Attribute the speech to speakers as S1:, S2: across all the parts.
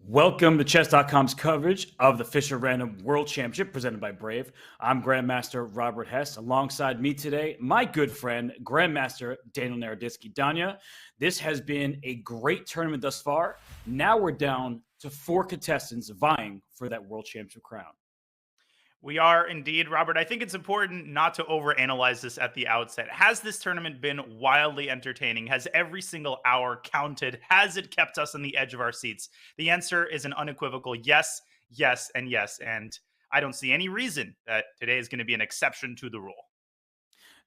S1: Welcome to Chess.com's coverage of the Fischer Random World Championship presented by Brave. I'm Grandmaster Robert Hess. Alongside me today, my good friend, Grandmaster Daniel Naroditsky. Danya, this has been a great tournament thus far. Now we're down to 4 contestants vying for that World Championship crown.
S2: We are indeed, Robert. I think it's important not to overanalyze this at the outset. Has this tournament been wildly entertaining? Has every single hour counted? Has it kept us on the edge of our seats? The answer is an unequivocal yes, yes, and yes. And I don't see any reason that today is going to be an exception to the rule.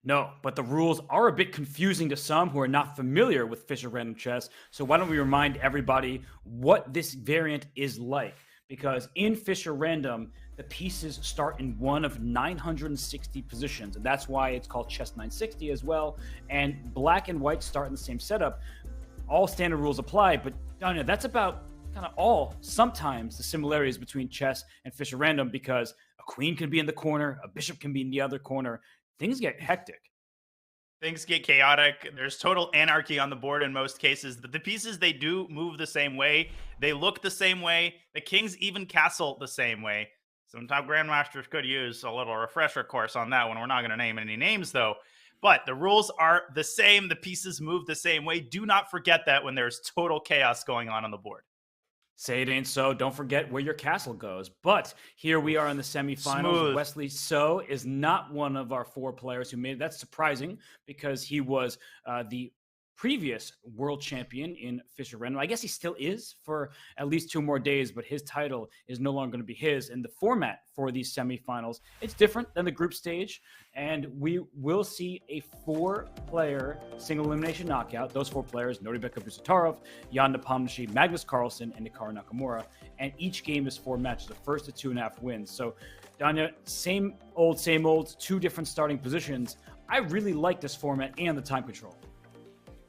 S1: No, but the rules are a bit confusing to some who are not familiar with Fischer Random Chess. So why don't we remind everybody what this variant is like? Because in Fischer Random, the pieces start in one of 960 positions. And that's why it's called Chess 960 as well. And black and white start in the same setup. All standard rules apply, but Danya, that's about kind of all, sometimes, the similarities between chess and Fischer Random, because a queen can be in the corner, a bishop can be in the other corner. Things get hectic.
S2: Things get chaotic. There's total anarchy on the board in most cases. The pieces, they do move the same way. They look the same way. The kings even castle the same way. Sometimes grandmasters could use a little refresher course on that one. We're not going to name any names, though. But the rules are the same. The pieces move the same way. Do not forget that when there's total chaos going on the board.
S1: Say it ain't so. Don't forget where your castle goes. But here we are in the semifinals.
S2: Smooth.
S1: Wesley So is not one of our 4 players who made it. That's surprising because he was the previous world champion in Fischer Random. I guess he still is for at least 2 more days, but his title is no longer going to be his. And the format for these semifinals, it's different than the group stage. And we will see a 4-player single elimination knockout. Those 4 players, Nodirbek, Jan Nepomniachtchi, Magnus Carlsen, and Hikaru Nakamura. And each game is 4 matches, the first to 2.5 wins. So, Danya, same old, 2 different starting positions. I really like this format and the time control.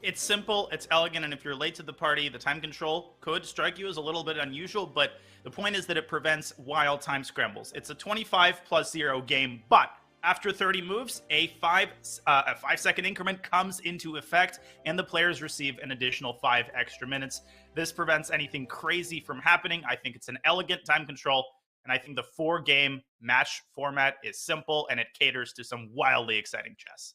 S2: It's simple, it's elegant, and if you're late to the party, the time control could strike you as a little bit unusual, but the point is that it prevents wild time scrambles. It's a 25+0 game, but after 30 moves, a 5-second increment comes into effect, and the players receive an additional 5 extra minutes. This prevents anything crazy from happening. I think it's an elegant time control, and I think the 4-game match format is simple, and it caters to some wildly exciting chess.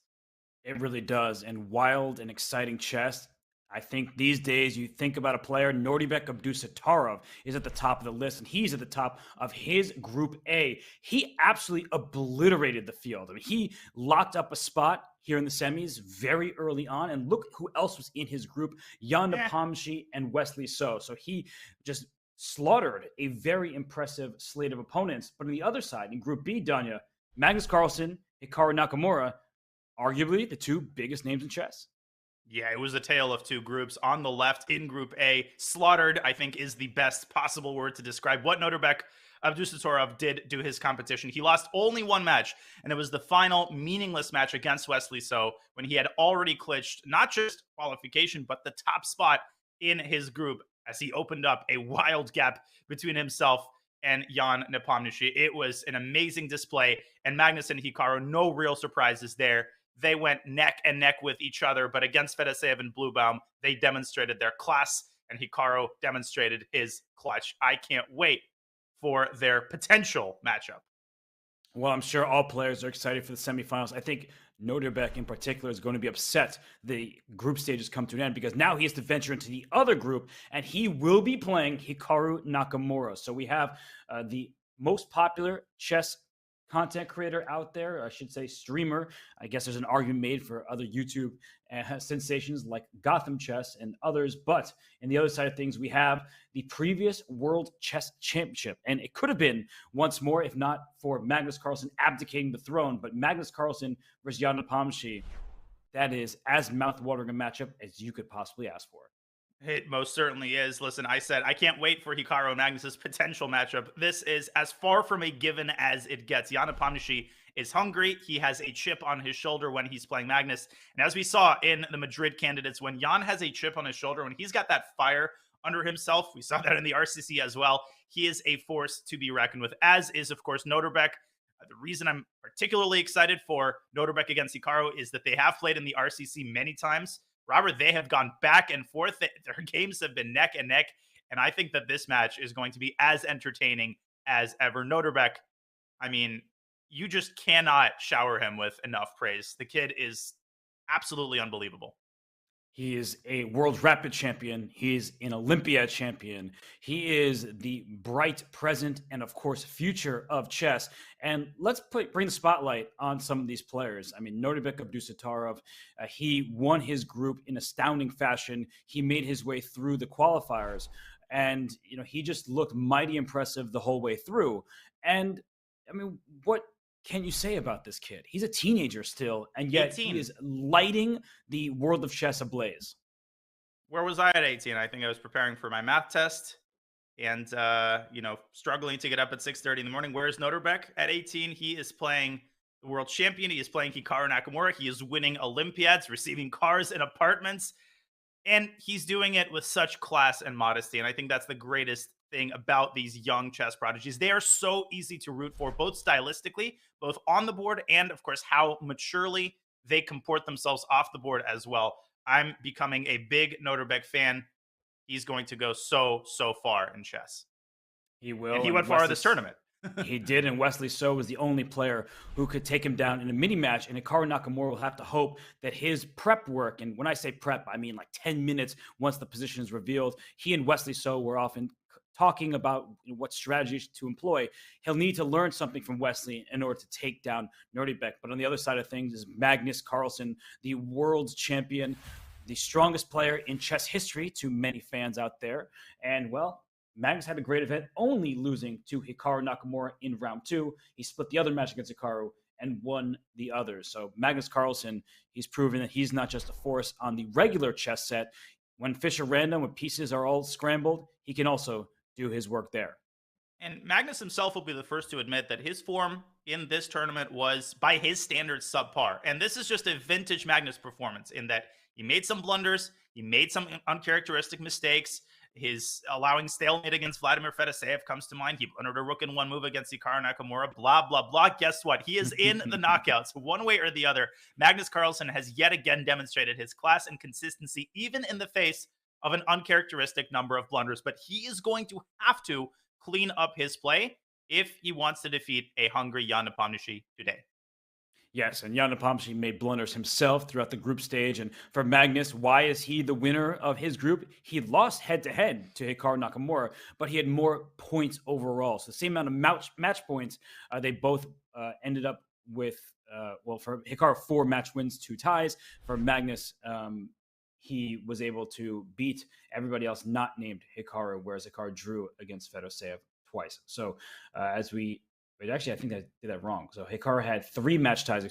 S1: It really does. And wild and exciting chess. I think these days you think about a player, Nodirbek Abdusattorov is at the top of the list, and he's at the top of his Group A. He absolutely obliterated the field. I mean, he locked up a spot here in the semis very early on, and look who else was in his group, Jan Nepomniachtchi and Wesley So. So he just slaughtered a very impressive slate of opponents. But on the other side, in Group B, Danya, Magnus Carlsen, Hikaru Nakamura, arguably the 2 biggest names in chess.
S2: Yeah, it was a tale of 2 groups. On the left, in Group A, slaughtered, I think, is the best possible word to describe what Nodirbek Abdusattorov did to his competition. He lost only 1 match, and it was the final meaningless match against Wesley So when he had already clinched not just qualification, but the top spot in his group as he opened up a wild gap between himself and Jan Nepomniachtchi. It was an amazing display, and Magnus and Hikaru, no real surprises there. They went neck and neck with each other, but against Fedoseev and Bluebaum, they demonstrated their class, and Hikaru demonstrated his clutch. I can't wait for their potential matchup.
S1: Well, I'm sure all players are excited for the semifinals. I think Nodirbek in particular is going to be upset the group stages come to an end because now he has to venture into the other group, and he will be playing Hikaru Nakamura. So we have the most popular chess content creator out there, I should say streamer. I guess there's an argument made for other YouTube sensations like Gotham Chess and others. But in the other side of things, we have the previous World Chess Championship. And it could have been once more, if not for Magnus Carlsen abdicating the throne. But Magnus Carlsen versus Jan Nepomniachtchi, that is as mouth-watering a matchup as you could possibly ask for.
S2: It most certainly is. Listen, I said I can't wait for Hikaru and Magnus's potential matchup. This is as far from a given as it gets. Jan Nepomniachtchi is hungry. He has a chip on his shoulder when he's playing Magnus. And as we saw in the Madrid candidates, when Jan has a chip on his shoulder, when he's got that fire under himself, we saw that in the RCC as well, he is a force to be reckoned with, as is, of course, Nodirbek. The reason I'm particularly excited for Nodirbek against Hikaru is that they have played in the RCC many times. Robert, they have gone back and forth. Their games have been neck and neck. And I think that this match is going to be as entertaining as ever. Nodirbek, I mean, you just cannot shower him with enough praise. The kid is absolutely unbelievable.
S1: He is a world rapid champion. He's an Olympiad champion. He is the bright present and, of course, future of chess. And let's bring the spotlight on some of these players. I mean, Nodirbek Abdusattorov, he won his group in astounding fashion. He made his way through the qualifiers, and he just looked mighty impressive the whole way through. And I mean, what can you say about this kid? He's a teenager still, and yet
S2: 18.
S1: he is lighting the world of chess ablaze.
S2: Where was I at 18? I think I was preparing for my math test and, struggling to get up at 6:30 in the morning. Where's Nodirbek at 18? He is playing the world champion. He is playing Hikaru Nakamura. He is winning Olympiads, receiving cars and apartments. And he's doing it with such class and modesty. And I think that's the greatest thing about these young chess prodigies. They are so easy to root for, both stylistically, both on the board, and of course, how maturely they comport themselves off the board as well. I'm becoming a big Nodirbek fan. He's going to go so far in chess.
S1: He will.
S2: And he went far this tournament.
S1: He did, and Wesley So was the only player who could take him down in a mini match. And Hikaru Nakamura will have to hope that his prep work, and when I say prep, I mean like 10 minutes once the position is revealed. He and Wesley So were often talking about what strategies to employ. He'll need to learn something from Wesley in order to take down Nodirbek. But on the other side of things is Magnus Carlsen, the world's champion, the strongest player in chess history to many fans out there. And well, Magnus had a great event, only losing to Hikaru Nakamura in round 2. He split the other match against Hikaru and won the others. So Magnus Carlsen, he's proven that he's not just a force on the regular chess set. When Fischer Random, when pieces are all scrambled, he can also do his work there.
S2: And Magnus himself will be the first to admit that his form in this tournament was, by his standards, subpar. And this is just a vintage Magnus performance in that he made some blunders, he made some uncharacteristic mistakes. His allowing stalemate against Vladimir Fedoseev comes to mind. He blundered a rook in one move against Hikaru Nakamura, blah, blah, blah. Guess what? He is in the knockouts one way or the other. Magnus Carlsen has yet again demonstrated his class and consistency, even in the face of an uncharacteristic number of blunders. But he is going to have to clean up his play if he wants to defeat a hungry Jan Nepomniachtchi today.
S1: Yes, and Jan Nepomniachtchi made blunders himself throughout the group stage. And for Magnus, why is he the winner of his group? He lost head-to-head to Hikaru Nakamura, but he had more points overall. So the same amount of match points, they both ended up with, for Hikaru, 4 match wins, 2 ties. For Magnus, he was able to beat everybody else not named Hikaru, whereas Hikaru drew against Fedoseev twice. So actually, I think I did that wrong. So Hikaru had 3 match ties,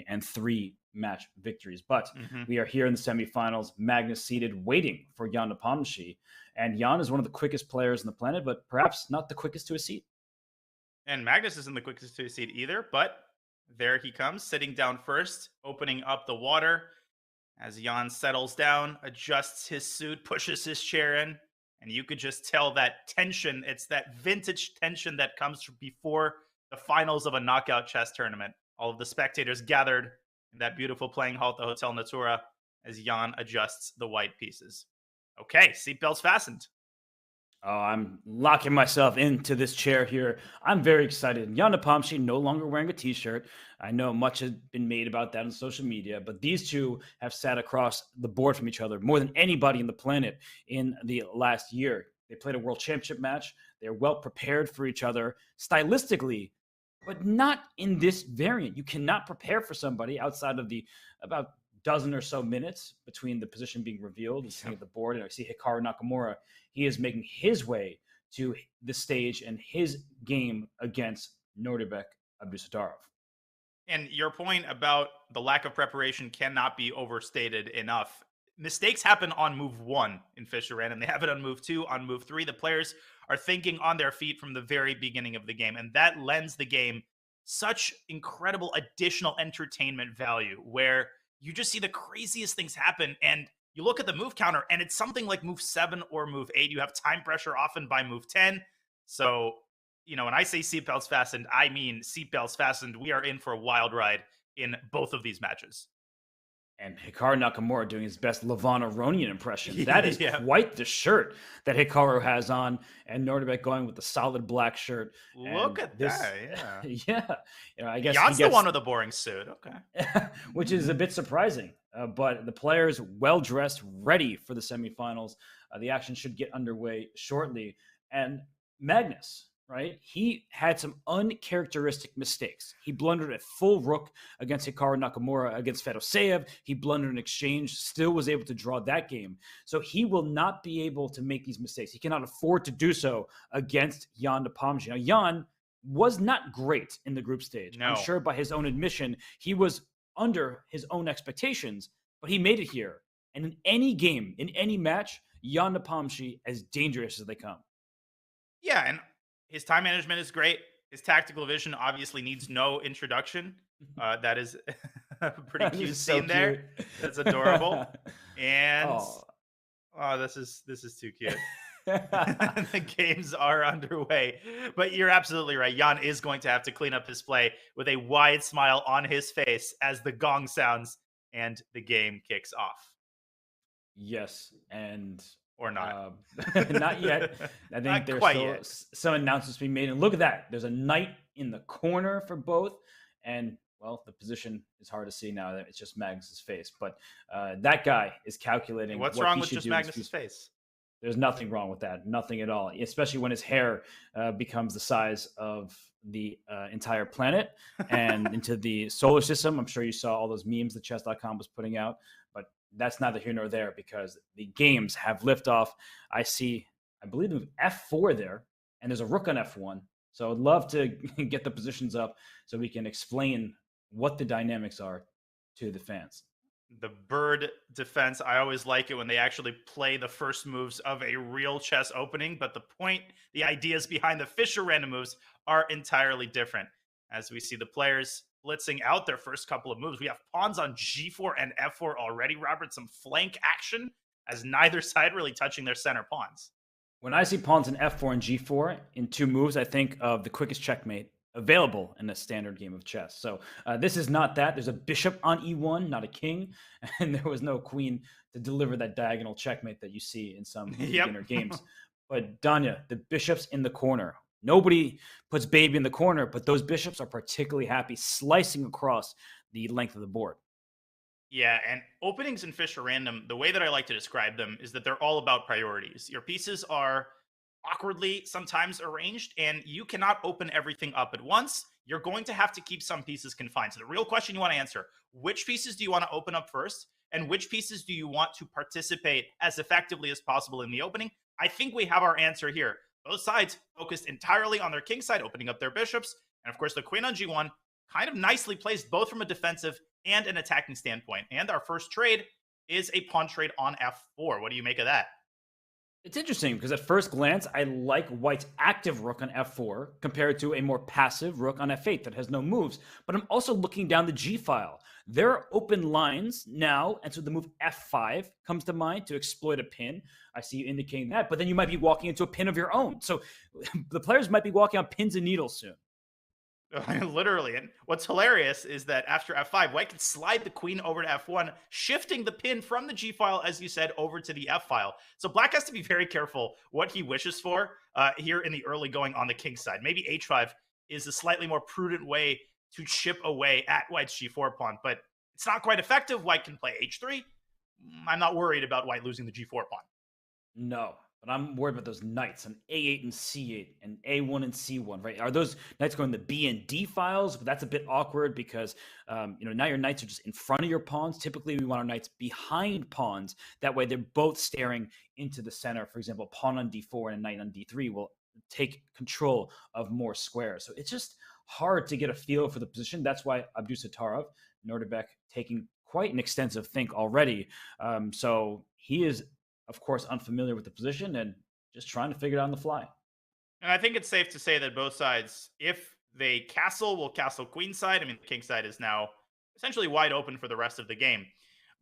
S1: and 3 match victories. But we are here in the semifinals. Magnus seated, waiting for Jan Nepomniachtchi. And Jan is one of the quickest players on the planet, but perhaps not the quickest to a seat.
S2: And Magnus isn't the quickest to a seat either, but there he comes, sitting down first, opening up the water. As Jan settles down, adjusts his suit, pushes his chair in, and you could just tell that tension. It's that vintage tension that comes before the finals of a knockout chess tournament. All of the spectators gathered in that beautiful playing hall at the Hotel Natura as Jan adjusts the white pieces. Okay, seatbelts fastened.
S1: Oh, I'm locking myself into this chair here. I'm very excited. Jan Nepomniachtchi no longer wearing a t-shirt. I know much has been made about that on social media, but these two have sat across the board from each other more than anybody on the planet in the last year. They played a world championship match. They're well prepared for each other stylistically, but not in this variant. You cannot prepare for somebody outside of the about dozen or so minutes between the position being revealed and seeing the board. And I see Hikaru Nakamura. He is making his way to the stage and his game against Nodirbek Abdusattorov.
S2: And your point about the lack of preparation cannot be overstated enough. Mistakes happen on move 1 in Fischer Random. They have it on move 2, on move 3. The players are thinking on their feet from the very beginning of the game, and that lends the game such incredible additional entertainment value where you just see the craziest things happen, and you look at the move counter, and it's something like move 7 or move 8. You have time pressure often by move 10. So, when I say seatbelts fastened, I mean seatbelts fastened. We are in for a wild ride in both of these matches.
S1: And Hikaru Nakamura doing his best Levon Aronian impression. That is
S2: Yeah.
S1: quite the shirt that Hikaru has on, and Nordebek going with the solid black shirt.
S2: Look
S1: And
S2: at
S1: this,
S2: that. Yeah.
S1: yeah, I guess he
S2: Jan's the one
S1: gets,
S2: with the boring suit. Okay.
S1: which is a bit surprising. But the players well dressed, ready for the semifinals. The action should get underway shortly. And Magnus, right? He had some uncharacteristic mistakes. He blundered a full rook against Hikaru Nakamura against Fedoseev. He blundered an exchange, still was able to draw that game. So he will not be able to make these mistakes. He cannot afford to do so against Jan Nepomniachtchi. Now, Jan was not great in the group stage. I'm
S2: No.
S1: sure by his own admission, he was under his own expectations, but he made it here. And in any game, in any match, Jan Nepomniachtchi as dangerous as they come.
S2: Yeah, and his time management is great. His tactical vision obviously needs no introduction. That is a pretty cute scene there. That's adorable. And this is too cute. The games are underway. But you're absolutely right. Jan is going to have to clean up his play with a wide smile on his face as the gong sounds and the game kicks off.
S1: Yes, and
S2: or not.
S1: Not yet. I think there's still some announcements being made. And look at that. There's a knight in the corner for both. And, well, the position is hard to see now. It's just Magnus's face. But that guy is calculating.
S2: What's wrong with just Magnus's face?
S1: There's nothing wrong with that. Nothing at all. Especially when his hair becomes the size of the entire planet and into the solar system. I'm sure you saw all those memes that Chess.com was putting out. But that's neither here nor there because the games have liftoff. I believe, the F4 there, and there's a rook on F1. So I'd love to get the positions up so we can explain what the dynamics are to the fans.
S2: The bird defense, I always like it when they actually play the first moves of a real chess opening, but the ideas behind the Fischer random moves are entirely different. As we see the players blitzing out their first couple of moves, we have pawns on G4 and F4 already, Robert, some flank action as neither side really touching their center pawns.
S1: When I see pawns in F4 and G4 in two moves, I think of the quickest checkmate available in a standard game of chess. So this is not that. There's a bishop on E1, not a king, and there was no queen to deliver that diagonal checkmate that you see in some beginner games. But Danya, the bishop's in the corner. Nobody puts baby in the corner, but those bishops are particularly happy slicing across the length of the board.
S2: Yeah, and openings in Fischer Random, the way that I like to describe them is that they're all about priorities. Your pieces are awkwardly sometimes arranged, and you cannot open everything up at once. You're going to have to keep some pieces confined. So the real question you want to answer, which pieces do you want to open up first? And which pieces do you want to participate as effectively as possible in the opening? I think we have our answer here. Both sides focused entirely on their king side, opening up their bishops. And of course, the queen on G1 kind of nicely placed both from a defensive and an attacking standpoint. And our first trade is a pawn trade on F4. What do you make of that?
S1: It's interesting because at first glance, I like White's active rook on F4 compared to a more passive rook on F8 that has no moves. But I'm also looking down the G file. There are open lines now, and so the move F5 comes to mind to exploit a pin. I see you indicating that, but then you might be walking into a pin of your own. So the players might be walking on pins and needles soon.
S2: Literally. And what's hilarious is that after F5, White can slide the queen over to F1, shifting the pin from the G file, as you said, over to the F file. So Black has to be very careful what he wishes for here in the early going on the king side. Maybe H5 is a slightly more prudent way to chip away at White's G4 pawn, but it's not quite effective. White can play H3. I'm not worried about White losing the G4 pawn.
S1: No. But I'm worried about those knights on A8 and C8 and A1 and C1, right? Are those knights going to B and D files? But that's a bit awkward because, now your knights are just in front of your pawns. Typically, we want our knights behind pawns. That way, they're both staring into the center. For example, a pawn on D4 and a knight on D3 will take control of more squares. So it's just hard to get a feel for the position. That's why Abdusattorov, Nodirbek, taking quite an extensive think already. So he is, of course, unfamiliar with the position and just trying to figure it out on the fly.
S2: And I think it's safe to say that both sides, if they castle, will castle queen side. I mean, the king side is now essentially wide open for the rest of the game.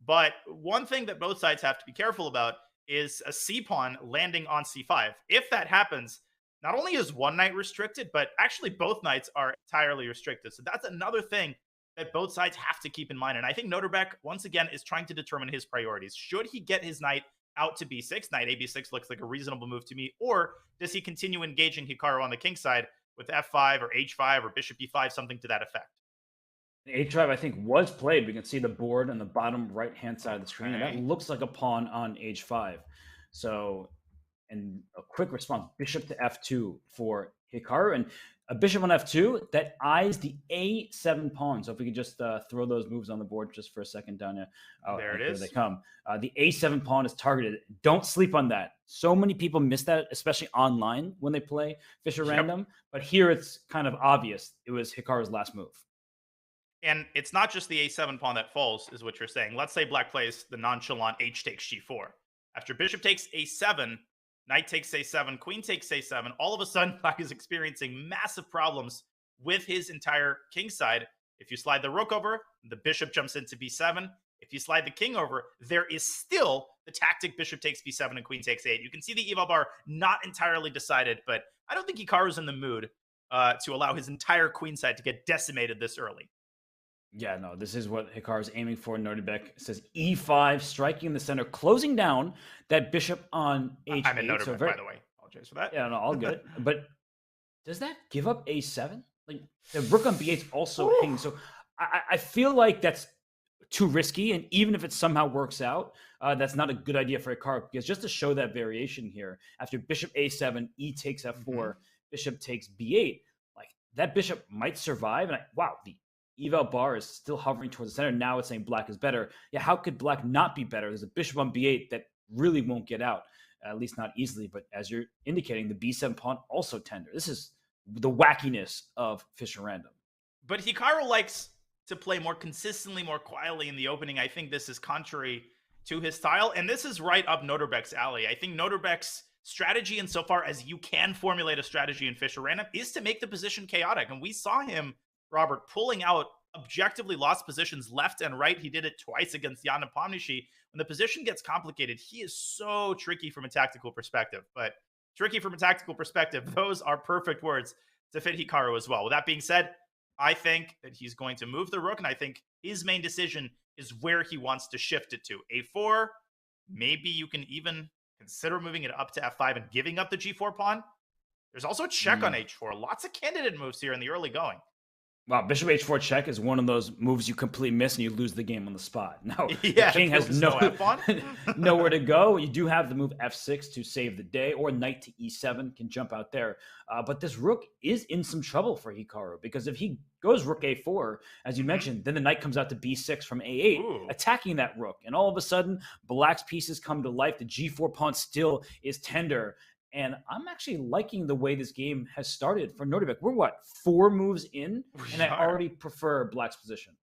S2: But one thing that both sides have to be careful about is a C pawn landing on C5. If that happens, not only is one knight restricted, but actually both knights are entirely restricted. So that's another thing that both sides have to keep in mind. And I think Nodirbek, once again, is trying to determine his priorities. Should he get his knight out to b6? Knight ab6 looks like a reasonable move to me. Or does he continue engaging Hikaru on the king side with f5 or h5 or bishop e5, something to that effect?
S1: H5, I think, was played. We can see the board on the bottom right-hand side of the screen, and that
S2: Okay.
S1: looks like a pawn on H5. So, and a quick response, bishop to F2 for Hikaru, and a bishop on F2 that eyes the A7 pawn. So if we could just throw those moves on the board just for a second, Danya.
S2: There it
S1: here
S2: is.
S1: they come. The A7 pawn is targeted. Don't sleep on that. So many people miss that, especially online when they play Fischer Random. But here it's kind of obvious. It was Hikaru's last move.
S2: And it's not just the a7 pawn that falls, is what you're saying. Let's say black plays the nonchalant h takes g4. After bishop takes a7, knight takes a7, queen takes a7, all of a sudden black is experiencing massive problems with his entire king side. If you slide the rook over, the bishop jumps into b7. If you slide the king over, there is still the tactic bishop takes b7 and queen takes a8. You can see the eval bar not entirely decided, but I don't think Hikaru's in the mood to allow his entire queen side to get decimated this early.
S1: Yeah, no, this is what Hikaru's aiming for. Nodirbek says e5, striking in the center, closing down that bishop on h8.
S2: I'm in Nodirbek, by the way. Apologize for that.
S1: Yeah, no, all good. But does that give up a7? Like, the rook on b8 is also hanging. So I feel like that's too risky. And even if it somehow works out, that's not a good idea for Hikaru. Because just to show that variation here, after bishop a7, e takes f4, bishop takes b8, like that bishop might survive. And wow, the eval bar is still hovering towards the center. Now it's saying black is better. Yeah, how could black not be better? There's a bishop on b8 that really won't get out, at least not easily. But as you're indicating, the b7 pawn also tender. This is the wackiness of Fischer Random.
S2: But Hikaru likes to play more consistently, more quietly in the opening. I think this is contrary to his style, and this is right up Nodirbek's alley. I think Nodirbek's strategy, insofar as you can formulate a strategy in Fischer Random, is to make the position chaotic. And we saw him, Robert, pulling out objectively lost positions left and right. He did it twice against Jan Nepomniachtchi. When the position gets complicated, he is so tricky from a tactical perspective. But tricky from a tactical perspective, those are perfect words to fit Hikaru as well. With that being said, I think that he's going to move the rook, and I think his main decision is where he wants to shift it to. A4, maybe you can even consider moving it up to F5 and giving up the G4 pawn. There's also a check on H4. Lots of candidate moves here in the early going.
S1: Wow, bishop h4 check is one of those moves you completely miss and you lose the game on the spot. No,
S2: yeah,
S1: the king has nowhere to go. You do have the move f6 to save the day, or knight to e7 can jump out there. But this rook is in some trouble for Hikaru, because if he goes rook a4, as you mentioned, then the knight comes out to b6 from a8, attacking that rook. And all of a sudden, black's pieces come to life. The g4 pawn still is tender. And I'm actually liking the way this game has started for Nodirbek. We're, 4 moves in? And I already prefer black's position.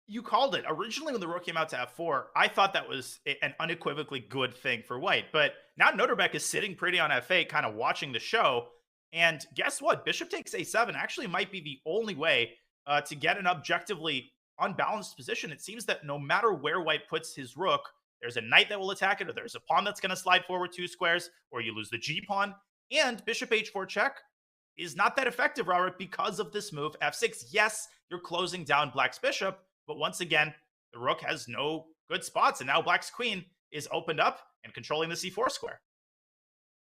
S2: You called it. Originally, when the rook came out to f4, I thought that was an unequivocally good thing for white. But now Nodirbek is sitting pretty on f8, kind of watching the show. And guess what? Bishop takes a7 actually might be the only way to get an objectively unbalanced position. It seems that no matter where white puts his rook, there's a knight that will attack it, or there's a pawn that's going to slide forward 2 squares, or you lose the G pawn. And bishop h4 check is not that effective, Robert, because of this move, f6. Yes, you're closing down black's bishop, but once again, the rook has no good spots, and now black's queen is opened up and controlling the c4 square.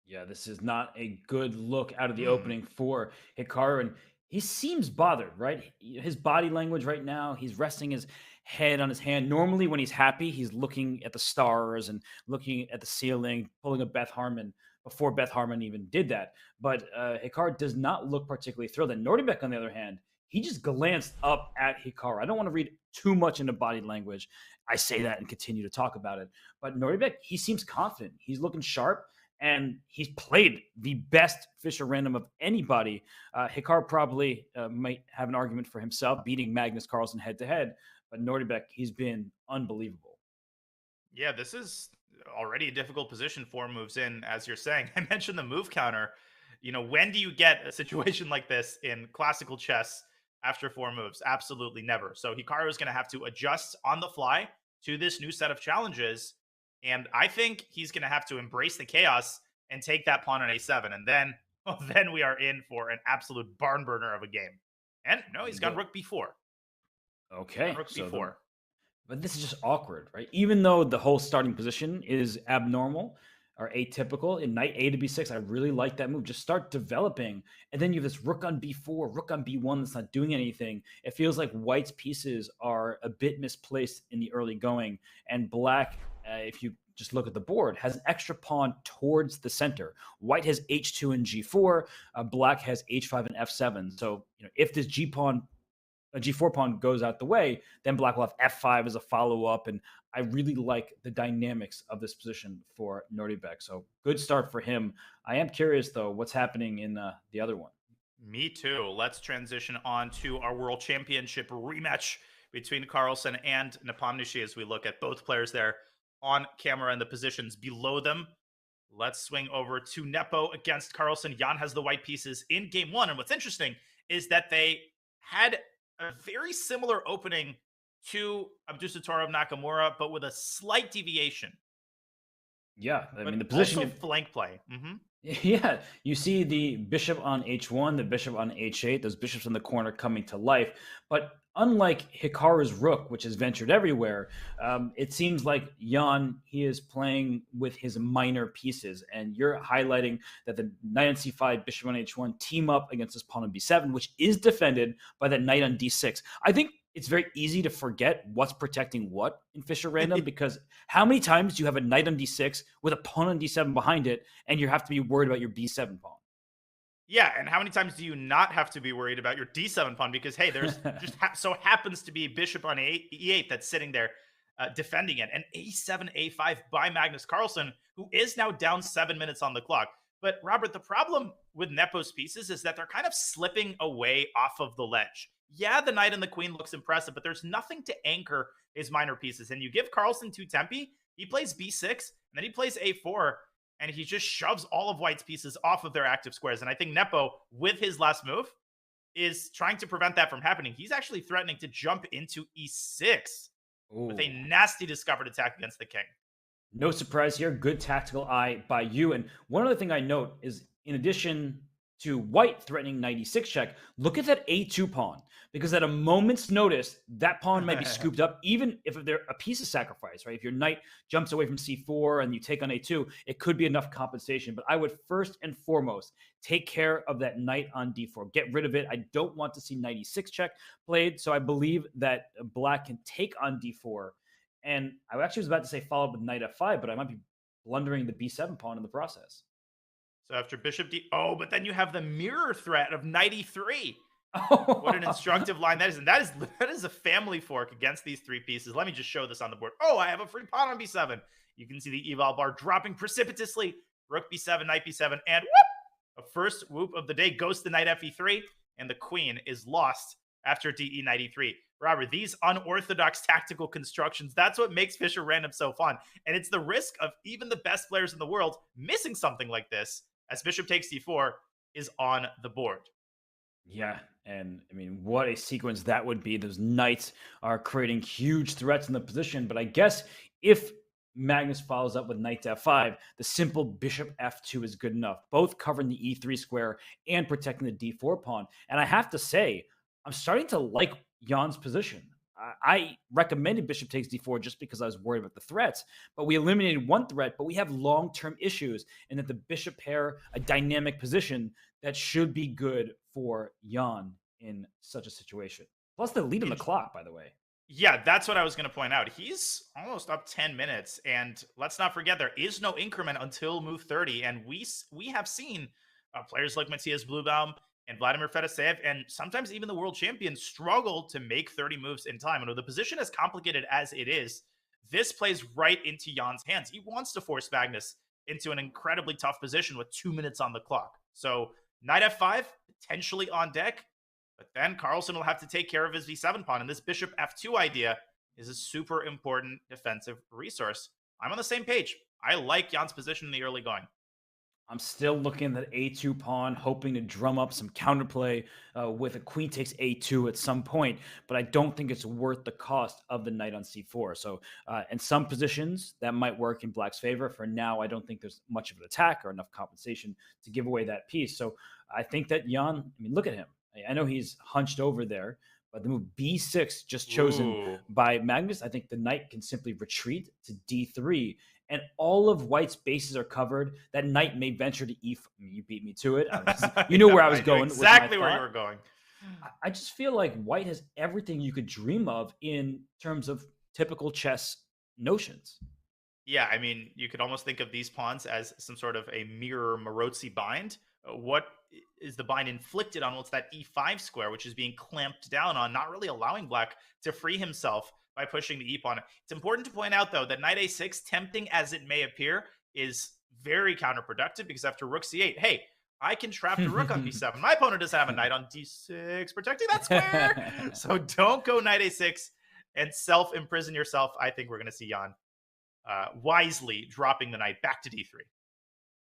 S1: Yeah, this is not a good look out of the opening for Hikaru, and he seems bothered, right? His body language right now, he's resting his head on his hand. Normally, when he's happy, he's looking at the stars and looking at the ceiling, pulling a Beth Harmon before Beth Harmon even did that. But Hikaru does not look particularly thrilled. And Nodirbek, on the other hand, he just glanced up at Hikaru. I don't want to read too much into body language. I say that and continue to talk about it. But Nodirbek, he seems confident. He's looking sharp. And he's played the best Fischer Random of anybody. Hikaru probably might have an argument for himself, beating Magnus Carlsen head-to-head. But Nodirbek, he's been unbelievable.
S2: Yeah, this is already a difficult position 4 moves in, as you're saying. I mentioned the move counter. You know, when do you get a situation like this in classical chess after 4 moves? Absolutely never. So Hikaru is going to have to adjust on the fly to this new set of challenges. And I think he's going to have to embrace the chaos and take that pawn on a7. And then, then we are in for an absolute barn burner of a game. And no, he's got rook b4. and
S1: Okay,
S2: rook b4.
S1: but this is just awkward, right? Even though the whole starting position is abnormal or atypical in knight a to b6, I really like that move. Just start developing, and then you have this rook on b4, rook on b1 that's not doing anything. It feels like white's pieces are a bit misplaced in the early going, and black, if you just look at the board, has an extra pawn towards the center. White has h2 and g4. Black has h5 and f7. So if this g pawn a g4 pawn goes out the way, then black will have f5 as a follow-up. And I really like the dynamics of this position for Nodirbek. So good start for him. I am curious, though, what's happening in the other one.
S2: Me too. Let's transition on to our World Championship rematch between Carlsen and Nepomniachtchi as we look at both players there on camera and the positions below them. Let's swing over to Nepo against Carlsen. Jan has the white pieces in game one. And what's interesting is that they had a very similar opening to Abdusattorov Nakamura, but with a slight deviation.
S1: Yeah, I mean, the
S2: Also
S1: position.
S2: flank play.
S1: Yeah, you see the bishop on h1, the bishop on h8, those bishops in the corner coming to life. But unlike Hikaru's rook, which has ventured everywhere, it seems like Jan, he is playing with his minor pieces. And you're highlighting that the knight on c5, bishop on h1 team up against this pawn on b7, which is defended by that knight on d6. I think it's very easy to forget what's protecting what in Fischer Random because how many times do you have a knight on d6 with a pawn on d7 behind it, and you have to be worried about your b7 pawn?
S2: Yeah, and how many times do you not have to be worried about your d7 pawn? Because, hey, there's just so happens to be bishop on e8 that's sitting there defending it. And a7, a5 by Magnus Carlsen, who is now down 7 minutes on the clock. But, Robert, the problem with Nepo's pieces is that they're kind of slipping away off of the ledge. Yeah, the knight and the queen looks impressive, but there's nothing to anchor his minor pieces. And you give Carlsen 2 tempi, he plays b6, and then he plays a4, and he just shoves all of white's pieces off of their active squares. And I think Nepo, with his last move, is trying to prevent that from happening. He's actually threatening to jump into e6 with a nasty discovered attack against the king.
S1: No surprise here. Good tactical eye by you. And one other thing I note is, in addition to white threatening knight e6 check, look at that a2 pawn, because at a moment's notice, that pawn might be scooped up, even if there a piece of sacrifice, right? If your knight jumps away from c4 and you take on a2, it could be enough compensation. But I would first and foremost take care of that knight on d4. Get rid of it. I don't want to see knight e6 check played. So I believe that black can take on d4. And I actually was about to say follow up with knight f5, but I might be blundering the b7 pawn in the process.
S2: So after bishop d, but then you have the mirror threat of knight e3. What an instructive line that is. And that is a family fork against these 3 pieces. Let me just show this on the board. Oh, I have a free pawn on b7. You can see the eval bar dropping precipitously. Rook b7, knight b7, and whoop! A first whoop of the day goes to knight fe3, and the queen is lost after de knight e3. Robert, these unorthodox tactical constructions, that's what makes Fischer Random so fun. And it's the risk of even the best players in the world missing something like this, as bishop takes d4 is on the board.
S1: Yeah, and I mean, what a sequence that would be. Those knights are creating huge threats in the position, but I guess if Magnus follows up with knight to f5, the simple bishop f2 is good enough, both covering the e3 square and protecting the d4 pawn. And I have to say, I'm starting to like Jan's position. I recommended bishop takes d4 just because I was worried about the threats, but we eliminated one threat, but we have long-term issues, and that the bishop pair, a dynamic position that should be good for Jan in such a situation. Plus the lead on the clock, by the way.
S2: Yeah, that's what I was going to point out. He's almost up 10 minutes, and let's not forget there is no increment until move 30, and we have seen players like Matthias Bluebaum and Vladimir Fedoseev, and sometimes even the world champions struggle to make 30 moves in time. And with the position as complicated as it is, this plays right into Jan's hands. He wants to force Magnus into an incredibly tough position with 2 minutes on the clock. So knight f5, potentially on deck, but then Carlsen will have to take care of his v7 pawn. And this bishop f2 idea is a super important defensive resource. I'm on the same page. I like Jan's position in the early going.
S1: I'm still looking at that a2 pawn, hoping to drum up some counterplay with a queen takes a2 at some point, but I don't think it's worth the cost of the knight on c4. So in some positions, that might work in black's favor. For now, I don't think there's much of an attack or enough compensation to give away that piece. So I think that Jan, I mean, look at him. I know he's hunched over there, But the move b6, just chosen
S2: Ooh.
S1: by Magnus, I think the knight can simply retreat to d3, and all of white's bases are covered. That knight may venture to e. You beat me to it. You knew where I was
S2: knew
S1: going.
S2: exactly where you were going.
S1: I just feel like white has everything you could dream of in terms of typical chess notions.
S2: Yeah, I mean, you could almost think of these pawns as some sort of a mirror Marozzi bind. What is the bind inflicted on? What's that e5 square, which is being clamped down on, not really allowing black to free himself by pushing the e pawn. It's important to point out, though, that knight a6, tempting as it may appear, is very counterproductive because after rook c8, hey, I can trap the rook on b7. My opponent doesn't have a knight on d6 protecting that square. So don't go knight a6 and self-imprison yourself. I think we're going to see Jan wisely dropping the knight back to d3.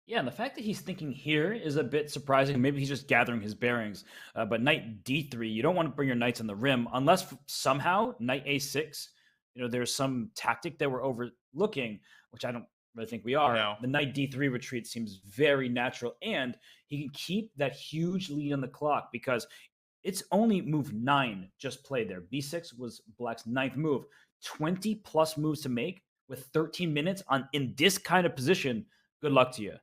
S1: Yeah, and the fact that he's thinking here is a bit surprising. Maybe he's just gathering his bearings. But knight d3, you don't want to bring your knights on the rim unless somehow knight a6, there's some tactic that we're overlooking, which I don't really think we are.
S2: No.
S1: The knight d3 retreat seems very natural, and he can keep that huge lead on the clock because it's only move 9 just played there. b6 was black's 9th move. 20 plus moves to make with 13 minutes in this kind of position. Good luck to you.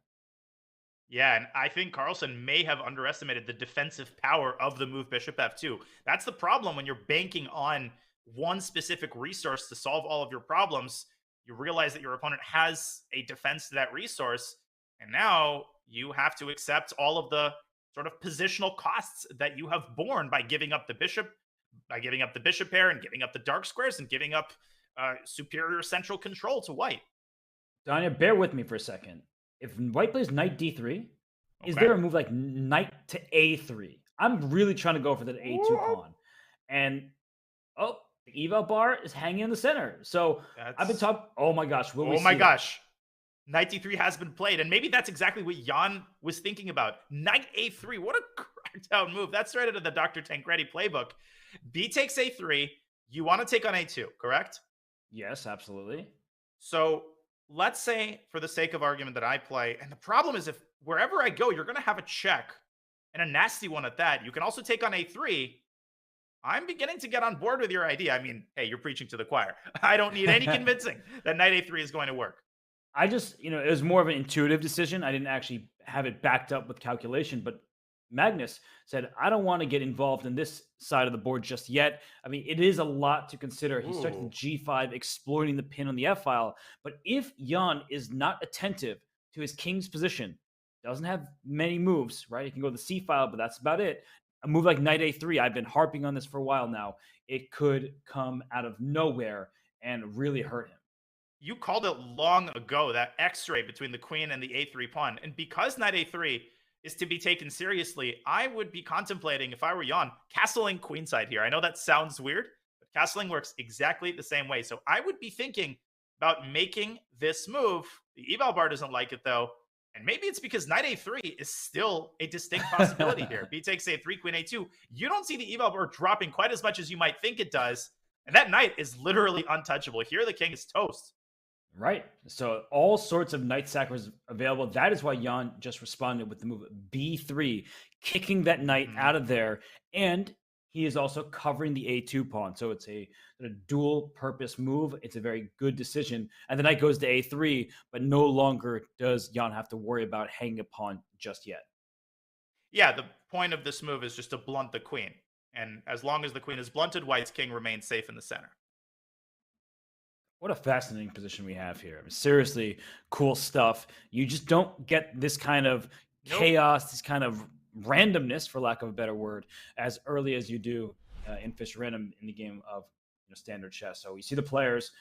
S2: Yeah, and I think Carlsen may have underestimated the defensive power of the move bishop f2. That's the problem when you're banking on one specific resource to solve all of your problems. You realize that your opponent has a defense to that resource, and now you have to accept all of the sort of positional costs that you have borne by giving up the bishop pair and giving up the dark squares and giving up superior central control to white.
S1: Danya, bear with me for a second. If white plays knight d3, is
S2: Okay.
S1: there a move like knight to a3? I'm really trying to go for that a2 pawn. And, the eval bar is hanging in the center. So I've been talking, oh my gosh, will we see
S2: gosh. Knight d3 has been played, and maybe that's exactly what Jan was thinking about. Knight a3, what a cracked out move. That's right out of the Dr. Tancredi playbook. B takes a3. You want to take on a2, correct?
S1: Yes, absolutely.
S2: So let's say, for the sake of argument, that I play, and the problem is if wherever I go, you're going to have a check, and a nasty one at that. You can also take on a3. I'm beginning to get on board with your idea. I mean, hey, you're preaching to the choir. I don't need any convincing that knight a3 is going to work.
S1: I just, it was more of an intuitive decision. I didn't actually have it backed up with calculation, but Magnus said, I don't want to get involved in this side of the board just yet. I mean, it is a lot to consider. He starts with g5, exploiting the pin on the f file. But if Jan is not attentive to his king's position, doesn't have many moves, right? He can go to the c file, but that's about it. A move like knight a3, I've been harping on this for a while now. It could come out of nowhere and really hurt him.
S2: You called it long ago, that x-ray between the queen and the a3 pawn. And because knight a3 is to be taken seriously, I would be contemplating, if I were Jan, castling queenside here. I know that sounds weird, but castling works exactly the same way. So I would be thinking about making this move. The eval bar doesn't like it, though. And maybe it's because knight a3 is still a distinct possibility here. B takes a3, queen a2. You don't see the eval bar dropping quite as much as you might think it does. And that knight is literally untouchable. Here, the king is toast.
S1: Right. So all sorts of knight sackers available. That is why Jan just responded with the move b3, kicking that knight out of there. And he is also covering the a2 pawn. So it's a dual purpose move. It's a very good decision. And the knight goes to a3, but no longer does Jan have to worry about hanging a pawn just yet.
S2: Yeah, the point of this move is just to blunt the queen. And as long as the queen is blunted, white's king remains safe in the center.
S1: What a fascinating position we have here. I mean, seriously, cool stuff. You just don't get this kind of chaos, this kind of randomness, for lack of a better word, as early as you do in Fischer Random in the game of standard chess. So you see the players,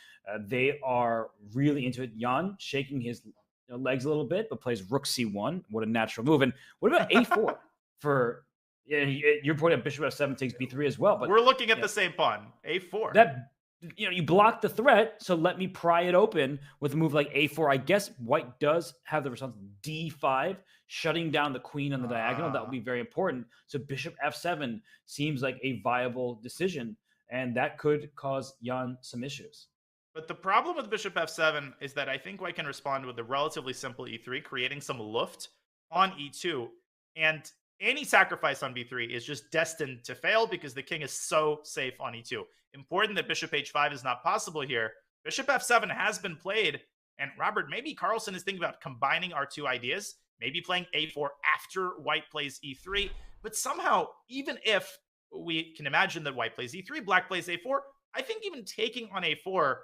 S1: they are really into it. Jan shaking his legs a little bit, but plays rook c1. What a natural move. And what about a4 for... Yeah, you're pointing at bishop f7 takes b3 as well. But
S2: we're looking at the same pawn, a4.
S1: That... you block the threat, so let me pry it open with a move like a4. I guess white does have the response d5, shutting down the queen on the diagonal. That would be very important. So bishop f7 seems like a viable decision, and that could cause Jan some issues.
S2: But the problem with bishop f7 is that I think white can respond with a relatively simple e3, creating some luft on e2. And any sacrifice on b3 is just destined to fail because the king is so safe on e2. Important that bishop h5 is not possible here. Bishop f7 has been played, and Robert, maybe Carlsen is thinking about combining our two ideas, maybe playing a4 after white plays e3, but somehow, even if we can imagine that white plays e3, black plays a4, I think even taking on a4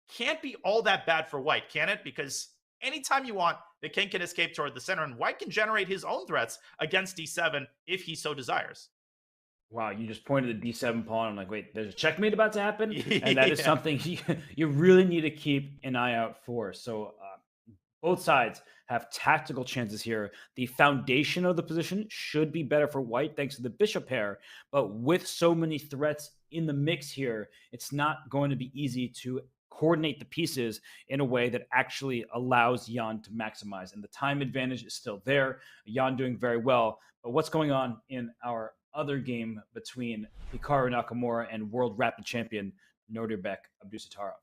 S2: can't be all that bad for white, can it? Because anytime you want, the king can escape toward the center, and white can generate his own threats against d7 if he so desires.
S1: Wow, you just pointed the d7 pawn. I'm like, wait, there's a checkmate about to happen?
S2: Yeah.
S1: And that is something you really need to keep an eye out for. So both sides have tactical chances here. The foundation of the position should be better for white thanks to the bishop pair, but with so many threats in the mix here, it's not going to be easy to coordinate the pieces in a way that actually allows Jan to maximize. And the time advantage is still there. Jan doing very well. But what's going on in our other game between Hikaru Nakamura and world rapid champion Nodirbek Abdusattorov?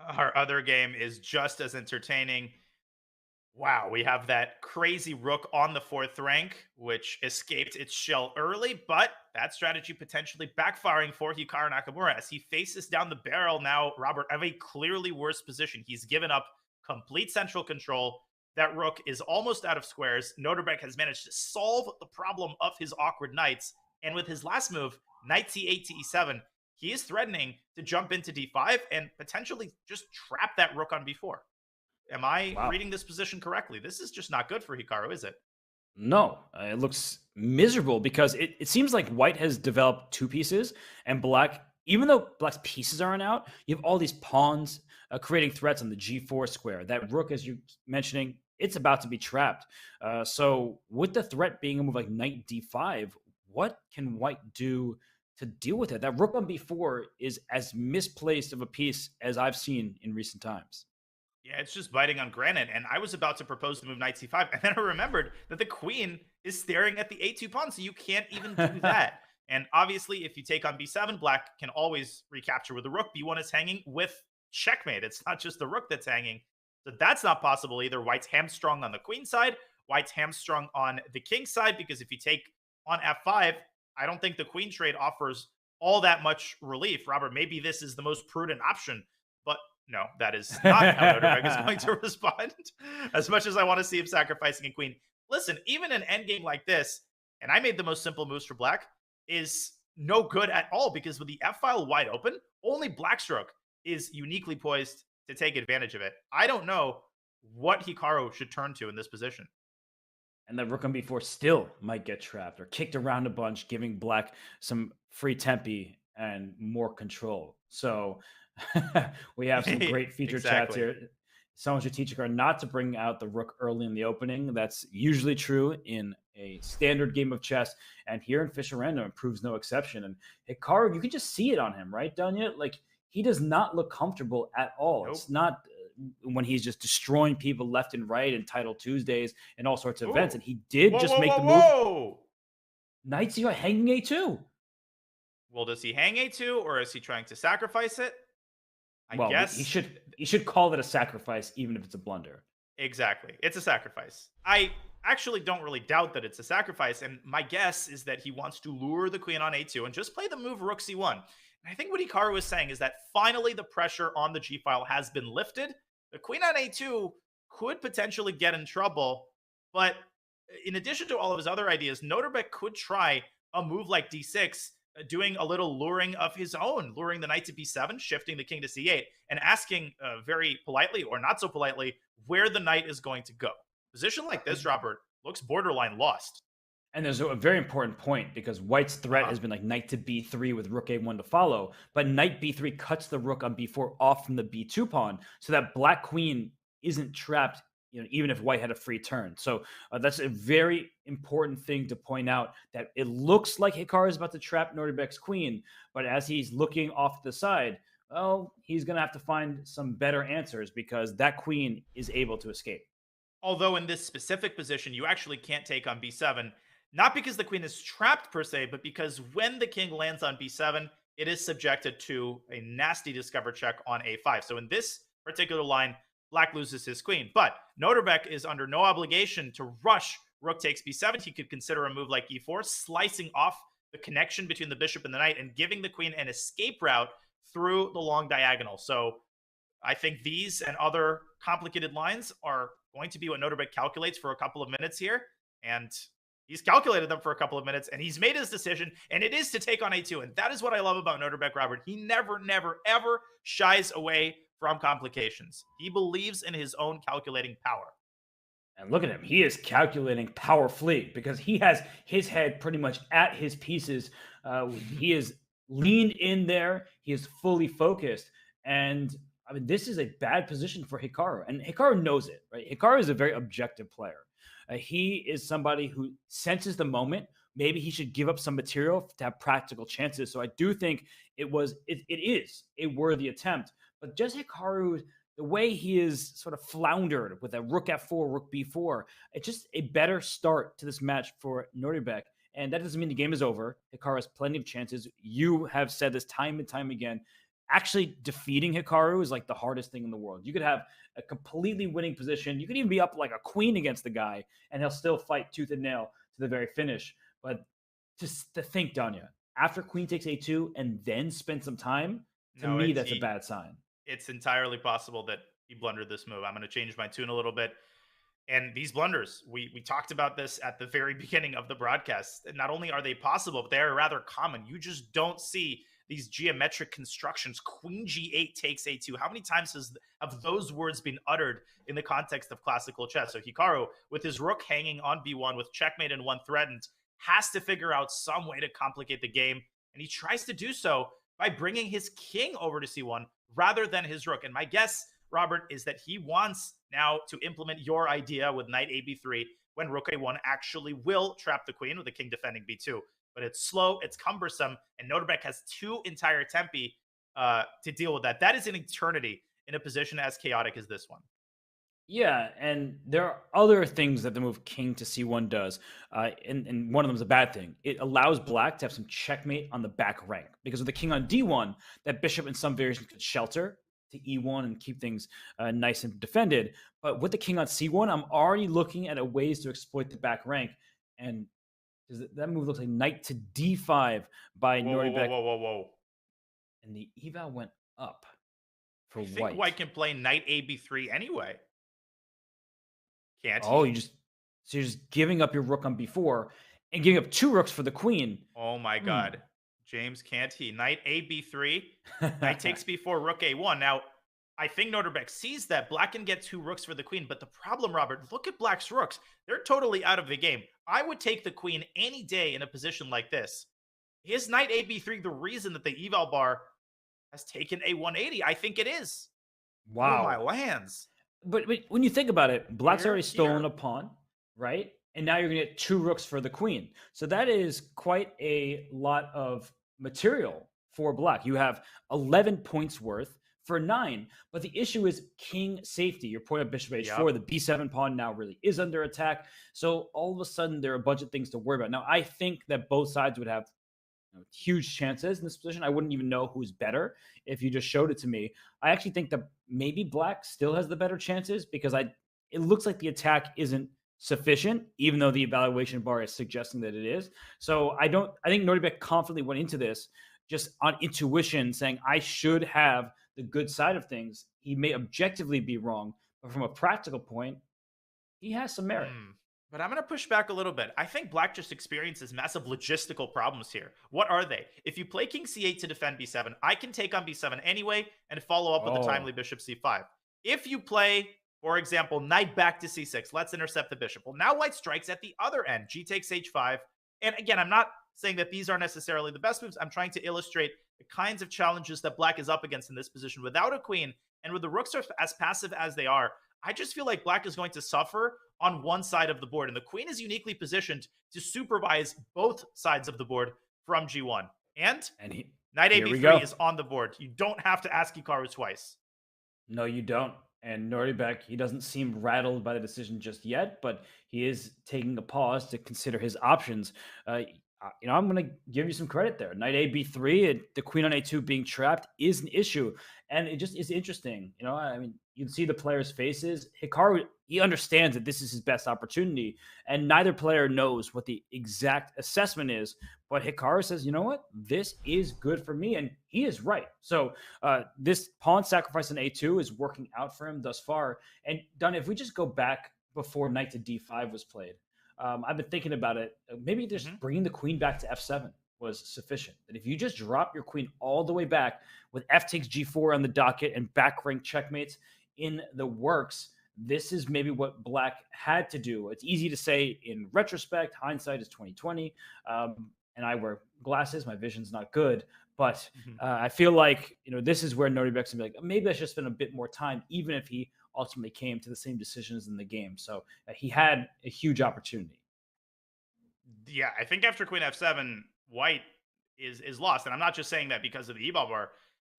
S2: Our other game is just as entertaining. Wow, we have that crazy rook on the 4th rank, which escaped its shell early, but that strategy potentially backfiring for Hikaru Nakamura as he faces down the barrel now, Robert, of a clearly worse position. He's given up complete central control. That rook is almost out of squares. Nodirbek has managed to solve the problem of his awkward knights, and with his last move, knight c8 to e7, he is threatening to jump into d5 and potentially just trap that rook on b4. Am I reading this position correctly? This is just not good for Hikaru, is it?
S1: No, it looks miserable because it seems like white has developed two pieces and black, even though black's pieces aren't out, you have all these pawns creating threats on the g4 square. That rook, as you're mentioning, it's about to be trapped. So with the threat being a move like knight d5, what can white do to deal with it? That rook on b4 is as misplaced of a piece as I've seen in recent times.
S2: Yeah, it's just biting on granite. And I was about to propose the move knight c5, and then I remembered that the queen is staring at the a2 pawn, so you can't even do that. And obviously, if you take on b7, black can always recapture with the rook. b1 is hanging with checkmate. It's not just the rook that's hanging. So that's not possible either. White's hamstrung on the queen side. White's hamstrung on the king side, because if you take on f5, I don't think the queen trade offers all that much relief. Robert, maybe this is the most prudent option, but no, that is not how Nodirbek is going to respond. As much as I want to see him sacrificing a queen. Listen, even an endgame like this, and I made the most simple moves for black, is no good at all because with the f-file wide open, only blackstroke is uniquely poised to take advantage of it. I don't know what Hikaru should turn to in this position.
S1: And the rook on b4 still might get trapped or kicked around a bunch, giving black some free tempi and more control. So we have some great feature chats here. Someone should teach Hikaru not to bring out the rook early in the opening. That's usually true in a standard game of chess. And here in Fischer Random, it proves no exception. And Hikaru, you can just see it on him, right, Dunya? Like, he does not look comfortable at all. Nope. It's not when he's just destroying people left and right in Title Tuesdays and all sorts of events. And he did make the move. Knight c5 hanging a2.
S2: Well, does he hang a2 or is he trying to sacrifice it? I guess
S1: he should call it a sacrifice, even if it's a blunder.
S2: Exactly. It's a sacrifice. I actually don't really doubt that it's a sacrifice. And my guess is that he wants to lure the queen on a2 and just play the move rook c1. And I think what Hikaru is saying is that finally the pressure on the g-file has been lifted. The queen on a2 could potentially get in trouble. But in addition to all of his other ideas, Nodirbek could try a move like d6, doing a little luring of his own, luring the knight to b7, shifting the king to c8, and asking very politely or not so politely where the knight is going to go. Position like this, Robert, looks borderline lost.
S1: And there's a very important point because white's threat has been like knight to b3 with rook a1 to follow, but knight b3 cuts the rook on b4 off from the b2 pawn, so that black queen isn't trapped, even if white had a free turn. So that's a very important thing to point out, that it looks like Hikaru is about to trap Nodirbek's queen, but as he's looking off the side, well, he's going to have to find some better answers because that queen is able to escape.
S2: Although in this specific position, you actually can't take on b7, not because the queen is trapped per se, but because when the king lands on b7, it is subjected to a nasty discover check on a5. So in this particular line, black loses his queen. But Nodirbek is under no obligation to rush rook takes b7, he could consider a move like e4, slicing off the connection between the bishop and the knight and giving the queen an escape route through the long diagonal. So I think these and other complicated lines are going to be what Nodirbek calculates for a couple of minutes here. And he's calculated them for a couple of minutes, and he's made his decision, and it is to take on a2. And that is what I love about Nodirbek, Robert. He never, never, ever shies away from complications. He believes in his own calculating power.
S1: And look at him. He is calculating powerfully because he has his head pretty much at his pieces. He is leaned in there. He is fully focused. And I mean, this is a bad position for Hikaru. And Hikaru knows it, right? Hikaru is a very objective player. He is somebody who senses the moment. Maybe he should give up some material to have practical chances. So I do think it is a worthy attempt. But just Hikaru, the way he is sort of floundered with a rook f4, rook b4, it's just a better start to this match for Nodirbek. And that doesn't mean the game is over. Hikaru has plenty of chances. You have said this time and time again. Actually defeating Hikaru is like the hardest thing in the world. You could have a completely winning position. You could even be up like a queen against the guy, and he'll still fight tooth and nail to the very finish. But just to think, Danya, after queen takes a2 and then spend some time, to me, that's a bad sign.
S2: It's entirely possible that he blundered this move. I'm going to change my tune a little bit. And these blunders, we talked about this at the very beginning of the broadcast. Not only are they possible, but they're rather common. You just don't see these geometric constructions. Queen g8 takes a2. How many times have those words been uttered in the context of classical chess? So Hikaru, with his rook hanging on b1 with checkmate and one threatened, has to figure out some way to complicate the game. And he tries to do so by bringing his king over to c1 rather than his rook. And my guess, Robert, is that he wants now to implement your idea with knight ab3 when rook a1 actually will trap the queen with the king defending b2. But it's slow, it's cumbersome, and Nodirbek has 2 entire tempi to deal with that. That is an eternity in a position as chaotic as this one.
S1: Yeah, and there are other things that the move king to c1 does, and one of them is a bad thing. It allows black to have some checkmate on the back rank, because with the king on d1, that bishop in some variations could shelter to e1 and keep things nice and defended. But with the king on c1, I'm already looking at ways to exploit the back rank, and that move looks like knight to d5 by Nodirbek.
S2: Whoa.
S1: And the eval went up for
S2: I
S1: white.
S2: think white can play knight ab3 anyway. Can't he?
S1: Oh, you're just giving up your rook on b4 and giving up 2 rooks for the queen.
S2: Oh my God. James, can't he? Knight ab3, knight takes b4, rook a1. Now, I think Nodirbek sees that black can get 2 rooks for the queen, but the problem, Robert, look at black's rooks. They're totally out of the game. I would take the queen any day in a position like this. Is knight ab3 the reason that the eval bar has taken a 180? I think it is.
S1: Wow.
S2: Oh my lands.
S1: But when you think about it, black's already stolen a pawn, right? And now you're going to get 2 rooks for the queen. So that is quite a lot of material for black. You have 11 points worth for 9. But the issue is king safety. Your point of bishop h4, the b7 pawn now really is under attack. So all of a sudden, there are a bunch of things to worry about. Now, I think that both sides would have huge chances in this position. I wouldn't even know who's better if you just showed it to me. I actually think that maybe black still has the better chances because it looks like the attack isn't sufficient, even though the evaluation bar is suggesting that it is. So I think Nodirbek confidently went into this just on intuition, saying I should have the good side of things. He may objectively be wrong, but from a practical point, he has some merit.
S2: But I'm going to push back a little bit. I think black just experiences massive logistical problems here. What are they? If you play king c8 to defend b7, I can take on b7 anyway and follow up with the timely bishop c5. If you play, for example, knight back to c6, let's intercept the bishop. Well, now white strikes at the other end. G takes h5. And again, I'm not saying that these are necessarily the best moves. I'm trying to illustrate the kinds of challenges that black is up against in this position without a queen. And with the rooks are as passive as they are, I just feel like black is going to suffer on one side of the board. And the queen is uniquely positioned to supervise both sides of the board from g1. And knight ab3 is on the board. You don't have to ask Hikaru twice.
S1: No, you don't. And Nodirbek, he doesn't seem rattled by the decision just yet, but he is taking a pause to consider his options. I'm going to give you some credit there. Knight A B3 and the queen on A2 being trapped is an issue, and it just is interesting. I mean, you can see the players' faces. Hikaru, he understands that this is his best opportunity, and neither player knows what the exact assessment is. But Hikaru says, you know what, this is good for me, and he is right. So this pawn sacrifice on A2 is working out for him thus far. And Dunn, if we just go back before knight to D5 was played. I've been thinking about it. Maybe just bringing the queen back to F7 was sufficient. That if you just drop your queen all the way back with F takes G4 on the docket and back rank checkmates in the works, this is maybe what Black had to do. It's easy to say in retrospect. Hindsight is 2020, and I wear glasses. My vision's not good, but I feel like this is where Nodirbek's gonna be like, maybe I should spend a bit more time, even if he ultimately came to the same decisions in the game. So he had a huge opportunity.
S2: Yeah, I think after queen f7, white is lost. And I'm not just saying that because of the e-ball bar.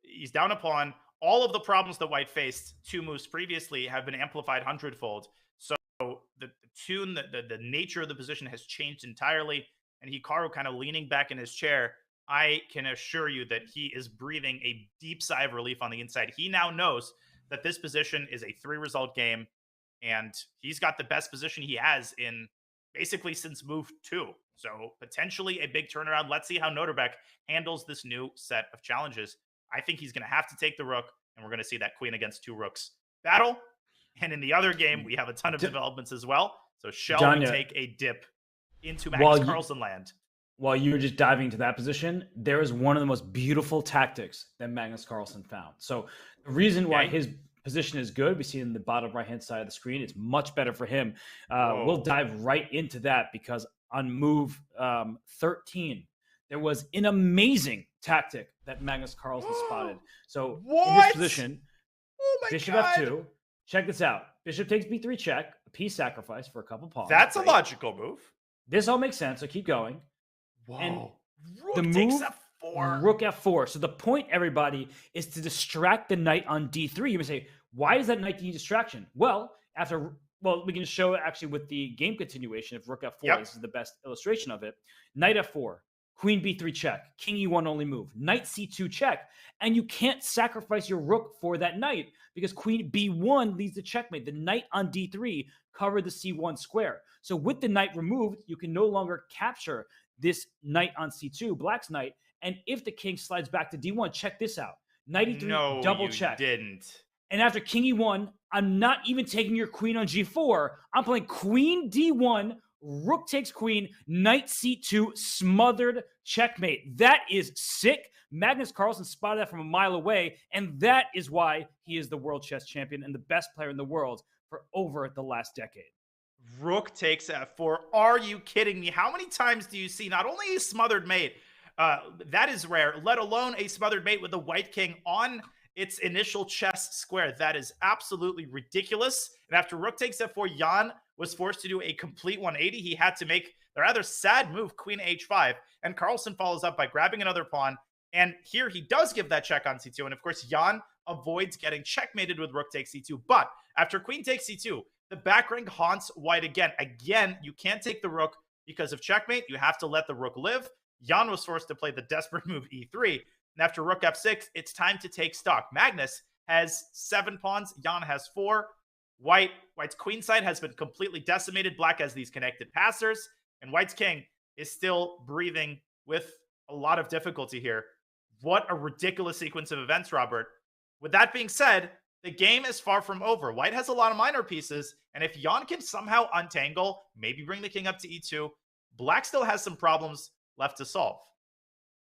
S2: He's down a pawn. All of the problems that white faced 2 moves previously have been amplified hundredfold. So the tune, the nature of the position has changed entirely. And Hikaru kind of leaning back in his chair, I can assure you that he is breathing a deep sigh of relief on the inside. He now knows that this position is a 3-result game, and he's got the best position he has in basically since move 2. So potentially a big turnaround. Let's see how Nodirbek handles this new set of challenges. I think he's going to have to take the rook, and we're going to see that queen against 2 rooks battle. And in the other game, we have a ton of developments as well. So shall we take a dip into Magnus Carlsen land?
S1: While you were just diving into that position, there is one of the most beautiful tactics that Magnus Carlsen found. So the reason why his position is good, we see it in the bottom right-hand side of the screen. It's much better for him. We'll dive right into that because on move 13, there was an amazing tactic that Magnus Carlsen spotted. So in this position, bishop f2. Check this out. Bishop takes b3 check, a piece sacrifice for a couple pawns.
S2: That's a logical move.
S1: This all makes sense, so keep going.
S2: Whoa.
S1: And
S2: rook
S1: the
S2: takes
S1: move,
S2: f4.
S1: Rook f4. So the point, everybody, is to distract the knight on d3. You may say, why does that knight need distraction? Well, we can show it actually with the game continuation of rook f4. This is the best illustration of it. Knight f4, queen b3 check, king e1 only move, knight c2 check, and you can't sacrifice your rook for that knight because queen b1 leads to checkmate. The knight on d3 covered the c1 square. So with the knight removed, you can no longer capture this knight on c2, Black's knight, and if the king slides back to d1, check this out. Knight e3, double check.
S2: Didn't.
S1: And after king e1, I'm not even taking your queen on g4. I'm playing queen d1, rook takes queen, knight c2, smothered checkmate. That is sick. Magnus Carlsen spotted that from a mile away, and that is why he is the world chess champion and the best player in the world for over the last decade.
S2: Rook takes f4. Are you kidding me? How many times do you see not only a smothered mate, that is rare, let alone a smothered mate with the white king on its initial chess square? That is absolutely ridiculous. And after rook takes f4, Jan was forced to do a complete 180. He had to make the rather sad move, queen h5. And Carlsen follows up by grabbing another pawn. And here he does give that check on c2. And of course, Jan avoids getting checkmated with rook takes c2. But after queen takes c2, the back rank haunts white again. Again, you can't take the rook because of checkmate. You have to let the rook live. Jan was forced to play the desperate move e3. And after rook f6, it's time to take stock. Magnus has 7 pawns. Jan has 4. White's queenside has been completely decimated. Black has these connected passers. And White's king is still breathing with a lot of difficulty here. What a ridiculous sequence of events, Robert. With that being said, the game is far from over. White has a lot of minor pieces, and if Jan can somehow untangle, maybe bring the king up to e2, Black still has some problems left to solve.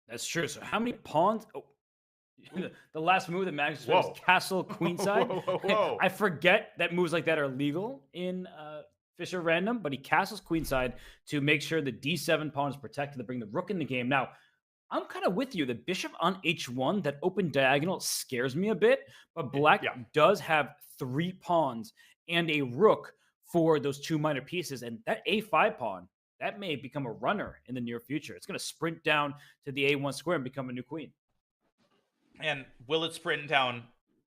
S1: That's true. So how many pawns? Oh, the last move that Magnus was castle queenside.
S2: Whoa.
S1: I forget that moves like that are legal in Fischer Random, but he castles queenside to make sure the d7 pawn is protected to bring the rook in the game. Now, I'm kind of with you. The bishop on h1, that open diagonal scares me a bit, but Black does have 3 pawns and a rook for those 2 minor pieces. And that a5 pawn, that may become a runner in the near future. It's going to sprint down to the a1 square and become a new queen.
S2: And will it sprint down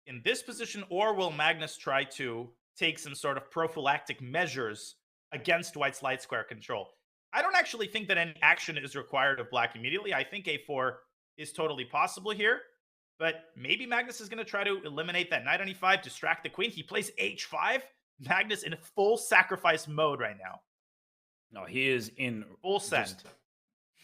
S2: in this position, or will Magnus try to take some sort of prophylactic measures against White's light square control? I don't actually think that any action is required of black immediately. I think a4 is totally possible here, but maybe Magnus is going to try to eliminate that knight on e5, distract the queen. He plays h5. Magnus in full sacrifice mode right now.
S1: No, he is in
S2: Full send.
S1: just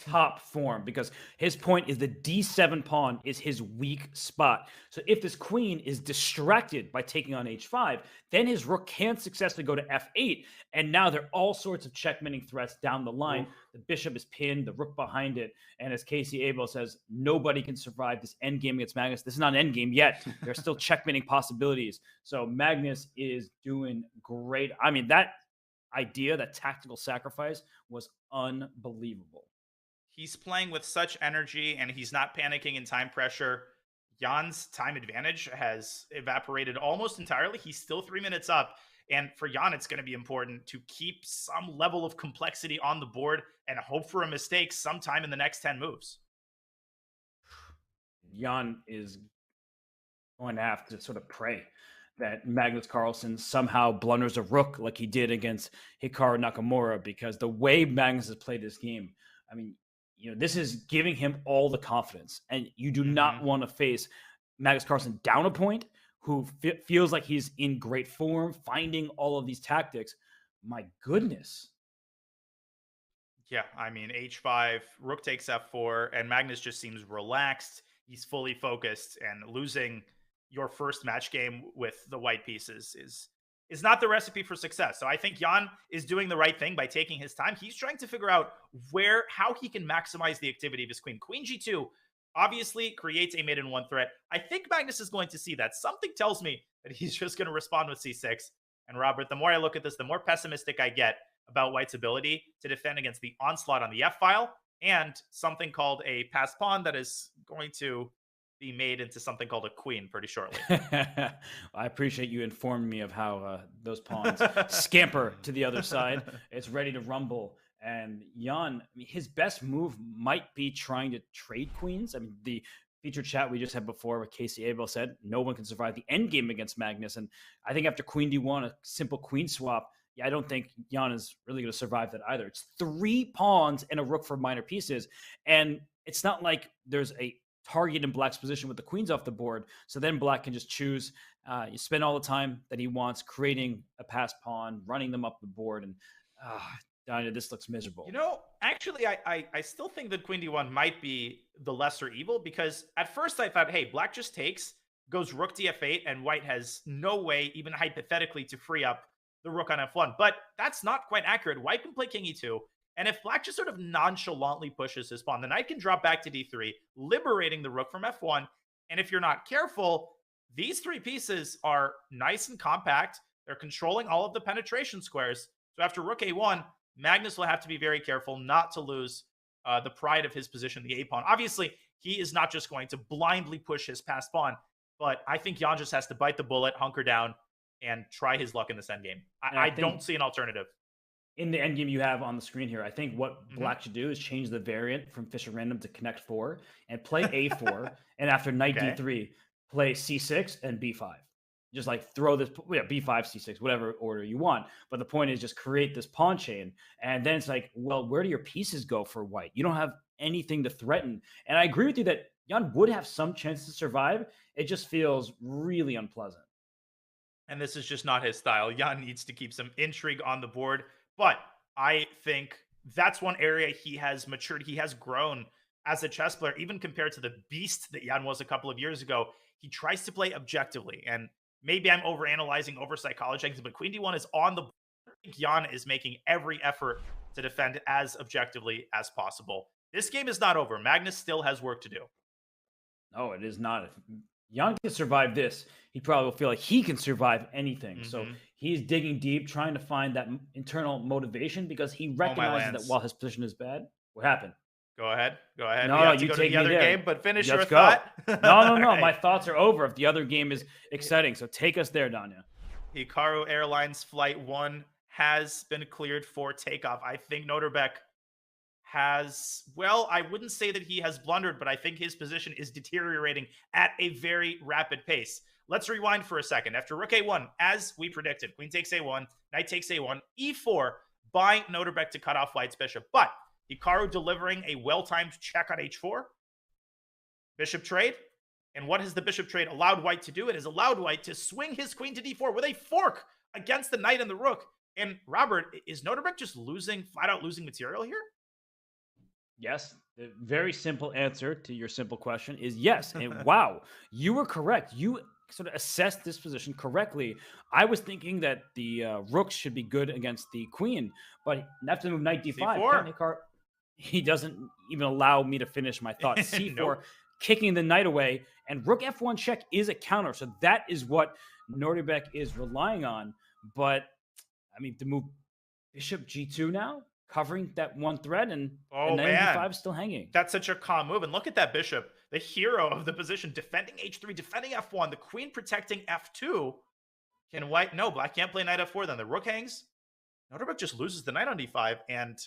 S1: top form, because his point is the d7 pawn is his weak spot. So if this queen is distracted by taking on h5, then his rook can successfully go to f8, and now there are all sorts of checkmating threats down the line. Ooh. The bishop is pinned, the rook behind it, and as Casey Abel says, nobody can survive this endgame against Magnus. This is not an endgame yet. There's still checkmating possibilities. So Magnus is doing great. I mean, that idea, that tactical sacrifice, was unbelievable.
S2: He's playing with such energy, and he's not panicking in time pressure. Jan's time advantage has evaporated almost entirely. He's still 3 minutes up. And for Jan, it's going to be important to keep some level of complexity on the board and hope for a mistake sometime in the next 10 moves.
S1: Jan is going to have to sort of pray that Magnus Carlsen somehow blunders a rook like he did against Hikaru Nakamura, because the way Magnus has played this game, I mean, this is giving him all the confidence, and you do not want to face Magnus Carlsen down a point, who feels like he's in great form, finding all of these tactics. My goodness.
S2: Yeah, I mean, h5, rook takes f4, and Magnus just seems relaxed. He's fully focused, and losing your first match game with the white pieces is not the recipe for success. So I think Jan is doing the right thing by taking his time. He's trying to figure out how he can maximize the activity of his queen. Queen g2 obviously creates a mate in one threat. I think Magnus is going to see that. Something tells me that he's just going to respond with c6. And Robert, the more I look at this, the more pessimistic I get about White's ability to defend against the onslaught on the f-file and something called a passed pawn that is going to be made into something called a queen pretty shortly.
S1: I appreciate you informing me of how those pawns scamper to the other side. It's ready to rumble. And Jan, I mean, his best move might be trying to trade queens. I mean, the featured chat we just had before with Casey Abel said no one can survive the endgame against Magnus. And I think after queen d1, a simple queen swap, I don't think Jan is really going to survive that either. It's 3 pawns and a rook for minor pieces. And it's not like there's a target in black's position with the queens off the board. So then black can just choose, you spend all the time that he wants creating a passed pawn, running them up the board. And Danya, this looks miserable.
S2: Actually, I still think that queen d1 might be the lesser evil, because at first I thought, hey, black just takes, goes rook df8, and white has no way, even hypothetically, to free up the rook on f1. But that's not quite accurate. White can play king e2. And if black just sort of nonchalantly pushes his pawn, the knight can drop back to d3, liberating the rook from f1. And if you're not careful, these 3 pieces are nice and compact. They're controlling all of the penetration squares. So after rook a1, Magnus will have to be very careful not to lose the pride of his position, the a-pawn. Obviously, he is not just going to blindly push his passed pawn, but I think Jan just has to bite the bullet, hunker down, and try his luck in this endgame. I don't see an alternative.
S1: In the endgame you have on the screen here, I think what black should do is change the variant from Fischer Random to connect 4 and play a4, and after knight d3, play c6 and b5. Just like throw this, b5, c6, whatever order you want. But the point is just create this pawn chain. And then it's like, well, where do your pieces go for white? You don't have anything to threaten. And I agree with you that Jan would have some chance to survive. It just feels really unpleasant.
S2: And this is just not his style. Jan needs to keep some intrigue on the board. But I think that's one area he has matured. He has grown as a chess player, even compared to the beast that Jan was a couple of years ago. He tries to play objectively. And maybe I'm overanalyzing, over-psychologizing, but queen d1 is on the board. I think Jan is making every effort to defend as objectively as possible. This game is not over. Magnus still has work to do.
S1: No, it is not. If Jan can survive this, he probably will feel like he can survive anything. So he's digging deep, trying to find that internal motivation, because he recognizes that while his position is bad, what happened?
S2: Go ahead. No,
S1: we have to
S2: you
S1: go
S2: take
S1: to the other
S2: game, but finish your thought.
S1: No. Right. My thoughts are over if the other game is exciting. So take us there, Danya.
S2: Hikaru Airlines Flight 1 has been cleared for takeoff. I think Nodirbek has, well, I wouldn't say that he has blundered, but I think his position is deteriorating at a very rapid pace. Let's rewind for a second. After rook a1, as we predicted, queen takes a1, knight takes a1, e4, by Nodirbek to cut off White's bishop. But Hikaru delivering a well-timed check on h4, bishop trade. And what has the bishop trade allowed White to do? It has allowed White to swing his queen to d4 with a fork against the knight and the rook. And Robert, is Nodirbek just flat out losing material here?
S1: Yes. The very simple answer to your simple question is yes. And wow, you were correct. You sort of assessed this position correctly. I was thinking that the rook should be good against the queen, but after the move knight d5, he doesn't even allow me to finish my thought. c4,
S2: Nope.
S1: Kicking the knight away, and rook f1 check is a counter. So that is what Nodirbek is relying on. But I mean, the move bishop g2 now, covering that one thread, and knight d5 is still hanging.
S2: That's such a calm move. And look at that bishop, the hero of the position, defending h3, defending f1, the queen protecting f2. Can White? No, Black can't play knight f4. Then the rook hangs. Nodirbek just loses the knight on d5, and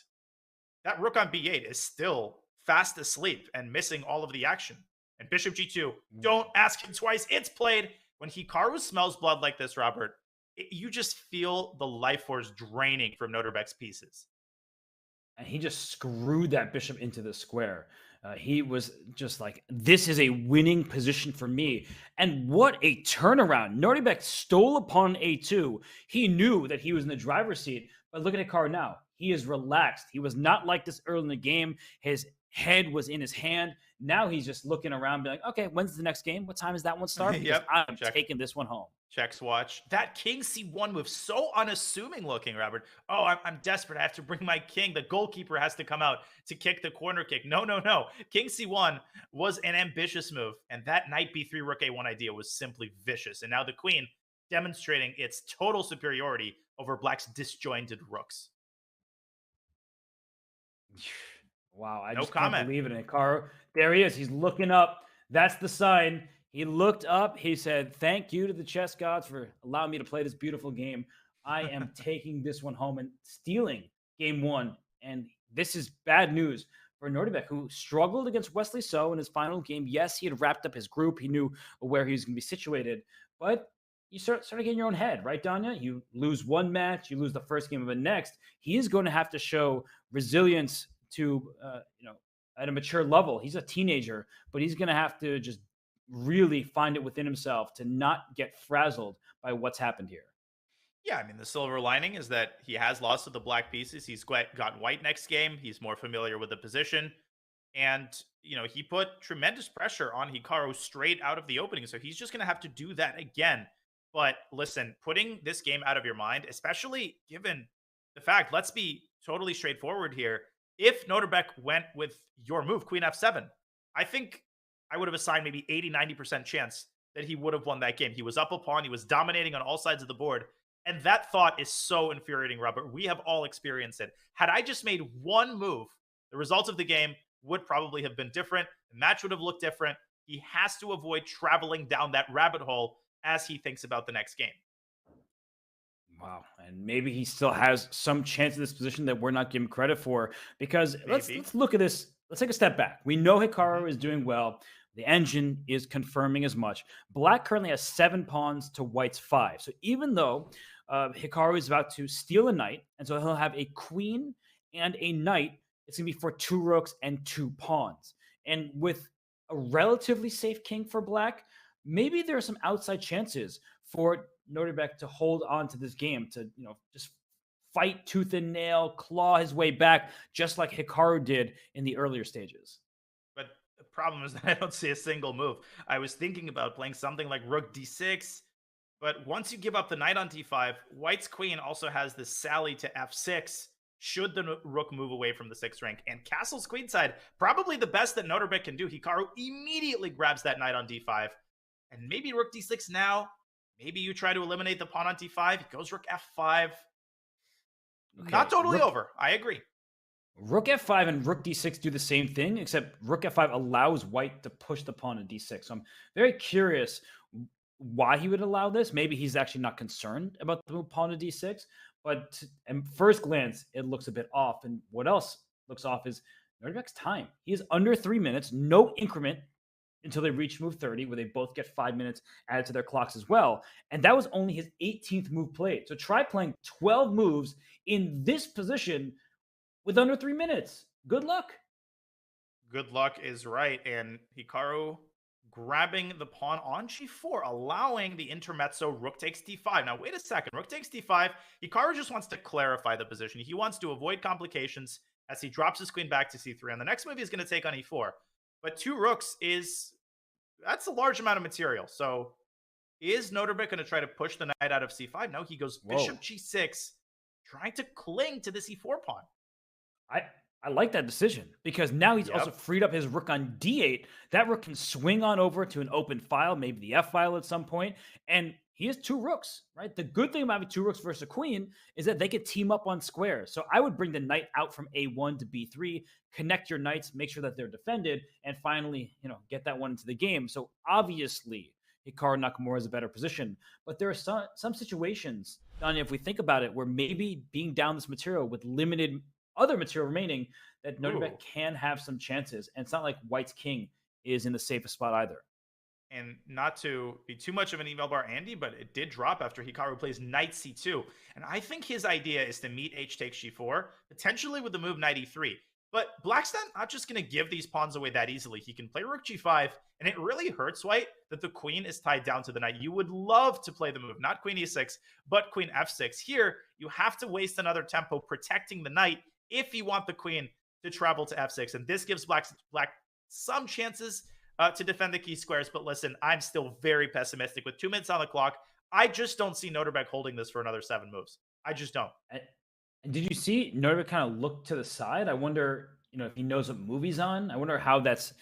S2: that rook on b8 is still fast asleep and missing all of the action. And bishop g2, don't ask him twice. It's played. When Hikaru smells blood like this, Robert, you just feel the life force draining from Nodirbek's pieces.
S1: And he just screwed that bishop into the square. He was just like, this is a winning position for me. And what a turnaround. Nodirbek stole upon a2. He knew that he was in the driver's seat. But look at Hikaru now. He is relaxed. He was not like this early in the game. His head was in his hand. Now he's just looking around, being like, okay, when's the next game? What time is that one start? Because
S2: Yep.
S1: I'm taking this one home.
S2: Checks watch. That king c1 move, so unassuming looking, Robert. Oh, I'm desperate. I have to bring my king. The goalkeeper has to come out to kick the corner kick. No. King c1 was an ambitious move. And that knight b3, rook a1 idea was simply vicious. And now the queen demonstrating its total superiority over Black's disjointed rooks.
S1: Wow, I
S2: No
S1: just
S2: comment.
S1: can't believe it. Hikaru, there he is. He's looking up. That's the sign. He looked up. He said, thank you to the chess gods for allowing me to play this beautiful game. I am taking this one home and stealing game one. And this is bad news for Nodirbek, who struggled against Wesley So in his final game. Yes, he had wrapped up his group. He knew where he was going to be situated. But you start getting your own head, right, Danya? You lose one match. You lose the first game of the next. He is going to have to show resilience to, at a mature level. He's a teenager, but he's going to have to just really find it within himself to not get frazzled by what's happened here.
S2: Yeah, I mean, the silver lining is that he has lost to the black pieces. He's got White next game. He's more familiar with the position. And, he put tremendous pressure on Hikaru straight out of the opening. So he's just going to have to do that again. But listen, putting this game out of your mind, especially given the fact, let's be totally straightforward here. If Nodirbek went with your move, Queen F7, I think I would have assigned maybe 80-90% chance that he would have won that game. He was up a pawn. He was dominating on all sides of the board. And that thought is so infuriating, Robert. We have all experienced it. Had I just made one move, the results of the game would probably have been different. The match would have looked different. He has to avoid traveling down that rabbit hole as he thinks about the next game.
S1: Wow. And maybe he still has some chance in this position that we're not giving credit for, because let's look at this. Let's take a step back. We know Hikaru is doing well. The engine is confirming as much. Black currently has 7 pawns to White's 5. So even though Hikaru is about to steal a knight, and so he'll have a queen and a knight, it's going to be for 2 rooks and 2 pawns. And with a relatively safe king for Black, maybe there are some outside chances for Nodirbek to hold on to this game, to just fight tooth and nail, claw his way back, just like Hikaru did in the earlier stages.
S2: But the problem is that I don't see a single move. I was thinking about playing something like rook d6, but once you give up the knight on d5, White's queen also has this sally to f6, should the rook move away from the 6th rank. And castle's queenside, probably the best that Nodirbek can do. Hikaru immediately grabs that knight on d5. And maybe rook d6 now. Maybe you try to eliminate the pawn on d5. He goes rook f5. Okay. Not totally over. I agree.
S1: Rook f5 and rook d6 do the same thing, except rook f5 allows White to push the pawn to d6. So I'm very curious why he would allow this. Maybe he's actually not concerned about the pawn to d6, but at first glance, it looks a bit off. And what else looks off is Nodirbek's time. He is under 3 minutes, no increment until they reach move 30, where they both get 5 minutes added to their clocks as well. And that was only his 18th move played. So try playing 12 moves in this position with under 3 minutes. Good luck.
S2: Good luck is right. And Hikaru grabbing the pawn on g4, allowing the intermezzo rook takes d5. Now, wait a second. Rook takes d5. Hikaru just wants to clarify the position. He wants to avoid complications as he drops his queen back to c3. And the next move he's going to take on e4. But 2 rooks that's a large amount of material. So is Nodirbek going to try to push the knight out of c5? No, he goes bishop g6, trying to cling to this e4 pawn.
S1: I like that decision because now he's also freed up his rook on d8. That rook can swing on over to an open file, maybe the f file at some point, and he has 2 rooks, right? The good thing about having 2 rooks versus a queen is that they could team up on squares. So I would bring the knight out from a1 to b3, connect your knights, make sure that they're defended, and finally, get that one into the game. So obviously, Hikaru Nakamura is a better position, but there are some situations, Danya, if we think about it, where maybe being down this material with limited other material remaining, that Nodirbek can have some chances. And it's not like White's king is in the safest spot either.
S2: And not to be too much of an email bar, Andy, but it did drop after Hikaru plays knight c2. And I think his idea is to meet h takes g4, potentially with the move knight e3. But Black's not just going to give these pawns away that easily. He can play rook g5, and it really hurts White that the queen is tied down to the knight. You would love to play the move, not queen e6, but queen f6. Here, you have to waste another tempo protecting the knight if you want the queen to travel to f6. And this gives Black some chances to defend the key squares. But listen, I'm still very pessimistic. With 2 minutes on the clock, I just don't see Nodirbek holding this for another 7 moves. I just don't.
S1: And did you see Nodirbek kind of look to the side? I wonder, if he knows what move he's on. I wonder how that's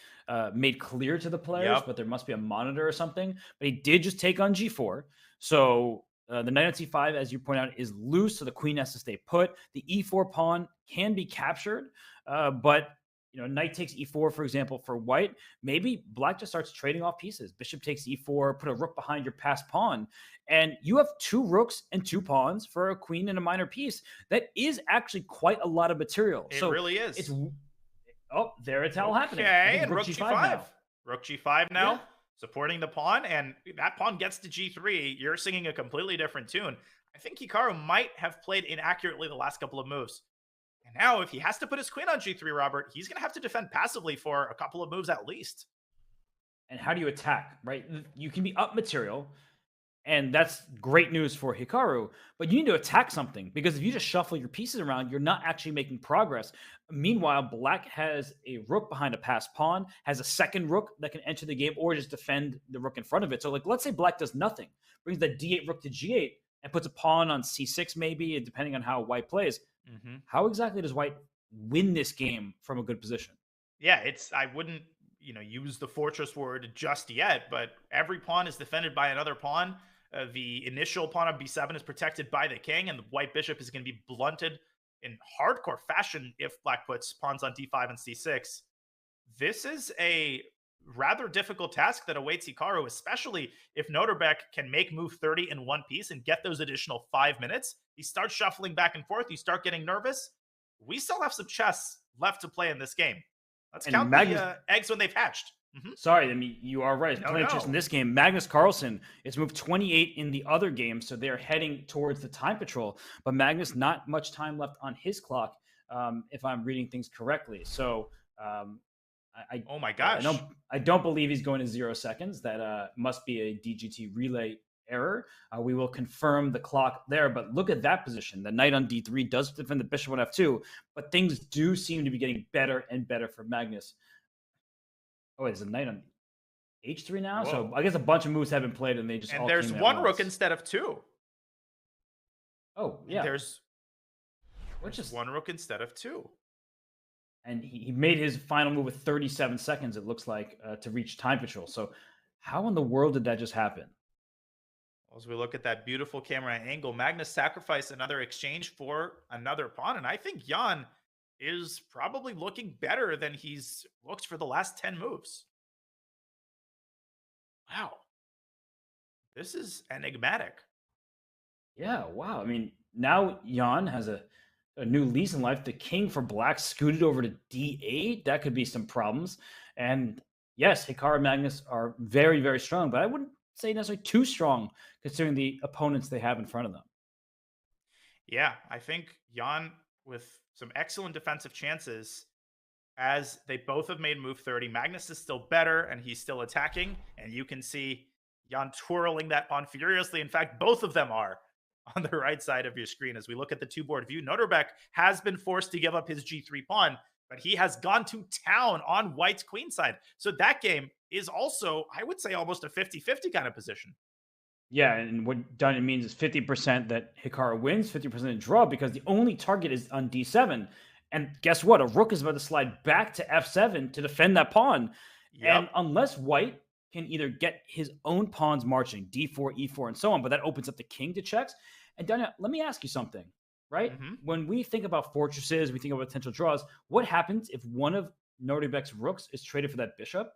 S1: made clear to the players, but there must be a monitor or something. But he did just take on g4. So the knight on c5, as you point out, is loose, so the queen has to stay put. The e4 pawn can be captured, but knight takes e4, for example, for White. Maybe Black just starts trading off pieces. Bishop takes e4, put a rook behind your passed pawn, and you have 2 rooks and 2 pawns for a queen and a minor piece. That is actually quite a lot of material.
S2: It really is.
S1: There it's all happening.
S2: Okay, and rook g5. Rook g5 now.
S1: Yeah.
S2: Supporting the pawn, and that pawn gets to g3. You're singing a completely different tune. I think Hikaru might have played inaccurately the last couple of moves. And now, if he has to put his queen on g3, Robert, he's going to have to defend passively for a couple of moves at least.
S1: And how do you attack, right? You can be up material, and that's great news for Hikaru, but you need to attack something, because if you just shuffle your pieces around, you're not actually making progress. Meanwhile, Black has a rook behind a passed pawn, has a second rook that can enter the game or just defend the rook in front of it. So, let's say Black does nothing, brings the d8 rook to g8, and puts a pawn on c6 maybe, depending on how White plays. How exactly does White win this game from a good position?
S2: Yeah, I wouldn't use the fortress word just yet, but every pawn is defended by another pawn. The initial pawn on b7 is protected by the king, and the white bishop is going to be blunted in hardcore fashion if Black puts pawns on d5 and c6. This is a rather difficult task that awaits Hikaru, especially if Nodirbek can make move 30 in one piece and get those additional 5 minutes. He starts shuffling back and forth. You start getting nervous. We still have some chess left to play in this game. Let's count the eggs when they've hatched.
S1: Sorry, I mean, you are right. Playing chess in this game. Magnus Carlsen is moved 28 in the other game, so they're heading towards the time patrol. But Magnus, not much time left on his clock, if I'm reading things correctly. So,
S2: oh my gosh.
S1: I don't believe he's going to 0 seconds. That must be a DGT relay error. We will confirm the clock there, but look at that position. The knight on d3 does defend the bishop on f2, but things do seem to be getting better and better for Magnus. Oh, wait, there's a knight on h3 now? Whoa. So I guess a bunch of moves have been played and they just all
S2: there's one rook instead of 2.
S1: Oh, yeah.
S2: There's one rook instead of 2.
S1: And he made his final move with 37 seconds, it looks like, to reach time patrol. So how in the world did that just happen?
S2: As we look at that beautiful camera angle, Magnus sacrificed another exchange for another pawn. And I think Jan is probably looking better than he's looked for the last 10 moves. Wow. This is enigmatic.
S1: Yeah, wow. I mean, now Jan has a new lease in life. The king for Black scooted over to d8. That could be some problems. And yes, Hikaru and Magnus are very, very strong, but I wouldn't say necessarily too strong considering the opponents they have in front of them.
S2: Yeah, I think Jan with some excellent defensive chances as they both have made move 30. Magnus is still better and he's still attacking. And you can see Jan twirling that pawn furiously. In fact, both of them are on the right side of your screen. As we look at the two board view, Nodirbek has been forced to give up his G3 pawn, but he has gone to town on White's queen side. So that game is also, I would say, almost a 50-50 kind of position.
S1: Yeah, and what done it means is 50% that Hikaru wins, 50% draw, because the only target is on D7. And guess what? A rook is about to slide back to F7 to defend that pawn. And
S2: Yep.
S1: unless White can either get his own pawns marching, D4, E4, and so on, but that opens up the king to checks. And Daniel, let me ask you something, right?
S2: Mm-hmm.
S1: When we think about fortresses, we think about potential draws. What happens if one of Nodirbek's rooks is traded for that bishop?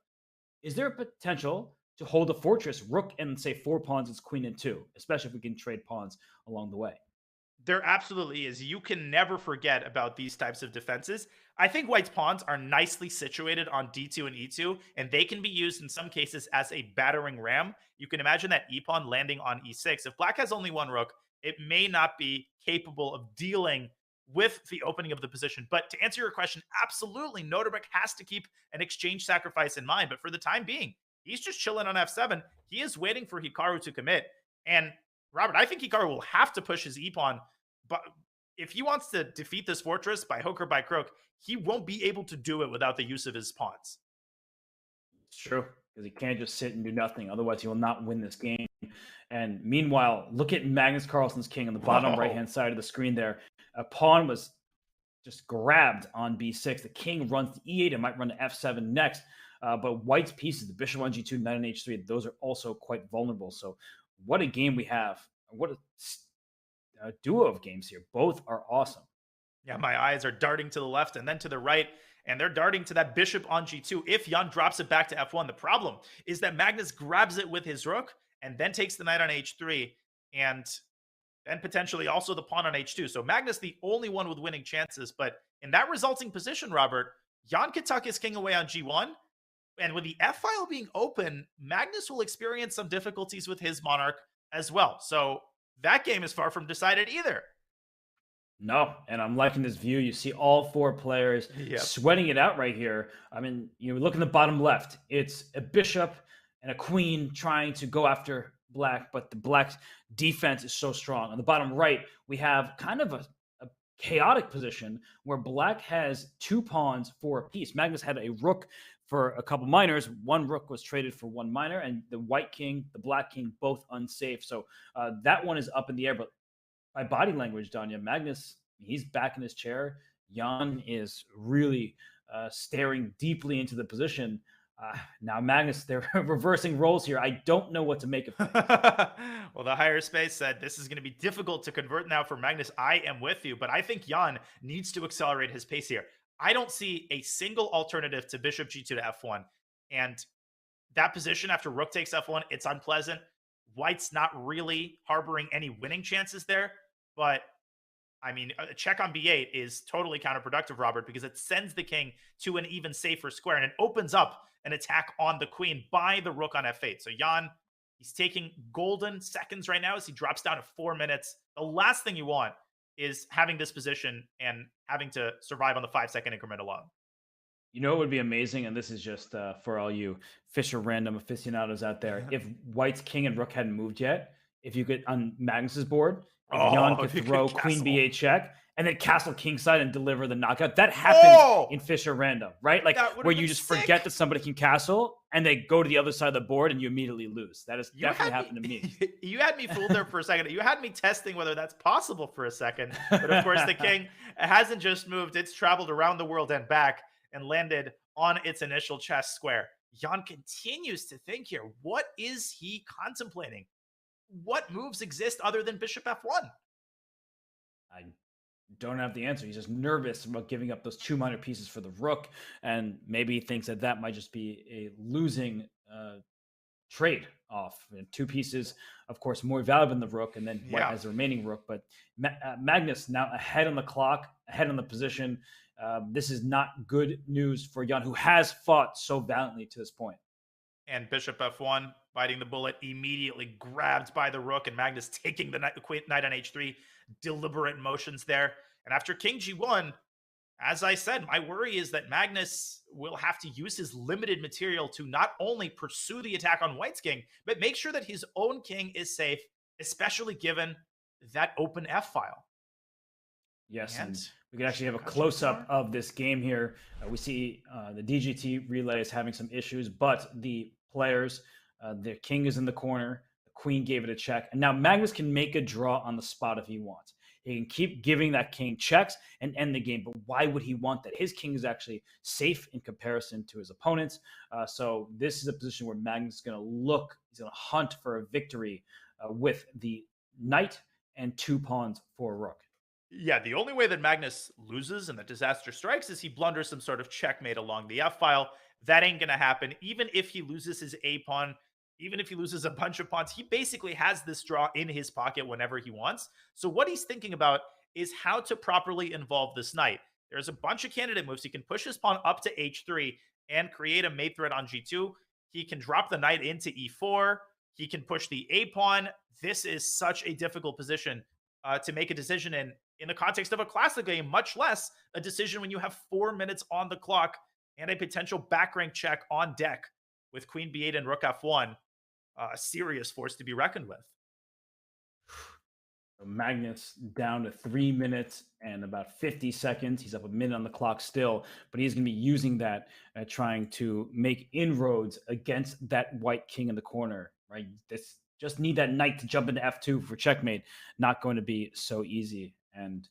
S1: Is there a potential to hold a fortress, rook, and say 4 pawns, it's queen and 2, especially if we can trade pawns along the way?
S2: There absolutely is. You can never forget about these types of defenses. I think White's pawns are nicely situated on D2 and E2, and they can be used in some cases as a battering ram. You can imagine that E pawn landing on E6. If Black has only one rook, it may not be capable of dealing with the opening of the position. But to answer your question, absolutely, Nodirbek has to keep an exchange sacrifice in mind. But for the time being, he's just chilling on F7. He is waiting for Hikaru to commit. And Robert, I think Hikaru will have to push his E pawn, but if he wants to defeat this fortress by hook or by crook, he won't be able to do it without the use of his pawns.
S1: It's true, because he can't just sit and do nothing. Otherwise, he will not win this game. And meanwhile, look at Magnus Carlsen's king on the bottom right-hand side of the screen there. A pawn was just grabbed on B6. The king runs to E8 and might run to F7 next. But White's pieces, the bishop on G2, knight on H3, those are also quite vulnerable. So what a game we have. What a duo of games here. Both are awesome.
S2: Yeah, my eyes are darting to the left and then to the right, and they're darting to that bishop on G2. If Jan drops it back to F1, the problem is that Magnus grabs it with his rook and then takes the knight on H3 and then potentially also the pawn on H2. So Magnus, the only one with winning chances. But in that resulting position, Robert, Jan could tuck his king away on G1. And with the F file being open, Magnus will experience some difficulties with his monarch as well. So that game is far from decided either.
S1: No, and I'm liking this view. You see all 4 players sweating it out right here. I mean, you look in the bottom left. It's a bishop and a queen trying to go after Black, but the Black's defense is so strong. On the bottom right, we have kind of a chaotic position where Black has 2 pawns for a piece. Magnus had a rook for a couple minors. One rook was traded for 1 minor, and the White king, the Black king, both unsafe. So that one is up in the air, but by body language, Danya, Magnus, he's back in his chair. Jan is really staring deeply into the position. Now, Magnus, they're reversing roles here. I don't know what to make of it.
S2: Well, the higher space said this is going to be difficult to convert now for Magnus. I am with you, but I think Jan needs to accelerate his pace here. I don't see a single alternative to bishop G2 to F1. And that position after rook takes F1, it's unpleasant. White's not really harboring any winning chances there. But, I mean, a check on B8 is totally counterproductive, Robert, because it sends the king to an even safer square, and it opens up an attack on the queen by the rook on F8. So Jan, he's taking golden seconds right now as he drops down to 4 minutes. The last thing you want is having this position and having to survive on the 5-second increment alone.
S1: You know, it would be amazing, and this is just for all you Fischer Random aficionados out there. If White's king and rook hadn't moved yet, if you could, on Magnus's board, if Jan could throw queen b8 check and then castle kingside and deliver the knockout. That happens in Fischer Random, right? Like where you just forget that somebody can castle and they go to the other side of the board and you immediately lose. That has definitely happened to me.
S2: You had me fooled there for a second. You had me testing whether that's possible for a second. But of course, the king hasn't just moved. It's traveled around the world and back and landed on its initial chess square. Jan continues to think here. What is he contemplating? What moves exist other than bishop F1?
S1: I don't have the answer. He's just nervous about giving up those 2 minor pieces for the rook, and maybe he thinks that might just be a losing trade off. And two pieces, of course, more valuable than the rook, and then white
S2: Yeah.
S1: has the remaining rook. But Magnus now ahead on the clock, ahead on the position. This is not good news for Jan, who has fought so valiantly to this point.
S2: And bishop f1, biting the bullet, immediately grabbed by the rook, and Magnus taking the knight on h3. Deliberate motions there. And after king g1, as I said, my worry is that Magnus will have to use his limited material to not only pursue the attack on white's king, but make sure that his own king is safe, especially given that open f file.
S1: Yes, and we can actually have a close-up of this game here. We see the DGT relay is having some issues, but the players, their king is in the corner, the queen gave it a check, and now Magnus can make a draw on the spot if he wants. He can keep giving that king checks and end the game, but why would he want that? His king is actually safe in comparison to his opponents. So this is a position where Magnus is going to look, he's going to hunt for a victory with the knight and 2 pawns for a rook.
S2: Yeah, the only way that Magnus loses and the disaster strikes is he blunders some sort of checkmate along the f file. That ain't going to happen. Even if he loses his a pawn, even if he loses a bunch of pawns, he basically has this draw in his pocket whenever he wants. So what he's thinking about is how to properly involve this knight. There's a bunch of candidate moves. He can push his pawn up to h3 and create a mate threat on g2. He can drop the knight into e4. He can push the a pawn. This is such a difficult position to make a decision in the context of a classic game, much less a decision when you have 4 minutes on the clock and a potential back rank check on deck with queen b8 and rook f1, a serious force to be reckoned with.
S1: Magnus down to 3 minutes and about 50 seconds. He's up a minute on the clock still, but he's going to be using that, trying to make inroads against that white king in the corner, right? This just need that knight to jump into f2 for checkmate. Not going to be so easy. And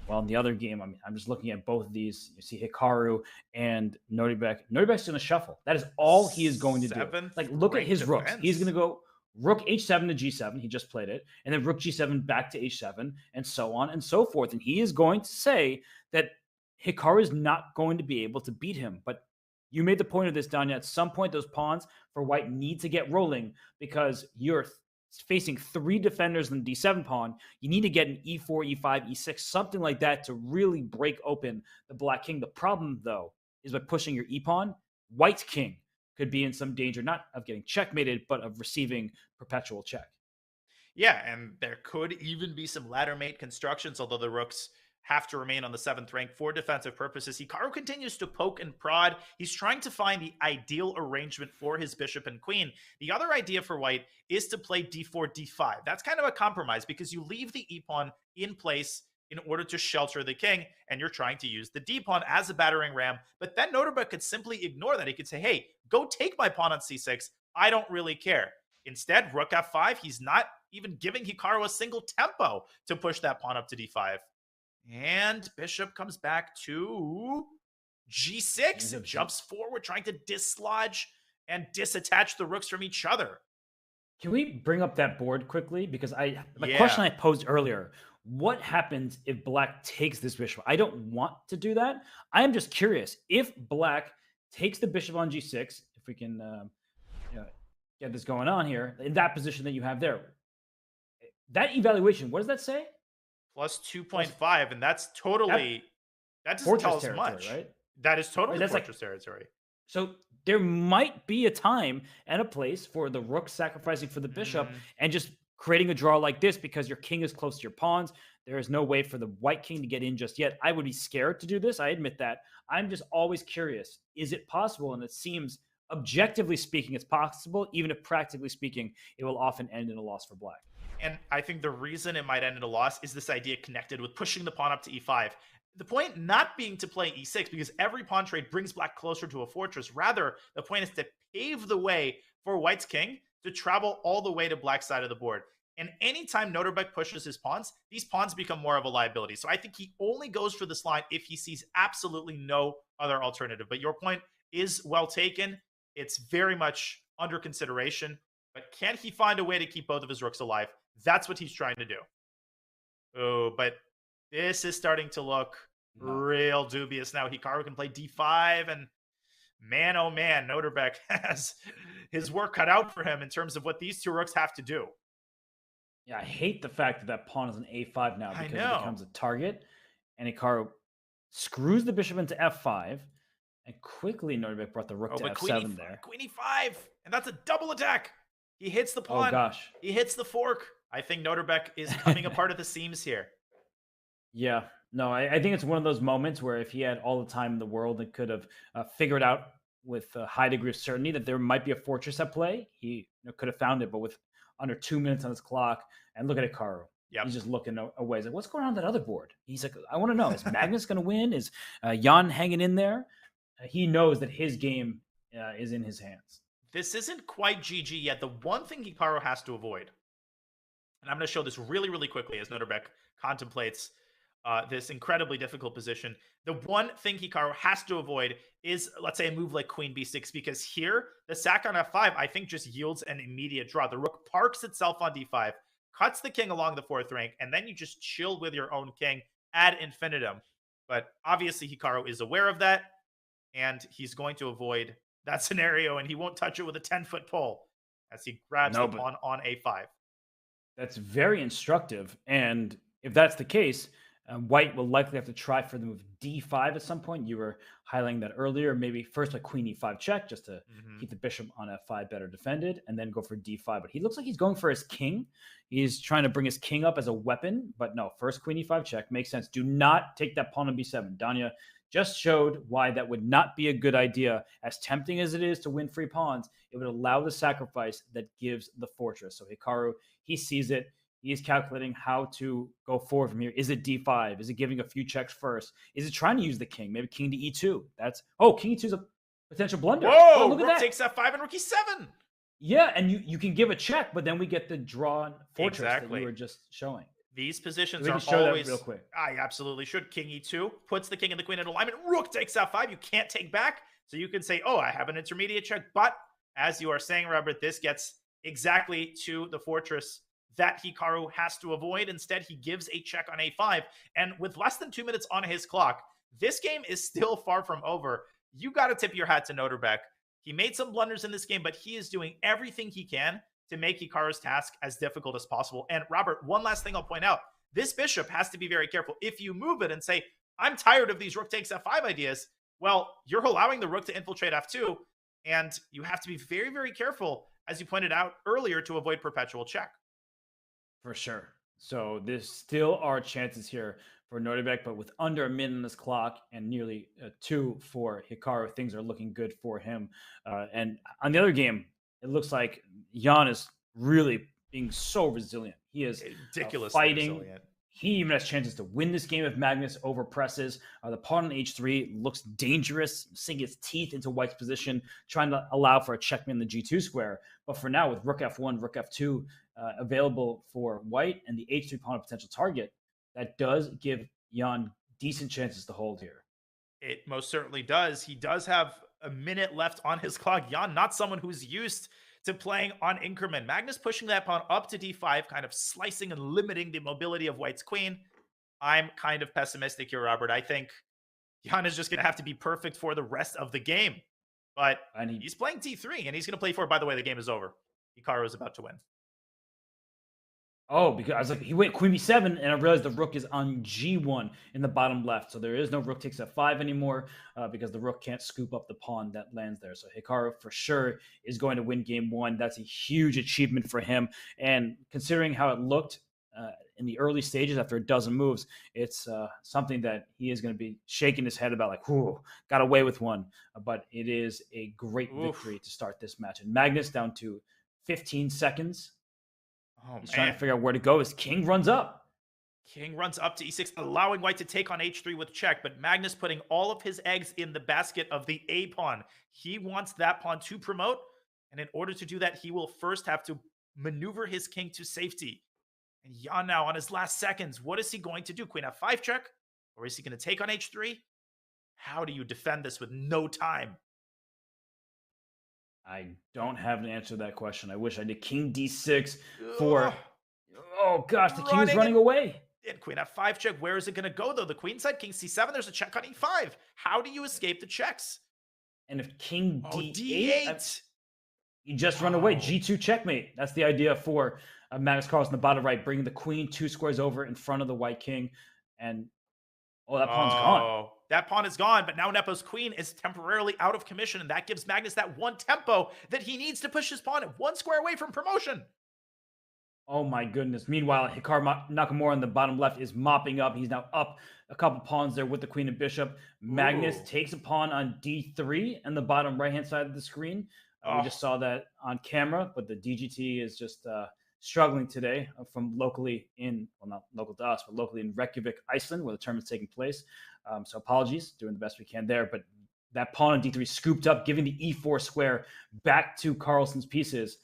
S1: well, in the other game, I'm just looking at both of these. You see Hikaru and Nodirbek. Nodirbek's going to shuffle. That is all he is going to do. Like, look at his rooks. He's going to go rook h7 to g7. He just played it. And then rook g7 back to h7, and so on and so forth. And he is going to say that Hikaru is not going to be able to beat him. But you made the point of this, Danya. At some point, those pawns for white need to get rolling because you're facing 3 defenders in the d7 pawn. You need to get an e4, e5, e6, something like that to really break open the black king. The problem, though, is by pushing your e-pawn, white's king could be in some danger, not of getting checkmated, but of receiving perpetual check.
S2: Yeah, and there could even be some ladder mate constructions, although the rooks have to remain on the 7th rank for defensive purposes. Hikaru continues to poke and prod. He's trying to find the ideal arrangement for his bishop and queen. The other idea for white is to play d4, d5. That's kind of a compromise because you leave the e-pawn in place in order to shelter the king, and you're trying to use the d-pawn as a battering ram. But then Nodirbek could simply ignore that. He could say, hey, go take my pawn on c6. I don't really care. Instead, rook f5, he's not even giving Hikaru a single tempo to push that pawn up to d5. And bishop comes back to g6. It jumps forward, trying to dislodge and disattach the rooks from each other.
S1: Can we bring up that board quickly? Because the question I posed earlier, what happens if black takes this bishop? I don't want to do that. I am just curious. If black takes the bishop on g6, if we can get this going on here, in that position that you have there, that evaluation, what does that say?
S2: Plus 2.5, and that's totally, that doesn't tell us much. Right? That is totally fortress territory.
S1: So there might be a time and a place for the rook sacrificing for the bishop and just creating a draw like this because your king is close to your pawns. There is no way for the white king to get in just yet. I would be scared to do this. I admit that. I'm just always curious. Is it possible? And it seems, objectively speaking, it's possible, even if practically speaking, it will often end in a loss for black.
S2: And I think the reason it might end in a loss is this idea connected with pushing the pawn up to e5. The point not being to play e6 because every pawn trade brings black closer to a fortress. Rather, the point is to pave the way for white's king to travel all the way to black's side of the board. And anytime Nodirbek pushes his pawns, these pawns become more of a liability. So I think he only goes for this line if he sees absolutely no other alternative. But your point is well taken. It's very much under consideration. But can he find a way to keep both of his rooks alive? That's what he's trying to do. Oh, but this is starting to look real dubious now. Hikaru can play d5, and man, oh man, Nodirbek has his work cut out for him in terms of what these two rooks have to do.
S1: Yeah, I hate the fact that that pawn is an a5 now
S2: I
S1: because it
S2: know.
S1: becomes a target, and Hikaru screws the bishop into f5, and quickly Nodirbek brought the rook to
S2: But
S1: f7 there.
S2: Queen e5, and that's a double attack. He hits the
S1: Oh
S2: pawn.
S1: gosh.
S2: He hits the fork. I think Nodirbek is coming apart at the seams here.
S1: Yeah, no, I think it's one of those moments where if he had all the time in the world and could have figured out with a high degree of certainty that there might be a fortress at play, he could have found it. But with under 2 minutes on his clock, and look at Hikaru.
S2: Yep.
S1: He's just looking away. He's like, what's going on that other board? He's like, I want to know. Is Magnus going to win? Is Jan hanging in there? He knows that his game is in his hands.
S2: This isn't quite GG yet. The one thing Hikaru has to avoid, and I'm going to show this really, really quickly as Nodirbek contemplates this incredibly difficult position. The one thing Hikaru has to avoid is, let's say, a move like Queen b6, because here, the sack on f5, I think, just yields an immediate draw. The rook parks itself on d5, cuts the king along the fourth rank, and then you just chill with your own king ad infinitum. But obviously, Hikaru is aware of that, and he's going to avoid that scenario, and he won't touch it with a 10-foot pole as he grabs the pawn on a5.
S1: That's very instructive, and if that's the case, White will likely have to try for the move d5 at some point. You were highlighting that earlier. Maybe first like queen e5 check just to keep the bishop on f5 better defended, and then go for d5. But he looks like he's going for his king. He's trying to bring his king up as a weapon, but no, first queen e5 check makes sense. Do not take that pawn on b7. Danya just showed why that would not be a good idea. As tempting as it is to win free pawns, it would allow the sacrifice that gives the fortress. So Hikaru, he sees it. He's calculating how to go forward from here. Is it d5? Is it giving a few checks first? Is it trying to use the king? Maybe king to e2. King e2 is a potential blunder.
S2: Whoa,
S1: look at
S2: rook
S1: that.
S2: takes f5 and rook e7.
S1: Yeah, and you can give a check, but then we get the drawn fortress that you were just showing.
S2: These positions
S1: we
S2: are
S1: can show
S2: always
S1: that real quick.
S2: I absolutely should. King e2 puts the king and the queen in alignment. Rook takes f5. You can't take back. So you can say, oh, I have an intermediate check. But as you are saying, Robert, this gets exactly to the fortress that Hikaru has to avoid. Instead, he gives a check on a5. And with less than 2 minutes on his clock, this game is still far from over. You got to tip your hat to Nodirbek. He made some blunders in this game, but he is doing everything he can to make Hikaru's task as difficult as possible. And Robert, one last thing I'll point out. This bishop has to be very careful. If you move it and say, I'm tired of these rook takes f5 ideas, well, you're allowing the rook to infiltrate f2, and you have to be very, very careful, as you pointed out earlier, to avoid perpetual check.
S1: For sure. So there's still are chances here for Nodirbek, but with under a minute on this clock and nearly 2 for Hikaru, things are looking good for him. And on the other game, it looks like Jan is really being so resilient. He is
S2: ridiculously
S1: fighting.
S2: Resilient.
S1: He even has chances to win this game if Magnus overpresses. The pawn on h3 looks dangerous, sinking its teeth into White's position, trying to allow for a checkmate in the g2 square. But for now, with rook f1, rook f2 available for White and the h3 pawn a potential target, that does give Jan decent chances to hold here.
S2: It most certainly does. He does have a minute left on his clock. Jan, not someone who's used to playing on increment. Magnus pushing that pawn up to d5, kind of slicing and limiting the mobility of White's queen. I'm kind of pessimistic here, Robert. I think Jan is just going to have to be perfect for the rest of the game. But he's playing d3, and he's going to play 4. By the way, the game is over. Hikaru is about to win.
S1: Oh, because I was like, he went queen b7, and I realized the rook is on g1 in the bottom left. So there is no rook takes f5 anymore because the rook can't scoop up the pawn that lands there. So Hikaru for sure is going to win game 1. That's a huge achievement for him. And considering how it looked in the early stages after a dozen moves, it's something that he is going to be shaking his head about, like, whoo, got away with one. But it is a great victory to start this match. And Magnus down to 15 seconds. He's trying to figure out where to go. His king runs up.
S2: King runs up to e6, allowing White to take on h3 with check, but Magnus putting all of his eggs in the basket of the a pawn. He wants that pawn to promote, and in order to do that, he will first have to maneuver his king to safety. And Jan now on his last seconds, what is he going to do? Queen f5 check? Or is he going to take on h3? How do you defend this with no time?
S1: I don't have an answer to that question. I wish I did. King d6 for... Oh, gosh, the king is running away.
S2: And queen f5 check. Where is it going to go, though? The queen side, king c7. There's a check on e5. How do you escape the checks?
S1: And if king
S2: Oh,
S1: d8,
S2: D8.
S1: you just run away. G2 checkmate. That's the idea for Magnus Carlsen in the bottom right, bringing the queen 2 squares over in front of the white king. And, oh, that pawn's gone.
S2: Oh, that pawn is gone, but now Nepo's queen is temporarily out of commission, and that gives Magnus that one tempo that he needs to push his pawn at one square away from promotion.
S1: Oh my goodness. Meanwhile, Hikaru Nakamura on the bottom left is mopping up. He's now up a couple pawns there with the queen and bishop. Magnus takes a pawn on d3 and the bottom right-hand side of the screen. We just saw that on camera, but the DGT is just struggling today from locally in, well, not local to us, but locally in Reykjavik, Iceland, where the tournament's taking place. So apologies, doing the best we can there. But that pawn on d3 scooped up, giving the e4 square back to Carlsen's pieces.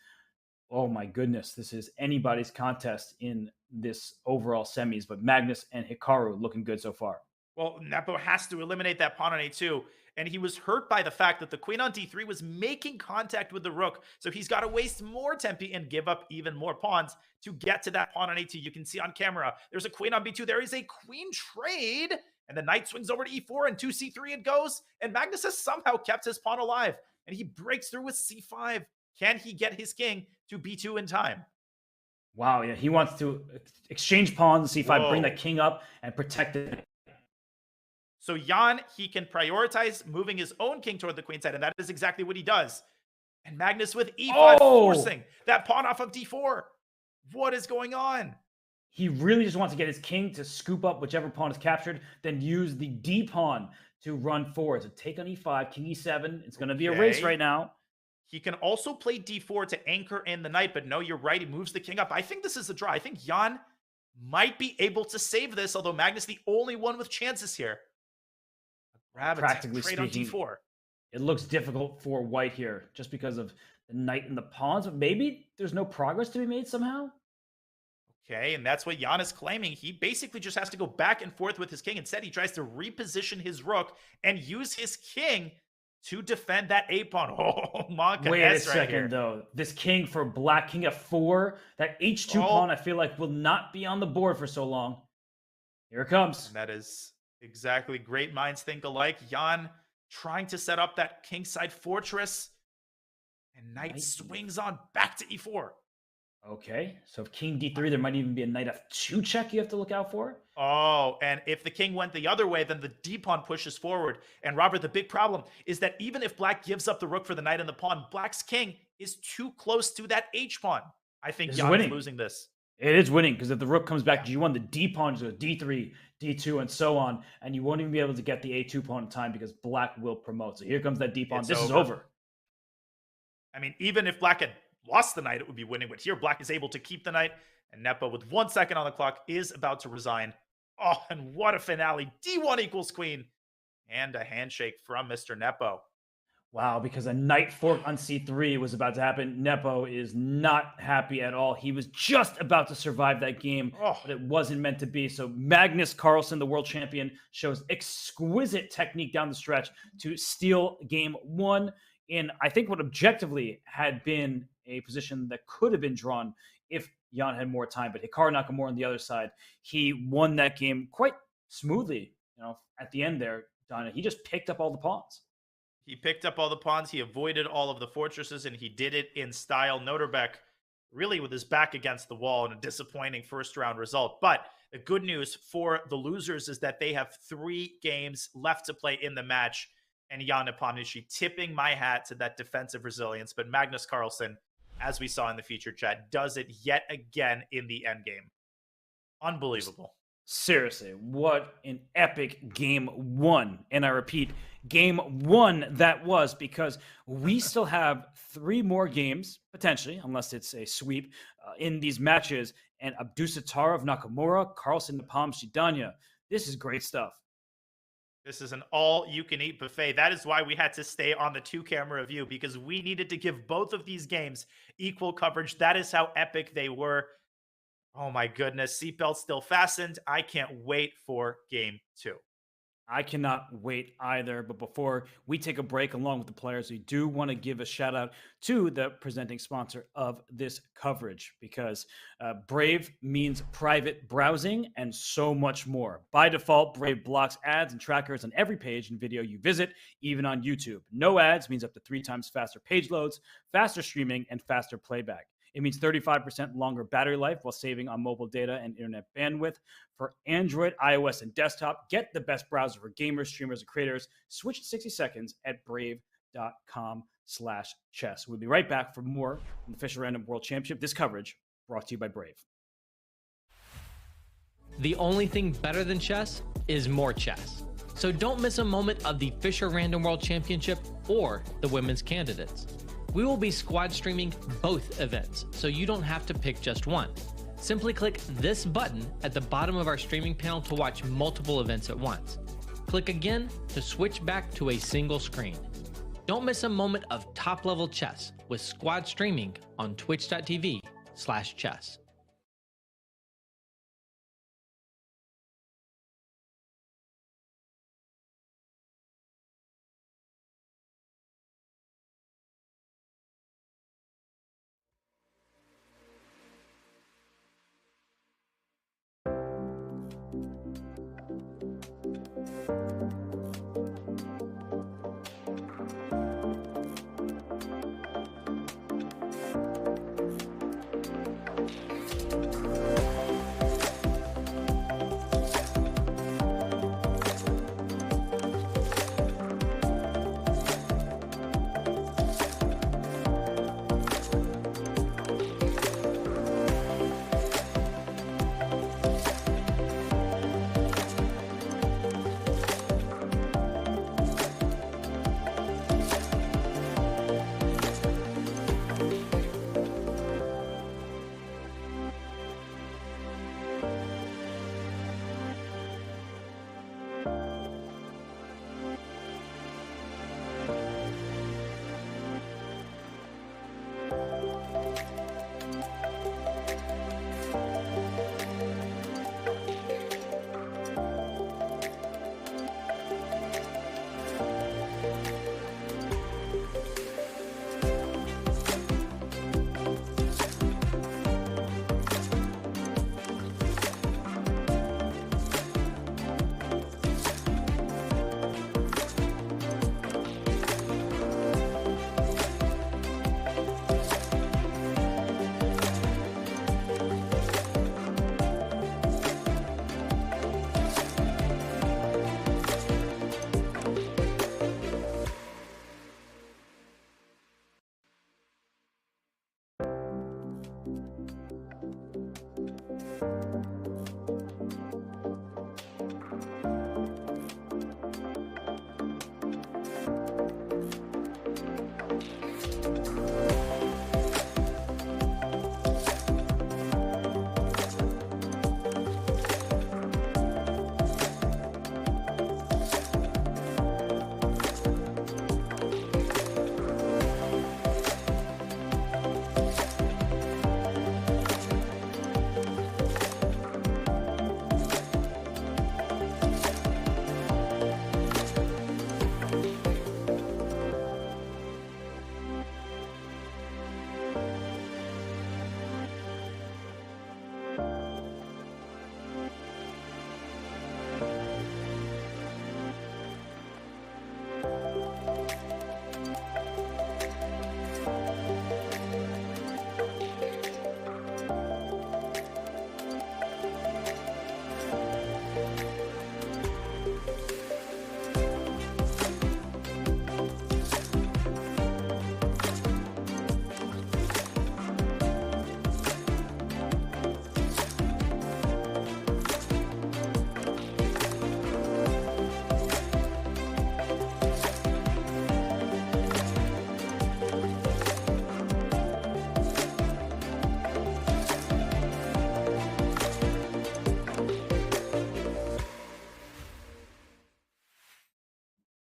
S1: Oh my goodness, this is anybody's contest in this overall semis, but Magnus and Hikaru looking good so far.
S2: Well, Nepo has to eliminate that pawn on a2, and he was hurt by the fact that the queen on d3 was making contact with the rook, so he's got to waste more tempi and give up even more pawns to get to that pawn on a2. You can see on camera, there's a queen on b2. There is a queen trade, and the knight swings over to e4, and 2c3 it goes, and Magnus has somehow kept his pawn alive, and he breaks through with c5. Can he get his king to b2 in time?
S1: Wow, yeah, he wants to exchange pawns, c5, bring that king up, and protect it.
S2: So Jan, he can prioritize moving his own king toward the queen side, and that is exactly what he does. And Magnus with e5, forcing that pawn off of d4. What is going on?
S1: He really just wants to get his king to scoop up whichever pawn is captured, then use the d pawn to run forward. So take on e5, king e7. It's going to be a race right now.
S2: He can also play d4 to anchor in the knight, but no, you're right. He moves the king up. I think this is a draw. I think Jan might be able to save this, although Magnus the only one with chances here.
S1: Practically speaking, it looks difficult for white here just because of the knight and the pawns, but maybe there's no progress to be made somehow.
S2: Okay, and that's what Jan is claiming. He basically just has to go back and forth with his king. Instead, he tries to reposition his rook and use his king to defend that a pawn. Oh, Monka.
S1: Wait a second, though. This king for black, king f4, that h2 pawn, I feel like will not be on the board for so long. Here it comes.
S2: And that is exactly, great minds think alike. Jan trying to set up that kingside fortress, and knight swings on back to e4.
S1: Okay, so if king d3, there might even be a knight f2 check you have to look out for.
S2: Oh, and if the king went the other way, then the d pawn pushes forward. And Robert, the big problem is that even if black gives up the rook for the knight and the pawn, black's king is too close to that h pawn. I think Jan is losing this.
S1: It is winning, because if the rook comes back to g1, the d pawn goes d3, d2, and so on, and you won't even be able to get the a2 pawn in time because black will promote. So here comes that d pawn. This is over.
S2: I mean, even if black had lost the knight, it would be winning, but here black is able to keep the knight, and Nepo, with 1 second on the clock, is about to resign. Oh, and what a finale. d1 equals queen, and a handshake from Mr. Nepo.
S1: Wow, because a knight fork on c3 was about to happen. Nepo is not happy at all. He was just about to survive that game, but it wasn't meant to be. So Magnus Carlsen, the world champion, shows exquisite technique down the stretch to steal game one in, I think, what objectively had been a position that could have been drawn if Jan had more time. But Hikaru Nakamura on the other side, he won that game quite smoothly. You know, at the end there, Donna, he just picked up all the pawns.
S2: He picked up all the pawns, he avoided all of the fortresses, and he did it in style. Nodirbek really with his back against the wall in a disappointing first-round result. But the good news for the losers is that they have 3 games left to play in the match, and Jan Nepomniachtchi tipping my hat to that defensive resilience. But Magnus Carlsen, as we saw in the feature chat, does it yet again in the endgame. Unbelievable.
S1: Seriously, what an epic game one. And I repeat, game one that was, because we still have 3 more games, potentially, unless it's a sweep, in these matches. And Abdusattorov, Nakamura, Carlsen, Nepomniachtchi, Danya. This is great stuff.
S2: This is an all-you-can-eat buffet. That is why we had to stay on the 2-camera view, because we needed to give both of these games equal coverage. That is how epic they were. Oh my goodness, seatbelt still fastened. I can't wait for game 2.
S1: I cannot wait either. But before we take a break, along with the players, we do want to give a shout out to the presenting sponsor of this coverage, because Brave means private browsing and so much more. By default, Brave blocks ads and trackers on every page and video you visit, even on YouTube. No ads means up to 3 times faster page loads, faster streaming, and faster playback. It means 35% longer battery life while saving on mobile data and internet bandwidth. For Android, iOS, and desktop, get the best browser for gamers, streamers, and creators. Switch to 60 seconds at brave.com/chess. We'll be right back for more from the Fischer Random World Championship. This coverage brought to you by Brave.
S3: The only thing better than chess is more chess. So don't miss a moment of the Fischer Random World Championship or the women's candidates. We will be squad streaming both events, so you don't have to pick just one. Simply click this button at the bottom of our streaming panel to watch multiple events at once. Click again to switch back to a single screen. Don't miss a moment of top-level chess with squad streaming on twitch.tv/chess.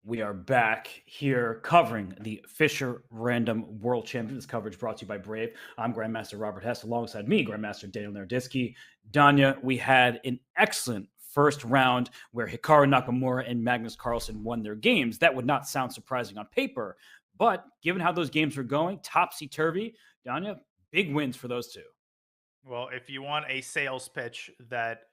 S1: We are back here covering the Fischer Random World Championship. This coverage brought to you by Brave. I'm Grandmaster Robert Hess. Alongside me, Grandmaster Daniel Naroditsky. Danya, we had an excellent first round where Hikaru Nakamura and Magnus Carlsen won their games. That would not sound surprising on paper, but given how those games were going, topsy-turvy, Danya, big wins for those two.
S2: Well, if you want a sales pitch that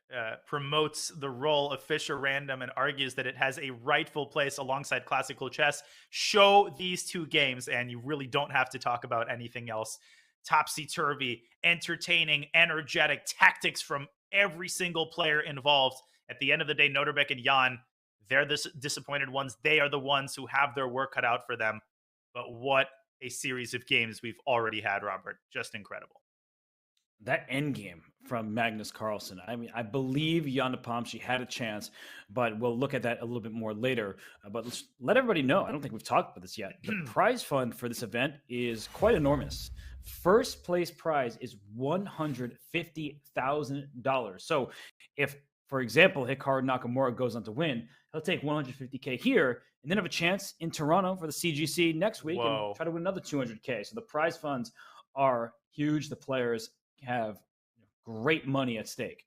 S2: promotes the role of Fischer Random and argues that it has a rightful place alongside classical chess, show these two games and you really don't have to talk about anything else. Topsy-turvy, entertaining, energetic tactics from every single player involved. At the end of the day, Nodirbek and Jan, they're the disappointed ones. They are the ones who have their work cut out for them. But what a series of games we've already had, Robert. Just incredible.
S1: That end game from Magnus Carlsen. I mean, I believe Jan Nepomniachtchi had a chance, but we'll look at that a little bit more later. But let's let everybody know. I don't think we've talked about this yet. The prize fund for this event is quite enormous. First place prize is $150,000. So if, for example, Hikaru Nakamura goes on to win, he'll take $150K here and then have a chance in Toronto for the CGC next week and try to win another $200K. So the prize funds are huge. The players have great money at stake.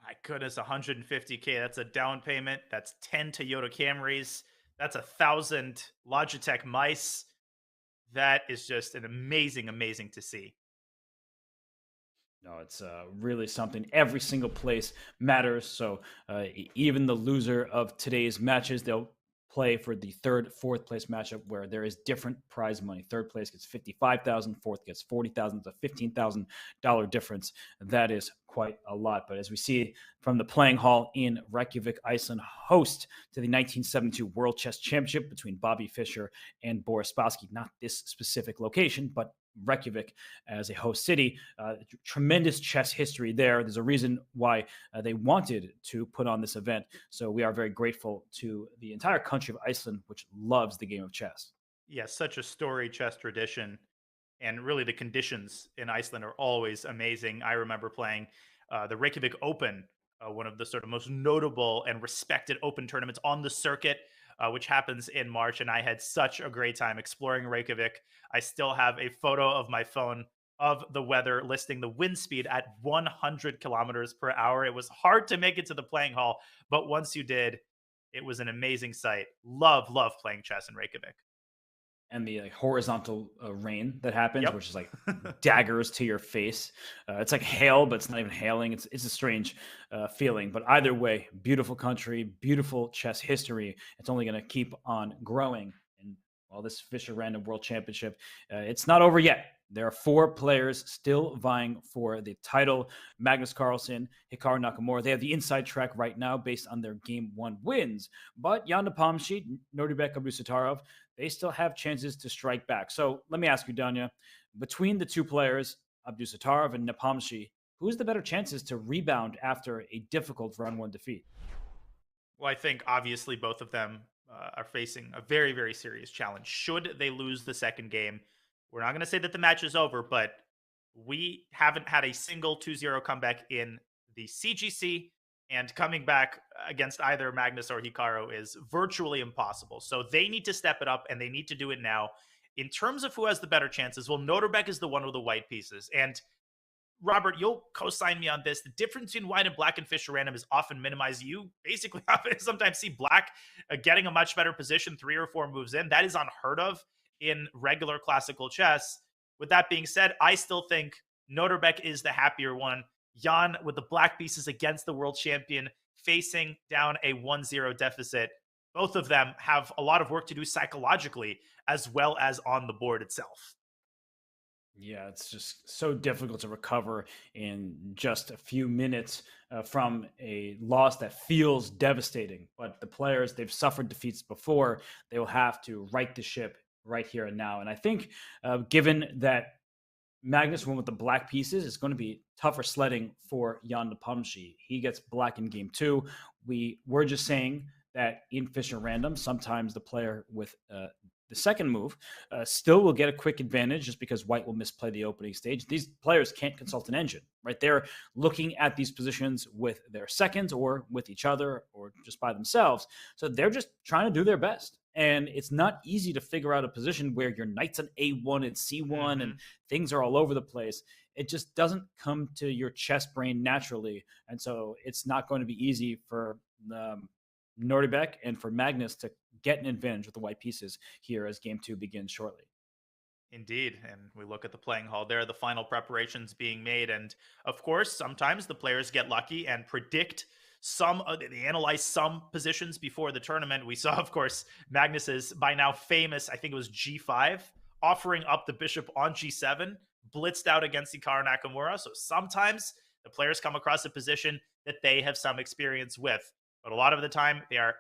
S2: My goodness, $150K. That's a down payment. That's 10 Toyota Camrys. That's 1,000 Logitech mice. That is just an amazing to see.
S1: No, it's really something. Every single place matters. So even the loser of today's matches, they'll play for the third, fourth place matchup where there is different prize money. Third place gets $55,000, fourth gets $40,000. It's a $15,000 difference. That is quite a lot. But as we see from the playing hall in Reykjavik, Iceland, host to the 1972 World Chess Championship between Bobby Fischer and Boris Spassky. Not this specific location, but Reykjavik as a host city. Tremendous chess history there. There's a reason why they wanted to put on this event. So we are very grateful to the entire country of Iceland, which loves the game of chess.
S2: Yeah, such a storied chess tradition. And really the conditions in Iceland are always amazing. I remember playing the Reykjavik Open, one of the sort of most notable and respected open tournaments on the circuit, which happens in March. And I had such a great time exploring Reykjavik. I still have a photo of my phone of the weather listing the wind speed at 100 kilometers per hour. It was hard to make it to the playing hall, but once you did, it was an amazing sight. Love playing chess in Reykjavik.
S1: And the horizontal rain that happens, which is like daggers to your face. It's like hail, but it's not even hailing. It's a strange feeling. But either way, beautiful country, beautiful chess history. It's only going to keep on growing. And while this Fischer Random World Championship, it's not over yet. There are 4 players still vying for the title. Magnus Carlsen, Hikaru Nakamura. They have the inside track right now based on their game 1 wins. But Jan Nepomniachtchi, Nodirbek Abdusattorov, they still have chances to strike back. So let me ask you, Danya, between the 2 players, Abdusattorov and Nepomniachtchi, who's the better chances to rebound after a difficult round 1 defeat?
S2: Well, I think obviously both of them are facing a very serious challenge. Should they lose the second game, we're not going to say that the match is over, but we haven't had a single 2-0 comeback in the CGC, and coming back against either Magnus or Hikaru is virtually impossible. So they need to step it up, and they need to do it now. In terms of who has the better chances, well, Nodirbek is the one with the white pieces. And Robert, you'll co-sign me on this. The difference between white and black in Fischer Random is often minimized. You basically sometimes see black getting a much better position 3 or 4 moves in. That is unheard of in regular classical chess. With that being said, I still think Nodirbek is the happier one. Jan with the black pieces against the world champion, facing down a 1-0 deficit. Both of them have a lot of work to do psychologically as well as on the board itself.
S1: Yeah, it's just so difficult to recover in just a few minutes from a loss that feels devastating. But the players, they've suffered defeats before. They will have to right the ship right here and now. And I think given that Magnus went with the black pieces, it's going to be tougher sledding for Jan Nepomniachtchi. He gets black in game 2. We were just saying that in Fischer Random, sometimes the player with the second move still will get a quick advantage just because white will misplay the opening stage. These players can't consult an engine, right? They're looking at these positions with their seconds or with each other or just by themselves. So they're just trying to do their best. And it's not easy to figure out a position where your knight's on A1 and C1 and things are all over the place. It just doesn't come to your chess brain naturally. And so it's not going to be easy for Nodirbek and for Magnus to get an advantage with the white pieces here as game 2 begins shortly.
S2: Indeed. And we look at the playing hall there, the final preparations being made. And of course, sometimes the players get lucky and predict they analyze some positions before the tournament. We saw, of course, Magnus's by now famous, I think it was G5, offering up the bishop on G7, blitzed out against Hikaru Nakamura. So sometimes the players come across a position that they have some experience with. But a lot of the time, they are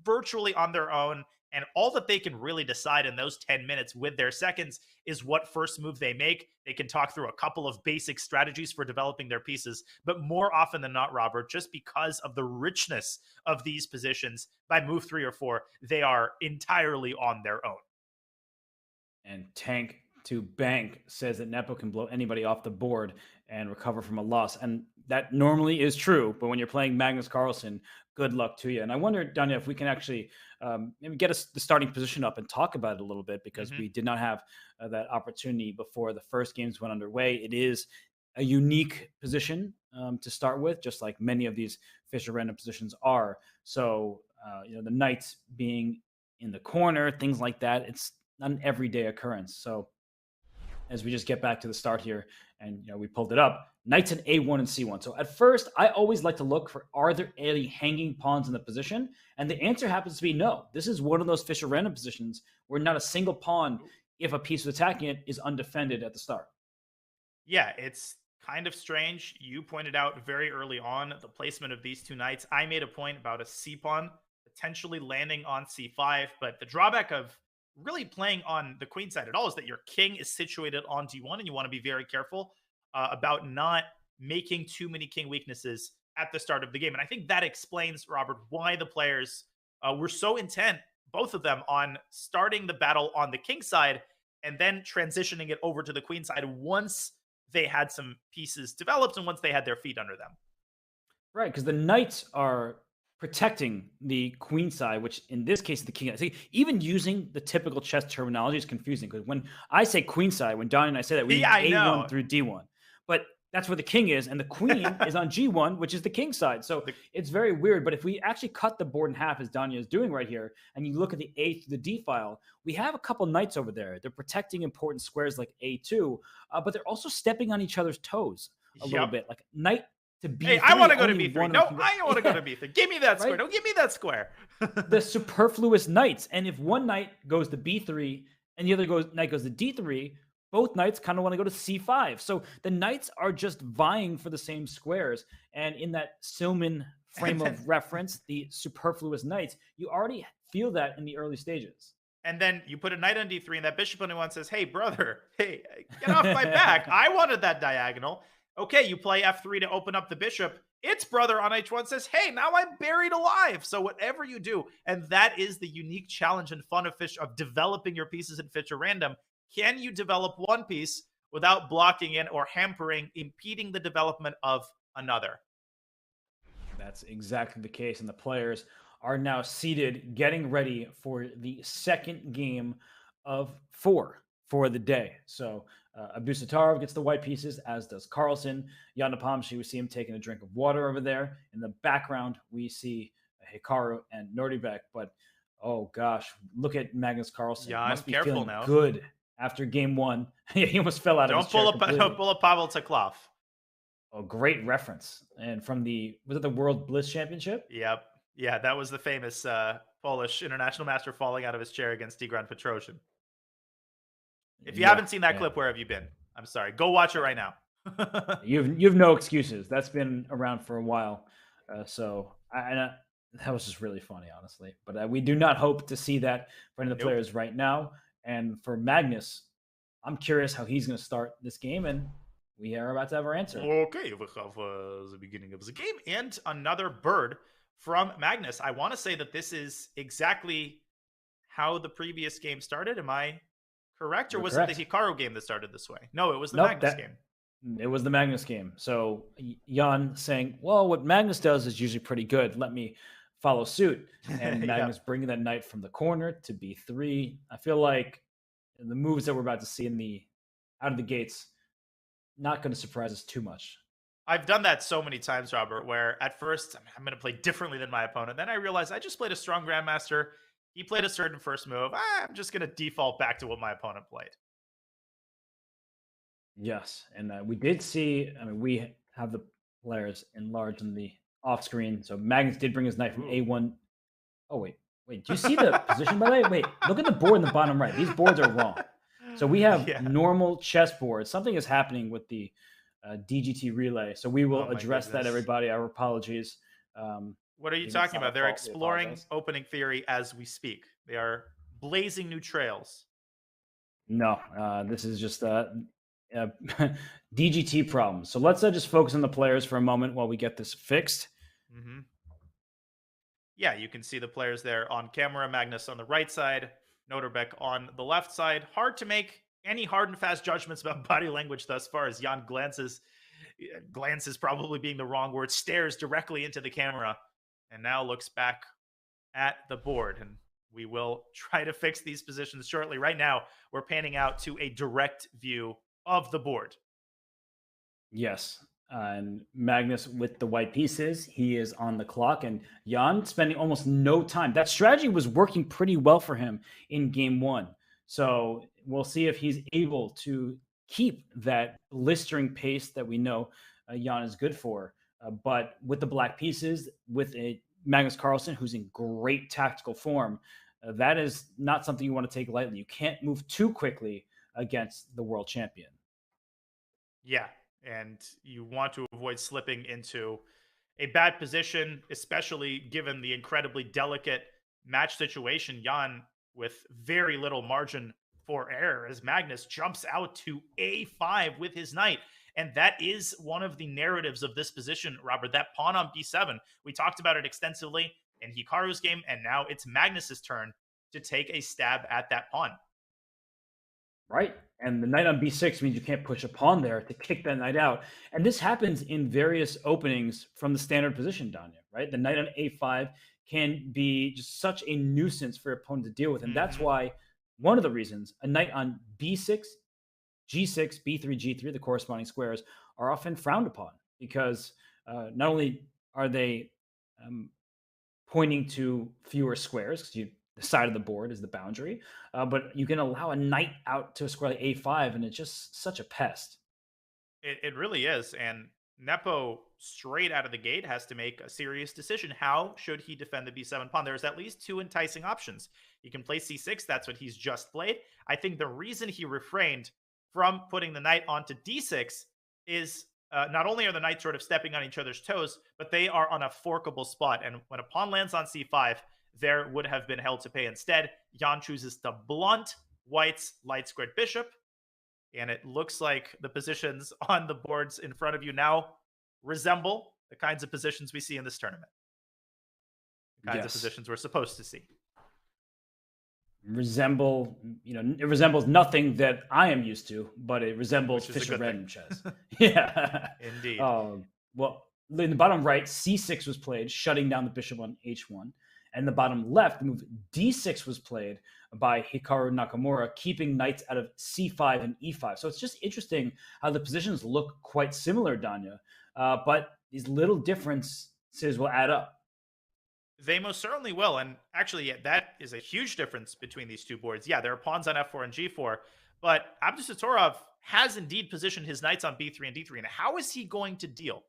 S2: virtually on their own. And all that they can really decide in those 10 minutes with their seconds is what first move they make. They can talk through a couple of basic strategies for developing their pieces. But more often than not, Robert, just because of the richness of these positions, by move 3 or 4, they are entirely on their own.
S1: And Tank to Bank says that Nepo can blow anybody off the board and recover from a loss. And that normally is true. But when you're playing Magnus Carlsen, good luck to you. And I wonder, Danya, if we can actually maybe get us the starting position up and talk about it a little bit, because we did not have that opportunity before the first games went underway. It is a unique position to start with, just like many of these Fischer Random positions are. So, the knights being in the corner, things like that, it's not an everyday occurrence. So as we just get back to the start here, and we pulled it up, knights in A1 and C1. So at first, I always like to look for, are there any hanging pawns in the position? And the answer happens to be no. This is one of those Fischer Random positions where not a single pawn, if a piece was attacking it, is undefended at the start.
S2: Yeah, it's kind of strange. You pointed out very early on the placement of these two knights. I made a point about a C pawn potentially landing on C5, but the drawback of really playing on the queen side at all is that your king is situated on D1, and you want to be very careful about not making too many king weaknesses at the start of the game. And I think that explains, Robert, why the players were so intent, both of them, on starting the battle on the king side and then transitioning it over to the queen side once they had some pieces developed and once they had their feet under them.
S1: Right, because the knights are protecting the queen side, which in this case is the king. See, even using the typical chess terminology is confusing, because when I say queen side, when Donnie and I say that, we mean A1 through D1. But that's where the king is, and the queen is on G1, which is the king side. So it's very weird. But if we actually cut the board in half, as Danya is doing right here, and you look at the A through the D file, we have a couple knights over there. They're protecting important squares like A2, but they're also stepping on each other's toes a little bit. Like knight to B3.
S2: Hey, I want to go to B3. No, I don't want to go to B3. Give me that square. Don't give me that square.
S1: The superfluous knights. And if one knight goes to B3 and the other knight goes to D3, both knights kind of want to go to C5. So the knights are just vying for the same squares. And in that Silman frame of reference, the superfluous knights, you already feel that in the early stages.
S2: And then you put a knight on D3, and that bishop on D1 says, hey, brother, hey, get off my back. I wanted that diagonal. Okay, you play F3 to open up the bishop. Its brother on H1 says, hey, now I'm buried alive. So whatever you do, and that is the unique challenge and fun of developing your pieces in Fischer Random. Can you develop one piece without blocking it or impeding the development of another?
S1: That's exactly the case. And the players are now seated, getting ready for the second game of 4 for the day. So Abdusattorov gets the white pieces, as does Carlsen. Jan Nepomniachtchi, we see him taking a drink of water over there. In the background, we see Hikaru and Nodirbek. But, oh gosh, look at Magnus Carlsen.
S2: Yeah,
S1: must be
S2: careful
S1: feeling
S2: now.
S1: Good after game 1. He almost fell out of his chair.
S2: Don't pull up Pavel Teklov.
S1: Oh, great reference. And from was it the World Bliss Championship?
S2: Yep. Yeah, that was the famous Polish international master falling out of his chair against Tigran Petrosian. If you haven't seen that clip, where have you been? I'm sorry. Go watch it right now.
S1: You've no excuses. That's been around for a while. So that was just really funny, honestly. But we do not hope to see that for any of the players right now. And for Magnus, I'm curious how he's going to start this game, and we are about to have our answer.
S2: Okay, we have the beginning of the game and another bird from Magnus. I want to say that this is exactly how the previous game started. Am I correct? Or was it the Hikaru game that started this way? No, it was the Magnus game.
S1: It was the Magnus game. So Jan saying, well, what Magnus does is usually pretty good. Let me follow suit. And
S2: Yeah.
S1: Magnus bringing that knight from the corner to b3. I feel like the moves that we're about to see in the out of the gates not going to surprise us too much.
S2: I've done that so many times, Robert, where at first I'm going to play differently than my opponent. Then I realized I just played a strong grandmaster. He played a certain first move. I'm just going to default back to what my opponent played.
S1: Yes, and we did see. I mean, we have the players enlarged in the off screen. So Magnus did bring his knight from a1. Oh wait. Do you see the position by the way? Wait, look at the board in the bottom right. These boards are wrong. So we have normal chessboard. Something is happening with the DGT relay. So we will address that, everybody. Our apologies.
S2: What are you talking about? They're exploring opening theory as we speak. They are blazing new trails.
S1: No, this is just DGT problem. So let's just focus on the players for a moment while we get this fixed.
S2: Mm-hmm. Yeah, you can see the players there on camera. Magnus on the right side, Nodirbek on the left side. Hard to make any hard and fast judgments about body language thus far, as Jan glances probably being the wrong word, stares directly into the camera and now looks back at the board. And we will try to fix these positions shortly. Right now, we're panning out to a direct view of the board.
S1: Yes. And Magnus with the white pieces, he is on the clock, and Jan spending almost no time. That strategy was working pretty well for him in game one. So we'll see if he's able to keep that blistering pace that we know Jan is good for. But with the black pieces, with a Magnus Carlsen who's in great tactical form, that is not something you want to take lightly. You can't move too quickly against the world champion.
S2: Yeah. And you want to avoid slipping into a bad position, especially given the incredibly delicate match situation. Jan with very little margin for error as Magnus jumps out to a5 with his knight. And that is one of the narratives of this position, Robert. That pawn on b7, we talked about it extensively in Hikaru's game, and now it's Magnus's turn to take a stab at that pawn.
S1: Right. And the knight on b6 means you can't push a pawn there to kick that knight out. And this happens in various openings from the standard position, Danya, right? The knight on a5 can be just such a nuisance for your opponent to deal with. And that's why one of the reasons a knight on b6, g6, b3, g3, the corresponding squares, are often frowned upon because not only are they pointing to fewer squares, because the side of the board is the boundary, but you can allow a knight out to a square like a5, and it's just such a pest.
S2: It really is. And Nepo, straight out of the gate, has to make a serious decision. How should he defend the b7 pawn? There's at least two enticing options. He can play c6. That's what he's just played. I think the reason he refrained from putting the knight onto d6 is not only are the knights sort of stepping on each other's toes, but they are on a forkable spot. And when a pawn lands on c5, there would have been hell to pay. Instead, Jan chooses to blunt White's light squared bishop. And it looks like the positions on the boards in front of you now resemble the kinds of positions we see in this tournament. The kinds of positions we're supposed to see.
S1: It resembles nothing that I am used to, but it resembles Fischer Random chess. Yeah.
S2: Indeed.
S1: Well, in the bottom right, c6 was played, shutting down the bishop on h1. And the bottom left, the move d6 was played by Hikaru Nakamura, keeping knights out of c5 and e5. So it's just interesting how the positions look quite similar, Danya. But these little differences will add up.
S2: They most certainly will. And actually, that is a huge difference between these two boards. Yeah, there are pawns on f4 and g4, but Abdusattorov has indeed positioned his knights on b3 and d3. And how is he going to deal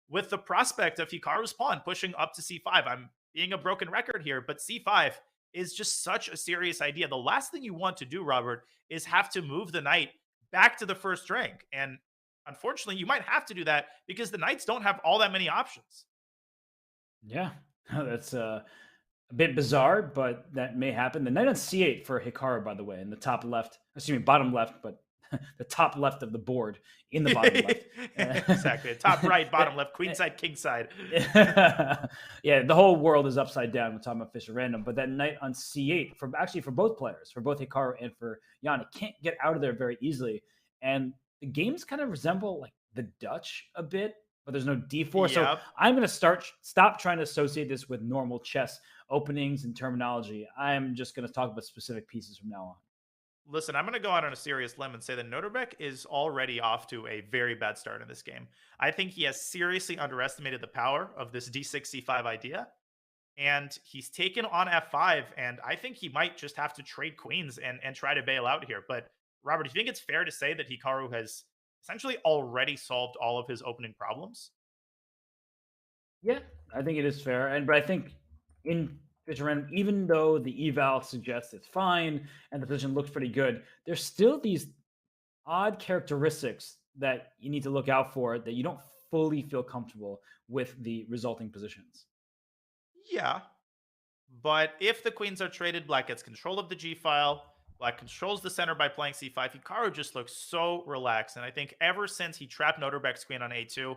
S2: with the prospect of Hikaru's pawn pushing up to c5? I'm being a broken record here, but c5 is just such a serious idea. The last thing you want to do, Robert, is have to move the knight back to the first rank. And unfortunately, you might have to do that because the knights don't have all that many options.
S1: Yeah, that's a bit bizarre, but that may happen. The knight on c8 for Hikaru, by the way, in the bottom left, but the top left of the board in the bottom left.
S2: Exactly. Top right, bottom left, queen side, king side.
S1: Yeah, the whole world is upside down. We're talking about Fischer Random. But that knight on c8, for both players, for both Hikaru and for Jan, it can't get out of there very easily. And the games kind of resemble like the Dutch a bit. but there's no d4. So
S2: Yep.
S1: I'm going to stop trying to associate this with normal chess openings and terminology. I'm just going to talk about specific pieces from now on.
S2: Listen, I'm going to go out on a serious limb and say that Nodirbek is already off to a very bad start in this game. I think he has seriously underestimated the power of this d6, c5 idea. And he's taken on f5, and I think he might just have to trade queens and try to bail out here. But Robert, do you think it's fair to say that Hikaru has essentially already solved all of his opening problems?
S1: Yeah, I think it is fair. But I think in Fischer Random, even though the eval suggests it's fine and the position looks pretty good, there's still these odd characteristics that you need to look out for that you don't fully feel comfortable with the resulting positions.
S2: Yeah. But if the queens are traded, Black gets control of the G file. Black controls the center by playing C5. Hikaru just looks so relaxed. And I think ever since he trapped Nodirbek's queen on A2,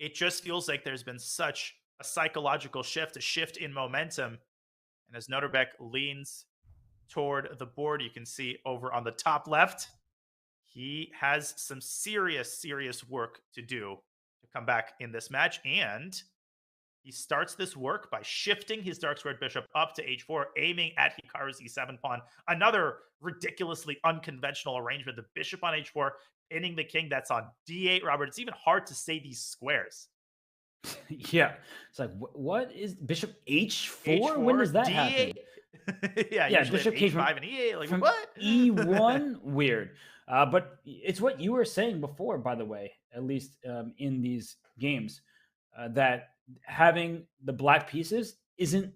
S2: it just feels like there's been such a psychological shift, a shift in momentum. And as Nodirbek leans toward the board, you can see over on the top left, he has some serious work to do to come back in this match. And he starts this work by shifting his dark squared bishop up to h4, aiming at Hikaru's e7 pawn. Another ridiculously unconventional arrangement. The bishop on h4, pinning the king. That's on d8, Robert. It's even hard to say these squares.
S1: Yeah. It's like, what is bishop h4?
S2: H4,
S1: when does that
S2: D8?
S1: happen?
S2: yeah,
S1: bishop
S2: came
S1: came
S2: h5 and e8. Like,
S1: from
S2: what?
S1: e1? Weird. But it's what you were saying before, by the way, at least in these games, that having the black pieces isn't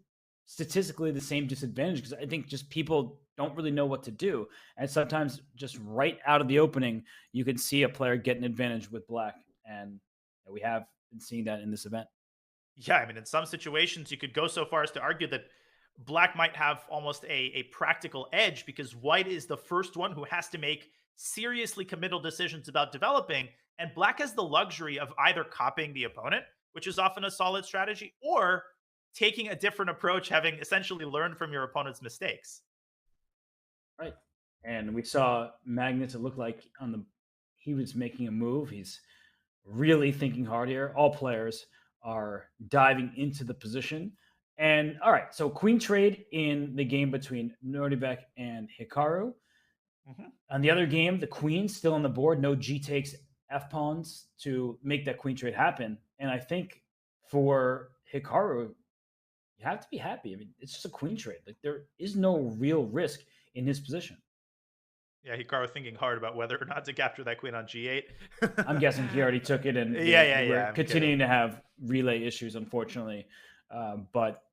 S1: statistically the same disadvantage, because I think just people don't really know what to do. And sometimes just right out of the opening, you can see a player get an advantage with black. And we have been seeing that in this event.
S2: Yeah, I mean, in some situations, you could go so far as to argue that black might have almost a practical edge because white is the first one who has to make seriously committal decisions about developing, and black has the luxury of either copying the opponent, which is often a solid strategy, or taking a different approach, having essentially learned from your opponent's mistakes.
S1: Right. And we saw Magnus, it looked like he was making a move. He's really thinking hard here. All players are diving into the position. And all right, so queen trade in the game between Nodirbek and Hikaru. Mm-hmm. On the other game, the queen's still on the board. No G takes F pawns to make that queen trade happen. And I think for Hikaru, you have to be happy. I mean, it's just a queen trade. Like, there is no real risk in his position.
S2: Yeah, Hikaru thinking hard about whether or not to capture that queen on G8.
S1: I'm guessing he already took it, and
S2: we're
S1: continuing to have relay issues, unfortunately. But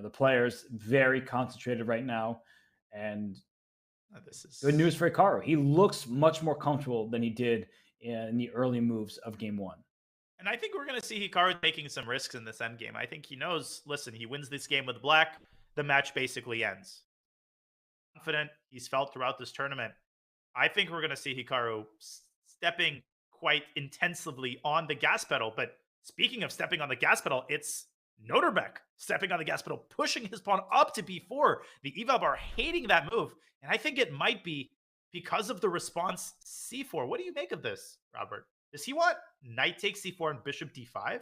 S1: the player's very concentrated right now, and this is good news for Hikaru. He looks much more comfortable than he did in the early moves of game one.
S2: And I think we're going to see Hikaru taking some risks in this endgame. I think he knows, listen, he wins this game with black, the match basically ends. Confident he's felt throughout this tournament. I think we're going to see Hikaru stepping quite intensively on the gas pedal. But speaking of stepping on the gas pedal, it's Nodirbek stepping on the gas pedal, pushing his pawn up to b4. The eval bar hating that move. And I think it might be because of the response c4. What do you make of this, Robert? Does he want knight takes c4 and bishop d5?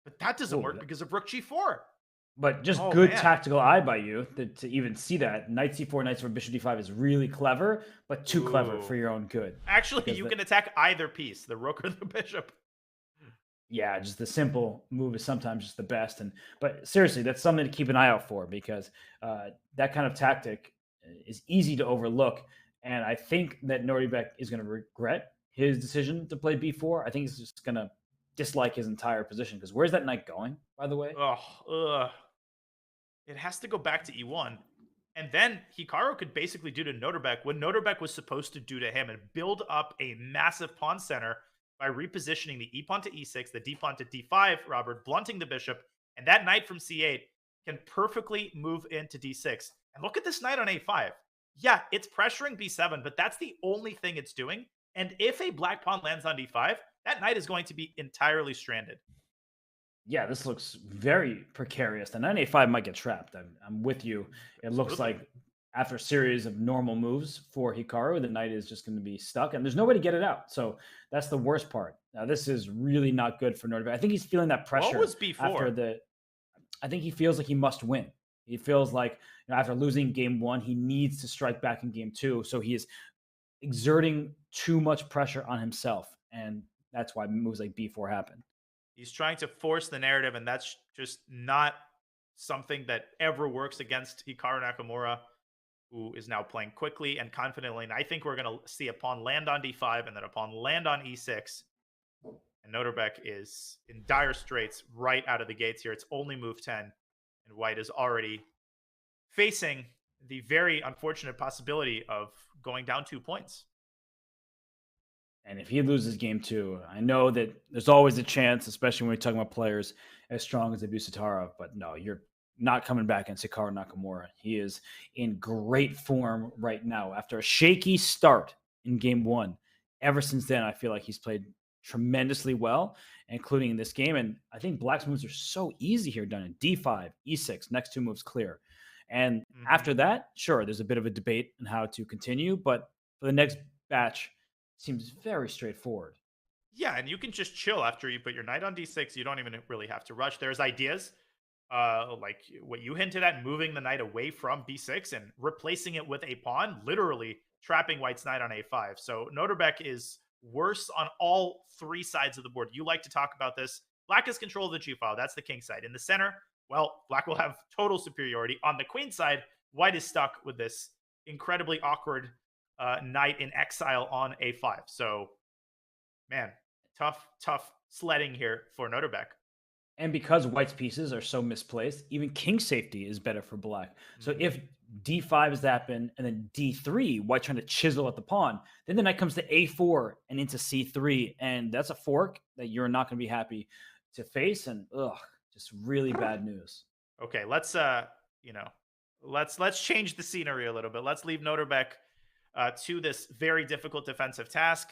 S2: But that doesn't work because of rook g4.
S1: But just good tactical eye by you to even see that. Knight c4, knight for bishop d5 is really clever, but too clever for your own good.
S2: Actually, you can attack either piece, the rook or the bishop.
S1: Yeah, just the simple move is sometimes just the best. But seriously, that's something to keep an eye out for, because that kind of tactic is easy to overlook. And I think that Nodirbek is going to regret his decision to play b4. I think he's just going to dislike his entire position, because where's that knight going, by the way?
S2: It has to go back to e1. And then Hikaru could basically do to Nodirbek what Nodirbek was supposed to do to him, and build up a massive pawn center by repositioning the e pawn to e6, the d pawn to d5, Robert, blunting the bishop, and that knight from c8 can perfectly move into d6. And look at this knight on a5. Yeah, it's pressuring b7, but that's the only thing it's doing. And if a black pawn lands on d5, that knight is going to be entirely stranded.
S1: Yeah, this looks very precarious. The knight a5 might get trapped. I'm with you. It looks like after a series of normal moves for Hikaru, the knight is just going to be stuck, and there's no way to get it out. So that's the worst part. Now, this is really not good for Nodirbek. I think he's feeling that
S2: What
S1: pressure
S2: was
S1: after
S2: B4?
S1: the. I think he feels like he must win. He feels like after losing game one, he needs to strike back in game two. So he is exerting too much pressure on himself, and that's why moves like B4 happen.
S2: He's trying to force the narrative, and that's just not something that ever works against Hikaru Nakamura, who is now playing quickly and confidently. And I think we're going to see a pawn land on D5 and then a pawn land on E6. And Nodirbek is in dire straits right out of the gates here. It's only move 10, and White is already facing the very unfortunate possibility of going down 2 points.
S1: And if he loses game two, I know that there's always a chance, especially when we're talking about players as strong as Abusatara, but no, you're not coming back against Hikaru Nakamura. He is in great form right now. After a shaky start in game one, ever since then, I feel like he's played tremendously well, including in this game. And I think Black's moves are so easy here, done in D5, E6, next 2 moves clear. And after that, sure, there's a bit of a debate on how to continue, but for the next batch, seems very straightforward.
S2: Yeah, and you can just chill after you put your knight on D6. You don't even really have to rush. There's ideas like what you hinted at, moving the knight away from B6 and replacing it with a pawn, literally trapping White's knight on A5. So Nodirbek is worse on all 3 sides of the board. You like to talk about this. Black has control of the G file. That's the king side. In the center, well, Black will have total superiority. On the queen side, White is stuck with this incredibly awkward knight in exile on A5. So, man, tough sledding here for Nodirbek.
S1: And because White's pieces are so misplaced, even king safety is better for Black. So if D5 is happen and then D3, White trying to chisel at the pawn, then the knight comes to A4 and into C3, and that's a fork that you're not going to be happy to face. And just really bad news.
S2: Okay, let's let's change the scenery a little bit. Let's leave Nodirbek to this very difficult defensive task.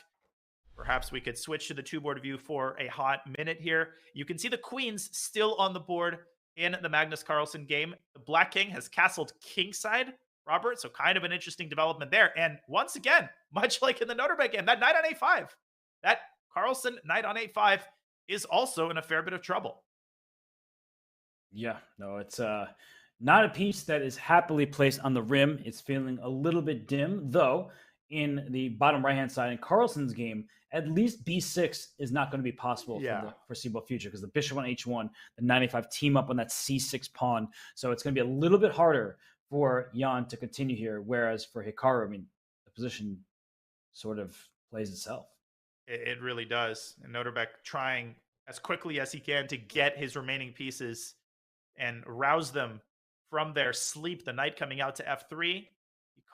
S2: Perhaps we could switch to the 2-board view for a hot minute here. You can see the queens still on the board in the Magnus Carlsen game. The Black King has castled kingside, Robert, so kind of an interesting development there. And once again, much like in the Nodirbek game, that knight on A5, that Carlsen knight on A5 is also in a fair bit of trouble.
S1: Yeah, no, it's not a piece that is happily placed on the rim. It's feeling a little bit dim, though. In the bottom right-hand side in Carlsen's game, at least B6 is not going to be possible for the foreseeable future because the bishop on H1, the 95 team up on that C6 pawn. So it's going to be a little bit harder for Jan to continue here. Whereas for Hikaru, I mean, the position sort of plays itself.
S2: It really does. And Nodirbek trying as quickly as he can to get his remaining pieces and rouse them from their sleep. The knight coming out to F3.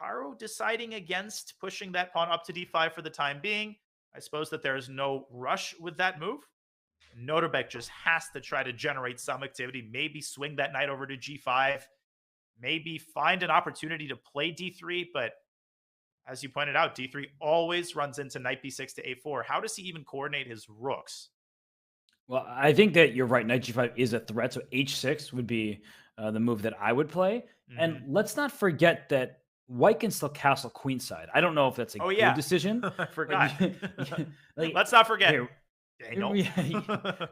S2: Hikaru deciding against pushing that pawn up to D5 for the time being. I suppose that there is no rush with that move. Nodirbek just has to try to generate some activity, maybe swing that knight over to G5, maybe find an opportunity to play D3, but as you pointed out, D3 always runs into knight B6 to A4. How does he even coordinate his rooks?
S1: Well, I think that you're right. Knight G5 is a threat, so H6 would be the move that I would play. And let's not forget that White can still castle queenside. I don't know if that's a good decision.
S2: I forgot.
S1: Like,
S2: let's not forget.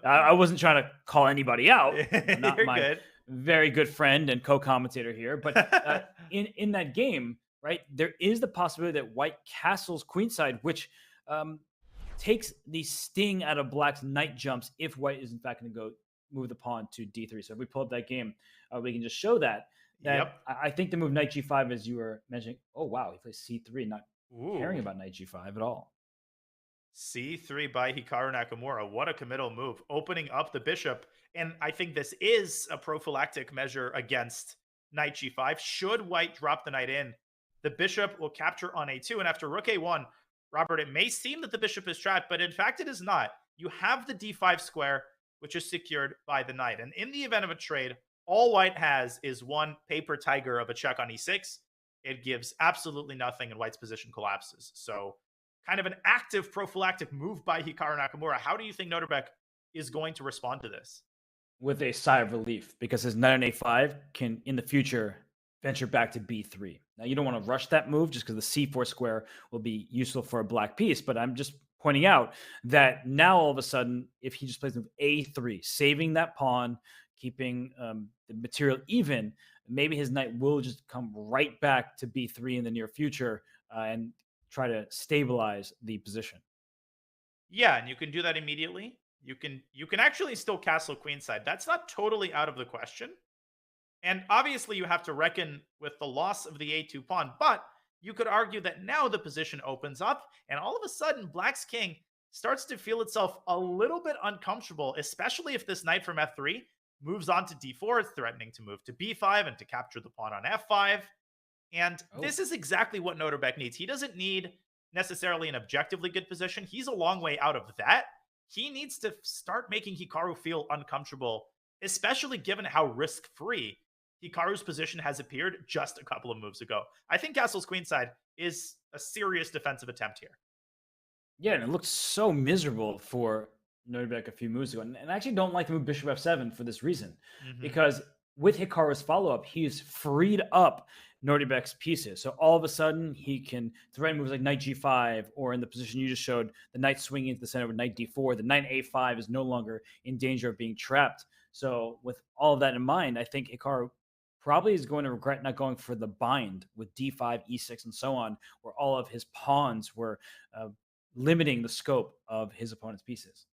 S1: I wasn't trying to call anybody out. Not
S2: You're
S1: my
S2: good.
S1: very good friend and co-commentator here. But in that game, right, there is the possibility that White castles queenside, which takes the sting out of Black's knight jumps if White is in fact going to go move the pawn to D3. So if we pull up that game, we can just show that. I think the move knight G5, as you were mentioning, oh wow, he plays C3, not caring about knight G5 at all.
S2: C3 by Hikaru Nakamura. What a committal move, opening up the bishop. And I think this is a prophylactic measure against knight G5. Should White drop the knight in, the bishop will capture on A2. And after rook A1, Robert, it may seem that the bishop is trapped, but in fact it is not. You have the D5 square, which is secured by the knight. And in the event of a trade, all White has is one paper tiger of a check on E6. It gives absolutely nothing, and White's position collapses. So kind of an active prophylactic move by Hikaru Nakamura. How do you think Nodirbek is going to respond to this?
S1: With a sigh of relief, because his knight on A5 can, in the future, venture back to b3. Now, you don't want to rush that move just because the c4 square will be useful for a black piece, but I'm just pointing out that now all of a sudden, if he just plays move a3, saving that pawn, keeping the material even, maybe his knight will just come right back to b3 in the near future and try to stabilize the position.
S2: Yeah, and you can do that immediately. You can actually still castle queenside. That's not totally out of the question. And obviously, you have to reckon with the loss of the a2 pawn, but you could argue that now the position opens up, and all of a sudden, Black's king starts to feel itself a little bit uncomfortable, especially if this knight from f3 moves on to d4, threatening to move to b5 and to capture the pawn on f5. And
S1: Oh,
S2: this is exactly what Nodirbek needs. He doesn't need necessarily an objectively good position. He's a long way out of that. He needs to start making Hikaru feel uncomfortable, especially given how risk free Hikaru's position has appeared just a couple of moves ago. I think Castle's queenside is a serious defensive attempt here.
S1: yeah, and it looked so miserable for Nodirbek a few moves ago. And I actually don't like the move Bishop F7 for this reason,
S2: Mm-hmm.
S1: because with Hikaru's follow up, he's freed up Nodirbek's pieces. So all of a sudden, he can threaten moves like Knight G5, or in the position you just showed, the Knight swinging into the center with Knight D4. The Knight A5 is no longer in danger of being trapped. So, with all of that in mind, I think Hikaru probably is going to regret not going for the bind with D5, E6, and so on, where all of his pawns were limiting the scope of his opponent's pieces.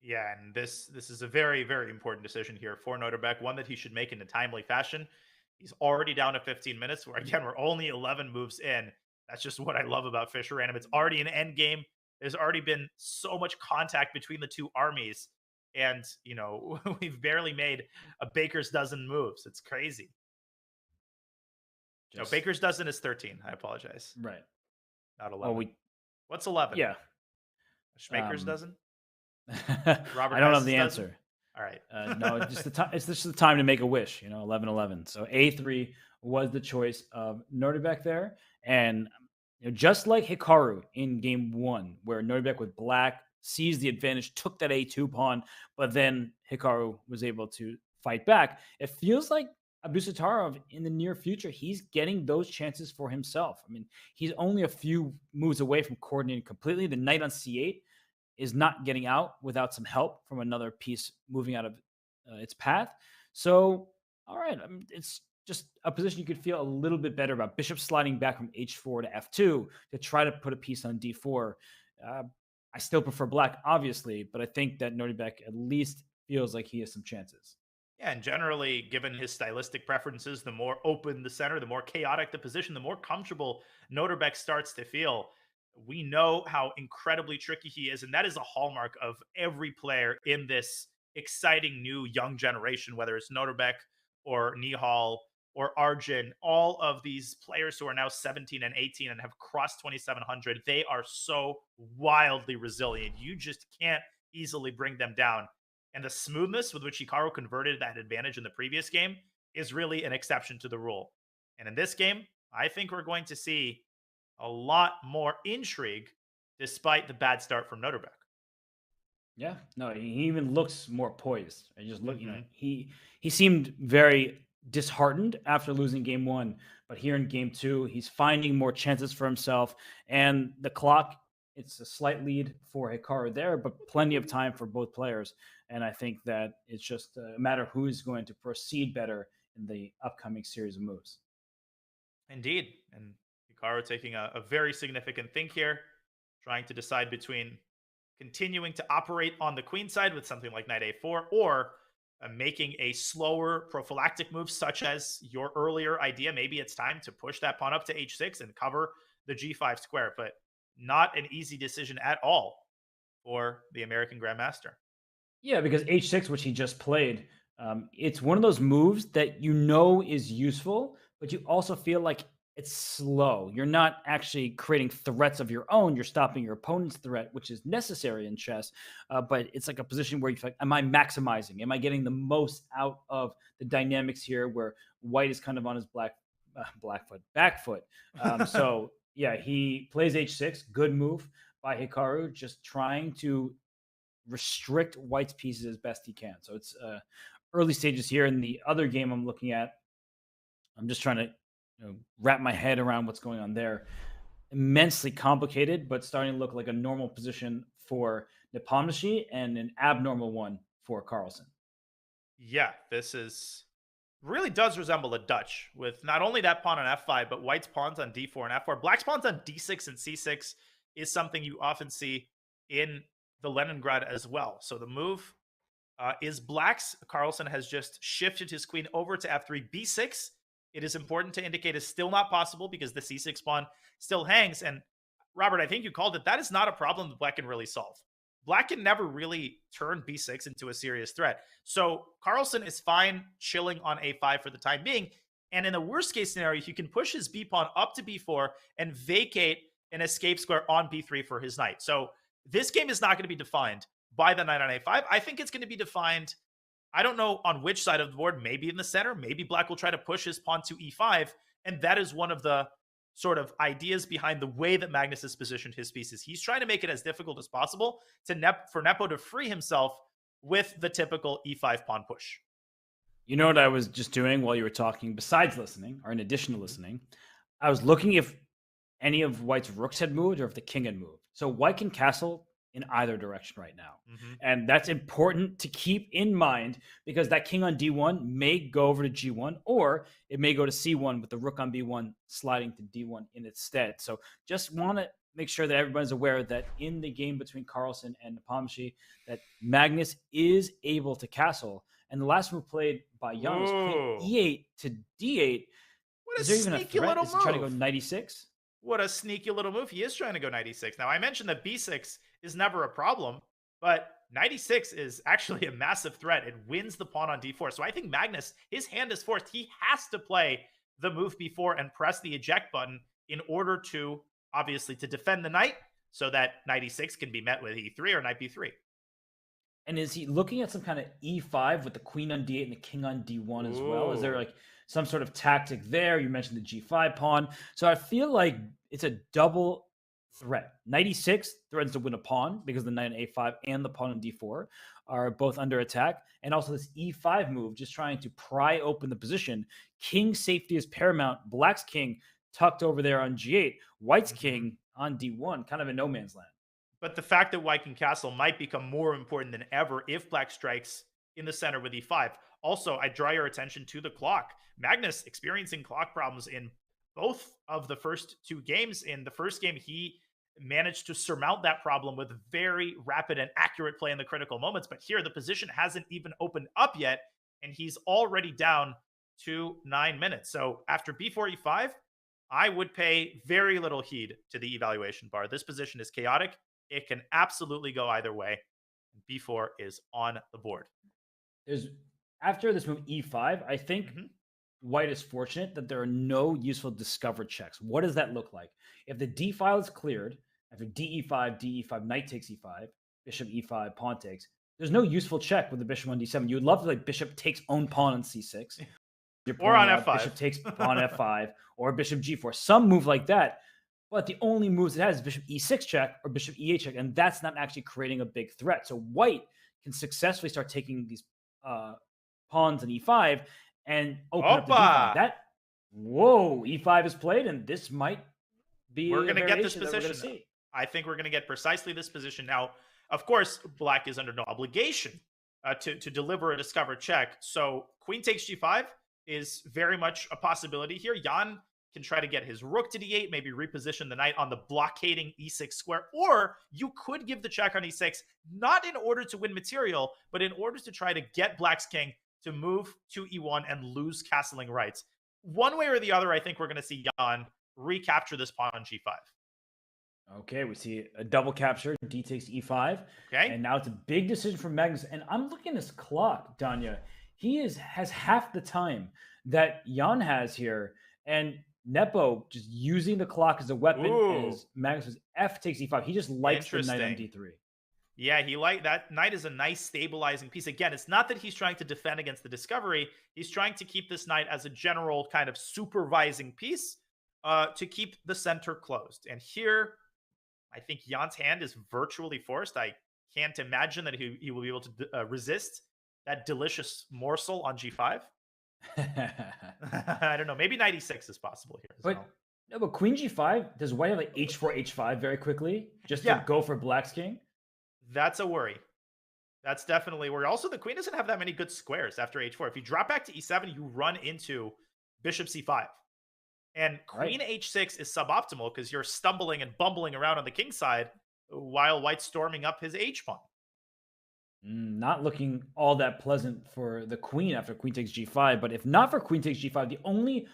S2: Yeah, and this is a very, very important decision here for Nodirbek, one that he should make in a timely fashion. He's already down to 15 minutes, where again, we're only 11 moves in. That's just what I love about Fischer Random. It's already an end game. There's already been so much contact between the two armies. And, we've barely made a baker's dozen moves. It's crazy. No,
S1: Just
S2: baker's dozen is 13. I apologize.
S1: right.
S2: Not
S1: Oh,
S2: 11. What's 11?
S1: yeah.
S2: Schmaker's dozen? Robert
S1: I don't have
S2: Heiss's
S1: the
S2: dozen?
S1: answer.
S2: All right.
S1: No, it's just the time. It's just the time to make a wish. 11-11. So A3 was the choice of Nodirbek there, and just like Hikaru in game one, where Nodirbek with black seized the advantage, took that A2 pawn, but then Hikaru was able to fight back. It feels like Abdusattorov in the near future, he's getting those chances for himself. I mean, he's only a few moves away from coordinating completely. The knight on C8 is not getting out without some help from another piece moving out of its path. So, all right, it's just a position you could feel a little bit better about. Bishop sliding back from h4 to f2 to try to put a piece on d4. I still prefer black, obviously, but I think that Nodirbek at least feels like he has some chances.
S2: Yeah, and generally, given his stylistic preferences, the more open the center, the more chaotic the position, the more comfortable Nodirbek starts to feel. We know how incredibly tricky he is, and that is a hallmark of every player in this exciting new young generation, whether it's Nodirbek or Nihal or Arjun, all of these players who are now 17 and 18 and have crossed 2,700, they are so wildly resilient. You just can't easily bring them down. And the smoothness with which Hikaru converted that advantage in the previous game is really an exception to the rule. And in this game, I think we're going to see a lot more intrigue despite the bad start from Nodirbek.
S1: Yeah, no, he even looks more poised. I just look,
S2: Mhm.
S1: he seemed very disheartened after losing game one, but here in game two, he's finding more chances for himself. And the clock, it's a slight lead for Hikaru there, but plenty of time for both players. And I think that it's just a matter of who's going to proceed better in the upcoming series of moves.
S2: Indeed. And Hikaru taking a very significant think here, trying to decide between continuing to operate on the queen side with something like knight a4 or making a slower prophylactic move such as your earlier idea. Maybe it's time to push that pawn up to h6 and cover the g5 square, but not an easy decision at all for the American Grandmaster.
S1: Yeah, because h6, which he just played, it's one of those moves that is useful, but you also feel like it's slow. You're not actually creating threats of your own. You're stopping your opponent's threat, which is necessary in chess. But it's like a position where you feel like, am I maximizing? Am I getting the most out of the dynamics here? Where white is kind of on his back foot. So yeah, he plays h6. Good move by Hikaru, just trying to restrict white's pieces as best he can. So it's early stages here. In the other game I'm looking at, I'm just trying to wrap my head around what's going on there. Immensely complicated, but starting to look like a normal position for Nepomniachtchi and an abnormal one for Carlsen.
S2: Yeah, this is really does resemble a Dutch with not only that pawn on f5, but white's pawns on d4 and f4. Black's pawns on d6 and c6 is something you often see in the Leningrad as well. So the move is black's. Carlsen has just shifted his queen over to f3, b6. It is important to indicate is still not possible because the c6 pawn still hangs. And Robert, I think you called it. That is not a problem that black can really solve. Black can never really turn b6 into a serious threat. So Carlsen is fine chilling on a5 for the time being. And in the worst case scenario, he can push his b pawn up to b4 and vacate an escape square on b3 for his knight. So this game is not going to be defined by the knight on a5. I think it's going to be defined, I don't know on which side of the board, maybe in the center. Maybe black will try to push his pawn to e5. And that is one of the sort of ideas behind the way that Magnus has positioned his pieces. He's trying to make it as difficult as possible for Nepo to free himself with the typical e5 pawn push.
S1: You know what I was just doing while you were talking, besides listening, or in addition to listening? I was looking if any of white's rooks had moved or if the king had moved. So white can castle in either direction right now. And that's important to keep in mind because that king on d1 may go over to g1 or it may go to c1 with the rook on b1 sliding to d1 in its stead. So just want to make sure that everybody's aware that in the game between Carlsen and Nepomniachtchi that Magnus is able to castle. And the last move played by Jan was queen e8 to d8.
S2: What a
S1: is there even
S2: sneaky
S1: a threat?
S2: little
S1: Is
S2: move.
S1: he trying to go knight e6?
S2: What a sneaky little move. He is trying to go knight e6. Now, I mentioned that b6 is never a problem, but knight e6 is actually a massive threat. It wins the pawn on d4. So I think Magnus, his hand is forced. He has to play the move b4 and press the eject button in order to, obviously, to defend the knight so that knight e6 can be met with e3 or knight b3.
S1: And is he looking at some kind of e5 with the queen on d8 and the king on d1 as well? Is there like some sort of tactic there? You mentioned the g5 pawn. So I feel like it's a double threat. Knight e6 threatens to win a pawn because the knight on a5 and the pawn on d4 are both under attack. And also this e5 move, just trying to pry open the position. King safety is paramount. Black's king tucked over there on g8. White's king on d1, kind of in no man's land.
S2: But the fact that white can castle might become more important than ever if black strikes in the center with e5. Also, I draw your attention to the clock. Magnus experiencing clock problems in both of the first two games. In the first game, he managed to surmount that problem with very rapid and accurate play in the critical moments. But here, the position hasn't even opened up yet, and he's already down to 9 minutes. So after b4, e5, I would pay very little heed to the evaluation bar. This position is chaotic. It can absolutely go either way. b4 is on the board.
S1: After this move e5, I think white is fortunate that there are no useful discovered checks. What does that look like? If the d file is cleared, after d e5, knight takes e5, bishop e5, pawn takes, there's no useful check with the bishop on d7. You would love to like bishop takes own pawn on c6.
S2: Or on f5.
S1: Bishop takes pawn f5 or bishop g4. Some move like that. But the only moves it has is bishop e6 check or bishop e8 check, and that's not actually creating a big threat. So white can successfully start taking these pawns in e5 and open up the d5. E5 is played, and this might be
S2: we're going to get this position. I think we're going to get precisely this position. Now, of course, black is under no obligation to deliver a discovered check. So queen takes g5 is very much a possibility here. Jan can try to get his rook to d8, maybe reposition the knight on the blockading e6 square, or you could give the check on e6, not in order to win material, but in order to try to get black's king to move to e1 and lose castling rights. One way or the other, I think we're going to see Jan recapture this pawn on g5.
S1: Okay, we see a double capture, d takes e5.
S2: Okay.
S1: And now it's a big decision for Magnus. And I'm looking at his clock, Danya. He has half the time that Jan has here. And Nepo just using the clock as a weapon as Magnus f takes e5. He just likes the knight on d3.
S2: Yeah, that knight is a nice stabilizing piece. Again, it's not that he's trying to defend against the discovery. He's trying to keep this knight as a general kind of supervising piece to keep the center closed. And here, I think Jan's hand is virtually forced. I can't imagine that he will be able to resist that delicious morsel on g5. I don't know. Maybe knight e6 is possible here as
S1: But
S2: well.
S1: no, but queen g5, does white have like h4, h5 very quickly just to
S2: Yeah.
S1: go for black's king?
S2: That's a worry. That's definitely where also the queen doesn't have that many good squares after h4. If you drop back to e7, you run into bishop c5. And queen
S1: Right.
S2: h6 is suboptimal because you're stumbling and bumbling around on the king side while white's storming up his h pawn.
S1: Not looking all that pleasant for the queen after queen takes g5. But if not for queen takes g5, the only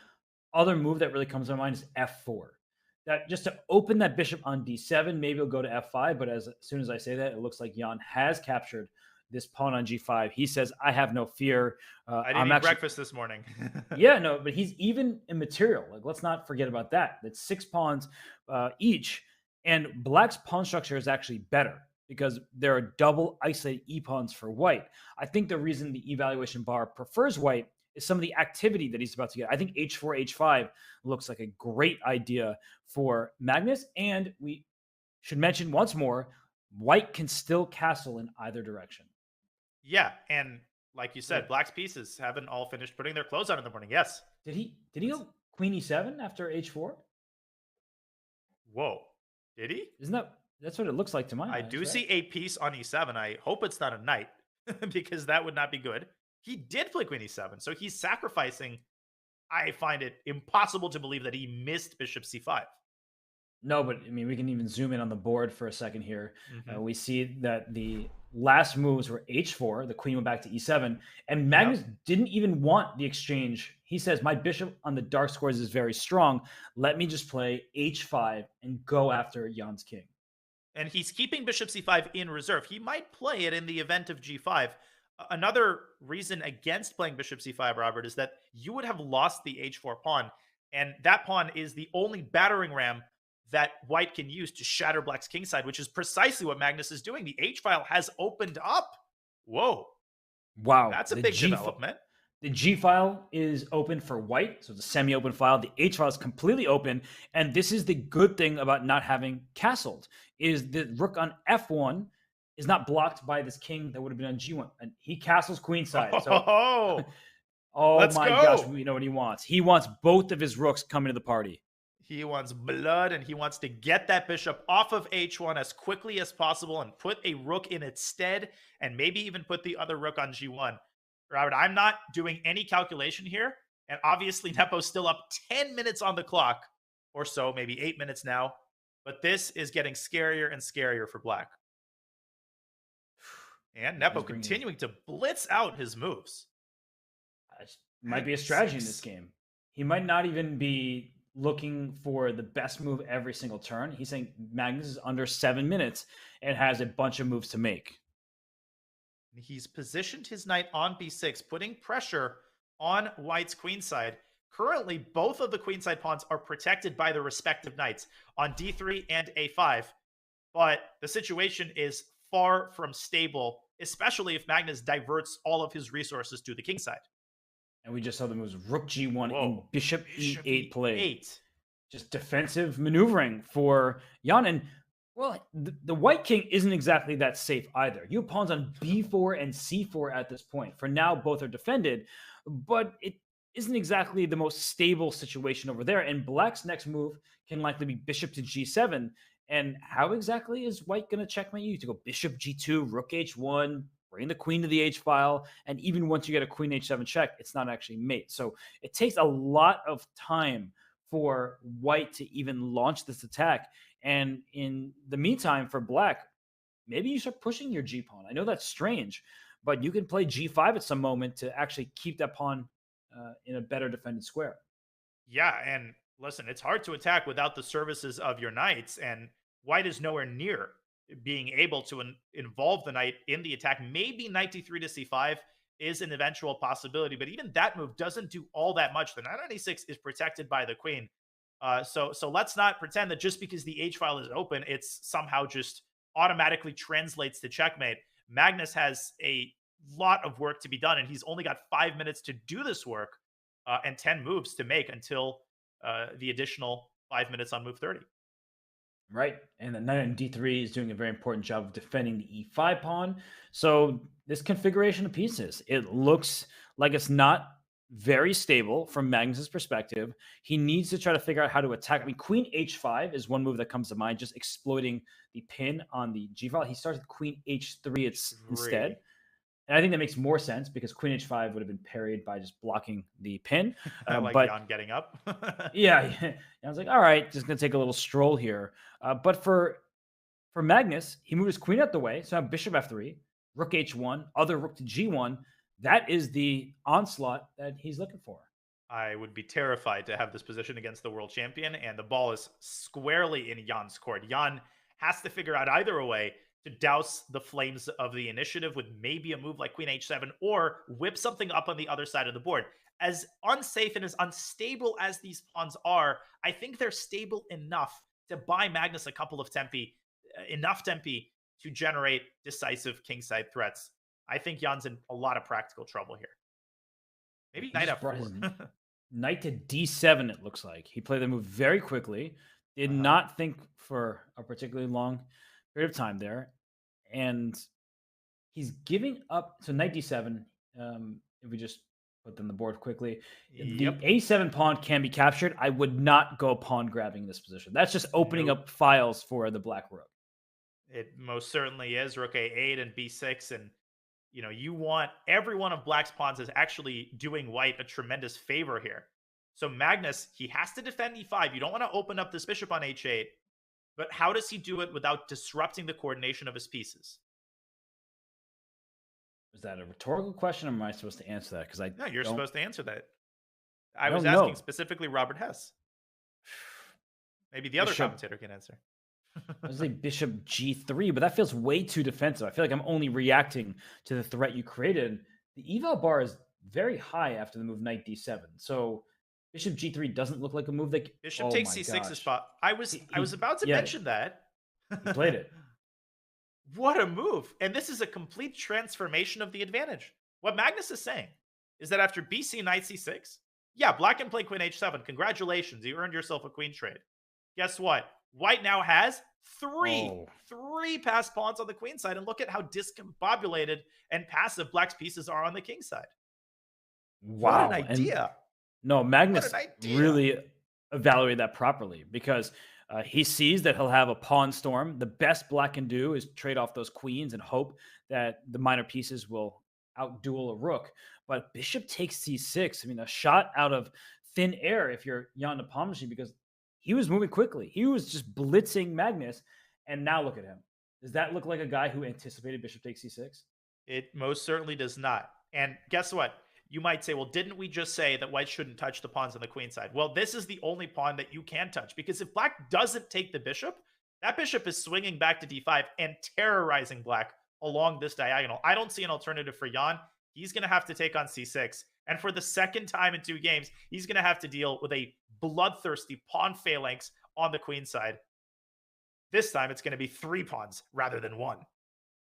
S1: other move that really comes to mind is f4. That just to open that bishop on d7, maybe it'll go to f5. But as soon as I say that, it looks like Jan has captured this pawn on g5. He says, "I have no fear."
S2: I didn't eat breakfast this morning.
S1: Yeah, no, but he's even in material. Like, let's not forget about that. That's 6 pawns each, and black's pawn structure is actually better because there are double isolated e pawns for white. I think the reason the evaluation bar prefers white is some of the activity that he's about to get. I think h4, h5 looks like a great idea for Magnus, and we should mention once more, white can still castle in either direction.
S2: Yeah, and like you said, black's pieces haven't all finished putting their clothes on in the morning. Yes.
S1: Did he go queen e7 after h4?
S2: Whoa. Did he?
S1: That's what it looks like to my eyes?
S2: I do
S1: right?
S2: see a piece on e7. I hope it's not a knight because that would not be good. He did play queen e7, so he's sacrificing. I find it impossible to believe that he missed bishop c5.
S1: No, but I mean, we can even zoom in on the board for a second here.
S2: Mhm.
S1: We see that the last moves were h4, the queen went back to e7, and Magnus didn't even want the exchange. He says, "My bishop on the dark squares is very strong. Let me just play h5 and go after Jan's king."
S2: And he's keeping bishop c5 in reserve. He might play it in the event of g5. Another reason against playing bishop c5, Robert, is that you would have lost the h4 pawn, and that pawn is the only battering ram that white can use to shatter black's kingside, which is precisely what Magnus is doing. The h file has opened up. Whoa.
S1: Wow.
S2: That's a big development.
S1: The G file is open for white, so it's a semi-open file. The H file is completely open, and this is the good thing about not having castled, is the rook on F1 is not blocked by this king that would have been on G1. And he castles queenside. So, oh
S2: Let's
S1: my
S2: go.
S1: gosh, we know what he wants. He wants both of his rooks coming to the party.
S2: He wants blood, and he wants to get that bishop off of h1 as quickly as possible and put a rook in its stead, and maybe even put the other rook on g1. Robert, I'm not doing any calculation here, and obviously Nepo's still up 10 minutes on the clock, or so, maybe 8 minutes now, but this is getting scarier and scarier for black. And Nepo continuing to blitz out his moves.
S1: Might be a strategy in this game. He might not even be looking for the best move every single turn. He's saying Magnus is under 7 minutes and has a bunch of moves to make.
S2: He's positioned his knight on b6, putting pressure on white's queenside. Currently, both of the queenside pawns are protected by the respective knights on d3 and a5, but the situation is far from stable, especially if Magnus diverts all of his resources to the kingside.
S1: And we just saw the moves rook g1 and bishop e8 play. Just defensive maneuvering for Jan. And, well, the white king isn't exactly that safe either. You have pawns on b4 and c4 at this point. For now, both are defended, but it isn't exactly the most stable situation over there. And black's next move can likely be bishop to g7. And how exactly is white going to checkmate you? To go bishop g2, rook h1, bring the queen to the h file, and even once you get a queen h7 check, it's not actually mate. So it takes a lot of time for white to even launch this attack. And in the meantime, for black, maybe you start pushing your g pawn. I know that's strange, but you can play g5 at some moment to actually keep that pawn in a better defended square.
S2: Yeah, and listen, it's hard to attack without the services of your knights, and white is nowhere near being able to involve the knight in the attack. Maybe knight d3 to c5 is an eventual possibility, but even that move doesn't do all that much. The knight on a6 is protected by the queen. So let's not pretend that just because the h file is open, it's somehow just automatically translates to checkmate. Magnus has a lot of work to be done, and he's only got 5 minutes to do this work and 10 moves to make until the additional 5 minutes on move 30.
S1: Right. And the knight on d3 is doing a very important job of defending the e5 pawn. So this configuration of pieces, it looks like it's not very stable from Magnus's perspective. He needs to try to figure out how to attack. I mean, Queen H5 is one move that comes to mind, just exploiting the pin on the G file. He starts with Queen H3 instead. And I think that makes more sense because Queen H5 would have been parried by just blocking the pin.
S2: Like
S1: but
S2: Jan getting up.
S1: yeah, I was like, all right, just going to take a little stroll here. But for Magnus, he moved his queen out the way. So now Bishop F3, Rook H1, other Rook to G1. That is the onslaught that he's looking for.
S2: I would be terrified to have this position against the world champion, and the ball is squarely in Jan's court. Jan has to figure out either a way to douse the flames of the initiative with maybe a move like Queen H7 or whip something up on the other side of the board. As unsafe and as unstable as these pawns are, I think they're stable enough to buy Magnus a couple of tempi, enough tempi to generate decisive kingside threats. I think Jan's in a lot of practical trouble here. Maybe knight F4.
S1: Knight to D7, it looks like. He played the move very quickly. Did not think for a particularly long period of time there. And he's giving up. So knight D7, if we just put them on the board quickly.
S2: Yep.
S1: The A7 pawn can be captured. I would not go pawn grabbing in this position. That's just opening up files for the black rook.
S2: It most certainly is. Rook A8 and B6. And, you want every one of black's pawns is actually doing white a tremendous favor here. So Magnus, he has to defend E5. You don't want to open up this bishop on H8. But how does he do it without disrupting the coordination of his pieces?
S1: Is that a rhetorical question, or am I supposed to answer that? Because
S2: No, you're supposed to answer that. I
S1: don't
S2: was asking
S1: know.
S2: specifically Robert Hess. Maybe the other commentator can answer.
S1: I was like Bishop G3, but that feels way too defensive. I feel like I'm only reacting to the threat you created. The eval bar is very high after the move Knight D7. So Bishop G3 doesn't look like a move that
S2: Bishop takes C6 is spot. I was about to mention that.
S1: He played it.
S2: What a move. And this is a complete transformation of the advantage. What Magnus is saying is that after BC Knight C6, yeah, black can play Queen H7. Congratulations. You earned yourself a queen trade. Guess what? White now has three passed pawns on the queen side. And look at how discombobulated and passive black's pieces are on the king side.
S1: Wow.
S2: What an idea.
S1: No, Magnus really evaluated that properly because he sees that he'll have a pawn storm. The best black can do is trade off those queens and hope that the minor pieces will outduel a rook. But bishop takes c6. I mean, a shot out of thin air if you're Jan Nepomniachtchi, because he was moving quickly. He was just blitzing Magnus. And now look at him. Does that look like a guy who anticipated bishop takes c6?
S2: It most certainly does not. And guess what? You might say, well, didn't we just say that white shouldn't touch the pawns on the queen side? Well, this is the only pawn that you can touch, because if black doesn't take the bishop, that bishop is swinging back to d5 and terrorizing black along this diagonal. I don't see an alternative for Jan. He's going to have to take on c6. And for the second time in 2 games, he's going to have to deal with a bloodthirsty pawn phalanx on the queen side. This time, it's going to be 3 pawns rather than 1.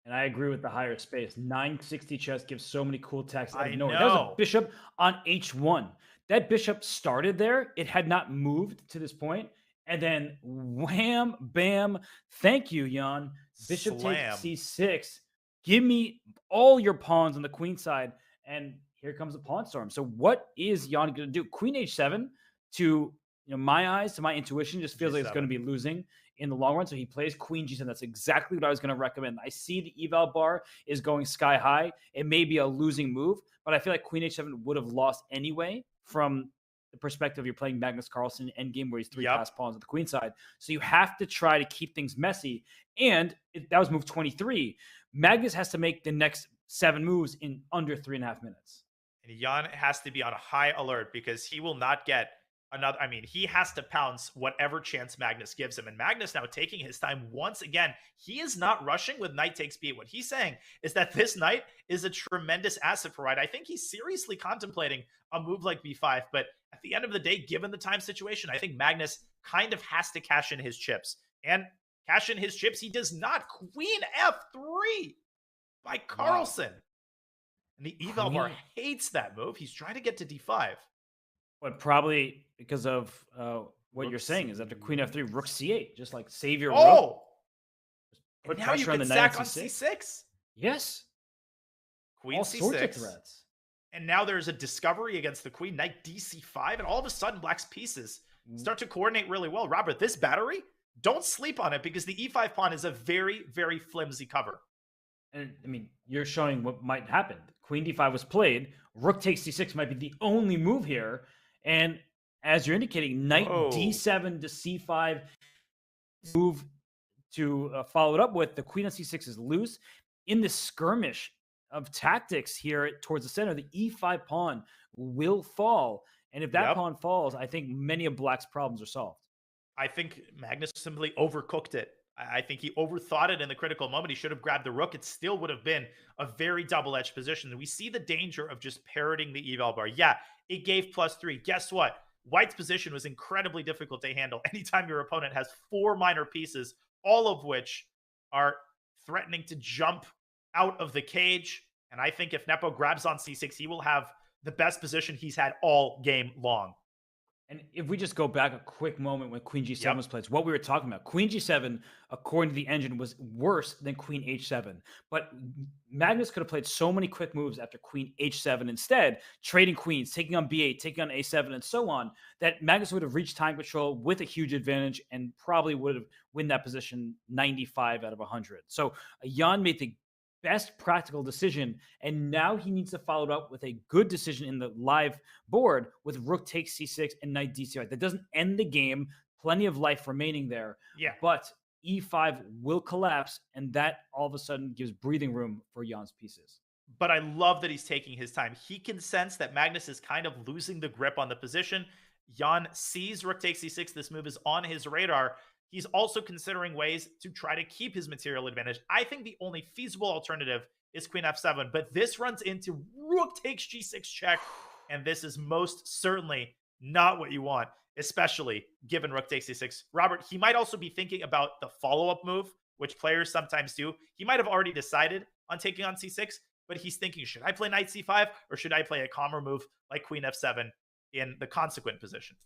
S1: And I agree with the higher space. 960 chess gives so many cool attacks.
S2: I know.
S1: That was a bishop on h1. That bishop started there. It had not moved to this point. And then wham, bam. Thank you, Jan. Bishop takes c6. Give me all your pawns on the queen side. And here comes a pawn storm. So what is Jan going to do? Queen h7, to my eyes, to my intuition, just feels like it's going to be losing in the long run. So he plays queen g7. That's exactly what I was going to recommend. I see the eval bar is going sky high. It may be a losing move, but I feel like queen h7 would have lost anyway from the perspective you're playing Magnus Carlsen endgame where he's 3 passed pawns on the queen side. So you have to try to keep things messy. And that was move 23. Magnus has to make the next 7 moves in under 3.5 minutes.
S2: And Jan has to be on a high alert because he will not get another. I mean, he has to pounce whatever chance Magnus gives him. And Magnus now taking his time once again. He is not rushing with knight takes b8. What he's saying is that this knight is a tremendous asset for white. I think he's seriously contemplating a move like b5. But at the end of the day, given the time situation, I think Magnus kind of has to cash in his chips. And cash in his chips, he does not. Queen f3 by Carlsen. Wow. And the eval bar hates that move. He's trying to get to d5.
S1: But probably because of what
S2: Rook
S1: you're saying is after queen f3, rook c8, just like save your
S2: rook.
S1: Put
S2: and now you
S1: pressure on
S2: can
S1: the
S2: sack
S1: knight
S2: on c6.
S1: Yes.
S2: Queen
S1: All
S2: c6.
S1: sorts of threats.
S2: And now there's a discovery against the queen, knight dc5, and all of a sudden Black's pieces start to coordinate really well. Robert, this battery, don't sleep on it because the e5 pawn is a very, very flimsy cover.
S1: And I mean, you're showing what might happen. Queen d5 was played. Rook takes c6 might be the only move here. And as you're indicating, knight d7 to c5 move to follow it up with. The queen on c6 is loose. In this skirmish of tactics here towards the center, the e5 pawn will fall. And if that pawn falls, I think many of Black's problems are solved.
S2: I think Magnus simply overcooked it. I think he overthought it in the critical moment. He should have grabbed the rook. It still would have been a very double-edged position. We see the danger of just parroting the eval bar. Yeah, it gave +3. Guess what? White's position was incredibly difficult to handle. Anytime your opponent has 4 minor pieces, all of which are threatening to jump out of the cage. And I think if Nepo grabs on c6, he will have the best position he's had all game long.
S1: And if we just go back a quick moment when Queen G7 was played, what we were talking about, Queen G7, according to the engine, was worse than Queen H7. But Magnus could have played so many quick moves after Queen H7 instead, trading queens, taking on B8, taking on A7, and so on, that Magnus would have reached time control with a huge advantage and probably would have win that position 95 out of 100. So Jan made the best practical decision, and now he needs to follow it up with a good decision in the live board with rook takes c6 and knight d5. That doesn't end the game. Plenty of life remaining there.
S2: Yeah.
S1: But e5 will collapse, and that all of a sudden gives breathing room for Jan's pieces.
S2: But I love that he's taking his time. He can sense that Magnus is kind of losing the grip on the position. Jan sees rook takes c6. This move is on his radar. He's also considering ways to try to keep his material advantage. I think the only feasible alternative is queen f7, but this runs into rook takes g6 check, and this is most certainly not what you want, especially given rook takes c6. Robert, he might also be thinking about the follow-up move, which players sometimes do. He might have already decided on taking on c6, but he's thinking, should I play knight c5, or should I play a calmer move like queen f7 in the consequent position?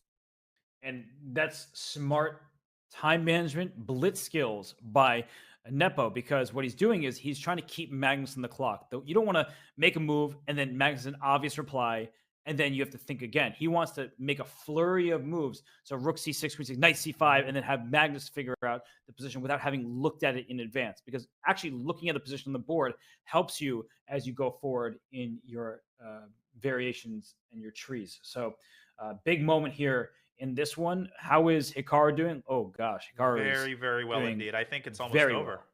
S1: And that's smart time management, blitz skills by Nepo, because what he's doing is he's trying to keep Magnus on the clock. You don't want to make a move and then Magnus an obvious reply, and then you have to think again. He wants to make a flurry of moves. So rook c6, queen c6, knight c5, and then have Magnus figure out the position without having looked at it in advance. Because actually looking at the position on the board helps you as you go forward in your variations and your trees. So big moment here in this one. How is Hikaru doing? Oh gosh, Hikaru is
S2: very, very well indeed. I think it's almost
S1: very
S2: over.
S1: Well.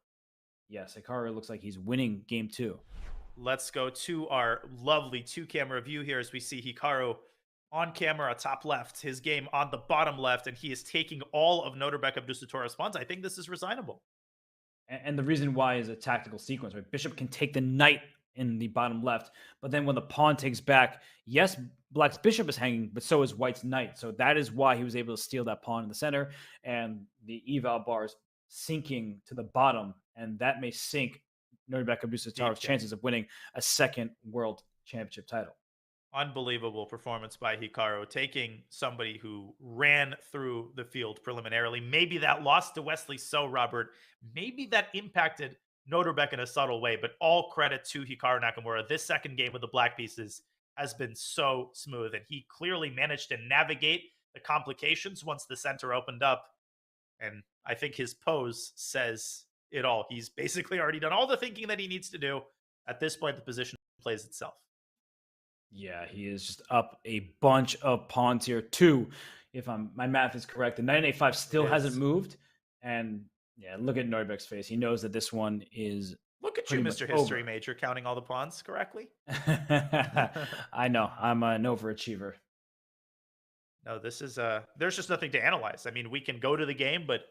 S1: Yes, Hikaru looks like he's winning game 2.
S2: Let's go to our lovely 2-camera view here as we see Hikaru on camera, top left, his game on the bottom left, and he is taking all of Nodirbek Abdusatorov's pawns. I think this is resignable.
S1: And the reason why is a tactical sequence, right? Bishop can take the knight in the bottom left, but then when the pawn takes back, yes, Black's bishop is hanging, but so is White's knight. So that is why he was able to steal that pawn in the center, and the eval bars sinking to the bottom, and that may sink Nodirbek Abdusatorov's chances of winning a second world championship title.
S2: Unbelievable performance by Hikaru, taking somebody who ran through the field preliminarily. Maybe that lost to Wesley So, Robert. Maybe that impacted Nodirbek in a subtle way, but all credit to Hikaru Nakamura. This second game with the black pieces has been so smooth, and he clearly managed to navigate the complications once the center opened up. And I think his pose says it all. He's basically already done all the thinking that he needs to do. At this point, the position plays itself.
S1: Yeah, he is just up a bunch of pawns here. 2, if my math is correct. The knight on a5 still hasn't moved, and yeah, look at Nodirbek's face. He knows that this one is.
S2: Look at you, Mr. History Major, counting all the pawns correctly.
S1: I know. I'm an overachiever.
S2: No, this is there's just nothing to analyze. I mean, we can go to the game, but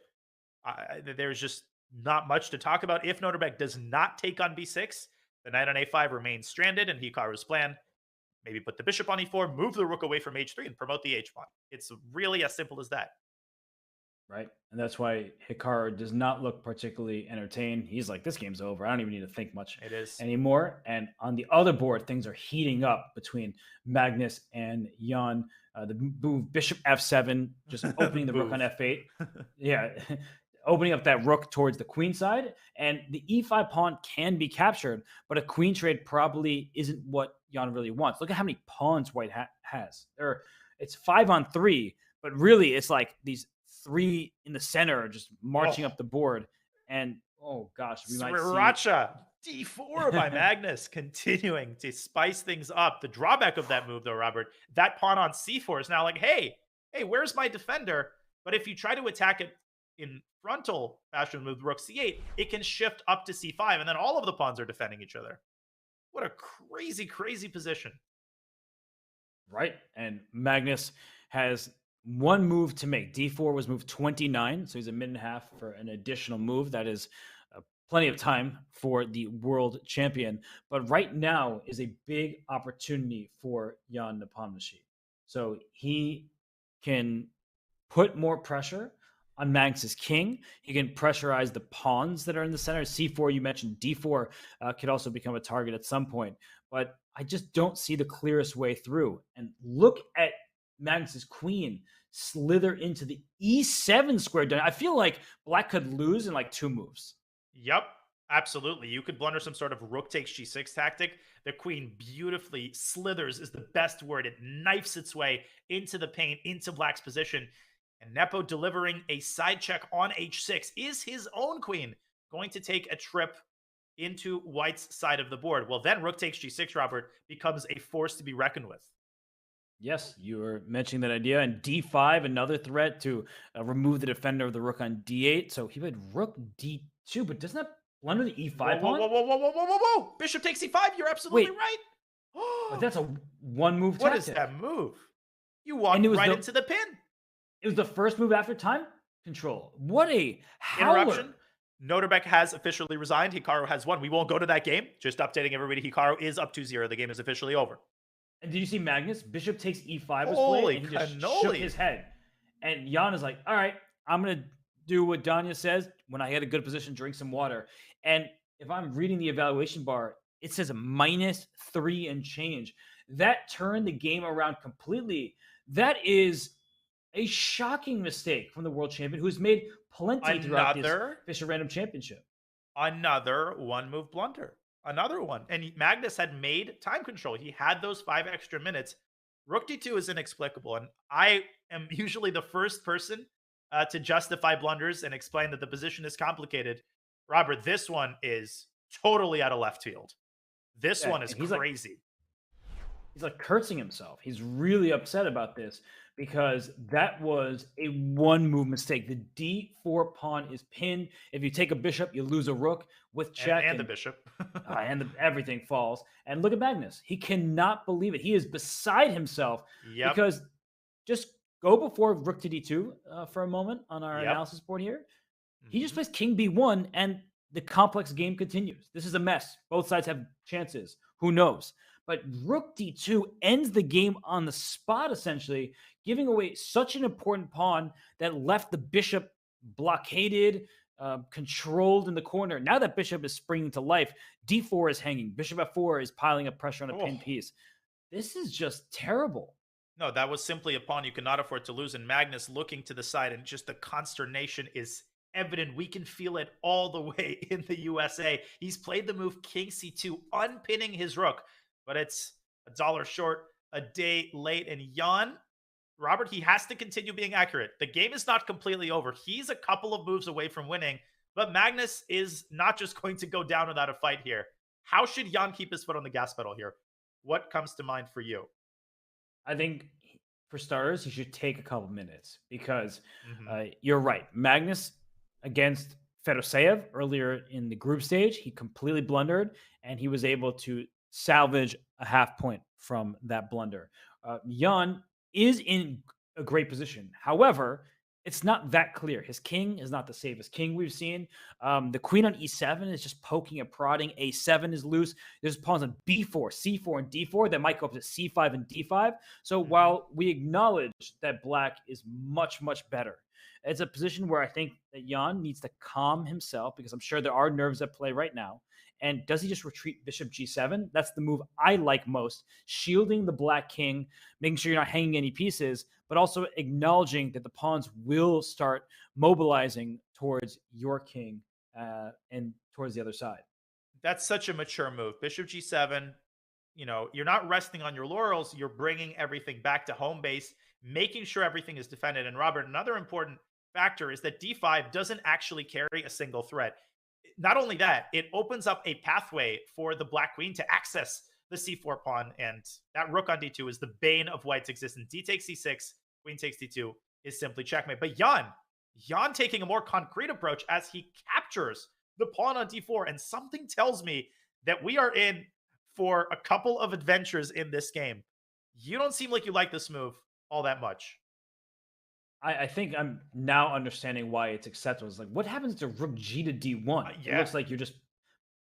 S2: there's just not much to talk about. If Nodirbek does not take on b6, the knight on a5 remains stranded, and Hikaru's plan, maybe put the bishop on e4, move the rook away from h3, and promote the h-pawn. It's really as simple as that.
S1: Right. And that's why Hikaru does not look particularly entertained. He's like, this game's over. I don't even need to think much anymore. And on the other board, things are heating up between Magnus and Jan. The move bishop f7, just opening the rook on f8. Yeah. Opening up that rook towards the queen side. And the e5 pawn can be captured, but a queen trade probably isn't what Jan really wants. Look at how many pawns White has. It's 5-on-3, but really it's like these 3 in the center are just marching up the board. And oh gosh, we might
S2: Sriracha D4 by Magnus, continuing to spice things up. The drawback of that move, though, Robert, that pawn on C4 is now like, hey, where's my defender? But if you try to attack it in frontal fashion with rook C8, it can shift up to C5, and then all of the pawns are defending each other. What a crazy, crazy position.
S1: Right. And Magnus has one move to make. D4 was move 29, so he's a minute and a half for an additional move. That is plenty of time for the world champion. But right now is a big opportunity for Jan Nepomniachtchi. So he can put more pressure on Magnus's king. He can pressurize the pawns that are in the center. C4, you mentioned D4 could also become a target at some point. But I just don't see the clearest way through. And look at Magnus's queen slither into the E7 square. I feel like Black could lose in like 2 moves.
S2: Yep, absolutely. You could blunder some sort of rook takes G6 tactic. The queen beautifully slithers is the best word. It knifes its way into the paint, into Black's position. And Nepo delivering a side check on H6. Is his own queen going to take a trip into White's side of the board? Well, then rook takes G6, Robert, becomes a force to be reckoned with.
S1: Yes, you were mentioning that idea. And D5, another threat to remove the defender of the rook on D8. So he played rook D2, but doesn't that blunder the E5 pawn?
S2: Whoa. Bishop takes E5. You're absolutely right.
S1: But that's a one-move tactic.
S2: What is that move? You walked right into the pin.
S1: It was the first move after time control. What a howler.
S2: Interruption. Nodirbek has officially resigned. Hikaru has won. We won't go to that game. Just updating everybody. Hikaru is up 2-0. The game is officially over.
S1: And did you see Magnus? Bishop takes E5 was
S2: Holy
S1: played, and he just shook his head. And Jan is like, all right, I'm going to do what Danya says when I had a good position, drink some water. And if I'm reading the evaluation bar, it says -3 and change. That turned the game around completely. That is a shocking mistake from the world champion who's made plenty throughout this Fischer Random Championship.
S2: Another one-move blunder. Another one. And Magnus had made time control. He had those 5 extra minutes. Rook D2 is inexplicable. And I am usually the first person to justify blunders and explain that the position is complicated. Robert, this one is totally out of left field. This one is crazy.
S1: He's like cursing himself. He's really upset about this because that was a one-move mistake. The D4 pawn is pinned. If you take a bishop, you lose a rook with check.
S2: And the bishop.
S1: Everything falls. And look at Magnus. He cannot believe it. He is beside himself because just go before rook to D2 for a moment on our analysis board here. He just plays king B1 and the complex game continues. This is a mess. Both sides have chances. Who knows? But rook D2 ends the game on the spot, essentially, giving away such an important pawn that left the bishop blockaded, controlled in the corner. Now that bishop is springing to life, D4 is hanging. Bishop F4 is piling up pressure on a pinned piece. This is just terrible.
S2: No, that was simply a pawn you cannot afford to lose. And Magnus looking to the side, and just the consternation is evident. We can feel it all the way in the USA. He's played the move king C2, unpinning his rook. But it's $1 short, a day late. And Jan, Robert, he has to continue being accurate. The game is not completely over. He's a couple of moves away from winning. But Magnus is not just going to go down without a fight here. How should Jan keep his foot on the gas pedal here? What comes to mind for you?
S1: I think, for starters, he should take a couple minutes because you're right. Magnus against Fedoseev earlier in the group stage, he completely blundered, and he was able to salvage a half point from that blunder. Jan is in a great position. However, it's not that clear. His king is not the safest king we've seen. The queen on E7 is just poking and prodding. A7 is loose. There's pawns on B4, C4, and D4 that might go up to C5 and D5. So while we acknowledge that Black is much, much better, it's a position where I think that Jan needs to calm himself because I'm sure there are nerves at play right now. And does he just retreat bishop G7? That's the move I like most. Shielding the Black king, making sure you're not hanging any pieces, but also acknowledging that the pawns will start mobilizing towards your king and towards the other side.
S2: That's such a mature move. Bishop G7, you're not resting on your laurels. You're bringing everything back to home base, making sure everything is defended. And Robert, another important factor is that d5 doesn't actually carry a single threat. Not only that, it opens up a pathway for the black queen to access the c4 pawn, and that rook on d2 is the bane of white's existence. D takes c6, queen takes d2 is simply checkmate. But Jan taking a more concrete approach as he captures the pawn on d4, and something tells me that we are in for a couple of adventures in this game. You don't seem like you like this move all that much.
S1: I think I'm now understanding why it's acceptable. It's like, what happens to rook g to d1? It looks like you're just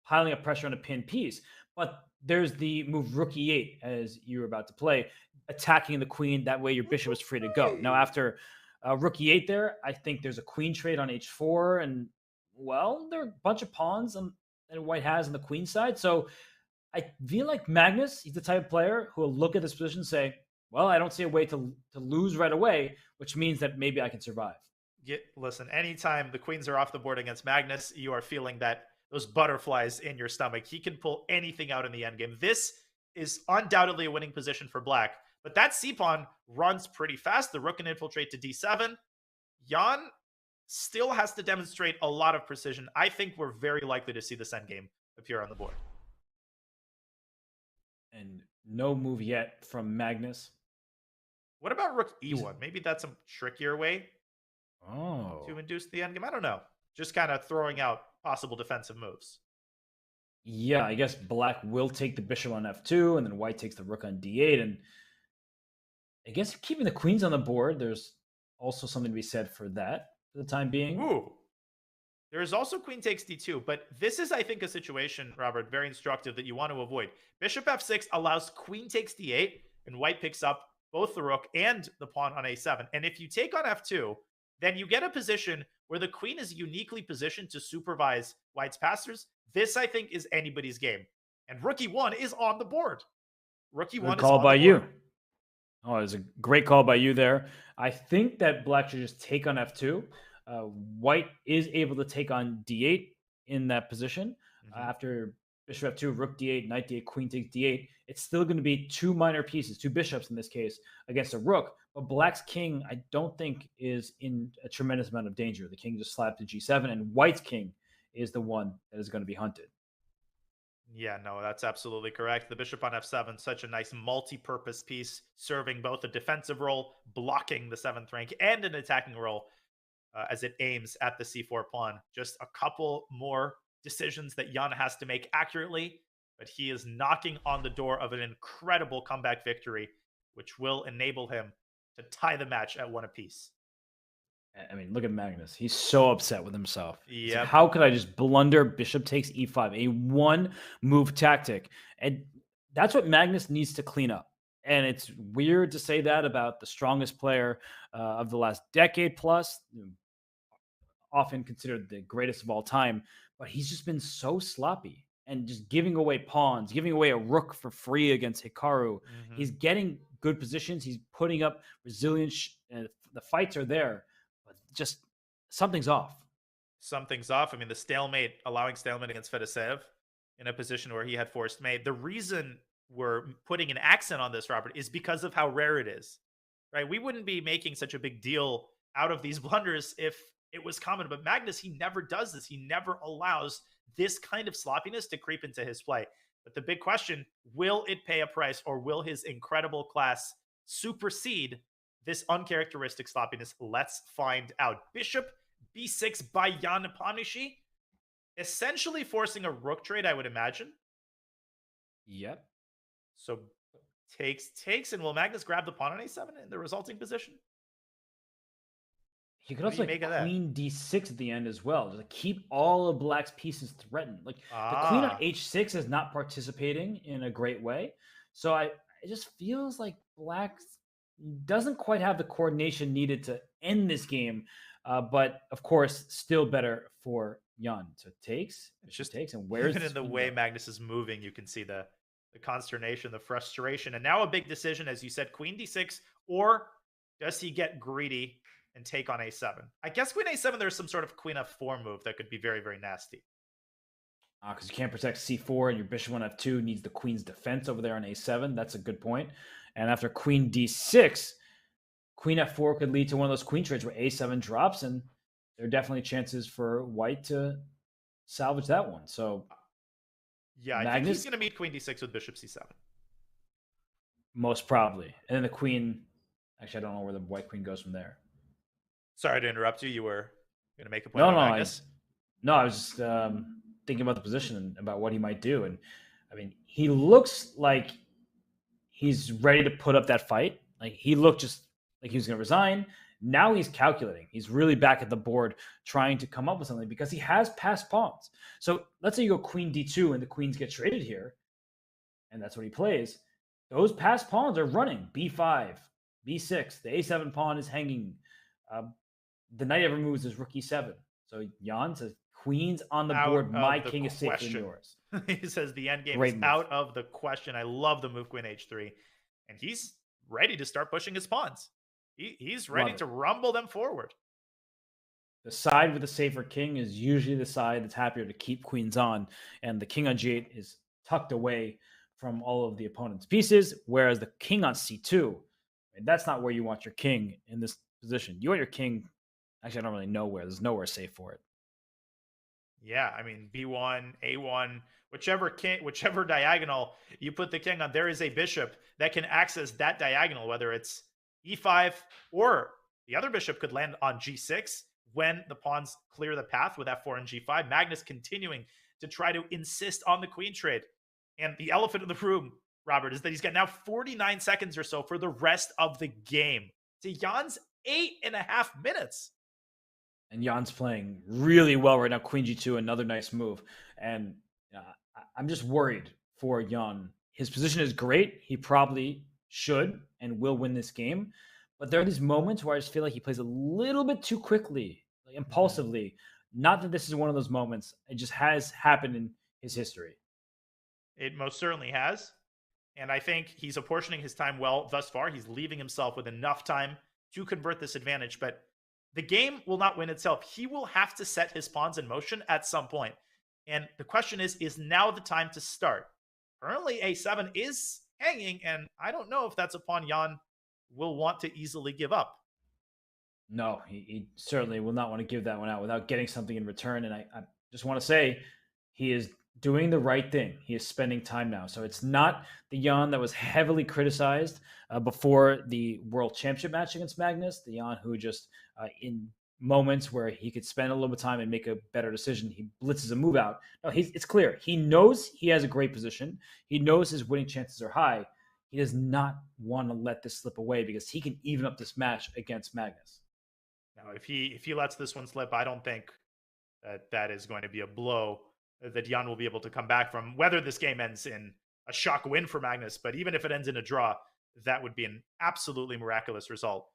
S1: piling up pressure on a pinned piece. But there's the move rook e8, as you were about to play, attacking the queen. That way your bishop is free to go. Now, after rook e8 there, I think there's a queen trade on h4. And, well, there are a bunch of pawns that white has on the queen side. So I feel like Magnus, he's the type of player who will look at this position and say, well, I don't see a way to lose right away, which means that maybe I can survive.
S2: Listen, anytime the queens are off the board against Magnus, you are feeling those butterflies in your stomach. He can pull anything out in the endgame. This is undoubtedly a winning position for black, but that c-pawn runs pretty fast. The rook can infiltrate to d7. Jan still has to demonstrate a lot of precision. I think we're very likely to see this endgame appear on the board.
S1: And no move yet from Magnus.
S2: What about rook e1? Maybe that's a trickier way
S1: to
S2: induce the endgame. I don't know. Just kind of throwing out possible defensive moves.
S1: Yeah, I guess black will take the bishop on f2, and then white takes the rook on d8. And I guess keeping the queens on the board, there's also something to be said for that for the time being.
S2: Ooh. There is also queen takes d2, but this is, I think, a situation, Robert, very instructive that you want to avoid. Bishop f6 allows queen takes d8, and white picks up both the rook and the pawn on a7. And if you take on f2, then you get a position where the queen is uniquely positioned to supervise white's passers. This, I think, is anybody's game. And rook e1 is on the board. Rook e1 is
S1: call
S2: on
S1: by
S2: the board.
S1: you. Oh, it was a great call by you there. I think that black should just take on f2. White is able to take on d8 in that position. After bishop f2, rook d8, knight d8, queen takes d8. It's still going to be two minor pieces, two bishops in this case, against a rook. But black's king, I don't think, is in a tremendous amount of danger. The king just slapped to g7, and white's king is the one that is going to be hunted.
S2: Yeah, no, that's absolutely correct. The bishop on f7, such a nice multi-purpose piece, serving both a defensive role, blocking the 7th rank, and an attacking role as it aims at the c4 pawn. Just a couple more decisions that Jan has to make accurately, but he is knocking on the door of an incredible comeback victory, which will enable him to tie the match at one apiece.
S1: I mean, look at Magnus. He's so upset with himself.
S2: Yeah.
S1: Like, how could I just blunder bishop takes e5, a one-move tactic? And that's what Magnus needs to clean up. And it's weird to say that about the strongest player of the last decade plus, often considered the greatest of all time. But he's just been so sloppy and just giving away pawns, giving away a rook for free against Hikaru. He's getting good positions. He's putting up resilience. The fights are there. Just something's off.
S2: Something's off. I mean, allowing stalemate against Fedoseev in a position where he had forced mate. The reason we're putting an accent on this, Robert, is because of how rare it is, right? We wouldn't be making such a big deal out of these blunders if it was common. But Magnus, he never does this. He never allows this kind of sloppiness to creep into his play. But the big question, will it pay a price, or will his incredible class supersede this uncharacteristic sloppiness? Let's find out. Bishop b6 by Jan Nepomniachtchi, essentially forcing a rook trade, I would imagine.
S1: Yep.
S2: So takes, and will Magnus grab the pawn on a7 in the resulting position?
S1: He could also make queen d6 at the end as well, just to keep all of black's pieces threatened. Like the queen on h6 is not participating in a great way. So it just feels like black doesn't quite have the coordination needed to end this game. But of course, still better for Jan. So it takes. It just takes. And where's
S2: even in the way Magnus is moving, you can see the consternation, the frustration, and now a big decision, as you said, queen d6, or does he get greedy and take on a7? I guess queen a7, there's some sort of queen f4 move that could be very, very nasty.
S1: Because you can't protect c4, and your bishop on f2 needs the queen's defense over there on a7. That's a good point. And after queen d6, queen f4 could lead to one of those queen trades where a7 drops, and there are definitely chances for white to salvage that one. So
S2: yeah, I think he's going to meet queen d6 with bishop c7.
S1: Most probably. And then the queen, actually, I don't know where the white queen goes from there.
S2: Sorry to interrupt you. You were going to make a point about Magnus?
S1: I was just thinking about the position and about what he might do. And I mean, he looks like he's ready to put up that fight. Like, he looked just like he was going to resign. Now he's calculating. He's really back at the board trying to come up with something because he has passed pawns. So let's say you go queen d2 and the queens get traded here, and that's what he plays. Those passed pawns are running. b5, b6. The a7 pawn is hanging. The knight ever moves is rook e7. So Jan says, queens on the board. My king is safe in yours.
S2: He says the endgame is out of the question. I love the move queen h3. And he's ready to start pushing his pawns. He's ready to rumble them forward.
S1: The side with the safer king is usually the side that's happier to keep queens on. And the king on g8 is tucked away from all of the opponent's pieces, whereas the king on c2, that's not where you want your king in this position. You want your king, actually, I don't really know where. There's nowhere safe for it.
S2: Yeah, I mean, b1, a1, whichever diagonal you put the king on, there is a bishop that can access that diagonal, whether it's e5 or the other bishop could land on g6 when the pawns clear the path with f4 and g5. Magnus continuing to try to insist on the queen trade. And the elephant in the room, Robert, is that he's got now 49 seconds or so for the rest of the game. To Jan's 8.5 minutes.
S1: And Jan's playing really well right now. Queen g2, another nice move. And I'm just worried for Jan. His position is great. He probably should and will win this game. But there are these moments where I just feel like he plays a little bit too quickly, like impulsively. Not that this is one of those moments. It just has happened in his history.
S2: It most certainly has. And I think he's apportioning his time well thus far. He's leaving himself with enough time to convert this advantage. But the game will not win itself. He will have to set his pawns in motion at some point. And the question is now the time to start? Currently, a7 is hanging, and I don't know if that's a pawn Jan will want to easily give up.
S1: No, he certainly will not want to give that one out without getting something in return. And I just want to say he is doing the right thing. He is spending time now. So it's not the Jan that was heavily criticized before the World Championship match against Magnus, the Jan who just in moments where he could spend a little bit of time and make a better decision, he blitzes a move out. No, it's clear. He knows he has a great position. He knows his winning chances are high. He does not want to let this slip away because he can even up this match against Magnus.
S2: Now, if he lets this one slip, I don't think that is going to be a blow that Jan will be able to come back from. Whether this game ends in a shock win for Magnus, but even if it ends in a draw, that would be an absolutely miraculous result.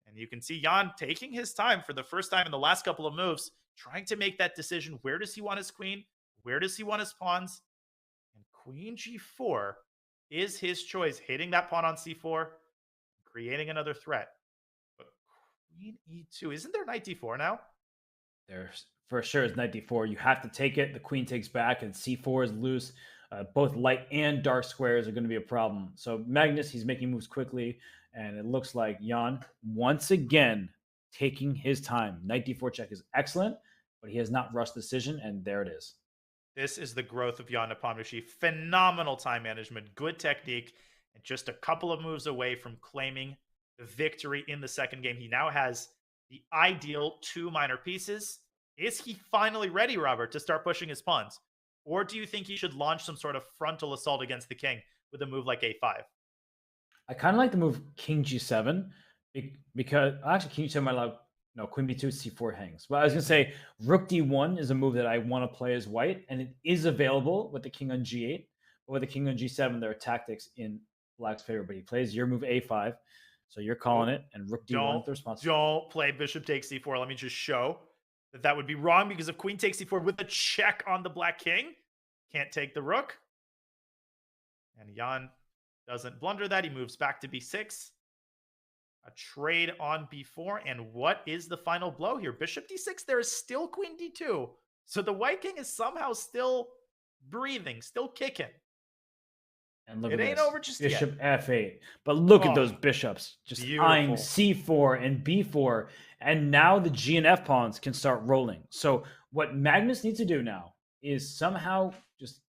S2: And you can see Jan taking his time for the first time in the last couple of moves, trying to make that decision. Where does he want his queen? Where does he want his pawns? And queen g4 is his choice, hitting that pawn on c4, creating another threat. But queen e2, isn't there knight d4 now?
S1: There's for sure is knight d4. You have to take it. The queen takes back, and c4 is loose. Both light and dark squares are going to be a problem. So Magnus, he's making moves quickly, and it looks like Jan, once again, taking his time. Knight d4 check is excellent, but he has not rushed the decision, and there it is.
S2: This is the growth of Jan Nepomniachtchi. Phenomenal time management, good technique, and just a couple of moves away from claiming the victory in the second game. He now has the ideal 2 minor pieces. Is he finally ready, Robert, to start pushing his pawns? Or do you think he should launch some sort of frontal assault against the king with a move like a5?
S1: I kind of like the move king g7 because actually king g7 might allow queen b2 c4 hangs. Well, I was going to say rook d1 is a move that I want to play as white, and it is available with the king on g8. But with the king on g7, there are tactics in black's favor. But he plays your move a5, so you're calling it, and rook d1 is the response.
S2: Don't play bishop takes c4. Let me just show that would be wrong because if queen takes c4 with a check on the black king, can't take the rook. And Jan doesn't blunder that. He moves back to b6. A trade on b4. And what is the final blow here? Bishop d6. There is still queen d2. So the white king is somehow still breathing, still kicking.
S1: And look
S2: It
S1: at
S2: ain't
S1: this.
S2: over just
S1: Bishop
S2: yet.
S1: F8. But look at
S2: Oh,
S1: those bishops just
S2: beautiful.
S1: eyeing C4 and B4. And now the G and F pawns can start rolling. So what Magnus needs to do now is somehow just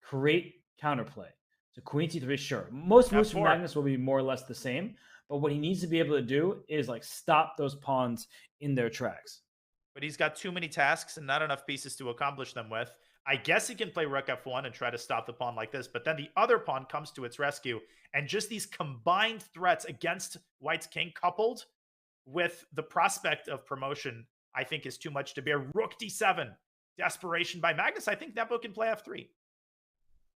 S1: create counterplay. So Queen C3, sure. Most moves from
S2: F4.
S1: Magnus will be more or less the same. But what he needs to be able to do is like stop those pawns in their tracks.
S2: But he's got too many tasks and not enough pieces to accomplish them with. I guess he can play Rook F1 and try to stop the pawn like this, but then the other pawn comes to its rescue, and just these combined threats against White's king, coupled with the prospect of promotion, I think is too much to bear. Rook D7. Desperation by Magnus. I think Nepo can play F3.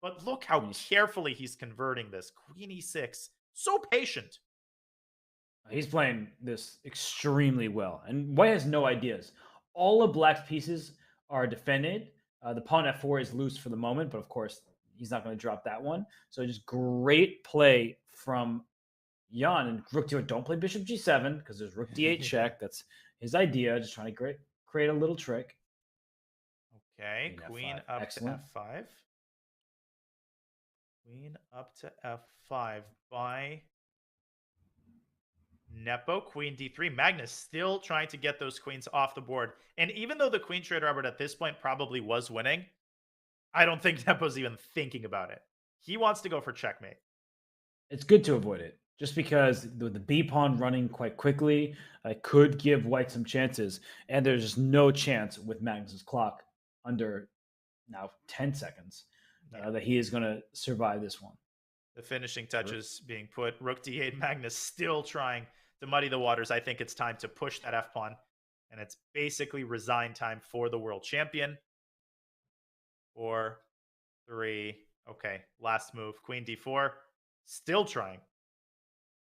S2: But look how carefully he's converting this. Queen E6. So patient.
S1: He's playing this extremely well. And White has no ideas. All of Black's pieces are defended. The pawn F4 is loose for the moment, but of course, he's not going to drop that one. So just great play from Jan. And Rook D4, don't play Bishop G7 because there's Rook D8 check. That's his idea, just trying to create a little trick.
S2: Okay, Queen
S1: F5.
S2: up
S1: Excellent.
S2: to F5. Queen up to F5 by Nepo. Queen D3. Magnus still trying to get those queens off the board. And even though the queen trade, Robert, at this point probably was winning, I don't think Nepo's even thinking about it. He wants to go for checkmate.
S1: It's good to avoid it, just because the B pawn running quite quickly could give White some chances. And there's just no chance with Magnus's clock under now 10 seconds that he is going to survive this one.
S2: The finishing touches being put. Rook D8. Magnus still trying to muddy the waters. I think it's time to push that F pawn. And it's basically resign time for the world champion. 4, 3. Okay, last move. Queen D4. Still trying.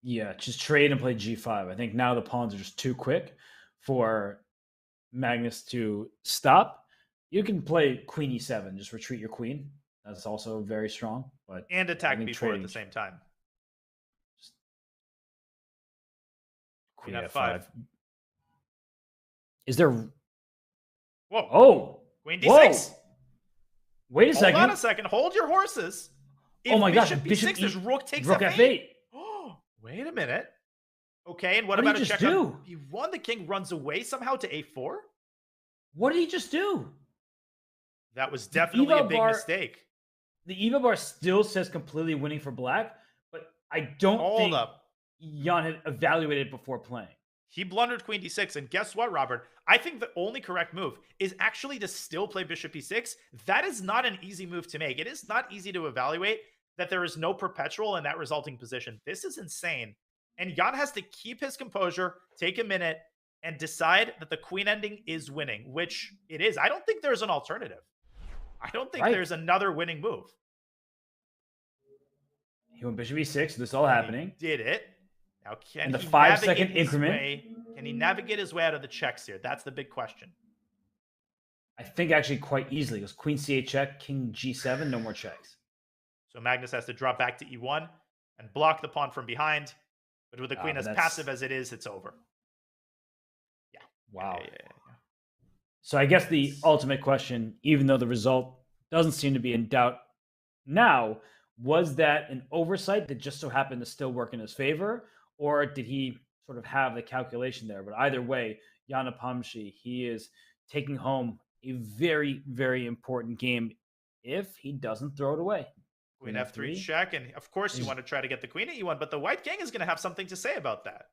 S1: Yeah, just trade and play G5. I think now the pawns are just too quick for Magnus to stop. You can play Queen E7, just retreat your queen. That's also very strong. But
S2: and attack B4 at the same time.
S1: Queen
S2: F5.
S1: Is there...
S2: Whoa.
S1: Oh!
S2: Queen D6.
S1: Whoa. Wait a second.
S2: Hold on a second. Hold your horses. If
S1: oh my gosh.
S2: Bishop B6, there's Rook takes
S1: Rook
S2: F8.
S1: F8.
S2: Oh, wait a minute. Okay, and what
S1: did
S2: about
S1: he
S2: a
S1: just
S2: check
S1: do?
S2: on B1? The king runs away somehow to A4?
S1: What did he just do?
S2: That was definitely a big mistake.
S1: The EVA bar still says completely winning for Black, but I don't think Jan had evaluated it before playing.
S2: He blundered Queen D6, and guess what, Robert? I think the only correct move is actually to still play Bishop E6. That is not an easy move to make. It is not easy to evaluate that there is no perpetual in that resulting position. This is insane. And Jan has to keep his composure, take a minute, and decide that the queen ending is winning, which it is. I don't think there's an alternative. I don't think there's another winning move.
S1: He went Bishop E6. This is all happening.
S2: He did it. Now, can
S1: in the
S2: he
S1: 5-second increment?
S2: Can he navigate his way out of the checks here? That's the big question.
S1: I think actually quite easily. Because Queen C8 check, King G7, no more checks.
S2: So Magnus has to drop back to E1 and block the pawn from behind. But with the queen as passive as it is, it's over. Yeah.
S1: Wow.
S2: Yeah.
S1: So I guess the ultimate question, even though the result doesn't seem to be in doubt now, was that an oversight that just so happened to still work in his favor? Or did he sort of have the calculation there? But either way, Jan Nepomniachtchi, he is taking home a very, very important game if he doesn't throw it away.
S2: Queen F3 check. And of course, you want to try to get the queen at E1, but the white king is going to have something to say about that.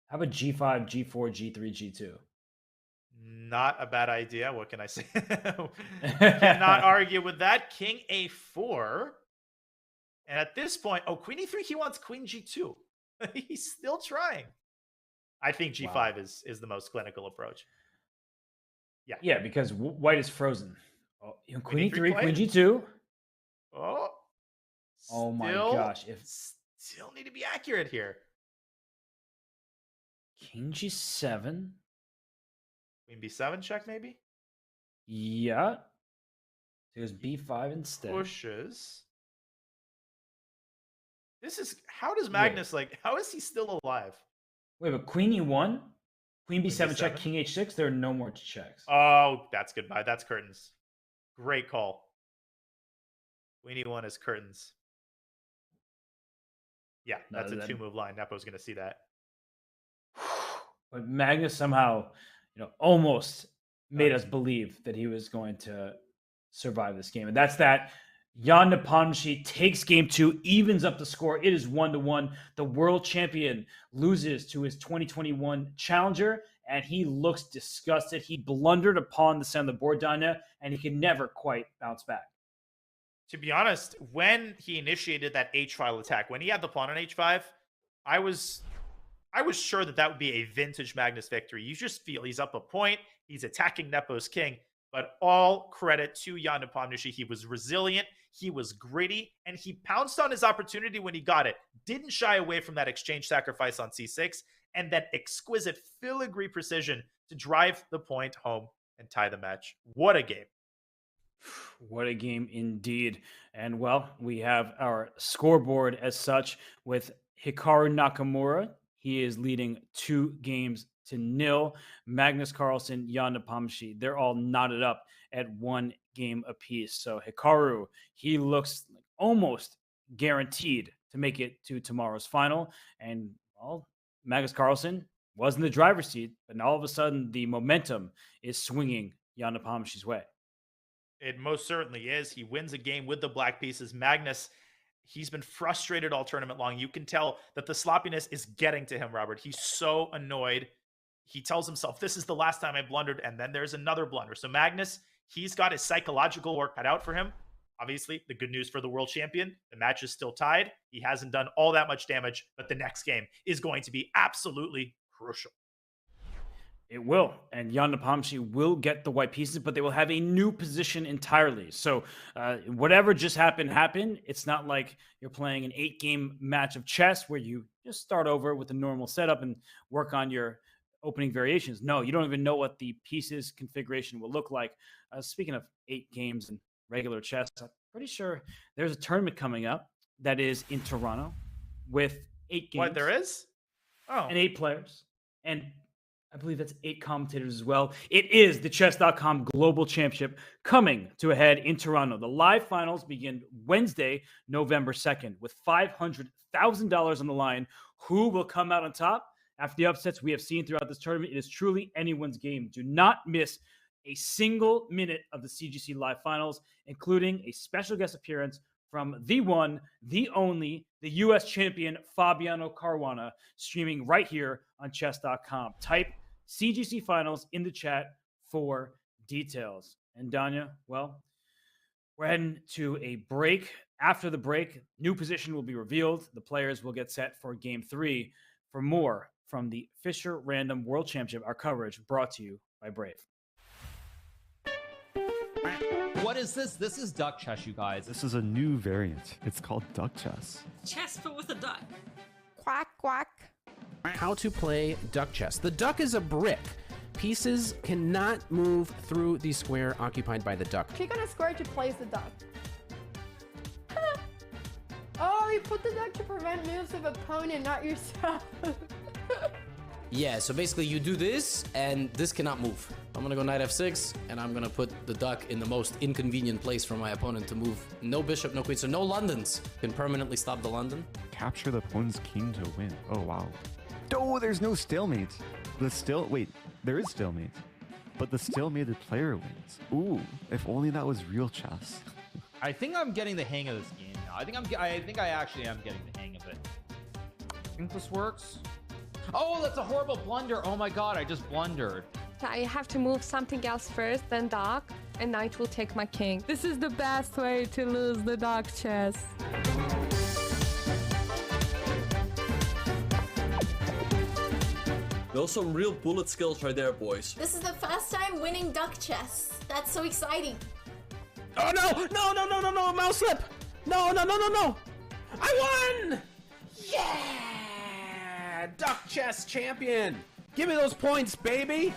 S1: How about G5, G4, G3, G2?
S2: Not a bad idea. What can I say? Cannot argue with that. King A4. And at this point, Queen E3, he wants Queen G2. He's still trying. I think G5 is the most clinical approach. Yeah.
S1: Yeah, because white is frozen. Queen E3, Queen G2. Oh my gosh.
S2: Still need to be accurate here.
S1: King G7.
S2: Queen B7 check, maybe?
S1: Yeah. So it goes B5 instead.
S2: Pushes. This is, how does Magnus, how is he still alive?
S1: Wait, but Queen E1? Queen B7 check, King H6? There are no more checks.
S2: Oh, that's goodbye. That's curtains. Great call. Queen E1 is curtains. Yeah, that's a 2-move line. Nepo's going to see that.
S1: But Magnus somehow, almost made us believe that he was going to survive this game. And that's that. Jan Nepomniachtchi takes game 2, evens up the score. It is 1-1. The world champion loses to his 2021 challenger, and he looks disgusted. He blundered upon the center of the board, Danya, and he can never quite bounce back.
S2: To be honest, when he initiated that h-file attack, when he had the pawn on h5, I was sure that would be a vintage Magnus victory. You just feel he's up a point, he's attacking Nepo's king, but all credit to Jan Nepomniachtchi. He was resilient, he was gritty, and he pounced on his opportunity when he got it. Didn't shy away from that exchange sacrifice on c6, and that exquisite filigree precision to drive the point home and tie the match. What a game.
S1: What a game indeed. And well, we have our scoreboard as such with Hikaru Nakamura. He is leading 2-0. Magnus Carlsen, Jan Nepomniachtchi, they're all knotted up at 1 game apiece. So Hikaru, he looks almost guaranteed to make it to tomorrow's final. And well, Magnus Carlsen was in the driver's seat, but now all of a sudden the momentum is swinging Jan Nepomniachtchi's way.
S2: It most certainly is. He wins a game with the black pieces. Magnus, he's been frustrated all tournament long. You can tell that the sloppiness is getting to him, Robert. He's so annoyed. He tells himself, this is the last time I blundered, and then there's another blunder. So Magnus, he's got his psychological work cut out for him. Obviously, the good news for the world champion, the match is still tied. He hasn't done all that much damage, but the next game is going to be absolutely crucial.
S1: It will, and Jan Nepomniachtchi will get the white pieces, but they will have a new position entirely. So whatever just happened. It's not like you're playing an 8-game match of chess where you just start over with the normal setup and work on your opening variations. No, you don't even know what the pieces configuration will look like. Speaking of 8 games in regular chess, I'm pretty sure there's a tournament coming up that is in Toronto with 8 games.
S2: What, there is? Oh.
S1: And 8 players. And I believe that's 8 commentators as well. It is the Chess.com Global Championship coming to a head in Toronto. The live finals begin Wednesday, November 2nd, with $500,000 on the line. Who will come out on top? After the upsets we have seen throughout this tournament, it is truly anyone's game. Do not miss a single minute of the CGC live finals, including a special guest appearance from the one, the only, the U.S. champion, Fabiano Caruana, streaming right here on Chess.com. Type CGC Finals in the chat for details. And Danya, well, we're heading to a break. After the break, new position will be revealed. The players will get set for Game 3. For more from the Fischer Random World Championship, our coverage brought to you by Brave.
S4: What is this? This is duck chess, you guys.
S5: This is a new variant. It's called duck chess.
S6: Chess, but with a duck.
S7: Quack, quack. How to play duck chess. The duck is a brick. Pieces cannot move through the square occupied by the duck.
S8: Click on a square to place the duck. Oh, you put the duck to prevent moves of opponent, not yourself.
S9: Yeah, so basically you do this, and this cannot move. I'm gonna go knight f6, and I'm gonna put the duck in the most inconvenient place for my opponent to move. No bishop, no queen, so no Londons can permanently stop the London.
S5: Capture the opponent's king to win. Oh, wow. Oh, there's no stalemate. Wait, there is stalemate. But the stalemated player wins. Ooh, if only that was real chess.
S4: I think I'm getting the hang of this game now. I think I actually am getting the hang of it. I think this works. Oh, that's a horrible blunder. Oh my god, I just blundered.
S10: I have to move something else first, then dark, and knight will take my king. This is the best way to lose the dark chess.
S11: Those some real bullet skills right there, boys.
S12: This is the first time winning duck chess. That's so exciting.
S7: Oh no, mouse slip. No. I won! Yeah! Duck chess champion. Give me those points, baby.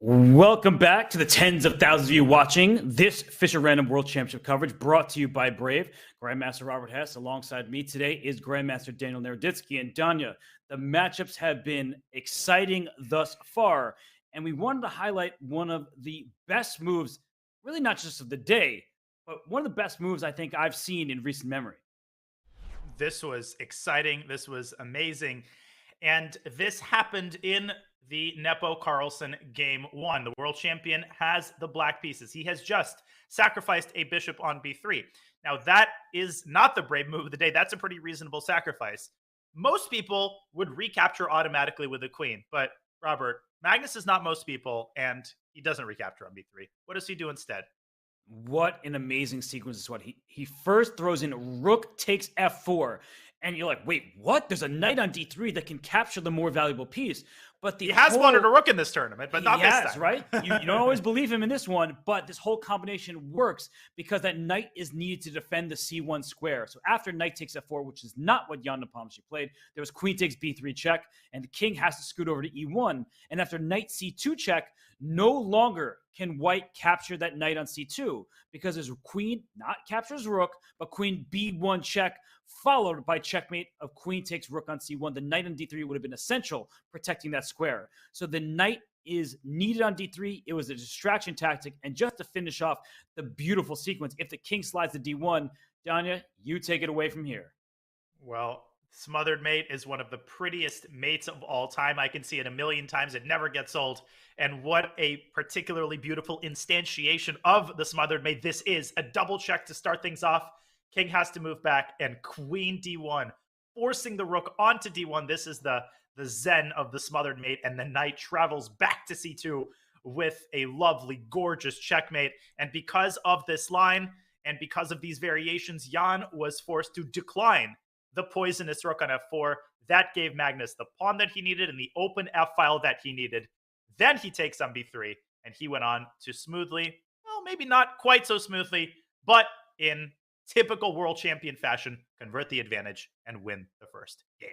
S1: Welcome back to the tens of thousands of you watching this Fischer Random World Championship coverage brought to you by Brave. Grandmaster Robert Hess alongside me today is Grandmaster Daniel Naroditsky. And Danya, the matchups have been exciting thus far. And we wanted to highlight one of the best moves, really not just of the day, but one of the best moves I think I've seen in recent memory.
S2: This was exciting. This was amazing. And this happened in the Nepo Carlsen game 1. The world champion has the black pieces. He has just sacrificed a bishop on b3. Now, that is not the brave move of the day. That's a pretty reasonable sacrifice. Most people would recapture automatically with a queen. But, Robert, Magnus is not most people, and he doesn't recapture on b3. What does he do instead?
S1: What an amazing sequence is what he first throws in rook takes f4. And you're like, wait, what? There's a knight on d3 that can capture the more valuable piece. But
S2: he has wanted a rook in this tournament, but not this time.
S1: Right? You don't always believe him in this one, but this whole combination works because that knight is needed to defend the c1 square. So after knight takes f4, which is not what Jan Nepomniachtchi played, there was queen takes b3 check, and the king has to scoot over to e1. And after knight c2 check, no longer can white capture that knight on c2 because his queen not captures rook, but queen b1 check, followed by checkmate of queen takes rook on c1. The knight on d3 would have been essential protecting that square. So the knight is needed on d3. It was a distraction tactic. And just to finish off the beautiful sequence, if the king slides to d1, Danya, you take it away from here.
S2: Well, Smothered Mate is one of the prettiest mates of all time. I can see it a million times. It never gets old. And what a particularly beautiful instantiation of the Smothered Mate this is. A double check to start things off. King has to move back, and queen d1, forcing the rook onto d1. This is the zen of the Smothered Mate, and the knight travels back to c2 with a lovely, gorgeous checkmate. And because of this line, and because of these variations, Jan was forced to decline the poisonous rook on f4. That gave Magnus the pawn that he needed and the open f-file that he needed. Then he takes on b3, and he went on to smoothly, well, maybe not quite so smoothly, but in typical world champion fashion, convert the advantage and win the first game.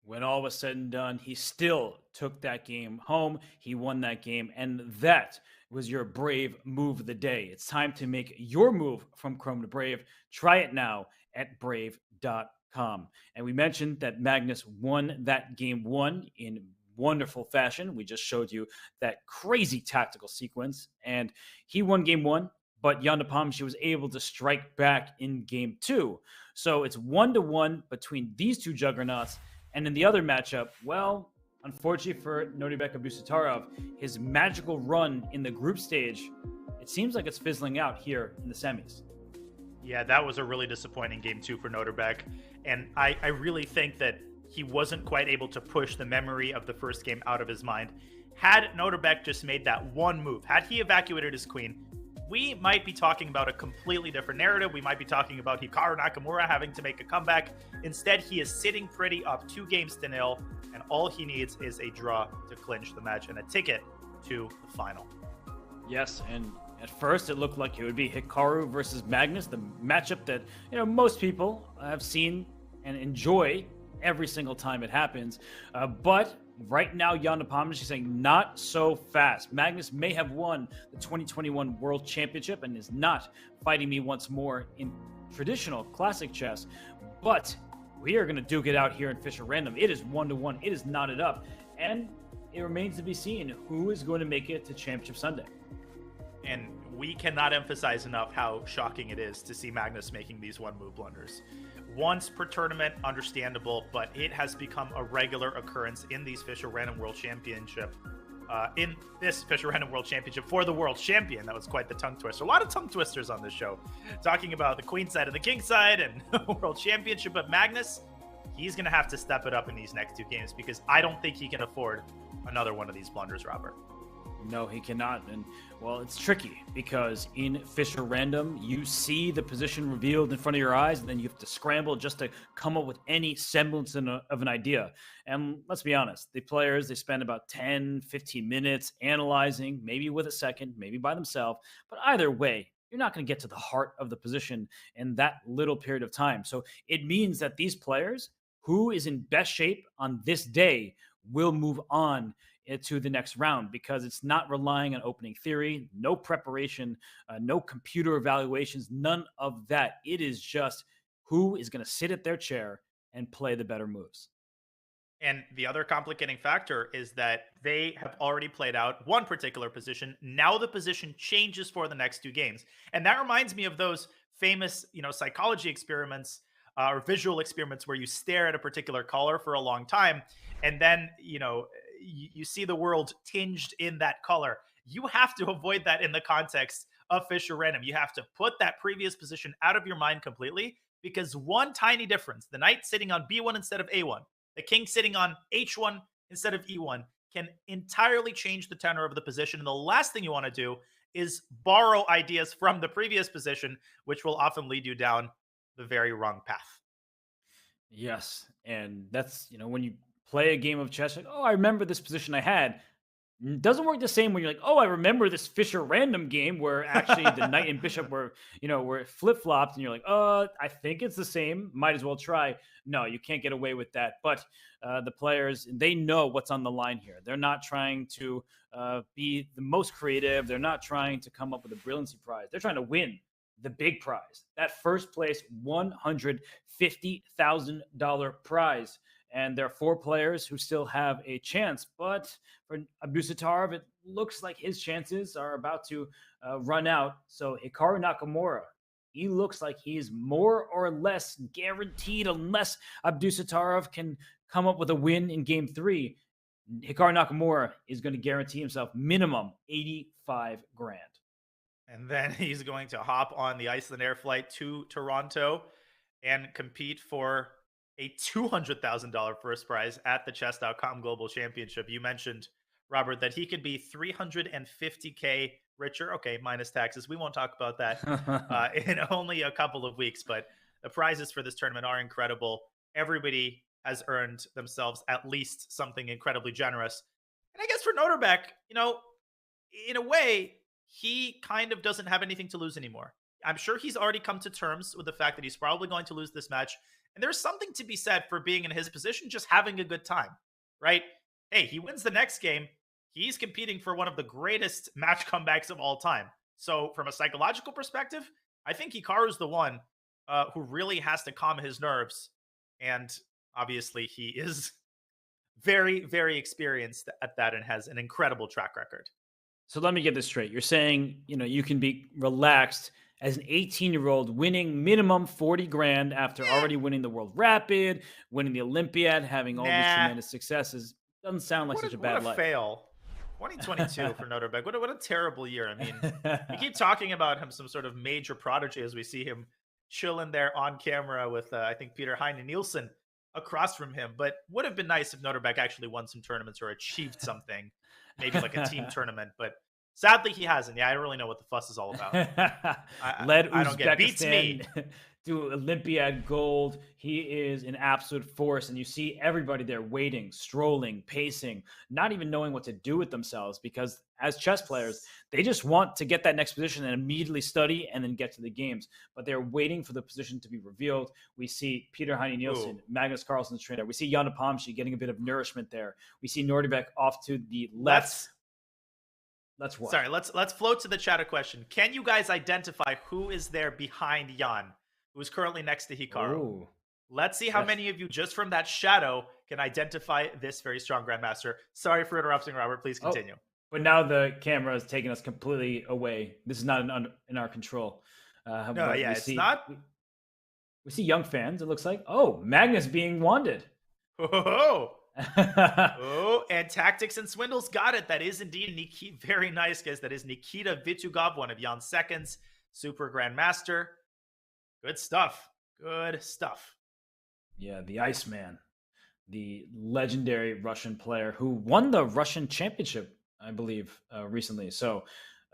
S1: When all was said and done, he still took that game home. He won that game, and that was your Brave move of the day. It's time to make your move from Chrome to Brave. Try it now at brave.com. And we mentioned that Magnus won that game one in wonderful fashion. We just showed you that crazy tactical sequence, and he won game one, but Jan Nepomniachtchi was able to strike back in game two. So it's 1-1 between these two juggernauts. And in the other matchup, well, unfortunately for Nodirbek Abdusattorov, his magical run in the group stage, it seems like it's fizzling out here in the semis.
S2: Yeah, that was a really disappointing game two for Nodirbek. And I really think that he wasn't quite able to push the memory of the first game out of his mind. Had Nodirbek just made that one move, had he evacuated his queen, we might be talking about a completely different narrative. We might be talking about Hikaru Nakamura having to make a comeback. Instead, he is sitting pretty up 2-0, and all he needs is a draw to clinch the match and a ticket to the final.
S1: Yes, and at first it looked like it would be Hikaru versus Magnus, the matchup that most people have seen and enjoy every single time it happens. But right now, Jan Nepomniachtchi is saying not so fast. Magnus may have won the 2021 World Championship and is not fighting me once more in traditional classic chess. But we are going to duke it out here in Fischer Random. It is 1-1. It is knotted up. And it remains to be seen who is going to make it to Championship Sunday.
S2: And we cannot emphasize enough how shocking it is to see Magnus making these one-move blunders. Once per tournament, understandable, but it has become a regular occurrence in these Fischer Random World Championship. In this Fischer Random World Championship for the world champion. That was quite the tongue twister. A lot of tongue twisters on this show. Talking about the queen side and the king side and world championship. But Magnus, he's going to have to step it up in these next two games because I don't think he can afford another one of these blunders, Robert.
S1: No, he cannot. And, well, it's tricky because in Fischer Random, you see the position revealed in front of your eyes, and then you have to scramble just to come up with any semblance of an idea. And let's be honest, the players, they spend about 10, 15 minutes analyzing, maybe with a second, maybe by themselves. But either way, you're not going to get to the heart of the position in that little period of time. So it means that these players, who is in best shape on this day, will move on to the next round because it's not relying on opening theory, no preparation, no computer evaluations, none of that. It is just who is going to sit at their chair and play the better moves.
S2: And the other complicating factor is that they have already played out one particular position. Now the position changes for the next two games. And that reminds me of those famous, psychology experiments or visual experiments where you stare at a particular color for a long time. And then, you see the world tinged in that color. You have to avoid that in the context of Fischer Random. You have to put that previous position out of your mind completely because one tiny difference, the knight sitting on B1 instead of A1, the king sitting on H1 instead of E1 can entirely change the tenor of the position. And the last thing you want to do is borrow ideas from the previous position, which will often lead you down the very wrong path.
S1: Yes. And that's, when you play a game of chess, like, oh, I remember this position I had. It doesn't work the same when you're like, oh, I remember this Fischer Random game where actually the knight and bishop were flip-flopped, and you're like, I think it's the same. Might as well try. No, you can't get away with that. But the players, they know what's on the line here. They're not trying to be the most creative. They're not trying to come up with a brilliancy prize. They're trying to win the big prize, that first place $150,000 prize. And there are four players who still have a chance. But for Abdusattorov, it looks like his chances are about to run out. So Hikaru Nakamura, he looks like he's more or less guaranteed unless Abdusattorov can come up with a win in game three. Hikaru Nakamura is going to guarantee himself minimum $85,000.
S2: And then he's going to hop on the Iceland Air flight to Toronto and compete for a $200,000 first prize at the Chess.com Global Championship. You mentioned, Robert, that he could be $350K richer. Okay, minus taxes. We won't talk about that in only a couple of weeks, but the prizes for this tournament are incredible. Everybody has earned themselves at least something incredibly generous. And I guess for Nodirbek, in a way, he kind of doesn't have anything to lose anymore. I'm sure he's already come to terms with the fact that he's probably going to lose this match. And there's something to be said for being in his position, just having a good time, right? Hey, he wins the next game. He's competing for one of the greatest match comebacks of all time. So from a psychological perspective, I think Hikaru's the one who really has to calm his nerves. And obviously he is very, very experienced at that and has an incredible track record.
S1: So let me get this straight. You're saying, you can be relaxed as an 18-year-old winning minimum 40 grand after already winning the World Rapid, winning the Olympiad, having all these tremendous successes. Doesn't sound like such a bad life.
S2: Fail. 2022 for Nodirbek. What a terrible year. I mean, we keep talking about him, some sort of major prodigy, as we see him chilling there on camera with, I think, Peter Heine Nielsen across from him. But would have been nice if Nodirbek actually won some tournaments or achieved something, maybe like a team tournament. But sadly, he hasn't. Yeah, I don't really know what the fuss is all about.
S1: I don't get it. Beats me to Olympiad gold. He is an absolute force, and you see everybody there waiting, strolling, pacing, not even knowing what to do with themselves, because as chess players, they just want to get that next position and immediately study and then get to the games. But they're waiting for the position to be revealed. We see Peter Heine Nielsen, Magnus Carlsen's trainer. We see Jan Nepomniachtchi getting a bit of nourishment there. We see Nodirbek off to the left. Let's float to the chat a question. Can you guys identify who is there behind Jan, who is currently next to Hikaru? Ooh.
S2: Let's see how many of you, just from that shadow, can identify this very strong Grandmaster. Sorry for interrupting, Robert. Please continue.
S1: But now the camera is taking us completely away. This is not in our control.
S2: It's not.
S1: We see young fans, it looks like. Oh, Magnus being wanted.
S2: Oh, and Tactics and Swindles got it. That is indeed Nikita. Very nice, guys. That is Nikita Vitugov, one of Jan's seconds. Super Grandmaster. Good stuff. Good stuff.
S1: Yeah, the Iceman. The legendary Russian player who won the Russian championship, I believe, recently. So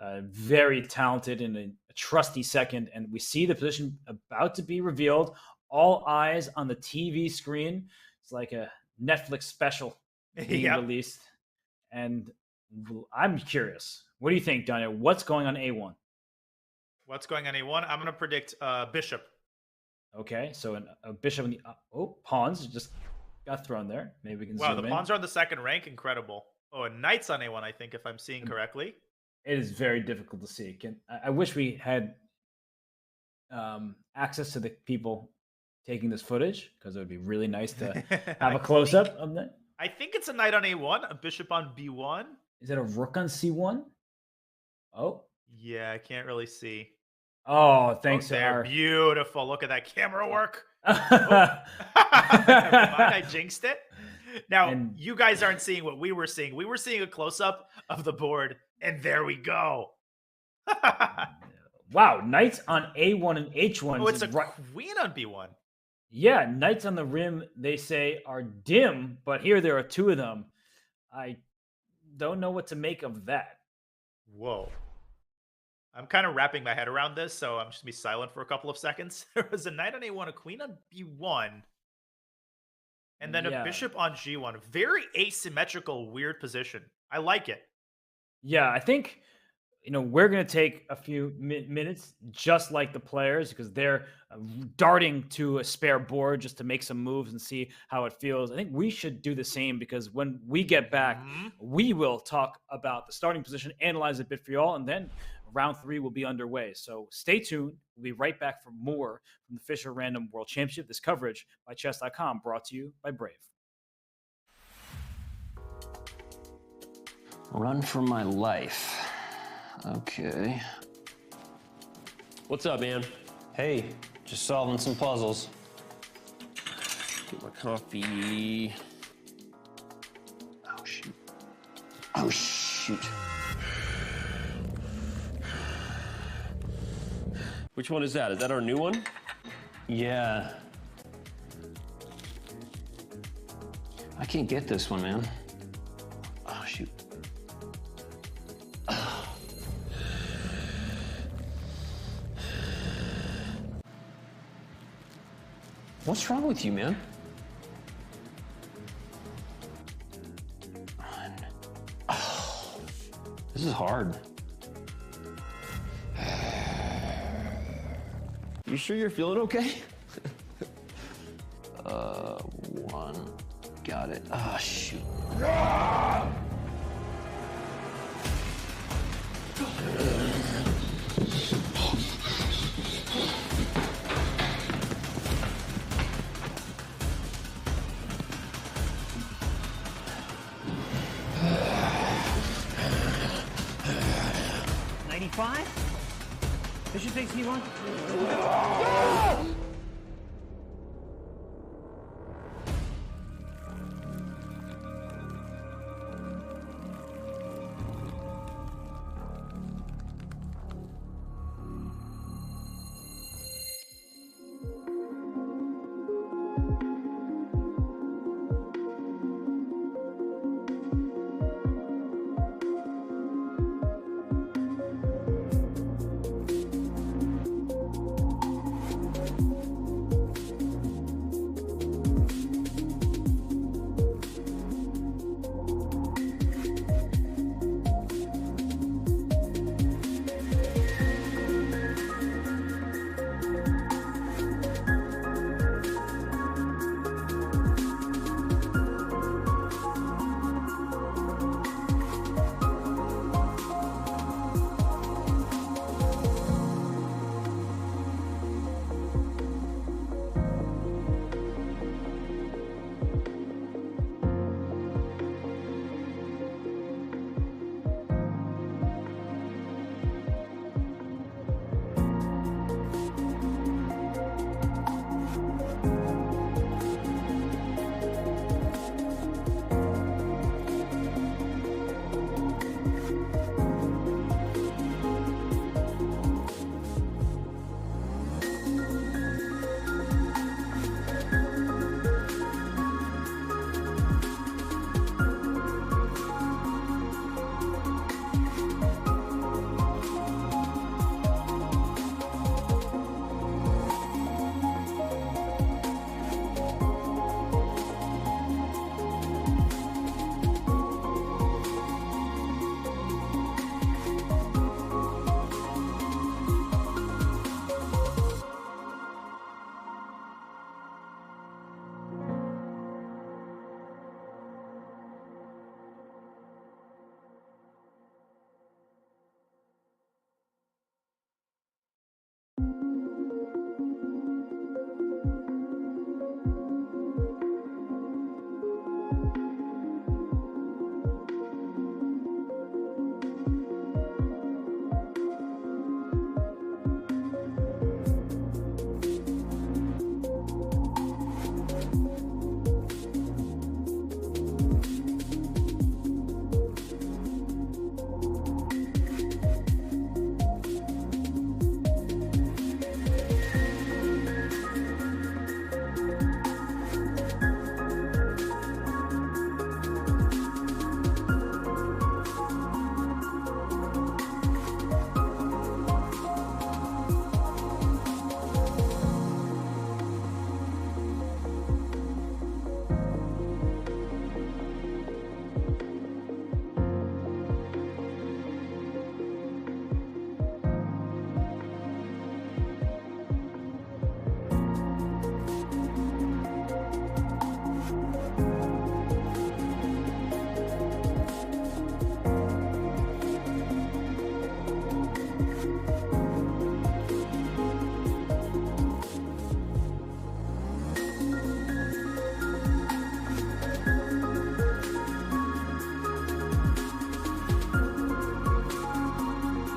S1: very talented and a trusty second. And we see the position about to be revealed. All eyes on the TV screen. It's like a Netflix special being released. And I'm curious. What do you think, Daniel? What's going on A1?
S2: What's going on A1? I'm going to predict Bishop.
S1: Okay, so a bishop in the... pawns just got thrown there. Maybe we can zoom in.
S2: Wow, the pawns are on the second rank. Incredible. Oh, and knights on A1, I think, if I'm seeing correctly.
S1: It is very difficult to see. I wish we had access to the people taking this footage, because it would be really nice to have a close-up of that.
S2: I think it's a knight on A1, a bishop on B1.
S1: Is it a rook on C1? Oh.
S2: Yeah, I can't really see.
S1: Oh, thanks.
S2: They're beautiful. Look at that camera work. Never mind, I jinxed it. Now, you guys aren't seeing what we were seeing. We were seeing a close-up of the board, and there we go.
S1: Wow, knights on A1 and H1.
S2: Oh, it's a queen on B1.
S1: Yeah, knights on the rim, they say, are dim, but here there are two of them. I don't know what to make of that.
S2: Whoa. I'm kind of wrapping my head around this, so I'm just going to be silent for a couple of seconds. There was a knight on A1, a queen on B1, and then a bishop on G1. Very asymmetrical, weird position. I like it.
S1: Yeah, I think, we're going to take a few minutes, just like the players, because they're darting to a spare board just to make some moves and see how it feels. I think we should do the same, because when we get back, we will talk about the starting position, analyze it a bit for y'all, and then round 3 will be underway. So stay tuned. We'll be right back for more from the Fischer Random World Championship. This coverage by Chess.com, brought to you by Brave.
S6: Run for my life. Okay.
S11: What's up, man?
S6: Hey, just solving some puzzles.
S11: Get my coffee.
S6: Oh, shoot. Oh, shoot.
S11: Which one is that? Is that our new one?
S6: Yeah. I can't get this one, man. Oh, shoot. What's wrong with you, man? This is hard.
S11: You sure you're feeling okay?
S6: 1. Got it. Ah, shoot.
S13: Fischer takes E1.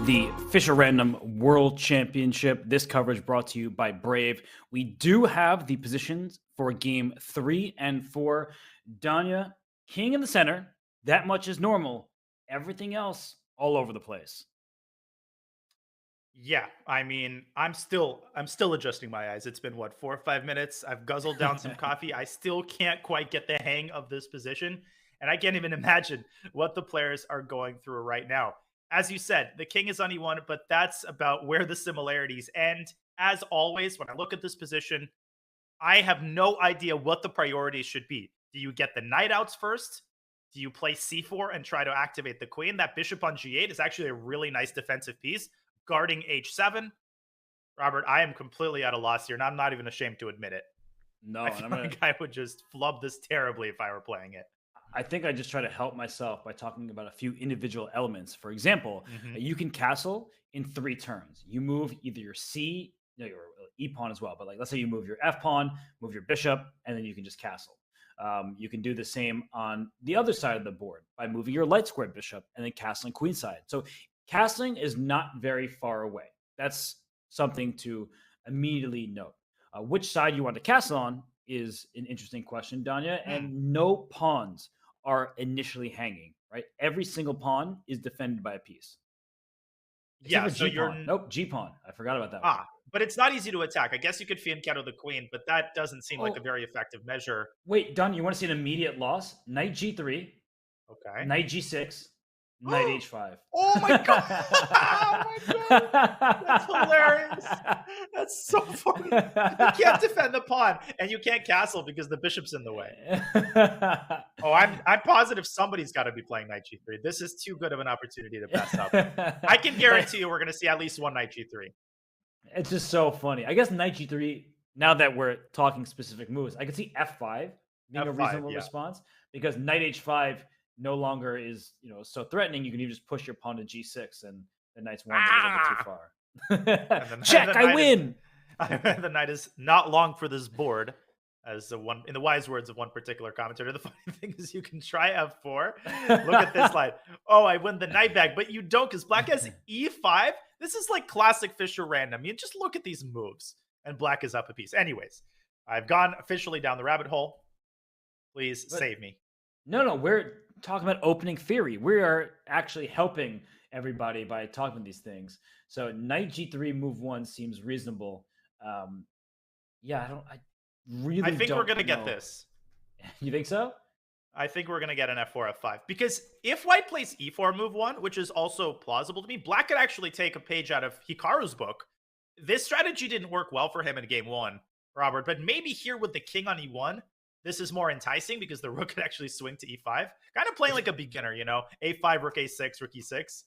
S1: The Fischer Random World Championship. This coverage brought to you by Brave. We do have the positions for game 3 and 4. Danya, king in the center. That much is normal. Everything else, all over the place.
S2: Yeah, I mean, I'm still adjusting my eyes. It's been what, 4 or 5 minutes. I've guzzled down some coffee. I still can't quite get the hang of this position, and I can't even imagine what the players are going through right now. As you said, the king is on E1, but that's about where the similarities end. As always, when I look at this position, I have no idea what the priorities should be. Do you get the knight outs first? Do you play C4 and try to activate the queen? That bishop on G8 is actually a really nice defensive piece, guarding H7. Robert, I am completely at a loss here, and I'm not even ashamed to admit it.
S1: No,
S2: I
S1: and
S2: feel
S1: I'm gonna.
S2: like I would just flub this terribly if I were playing it.
S1: I think I just try to help myself by talking about a few individual elements. For example,
S2: Mhm.
S1: you can castle in 3 turns. You move either your C, your E pawn as well. But like, let's say you move your F pawn, move your bishop, and then you can just castle. You can do the same on the other side of the board by moving your light squared bishop and then castling queenside. So castling is not very far away. That's something to immediately note. Which side you want to castle on is an interesting question, Danya. And no pawns are initially hanging, right? Every single pawn is defended by a piece.
S2: Yeah,
S1: Except for
S2: so
S1: G pawn. Nope, G pawn. I forgot about that.
S2: But it's not easy to attack. I guess you could Fianchetto the queen, but that doesn't seem like a very effective measure.
S1: Wait, Don, you want to see an immediate loss? Knight G3.
S2: Okay.
S1: Knight G6. Knight H5.
S2: Oh my god! Oh my god! That's hilarious. That's so funny. You can't defend the pawn, and you can't castle because the bishop's in the way. Oh, I'm positive somebody's got to be playing Knight G3. This is too good of an opportunity to pass up. I can guarantee you we're going to see at least one Knight G3.
S1: It's just so funny. I guess Knight G3, now that we're talking specific moves, I could see F5 being a reasonable response because Knight H5 no longer is, so threatening. You can even just push your pawn to G6 and the knight's one a little bit too far. Check, I win!
S2: The knight is not long for this board, as in the wise words of one particular commentator. The funny thing is you can try F4. Look at this line. Oh, I win the knight back, but you don't because black has E5. This is like classic Fischer Random. You just look at these moves, and black is up a piece. Anyways, I've gone officially down the rabbit hole. Please save me.
S1: No, we're talking about opening theory. We are actually helping everybody by talking about these things. So Knight G3 move 1 seems reasonable. I think
S2: we're going to get this.
S1: You think so?
S2: I think we're going to get an F4, F5. Because if white plays E4 move 1, which is also plausible to me, black could actually take a page out of Hikaru's book. This strategy didn't work well for him in game 1, Robert, but maybe here with the king on E1, this is more enticing because the rook could actually swing to E5. Kind of playing like a beginner, A5, rook A6, rook E6.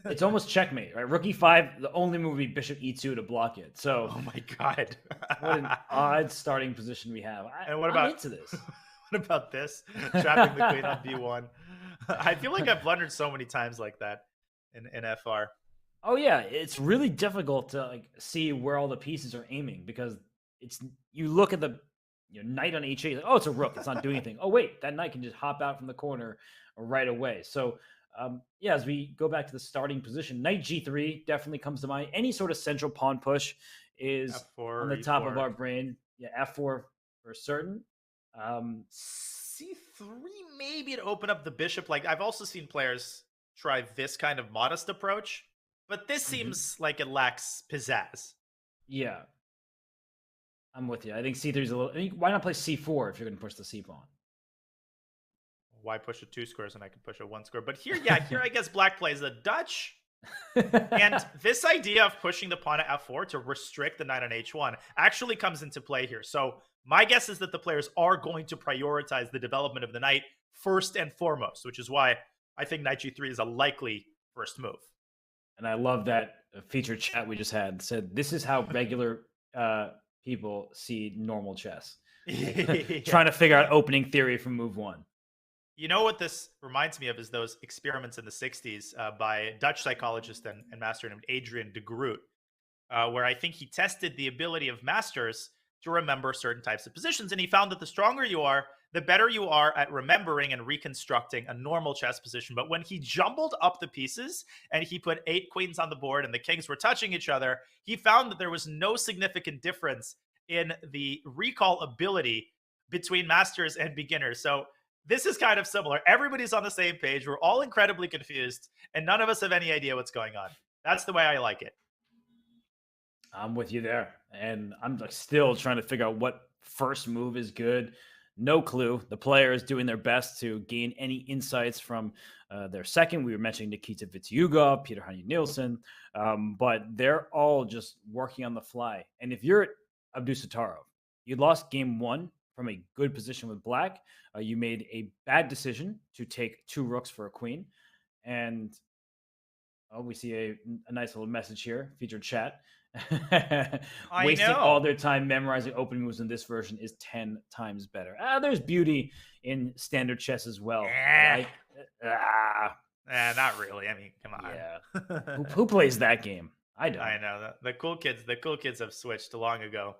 S1: It's almost checkmate, right? Rook E5, the only move would be bishop E2 to block it. So,
S2: oh my god.
S1: What an odd starting position we have.
S2: And what about
S1: I'm into this?
S2: What about this? Trapping the queen on B1. I feel like I've blundered so many times like that in FR.
S1: Oh yeah, it's really difficult to see where all the pieces are aiming because you look at the knight on H8, like, oh, it's a rook. It's not doing anything. Oh, wait, that knight can just hop out from the corner right away. So, as we go back to the starting position, Knight G3 definitely comes to mind. Any sort of central pawn push is
S2: F4,
S1: on the top of our brain. Yeah, F4 for certain.
S2: C3 maybe to open up the bishop. Like I've also seen players try this kind of modest approach, but this seems like it lacks pizzazz.
S1: Yeah. I'm with you. I think C3 is a little. Why not play C4 if you're going to push the C pawn?
S2: Why push a 2 squares when I can push a 1 square? But here I guess black plays the Dutch. And this idea of pushing the pawn to F4 to restrict the knight on H1 actually comes into play here. So my guess is that the players are going to prioritize the development of the knight first and foremost, which is why I think Knight G3 is a likely first move.
S1: And I love that featured chat we just had said this is how regular people see normal chess. Trying to figure out opening theory from move 1.
S2: You know what this reminds me of is those experiments in the 60s by a Dutch psychologist and master named Adrian de Groot, where I think he tested the ability of masters to remember certain types of positions. And he found that the stronger you are, the better you are at remembering and reconstructing a normal chess position. But when he jumbled up the pieces and he put 8 queens on the board and the kings were touching each other, he found that there was no significant difference in the recall ability between masters and beginners. So this is kind of similar. Everybody's on the same page. We're all incredibly confused, and none of us have any idea what's going on. That's the way I like it.
S1: I'm with you there. And I'm still trying to figure out what first move is good. No clue. The player is doing their best to gain any insights from their second. We were mentioning Nikita Vitiuga, Peter Heine Nielsen, but they're all just working on the fly. And if you're Abdusattorov, you lost game 1 from a good position with black. You made a bad decision to take 2 rooks for a queen. And we see a nice little message here, featured chat. Wasting
S2: know.
S1: all their time memorizing opening moves in this version is 10 times better. There's beauty in standard chess as well.
S2: Not really. I mean, come on.
S1: Yeah. who plays that game? I don't.
S2: I know. The cool kids have switched long ago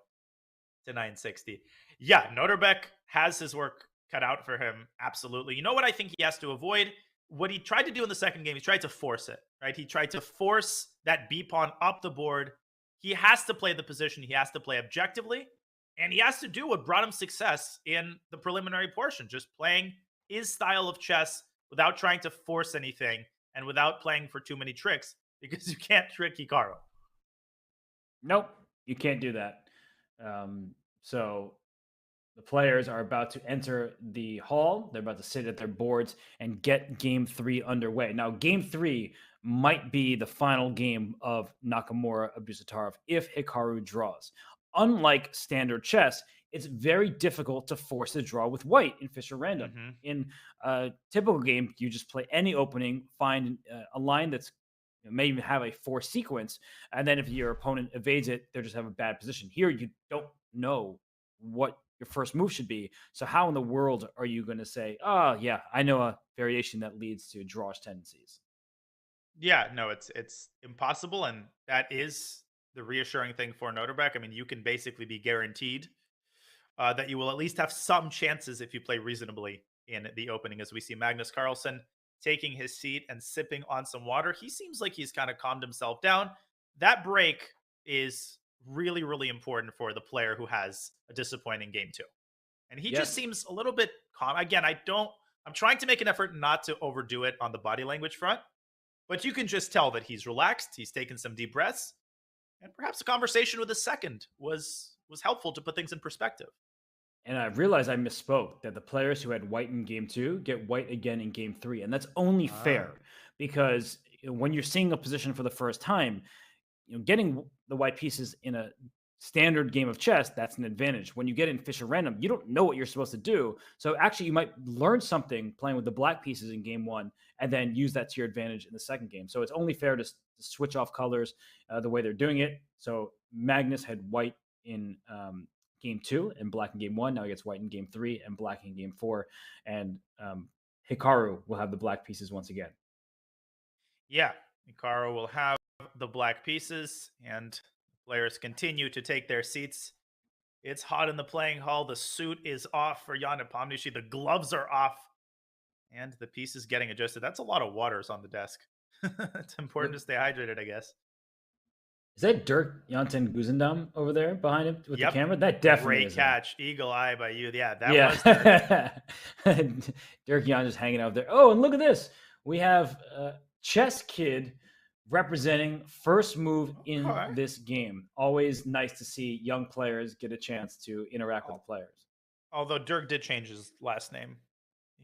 S2: to 960. Yeah, Nodirbek has his work cut out for him. Absolutely. You know what I think he has to avoid? What he tried to do in the second game, he tried to force it, right? He tried to force that B pawn up the board. He has to play the position. He has to play objectively. And he has to do what brought him success in the preliminary portion, just playing his style of chess without trying to force anything and without playing for too many tricks, because you can't trick Hikaru.
S1: Nope, you can't do that. So the players are about to enter the hall. They're about to sit at their boards and get game 3 underway. Now, game 3 might be the final game of Nakamura Abdusattorov if Hikaru draws. Unlike standard chess, it's very difficult to force a draw with white in Fischer Random.
S2: Mm-hmm.
S1: In a typical game, you just play any opening, find a line that's may even have a force sequence, and then if your opponent evades it, they just have a bad position. Here, you don't know what your first move should be. So how in the world are you going to say, oh, yeah, I know a variation that leads to drawish tendencies?
S2: Yeah, no, it's impossible, and that is the reassuring thing for Nodirbek. I mean, you can basically be guaranteed that you will at least have some chances if you play reasonably in the opening, as we see Magnus Carlsen taking his seat and sipping on some water. He seems like he's kind of calmed himself down. That break is really, really important for the player who has a disappointing game 2. And he just seems a little bit calm. Again, I'm trying to make an effort not to overdo it on the body language front, but you can just tell that he's relaxed. He's taken some deep breaths, and perhaps a conversation with a second was helpful to put things in perspective.
S1: And I realized I misspoke that the players who had white in game 2 get white again in game 3. And that's only fair because when you're seeing a position for the first time, getting the white pieces in a standard game of chess, that's an advantage. When you get in Fischer Random, you don't know what you're supposed to do. So actually, you might learn something playing with the black pieces in game 1 and then use that to your advantage in the second game. So it's only fair to switch off colors the way they're doing it. So Magnus had white in game 2 and black in game 1. Now he gets white in game 3 and black in game 4. And Hikaru will have the black pieces once again.
S2: Yeah, Hikaru will have the black pieces, and players continue to take their seats. It's hot in the playing hall. The suit is off for Jan Nepomniachtchi. The gloves are off, and the piece is getting adjusted. That's a lot of waters on the desk. It's important to stay hydrated, I guess.
S1: Is that Dirk Janten Guzendam over there behind him with the camera? That definitely
S2: great catch. Eagle eye by you. Yeah, that
S1: was Dirk Jan just hanging out there. Oh, and look at this. We have Chess Kid representing first move in this game. Always nice to see young players get a chance to interact with the players.
S2: Although Dirk did change his last name.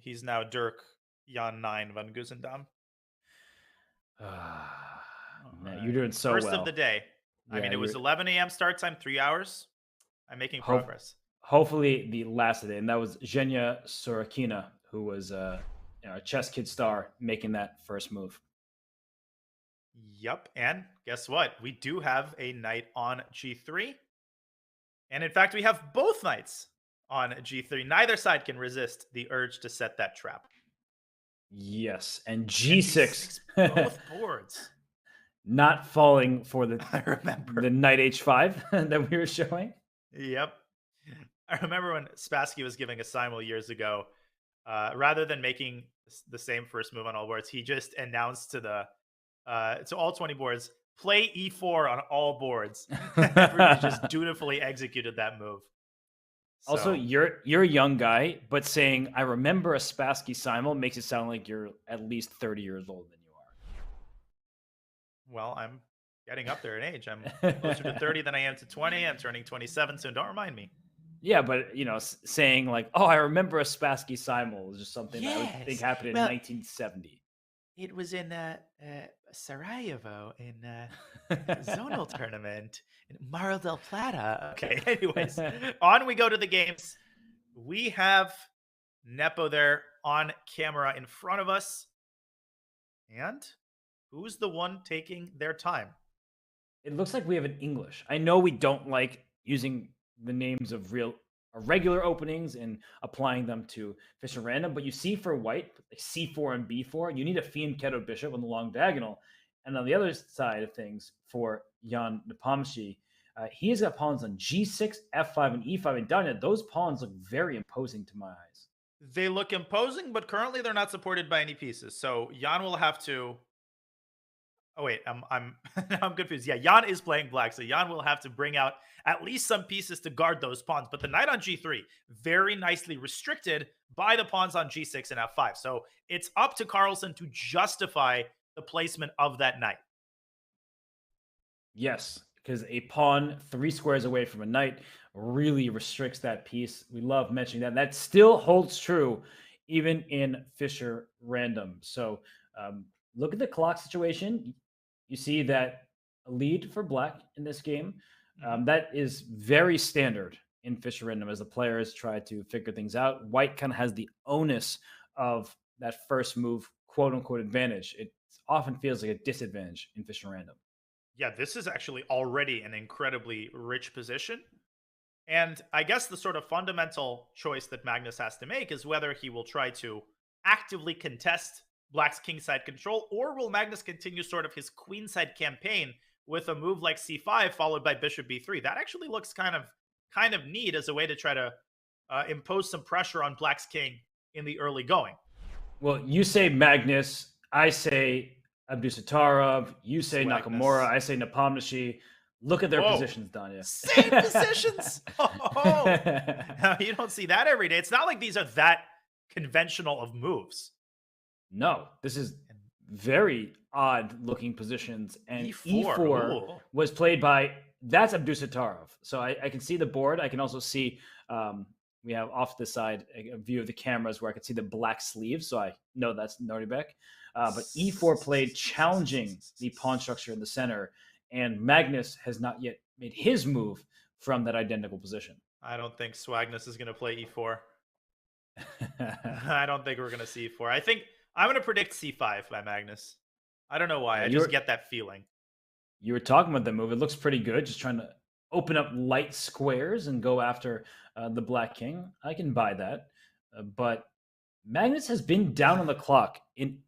S2: He's now Dirk Jan 9 van Guzendam.
S1: Man, you're doing so
S2: First
S1: well.
S2: of the day. I mean, it was 11 a.m. start time, 3 hours. I'm making progress.
S1: Hopefully the last of it. And that was Zhenya Sorokina, who was a Chess Kid star, making that first move.
S2: Yep. And guess what? We do have a knight on G3. And in fact, we have both knights on G3. Neither side can resist the urge to set that trap.
S1: Yes. And G6.
S2: Both boards.
S1: Not falling for the knight H5 that we were showing.
S2: Yep. I remember when Spassky was giving a simul years ago, rather than making the same first move on all boards, he just announced to all 20 boards, play E4 on all boards. Everybody just dutifully executed that move.
S1: Also, you're a young guy, but saying I remember a Spassky simul makes it sound like you're at least 30 years older than you are.
S2: Well, I'm getting up there in age. I'm closer to 30 than I am to 20. I'm turning 27 soon. Don't remind me.
S1: Yeah, but saying like, "Oh, I remember a Spassky simul" is just something that I would think happened in 1970.
S2: It was in Sarajevo in zonal tournament in Mar del Plata. Okay, anyways, on we go to the games. We have Nepo there on camera in front of us. And who's the one taking their time?
S1: It looks like we have an English. I know we don't like using the names of regular openings and applying them to Fischer Random, but you see for white, like C4 and B4, you need a Fianchetto bishop on the long diagonal. And on the other side of things, for Jan Nepomniachtchi, he's got pawns on G6, F5, and E5. And Danya, those pawns look very imposing to my eyes.
S2: They look imposing, but currently they're not supported by any pieces. So Jan will have to. Oh wait, I'm I'm confused. Yeah, Jan is playing black, so Jan will have to bring out at least some pieces to guard those pawns. But the knight on G3 very nicely restricted by the pawns on G6 and F5. So it's up to Carlsen to justify the placement of that knight.
S1: Yes, because a pawn 3 squares away from a knight really restricts that piece. We love mentioning that. That still holds true even in Fischer Random. So look at the clock situation. You see that a lead for black in this game. That is very standard in Fischer Random as the players try to figure things out. White kind of has the onus of that first move, quote unquote, advantage. It often feels like a disadvantage in Fischer Random.
S2: Yeah, this is actually already an incredibly rich position. And I guess the sort of fundamental choice that Magnus has to make is whether he will try to actively contest black's kingside control, or will Magnus continue sort of his queenside campaign with a move like c5 followed by bishop b3? That actually looks kind of neat as a way to try to impose some pressure on black's king in the early going.
S1: Well, you say Magnus, I say Abdusattorov, you say Nakamura, I say Nepomniachtchi. Look at their positions, Danya.
S2: Same positions. You don't see that every day. It's not like these are that conventional of moves.
S1: No, this is very odd looking positions. And E4 was played by, that's Abdusattorov. So I can see the board. I can also see, we have off the side a view of the cameras where I can see the black sleeves. So I know that's Nodirbek. But E4 played challenging the pawn structure in the center. And Magnus has not yet made his move from that identical position.
S2: I don't think Swagnus is going to play E4. I don't think we're going to see E4. I think I'm going to predict C5 by Magnus. I don't know why. I just get that feeling.
S1: You were talking about the move. It looks pretty good. Just trying to open up light squares and go after the black king. I can buy that. But Magnus has been down on the clock in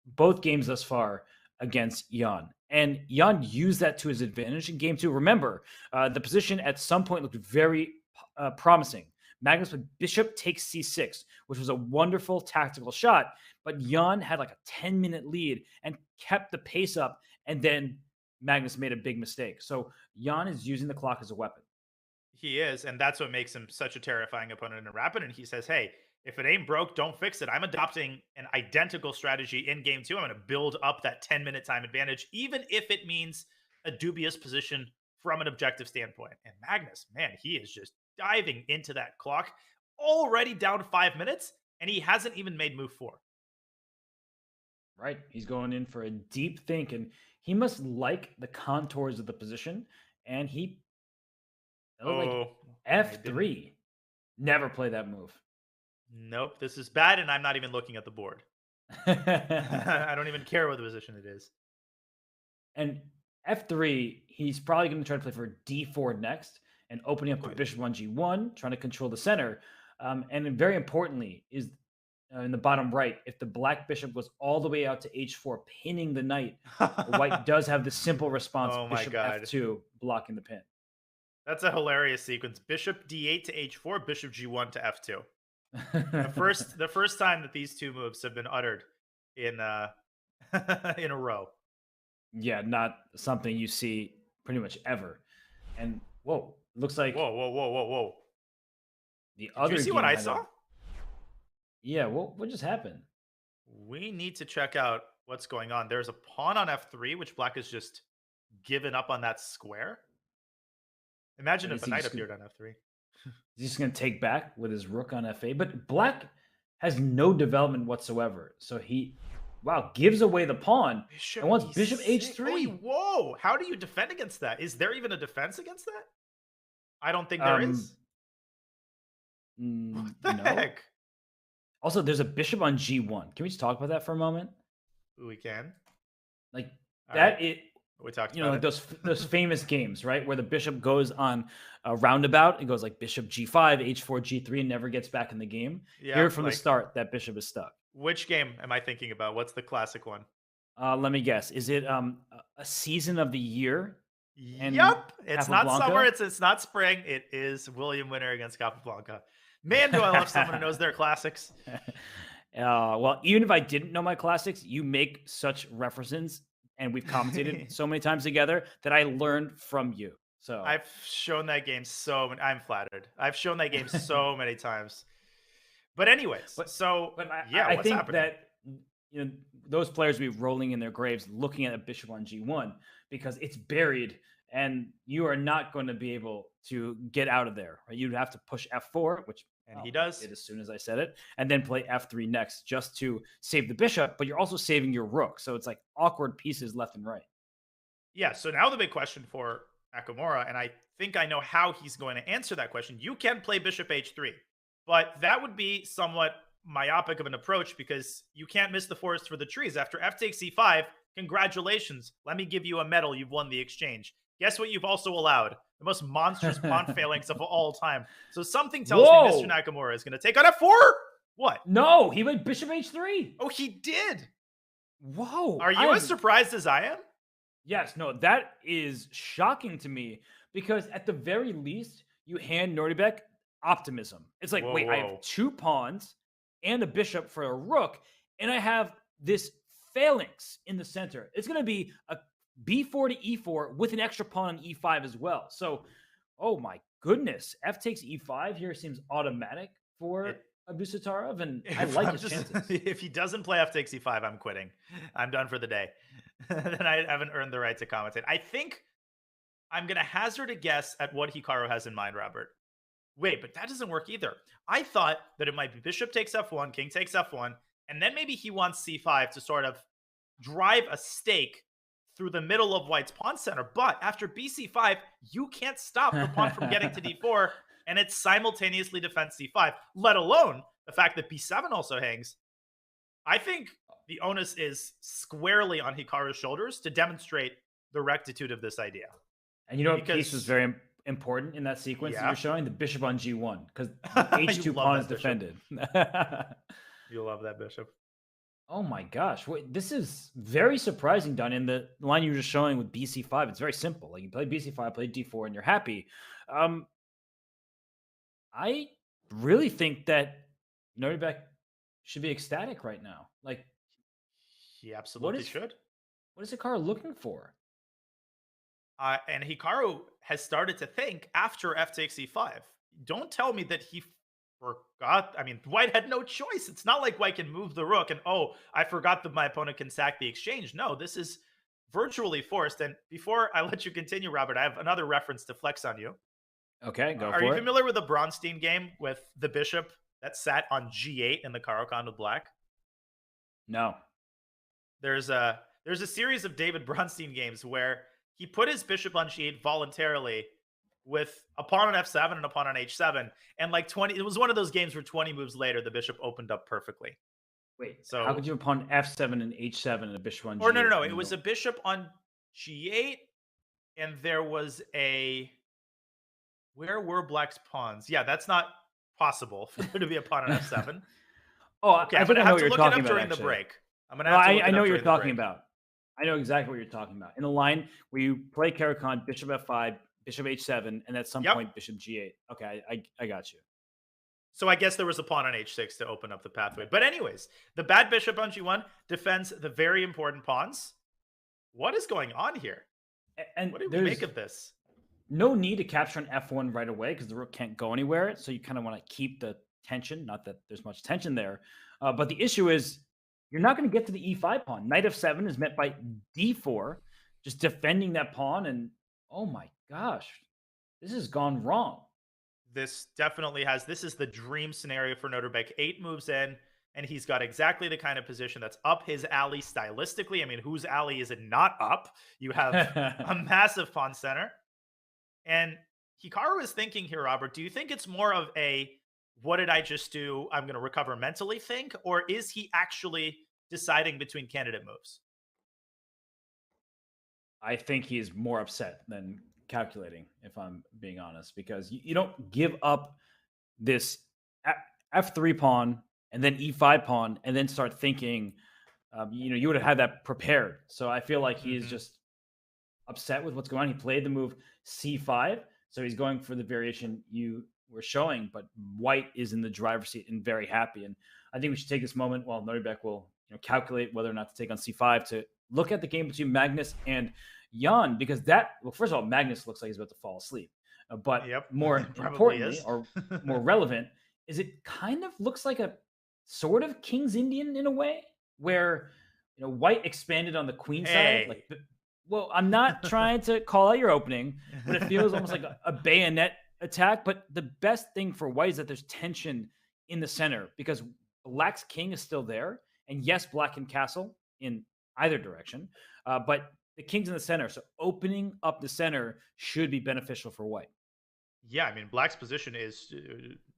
S1: both games thus far against Jan. And Jan used that to his advantage in game 2. Remember, the position at some point looked very promising. Magnus with bishop takes c6, which was a wonderful tactical shot. But Jan had like a 10-minute lead and kept the pace up. And then Magnus made a big mistake. So Jan is using the clock as a weapon.
S2: He is. And that's what makes him such a terrifying opponent in Rapid. And he says, hey, if it ain't broke, don't fix it. I'm adopting an identical strategy in game 2. I'm going to build up that 10-minute time advantage, even if it means a dubious position from an objective standpoint. And Magnus, man, he is just diving into that clock, already down 5 minutes, and he hasn't even made move 4.
S1: Right. He's going in for a deep think, and he must like the contours of the position. And he, like F3, never play that move.
S2: Nope, this is bad, and I'm not even looking at the board. I don't even care what the position it is.
S1: And F3, he's probably going to try to play for D4 next and opening up the bishop on G1, trying to control the center. And then very importantly is in the bottom right, if the black bishop goes all the way out to H4, pinning the knight, the white does have the simple response, bishop F2, blocking the pin.
S2: That's a hilarious sequence. Bishop D8 to H4, bishop G1 to F2. the first time that these two moves have been uttered in in a row.
S1: Yeah, not something you see pretty much ever. And whoa, looks like
S2: whoa.
S1: The other.
S2: Did you see what I saw?
S1: Yeah, what just happened?
S2: We need to check out what's going on. There's a pawn on F3, which black has just given up on that square. Imagine if a knight appeared on F3.
S1: He's just going to take back with his rook on F8. But black has no development whatsoever. So he, gives away the pawn and wants bishop H3.
S2: Whoa, how do you defend against that? Is there even a defense against that? I don't think there is. What the heck?
S1: Also, there's a bishop on G1. Can we just talk about that for a moment?
S2: We can.
S1: Like, that,
S2: We talked
S1: You know,
S2: about
S1: like those famous games, right, where the bishop goes on a roundabout and goes like bishop g5, h4, g3, and never gets back in the game.
S2: Yeah,
S1: Here from the
S2: like-
S1: start, that bishop is stuck.
S2: Which game am I thinking about? What's the classic one?
S1: Let me guess. Is it a season of the year? And
S2: Yep. It's not
S1: Capablanca?
S2: summer. It's not spring. It is William Winter against Capablanca. Man, do I love someone who knows their classics.
S1: Well, even if I didn't know my classics, you make such references, and we've commentated so many times together that I learned from you. So
S2: I've shown that game I'm flattered. I've shown that game so many times. But anyways,
S1: I
S2: what's
S1: think
S2: happening?
S1: that you know those players will be rolling in their graves looking at a bishop on g1 because it's buried, and you are not going to be able to get out of there. Right? You'd have to push f4, which
S2: he does
S1: as soon as I said it, and then play f3 next just to save the bishop. But you're also saving your rook, so it's like awkward pieces left and right.
S2: Yeah, so now the big question for Nakamura, and I think I know how he's going to answer that question. You can play bishop h3, but that would be somewhat myopic of an approach because you can't miss the forest for the trees. After f takes e5, congratulations. Let me give you a medal. You've won the exchange. Guess what you've also allowed? The most monstrous pawn phalanx of all time. So something tells me Mr. Nakamura is going to take on f4. What?
S1: No, he went bishop h3.
S2: Oh, he did.
S1: Whoa.
S2: Are you as surprised as I am?
S1: Yes, no, that is shocking to me because at the very least, you hand Nodirbek optimism. It's like, wait, I have 2 pawns and a bishop for a rook, and I have this phalanx in the center. It's going to be a b4 to e4 with an extra pawn on e5 as well. So, oh my goodness, f takes e5 here seems automatic for Abdusattorov, and I like his chances.
S2: If he doesn't play f takes e5, I'm quitting. I'm done for the day. Then I haven't earned the right to commentate. I think I'm going to hazard a guess at what Hikaru has in mind, Robert. Wait, but that doesn't work either. I thought that it might be bishop takes f1, king takes f1, and then maybe he wants c5 to sort of drive a stake through the middle of white's pawn center. But after bc5, you can't stop the pawn from getting to d4, and it simultaneously defends c5, let alone the fact that b7 also hangs. I think the onus is squarely on Hikaru's shoulders to demonstrate the rectitude of this idea.
S1: And you know what piece was very important in that sequence that you're showing? The bishop on g1, because h2 pawn is defended.
S2: You love that bishop.
S1: Oh my gosh. Wait, this is very surprising, Don. In the line you were just showing with bc5, it's very simple. Like you play bc5, play d4, and you're happy. I really think that Nodirbek should be ecstatic right now. Like,
S2: he absolutely should.
S1: What is Hikaru looking for?
S2: And Hikaru has started to think after f takes e5. Don't tell me that he forgot. I mean, white had no choice. It's not like white can move the rook and, oh, I forgot that my opponent can sack the exchange. No, this is virtually forced. And before I let you continue, Robert, I have another reference to flex on you.
S1: Okay, go for it.
S2: Are you familiar with the Bronstein game with the bishop that sat on g8 in the Caro-Kann with black?
S1: No.
S2: There's a series of David Bronstein games where he put his bishop on g8 voluntarily with a pawn on f7 and a pawn on h7. And like 20, it was one of those games where 20 moves later, the bishop opened up perfectly.
S1: Wait, so how could you have a pawn f7 and h7 and a bishop on g8?
S2: Or no. It was a bishop on g8 and there was a... Where were black's pawns? Yeah, that's not possible for there to be a pawn on f7.
S1: Okay, I think I know what you're talking about
S2: during
S1: actually.
S2: the break. I'm gonna have to look it
S1: I
S2: up
S1: know what you're
S2: during the
S1: talking
S2: break.
S1: about. I know exactly what you're talking about. In the line where you play Caro-Kann, bishop f5, bishop h7, and at some point bishop g8. Okay, I got you.
S2: So I guess there was a pawn on h6 to open up the pathway. But anyways, the bad bishop on g1 defends the very important pawns. What is going on here?
S1: And
S2: what do we make of this?
S1: No need to capture an f1 right away because the rook can't go anywhere. So you kind of want to keep the tension. Not that there's much tension there. But the issue is you're not going to get to the e5 pawn. Knight f7 is met by d4, just defending that pawn. And oh my gosh, this has gone wrong.
S2: This definitely has. This is the dream scenario for Nodirbek. 8 moves in, and he's got exactly the kind of position that's up his alley stylistically. I mean, whose alley is it not up? You have a massive pawn center. And Hikaru is thinking here, Robert, do you think it's more of a, what did I just do? I'm going to recover mentally think, or is he actually deciding between candidate moves?
S1: I think he's more upset than calculating, if I'm being honest, because you don't give up this f3 pawn and then e5 pawn and then start thinking, you would have had that prepared. So I feel like he is just upset with what's going on. He played the move c5, so he's going for the variation you were showing, but white is in the driver's seat and very happy. And I think we should take this moment while Nodirbek will calculate whether or not to take on c5 to look at the game between Magnus and Jan, because first of all, Magnus looks like he's about to fall asleep. But more importantly, or more relevant, is it kind of looks like a sort of King's Indian in a way, where white expanded on the queen side. Well, I'm not trying to call out your opening, but it feels almost like a bayonet attack. But the best thing for white is that there's tension in the center, because black's king is still there, and yes, black can castle in either direction, but the king's in the center, so opening up the center should be beneficial for white.
S2: Yeah, I mean, black's position is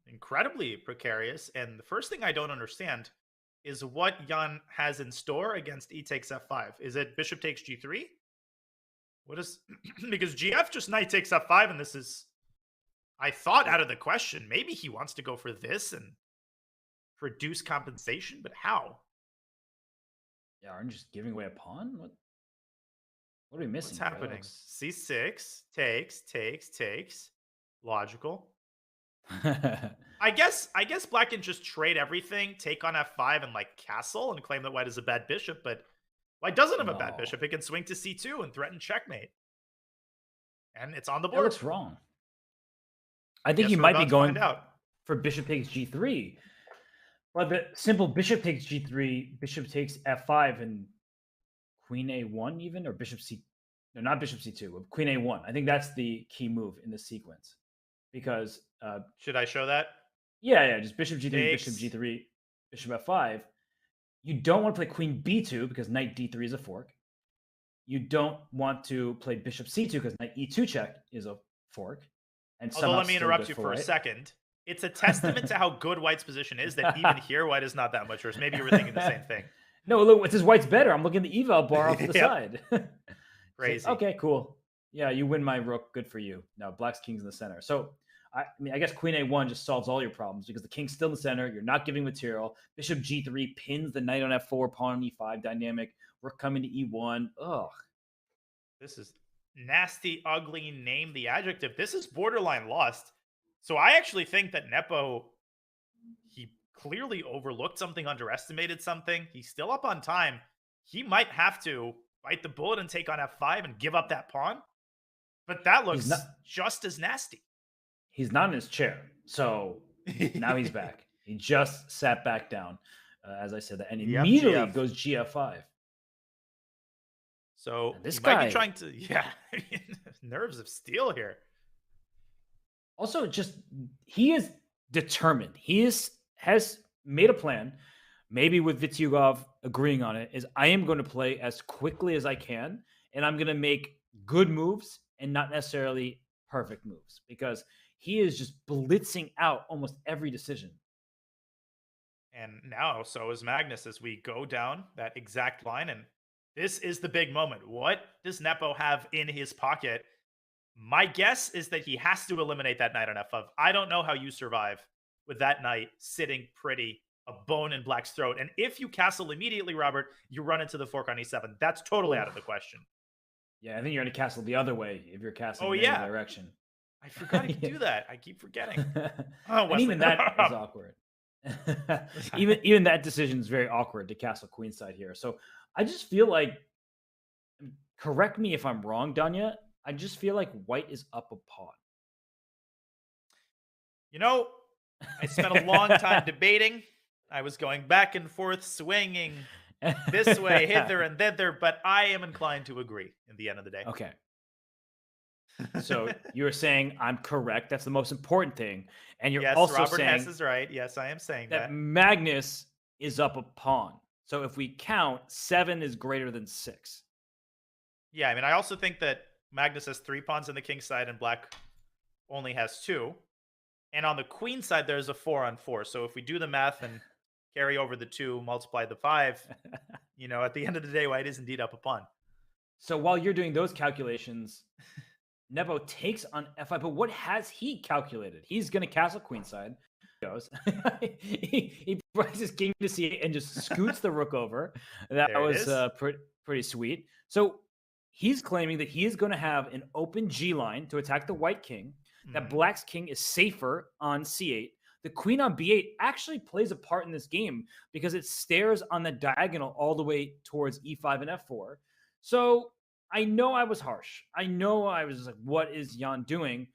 S2: incredibly precarious, and the first thing I don't understand is what Jan has in store against e takes f5. Is it bishop takes g3? What is because gf just knight takes f5, and this is, I thought, out of the question. Maybe he wants to go for this and produce compensation, but how?
S1: Yeah, aren't you just giving away a pawn? What are we missing?
S2: What's happening? C6 takes. Logical. I guess black can just trade everything, take on f5, and castle and claim that white is a bad bishop, but white doesn't have a bad bishop. It can swing to c2 and threaten checkmate. And it's on the board.
S1: That's wrong. I think he might be going for bishop takes g3. But the simple bishop takes g3, bishop takes f5, and queen a1 even, or bishop c... No, not bishop c2, but queen a1. I think that's the key move in the sequence. Because...
S2: should I show that?
S1: Yeah, just bishop g3, bishop g3, bishop f5. You don't want to play queen b2 because knight d3 is a fork. You don't want to play bishop c2 because knight e2 check is a fork. And
S2: although let me interrupt you for a second. It's a testament to how good white's position is that even here, white is not that much worse. Maybe you were thinking the same thing.
S1: No, look, it says white's better. I'm looking at the eval bar off to the side.
S2: Crazy.
S1: Okay, cool. Yeah, you win my rook. Good for you. Now, black's king's in the center. So, I guess queen a1 just solves all your problems because the king's still in the center. You're not giving material. Bishop g3 pins the knight on f4, pawn on e5 dynamic. Rook coming to e1. Ugh.
S2: This is nasty, ugly. Name the adjective. This is borderline lost. So I actually think that Nepo, he clearly overlooked something, underestimated something. He's still up on time. He might have to bite the bullet and take on f5 and give up that pawn. But that looks just as nasty.
S1: He's not in his chair. So now he's back. He just sat back down, as I said, and immediately goes gf5.
S2: So this guy might be trying to, nerves of steel here.
S1: Also, he is determined. He has made a plan, maybe with Vityugov agreeing on it, is I am going to play as quickly as I can, and I'm going to make good moves and not necessarily perfect moves, because he is just blitzing out almost every decision.
S2: And now, so is Magnus as we go down that exact line, and this is the big moment. What does Nepo have in his pocket? My guess is that he has to eliminate that knight on f5. I don't know how you survive with that knight sitting pretty, a bone in black's throat. And if you castle immediately, Robert, you run into the fork on e7. That's totally out of the question.
S1: Yeah, I think you're going to castle the other way if you're castling in any direction.
S2: I forgot he could do that. I keep forgetting.
S1: And even that is awkward. even that decision is very awkward to castle queenside here. So I just feel like, correct me if I'm wrong, Danya, I just feel like white is up a pawn.
S2: I spent a long time debating. I was going back and forth, swinging this way, hither and thither, but I am inclined to agree in the end of the day.
S1: Okay. So you're saying I'm correct. That's the most important thing. And you're also
S2: Robert
S1: saying
S2: Hess is right. Yes, I am saying that.
S1: Magnus is up a pawn. So if we count, 7 is greater than 6.
S2: Yeah, I mean, I also think that Magnus has 3 pawns on the king side and black only has 2. And on the queen side, there's a 4-on-4. So if we do the math and carry over the 2, multiply the 5, at the end of the day, white is indeed up a pawn.
S1: So while you're doing those calculations, Nepo takes on f5, but what has he calculated? He's going to castle queenside. Goes. he prices king to c8 and just scoots the rook over. That
S2: There it
S1: was
S2: is.
S1: pretty sweet. So he's claiming that he is going to have an open G line to attack the white king, that black's king is safer on c8. The queen on b8 actually plays a part in this game because it stares on the diagonal all the way towards e5 and f4. So I know I was harsh. I know I was like, what is Jan doing?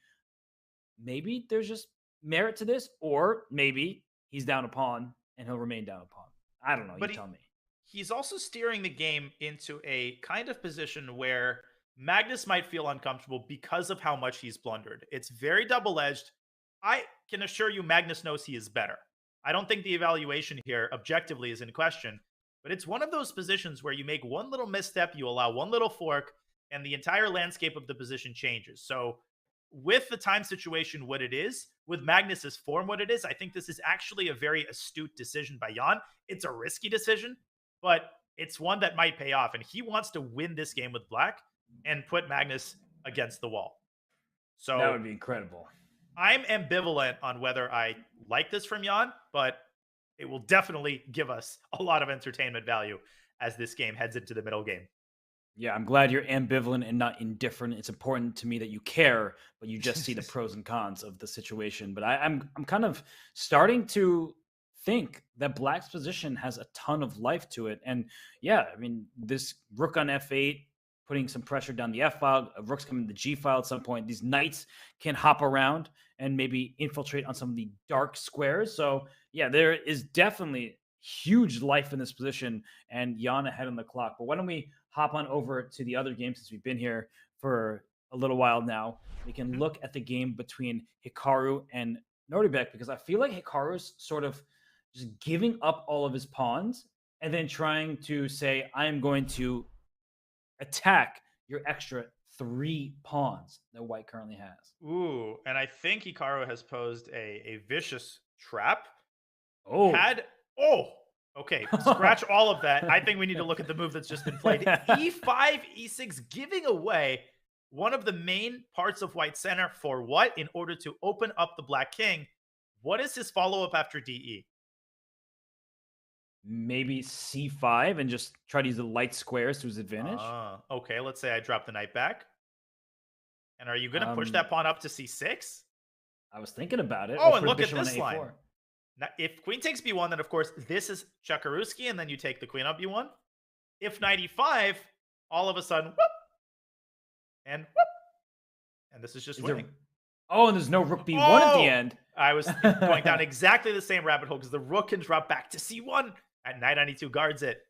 S1: Maybe there's just merit to this, or maybe he's down a pawn and he'll remain down a pawn. I don't know. You tell me.
S2: He's also steering the game into a kind of position where Magnus might feel uncomfortable because of how much he's blundered. It's very double-edged. I can assure you Magnus knows he is better. I don't think the evaluation here objectively is in question, but it's one of those positions where you make one little misstep, you allow one little fork, and the entire landscape of the position changes. So with the time situation what it is, with Magnus's form what it is, I think this is actually a very astute decision by Jan. It's a risky decision, but it's one that might pay off. And he wants to win this game with black and put Magnus against the wall. So
S1: that would be incredible.
S2: I'm ambivalent on whether I like this from Jan, but it will definitely give us a lot of entertainment value as this game heads into the middle game.
S1: Yeah, I'm glad you're ambivalent and not indifferent. It's important to me that you care, but you just see the pros and cons of the situation. But I'm kind of starting to think that black's position has a ton of life to it. And yeah, I mean, this rook on f8, putting some pressure down the f file, rook's coming to the g file at some point. These knights can hop around and maybe infiltrate on some of the dark squares. So yeah, there is definitely huge life in this position, and Jan ahead on the clock. But why don't we hop on over to the other game, since we've been here for a little while now. We can look at the game between Hikaru and Nodirbek, because I feel like Hikaru's sort of just giving up all of his pawns and then trying to say, I am going to attack your extra 3 pawns that white currently has.
S2: Ooh, and I think Hikaru has posed a vicious trap.
S1: Oh.
S2: Okay, scratch all of that. I think we need to look at the move that's just been played. E5, E6, giving away one of the main parts of white center for what? In order to open up the black king. What is his follow-up after DE?
S1: Maybe C5 and just try to use the light squares to his advantage.
S2: Okay, let's say I drop the knight back. And are you going to push that pawn up to C6?
S1: I was thinking about it.
S2: Oh, and look at this line. Now, if queen takes b1, then of course this is Chakaruski, and then you take the queen up b1. If knight e5, all of a sudden, whoop, and whoop, and this is just winning.
S1: And there's no rook b1 at the end.
S2: I was going down exactly the same rabbit hole because the rook can drop back to c1, and knight on e2 guards it.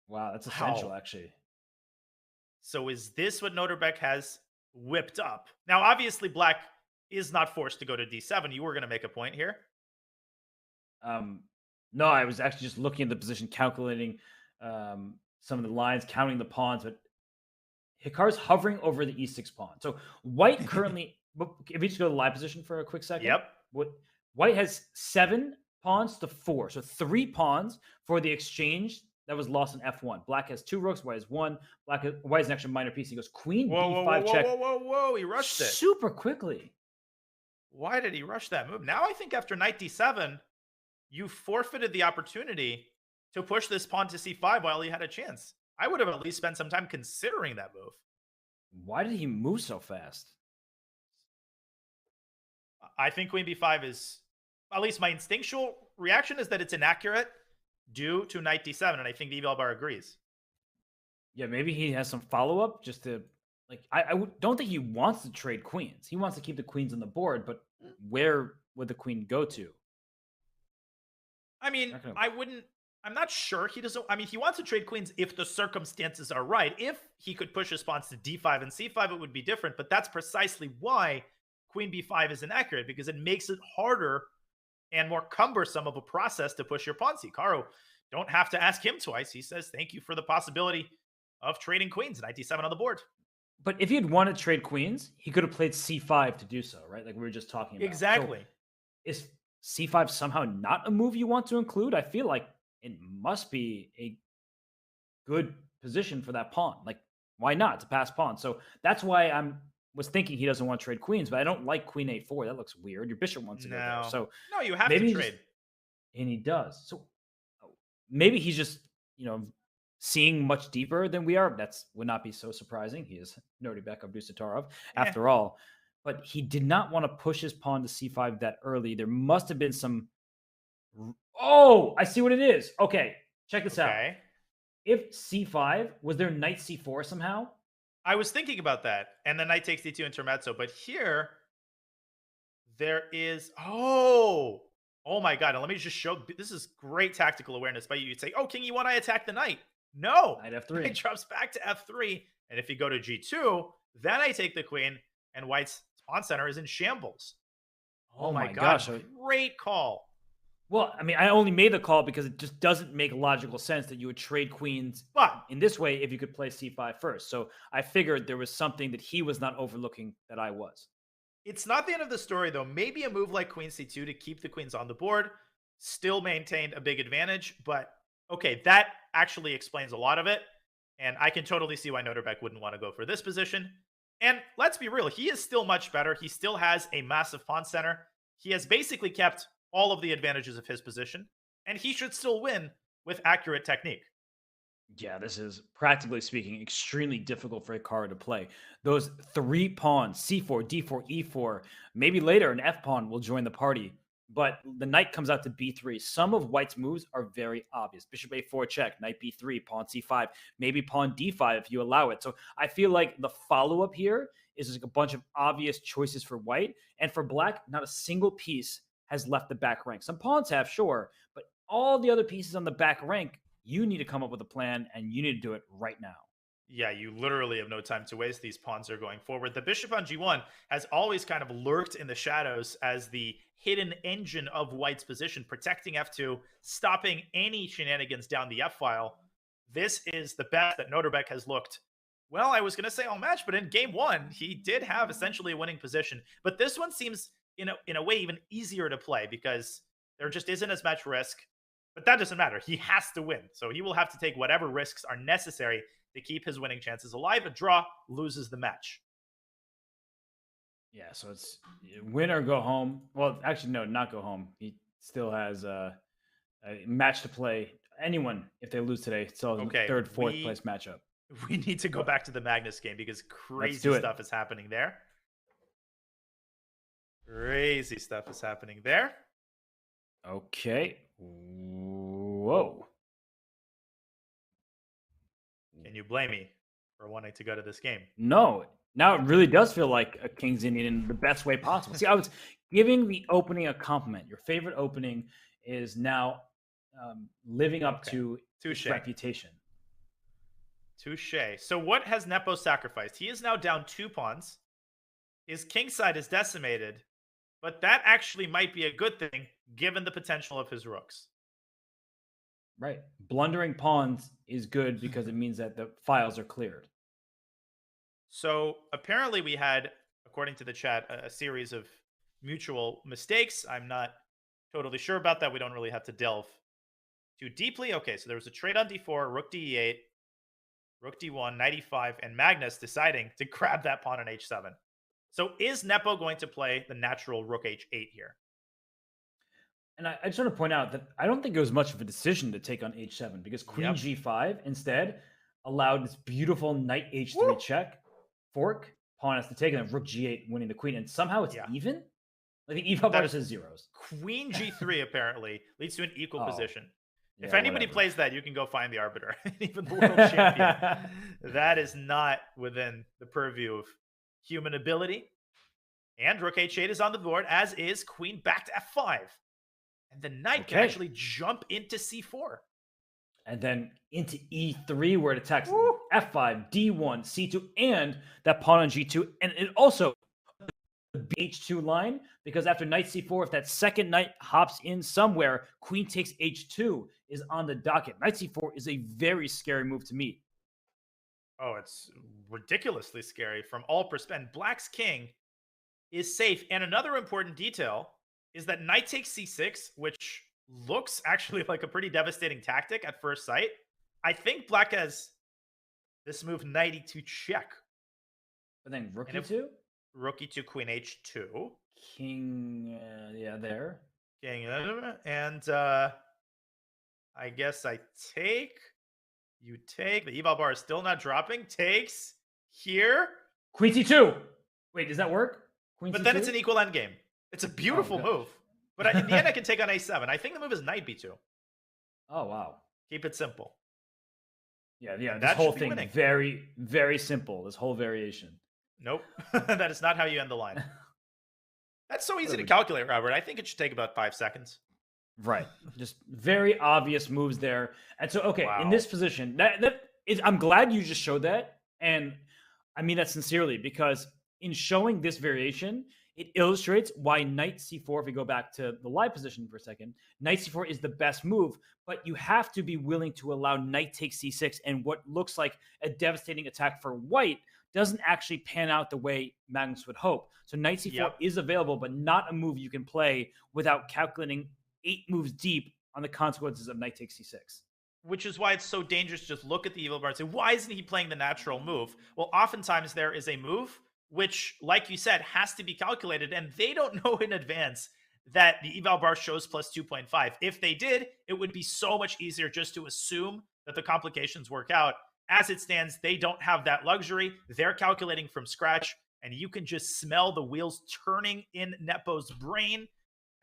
S1: Wow, that's essential, actually.
S2: So is this what Nodirbek has whipped up? Now, obviously, black is not forced to go to d7. You were going to make a point here.
S1: No, I was actually just looking at the position, calculating some of the lines, counting the pawns, but Hikaru's hovering over the e6 pawn. So white currently, if we just go to the live position for a quick second.
S2: Yep.
S1: White has 7 pawns to 4. So 3 pawns for the exchange that was lost in f1. Black has 2 rooks, white has 1. White is an extra minor piece. He goes queen b5 check.
S2: Whoa. He rushed it.
S1: Super quickly.
S2: Why did he rush that move? Now I think after knight d7, you forfeited the opportunity to push this pawn to c5 while he had a chance. I would have at least spent some time considering that move.
S1: Why did he move so fast?
S2: I think queen b5 is, at least my instinctual reaction is that it's inaccurate due to knight d7, and I think the eval bar agrees.
S1: Yeah, maybe he has some follow-up just to, like, I don't think he wants to trade queens. He wants to keep the queens on the board, but where would the queen go to?
S2: I mean, I'm not sure he doesn't. I mean, he wants to trade queens if the circumstances are right. If he could push his pawns to d5 and c5, it would be different. But that's precisely why queen b5 is inaccurate, because it makes it harder and more cumbersome of a process to push your pawns. Hikaru, don't have to ask him twice. He says, thank you for the possibility of trading queens. Knight d7 on the board.
S1: But if he had wanted to trade queens, he could have played c5 to do so, right? Like we were just talking about.
S2: Exactly.
S1: So is c5 somehow not a move you want to include? I feel like it must be a good position for that pawn. Like Why not? To pass pawn. So that's why was thinking he doesn't want to trade queens, but I don't like queen a4. That looks weird. Your bishop wants to go there. So
S2: no, you have
S1: maybe
S2: to trade.
S1: And he does. So maybe he's just, seeing much deeper than we are. That's would not be so surprising. He is Nodirbek Abdusattorov after all. But he did not want to push his pawn to c5 that early. There must have been some. Oh, I see what it is. Okay, check this out. If c5, was there knight c4 somehow?
S2: I was thinking about that. And then knight takes d2 intermezzo. But here, there is. Oh my God. And let me just show. This is great tactical awareness by you. You'd say, oh, king e1, I attack the knight. No.
S1: Knight f3.
S2: It drops back to f3. And if you go to g2, then I take the queen. And white's pawn center is in shambles. Oh my gosh. Great call.
S1: Well, I mean, I only made the call because it just doesn't make logical sense that you would trade queens in this way if you could play c5 first. So I figured there was something that he was not overlooking that I was.
S2: It's not the end of the story, though. Maybe a move like queen c2 to keep the queens on the board still maintained a big advantage. But, okay, that actually explains a lot of it. And I can totally see why Nodirbek wouldn't want to go for this position. And let's be real, he is still much better. He still has a massive pawn center. He has basically kept all of the advantages of his position, and he should still win with accurate technique.
S1: Yeah, this is, practically speaking, extremely difficult for Hikaru to play. Those 3 pawns, c4, d4, e4, maybe later an f-pawn will join the party, but the knight comes out to b3. Some of white's moves are very obvious. Bishop a4 check, knight b3, pawn c5, maybe pawn d5 if you allow it. So I feel like the follow-up here is like a bunch of obvious choices for white, and for black, not a single piece has left the back rank. Some pawns have, sure, but all the other pieces on the back rank, you need to come up with a plan, and you need to do it right now.
S2: Yeah, you literally have no time to waste. These pawns are going forward. The bishop on g1 has always kind of lurked in the shadows as the hidden engine of white's position, protecting f2, stopping any shenanigans down the f-file. This is the best that Nodirbek has looked. Well, I was going to say all match, but in game 1, he did have essentially a winning position. But this one seems, in a way, even easier to play because there just isn't as much risk. But that doesn't matter. He has to win. So he will have to take whatever risks are necessary to keep his winning chances alive. A draw loses the match.
S1: Yeah, so it's win or go home. Well, actually, no, not go home. He still has a match to play. Anyone, if they lose today, still has a third, fourth place matchup.
S2: We need to go back to the Magnus game because crazy stuff is happening there. Crazy stuff is happening there.
S1: Okay. Whoa.
S2: Can you blame me for wanting to go to this game?
S1: No. Now it really does feel like a King's Indian in the best way possible. See, I was giving the opening a compliment. Your favorite opening is now living up to its reputation.
S2: Touche. So what has Nepo sacrificed? He is now down 2 pawns. His king side is decimated, but that actually might be a good thing given the potential of his rooks.
S1: Right. Blundering pawns is good because it means that the files are cleared.
S2: So apparently we had, according to the chat, a series of mutual mistakes. I'm not totally sure about that. We don't really have to delve too deeply. Okay, so there was a trade on d4, rook d8, rook d1, knight e5, and Magnus deciding to grab that pawn on h7. So is Nepo going to play the natural rook h8 here?
S1: And I just want to point out that I don't think it was much of a decision to take on h7 because queen g5 instead allowed this beautiful knight h3 check, fork, pawn has to take, and then rook g8 winning the queen. And somehow it's even? Like the e-file bar says zeros.
S2: Queen g3 apparently leads to an equal position. If anybody plays that, you can go find the arbiter. Even the world champion. That is not within the purview of human ability. And rook h8 is on the board, as is queen back to f5. And the knight can actually jump into c4.
S1: And then into e3, where it attacks f5, d1, c2, and that pawn on g2. And it also the h2 line, because after knight c4, if that second knight hops in somewhere, queen takes h2 is on the docket. Knight c4 is a very scary move to me.
S2: Oh, it's ridiculously scary from all perspectives. Black's king is safe. And another important detail is that knight takes c6, which looks actually like a pretty devastating tactic at first sight. I think Black has This move, knight e2 check.
S1: But then rook
S2: And if-
S1: e2?
S2: Rook e2, queen h2.
S1: King, yeah, there.
S2: King, and I guess I take. You take. The eval bar is still not dropping. Takes here.
S1: Queen c2. Wait, does that work? Queen
S2: But
S1: c2?
S2: then it's an equal endgame. It's a beautiful
S1: gosh.
S2: move. But in the end, I can take on a7. I think the move is knight b2.
S1: Oh, wow.
S2: Keep it simple.
S1: Yeah, yeah.
S2: And
S1: This
S2: that
S1: whole
S2: should be
S1: thing,
S2: winning.
S1: very, very simple. This whole variation.
S2: Nope. That is not how you end the line. That's so easy to
S1: Whatever.
S2: calculate, Robert. I think it should take about 5 seconds.
S1: Right. Just very obvious moves there. And so, okay, in
S2: Wow.
S1: this position, that is, I'm glad you just showed that. And I mean that sincerely, because in showing this variation, it illustrates why knight c4, if we go back to the live position for a second, knight c4 is the best move, but you have to be willing to allow knight takes c6, and what looks like a devastating attack for white doesn't actually pan out the way Magnus would hope. So knight c4
S2: Yep.
S1: is available, but not a move you can play without calculating 8 moves deep on the consequences of knight takes c6.
S2: Which is why it's so dangerous to just look at the evil bar and say, why isn't he playing the natural move? Well, oftentimes there is a move which, like you said, has to be calculated, and they don't know in advance that the eval bar shows plus 2.5. If they did, it would be so much easier just to assume that the complications work out. As it stands, they don't have that luxury. They're calculating from scratch, and you can just smell the wheels turning in Nepo's brain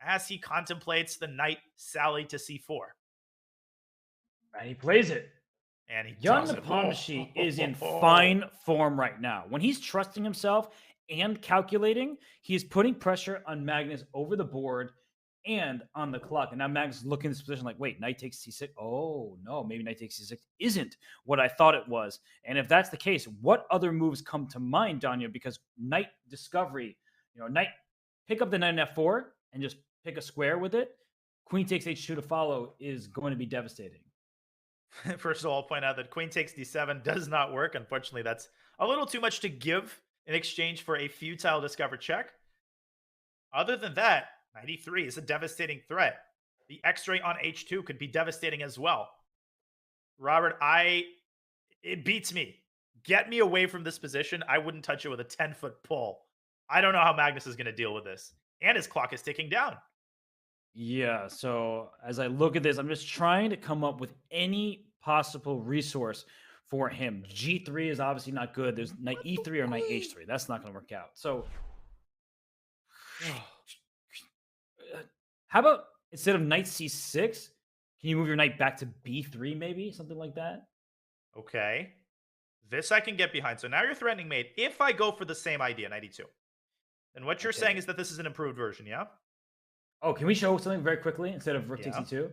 S2: as he contemplates the knight sally to c4.
S1: And he plays it.
S2: And he
S1: Jan
S2: does it.
S1: Nepomniachtchi is in fine form right now. When he's trusting himself and calculating, he is putting pressure on Magnus over the board and on the clock. And now Magnus is looking at this position like, wait, knight takes c6. Oh, no, maybe knight takes c6 isn't what I thought it was. And if that's the case, what other moves come to mind, Danya? Because knight discovery, knight, pick up the knight in f4 and just pick a square with it. Queen takes h2 to follow is going to be devastating.
S2: First of all, I'll point out that queen takes d7 does not work. Unfortunately, that's a little too much to give in exchange for a futile discover check. Other than that, knight e3 is a devastating threat. The x-ray on h2 could be devastating as well. Robert, it beats me. Get me away from this position. I wouldn't touch it with a 10-foot pole. I don't know how Magnus is going to deal with this. And his clock is ticking down.
S1: Yeah, so as I look at this, I'm just trying to come up with any possible resource for him. G3 is obviously not good. There's knight E3 or knight H3. That's not going to work out. So how about instead of knight C6, can you move your knight back to B3 maybe? Something like that?
S2: Okay. This I can get behind. So now you're threatening mate. If I go for the same idea, knight e2, then what you're saying is that this is an improved version, yeah?
S1: Oh, can we show something very quickly instead of rook
S2: Yeah.
S1: takes E2?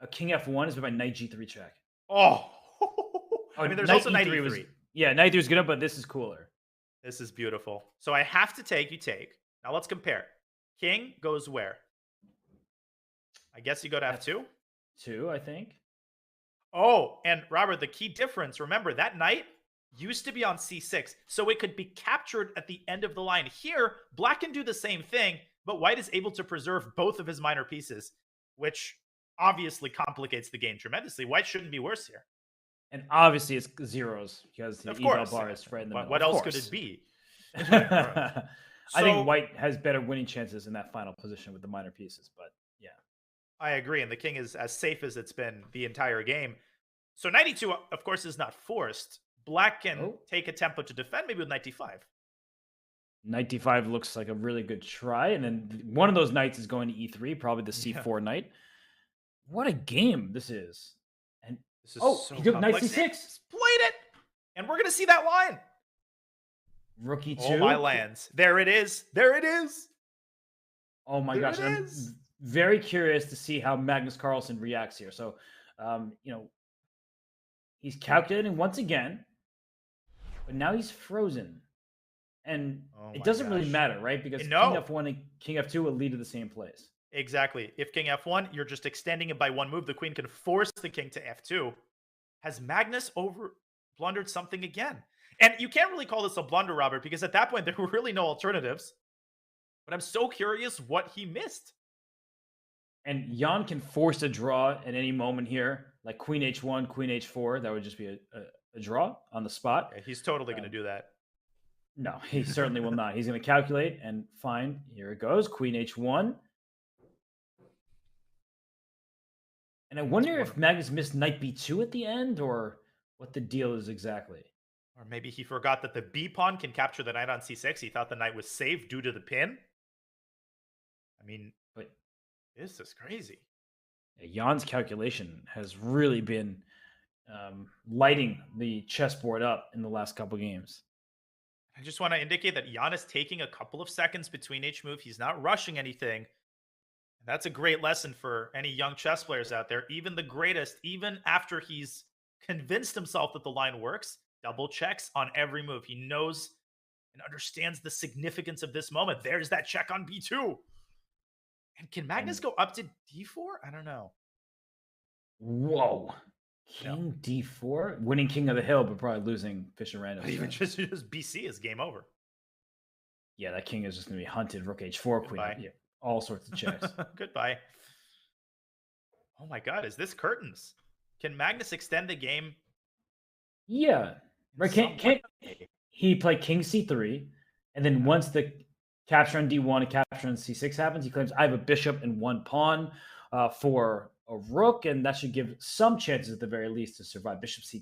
S1: A king F1 is with my knight G3 check.
S2: Oh, I mean, there's also knight
S1: E3
S2: e3.
S1: was, yeah, knight E3 is good, but this is cooler.
S2: This is beautiful. So I have to take, you take. Now let's compare. King goes where? I guess you go to F2?
S1: 2, I think.
S2: Oh, and Robert, the key difference, remember, that knight used to be on C6, so it could be captured at the end of the line. Here, black can do the same thing, but white is able to preserve both of his minor pieces, which obviously complicates the game tremendously. White shouldn't be worse here.
S1: And obviously it's zeros because the
S2: Of
S1: eval
S2: course.
S1: bar is right in the middle.
S2: What
S1: Of
S2: else could
S1: course.
S2: it be?
S1: I
S2: So-
S1: think white has better winning chances in that final position with the minor pieces, but yeah.
S2: I agree, and the king is as safe as it's been the entire game. So knight e2, of course, is not forced. Black can take a tempo to defend, maybe with knight d5.
S1: Knight d5 looks like a really good try, and then one of those knights is going to e3, probably the c4 knight. What a game this is! And
S2: This is so
S1: he took knight
S2: complex.
S1: c6.
S2: He's played it, and we're going to see that line.
S1: Rook e2.
S2: Oh, my lands. There it is. There it is.
S1: Oh my
S2: There
S1: gosh,
S2: it
S1: I'm
S2: is.
S1: very curious to see how Magnus Carlsen reacts here. So, he's calculating once again, but now he's frozen. And
S2: Oh
S1: it
S2: my
S1: doesn't really
S2: gosh.
S1: matter, right? Because
S2: No.
S1: King F1 and King F2 will lead to the same place.
S2: Exactly. If king f1, you're just extending it by one move. The queen can force the king to f2. Has Magnus blundered something again? And you can't really call this a blunder, Robert, because at that point there were really no alternatives. But I'm so curious what he missed.
S1: And Jan can force a draw at any moment here, like Queen H1, Queen H4. That would just be a a draw on the spot.
S2: Yeah, he's totally going to do that.
S1: No, he certainly will not. He's going to calculate and find. Here it goes. Queen h1. And I wonder if Magnus missed knight b2 at the end, or what the deal is exactly.
S2: Or maybe he forgot that the b pawn can capture the knight on c6. He thought the knight was safe due to the pin. I mean,
S1: but
S2: this is crazy.
S1: Jan's calculation has really been lighting the chessboard up in the last couple games.
S2: I just want to indicate that Jan is taking a couple of seconds between each move. He's not rushing anything. And that's a great lesson for any young chess players out there. Even the greatest, even after he's convinced himself that the line works, double checks on every move. He knows and understands the significance of this moment. There's that check on b2. And can Magnus go up to d4? I don't know.
S1: Whoa. King d4? Winning king of the hill, but probably losing Fischer Random.
S2: But even just BC is game over.
S1: Yeah, that king is just going to be hunted. Rook h4, queen. Yeah, all sorts of checks.
S2: Goodbye. Oh my God, is this curtains? Can Magnus extend the game?
S1: Yeah. Right. Can't he play king c3, and then once the capture on d1 and capture on c6 happens, he claims I have a bishop and one pawn for a rook, and that should give some chances at the very least to survive. Bishop c2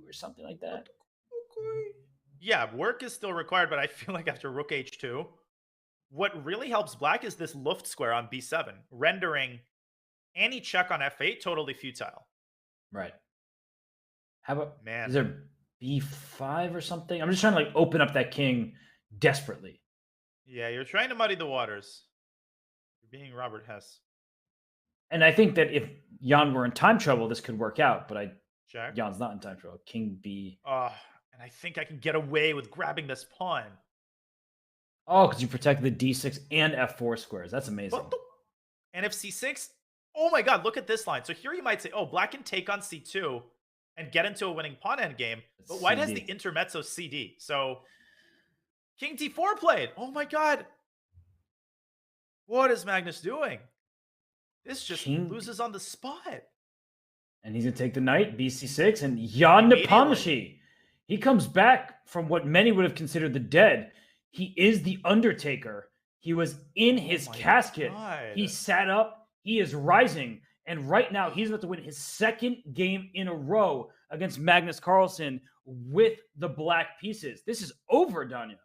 S1: or something like that.
S2: Yeah, work is still required, but I feel like after rook h2, what really helps black is this Luft square on b7, rendering any check on f8 totally futile.
S1: Right. How about, is there b5 or something? I'm just trying to like open up that king desperately.
S2: Yeah, you're trying to muddy the waters. You're being Robert Hess.
S1: And I think that if Jan were in time trouble, this could work out, but
S2: Check.
S1: Jan's not in time trouble. King b.
S2: And I think I can get away with grabbing this pawn.
S1: Oh, because you protect the d6 and f4 squares. That's amazing.
S2: And if c6, oh my God, look at this line. So here you might say, oh, black can take on c2 and get into a winning pawn endgame, but white has the intermezzo cd. So king d4 played. Oh my God. What is Magnus doing? This just loses on the spot.
S1: And he's going to take the knight, bc6, and Jan Nepomniachtchi. He comes back from what many would have considered the dead. He is the Undertaker. He was in his casket.
S2: God.
S1: He sat up. He is rising. And right now, he's about to win his second game in a row against Magnus Carlsen with the black pieces. This is over, Danya.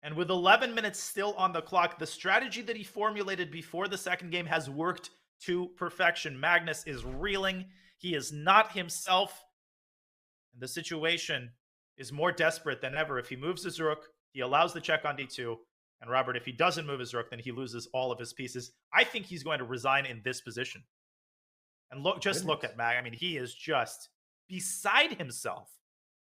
S2: And with 11 minutes still on the clock, the strategy that he formulated before the second game has worked to perfection. Magnus is reeling. He is not himself. And the situation is more desperate than ever. If he moves his rook, he allows the check on d2. And Robert, if he doesn't move his rook, then he loses all of his pieces. I think he's going to resign in this position. And look at Mag. I mean, he is just beside himself.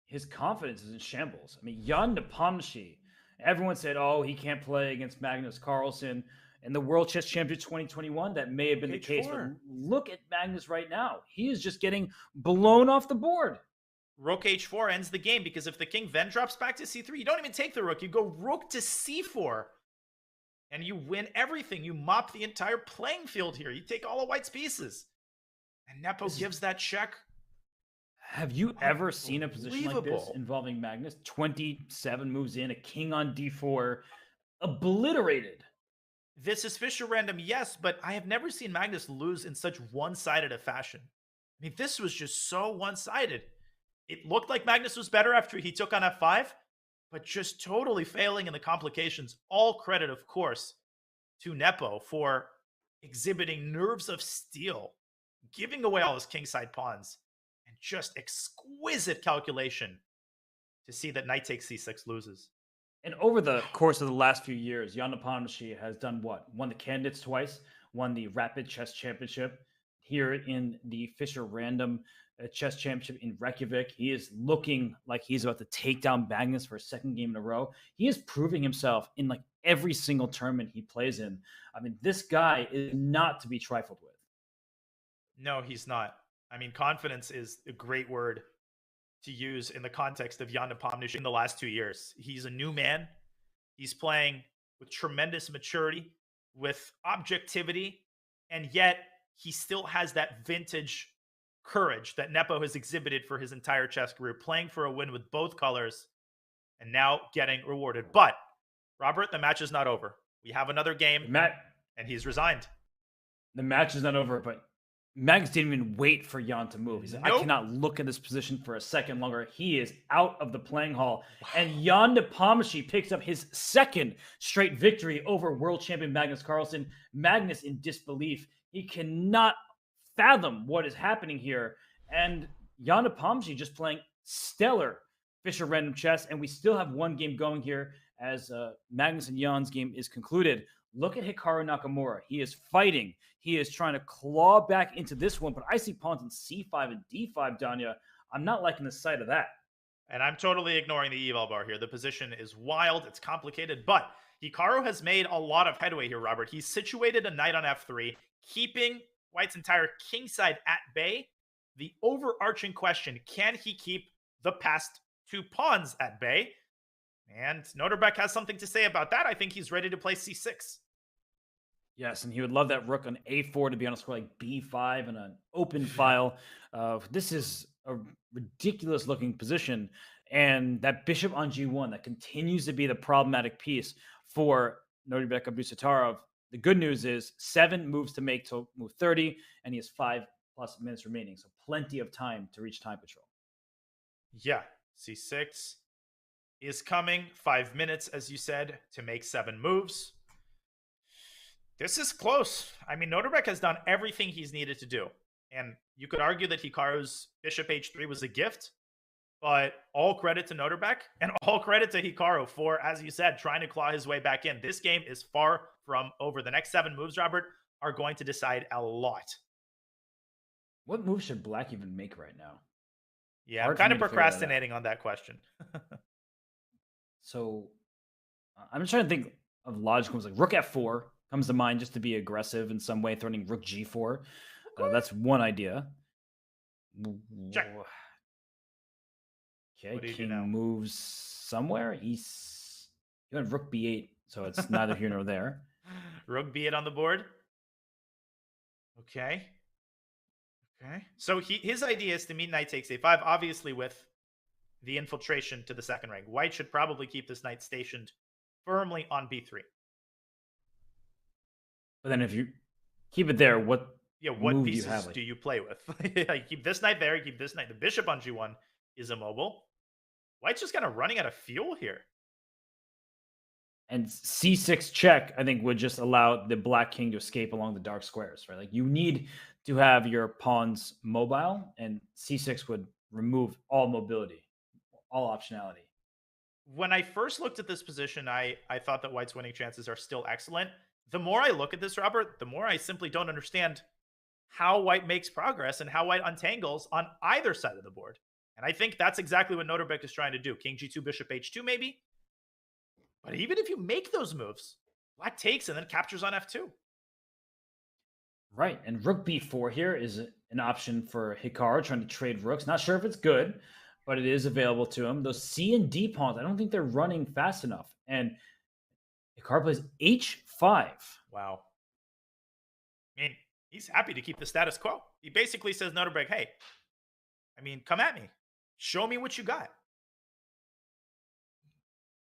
S1: His confidence is in shambles. I mean, Jan Nepomniachtchi, everyone said, oh, he can't play against Magnus Carlsen in the World Chess Championship 2021. That may have been the case, but look at Magnus right now. He is just getting blown off the board.
S2: Rook h4 ends the game because if the king then drops back to c3, you don't even take the rook. You go rook to c4, and you win everything. You mop the entire playing field here. You take all of white's pieces. And Nepo gives that check.
S1: Have you ever seen a position like this involving Magnus? 27 moves in, a king on d4, obliterated.
S2: This is Fischer Random, yes, but I have never seen Magnus lose in such one-sided a fashion. I mean, this was just so one-sided. It looked like Magnus was better after he took on f5, but just totally failing in the complications. All credit, of course, to Nepo for exhibiting nerves of steel, giving away all his kingside pawns, and just exquisite calculation to see that knight takes c6 loses.
S1: And over the course of the last few years, Jan Nepomniachtchi has done what? Won the candidates twice, won the Rapid Chess Championship here in the Fischer Random Chess Championship in Reykjavik. He is looking like he's about to take down Magnus for a second game in a row. He is proving himself in like every single tournament he plays in. I mean, this guy is not to be trifled with.
S2: No, he's not. I mean, confidence is a great word to use in the context of Jan Nepomniachtchi in the last 2 years. He's a new man. He's playing with tremendous maturity, with objectivity, and yet he still has that vintage courage that Nepo has exhibited for his entire chess group, playing for a win with both colors and now getting rewarded. But, Robert, the match is not over. We have another game, and he's resigned.
S1: The match is not over, but Magnus didn't even wait for Jan to move. He said, I cannot look in this position for a second longer. He is out of the playing hall. Wow. And Jan Nepomniachtchi picks up his second straight victory over world champion Magnus Carlsen. Magnus in disbelief. He cannot fathom what is happening here. And Jan Nepomniachtchi just playing stellar Fischer Random Chess. And we still have one game going here as Magnus and Jan's game is concluded. Look at Hikaru Nakamura. He is fighting. He is trying to claw back into this one, but I see pawns in c5 and d5, Danya. I'm not liking the sight of that.
S2: And I'm totally ignoring the eval bar here. The position is wild. It's complicated, but Hikaru has made a lot of headway here, Robert. He's situated a knight on f3, keeping White's entire kingside at bay. The overarching question, can he keep the past two pawns at bay? And Nodirbek has something to say about that. I think he's ready to play c6.
S1: Yes, and he would love that rook on a4 to be on a square like b5 and an open file. This is a ridiculous-looking position. And that bishop on g1, that continues to be the problematic piece for Nodirbek Abdusattorov. The good news is 7 moves to make to move 30, and he has 5+ minutes remaining. So plenty of time to reach time control.
S2: Yeah, c6 is coming. 5 minutes, as you said, to make 7 moves. This is close. I mean, Nodirbek has done everything he's needed to do. And you could argue that Hikaru's bishop h3 was a gift, but all credit to Nodirbek and all credit to Hikaru for, as you said, trying to claw his way back in. This game is far from over. The next 7 moves, Robert, are going to decide a lot.
S1: What move should Black even make right now?
S2: Yeah, I'm kind of procrastinating on that question.
S1: So I'm just trying to think of logical moves. Like rook f4 comes to mind just to be aggressive in some way, threatening rook g4. That's one idea.
S2: Check.
S1: Okay, king moves somewhere. You went rook b8, so it's neither here nor there.
S2: Rook b8 on the board. Okay. So his idea is to meet knight takes a5, obviously with the infiltration to the second rank. White should probably keep this knight stationed firmly on b3.
S1: But then if you keep it there, what
S2: pieces do you play with? You keep this knight there, you keep this knight. The bishop on g1 is immobile. White's just kind of running out of fuel here.
S1: And c6 check, I think, would just allow the black king to escape along the dark squares, right? Like you need to have your pawns mobile, and c6 would remove all mobility, all optionality.
S2: When I first looked at this position, I thought that White's winning chances are still excellent. The more I look at this, Robert, the more I simply don't understand how White makes progress and how White untangles on either side of the board. And I think that's exactly what Nodirbek is trying to do. King g2, bishop h2 maybe. But even if you make those moves, Black takes and then captures on f2.
S1: Right, and rook b4 here is an option for Hikaru trying to trade rooks. Not sure if it's good, but it is available to him. Those c and d pawns, I don't think they're running fast enough. And Hikaru plays h5.
S2: Wow. I mean, he's happy to keep the status quo. He basically says, Nodirbek, hey, I mean, come at me. Show me what you got.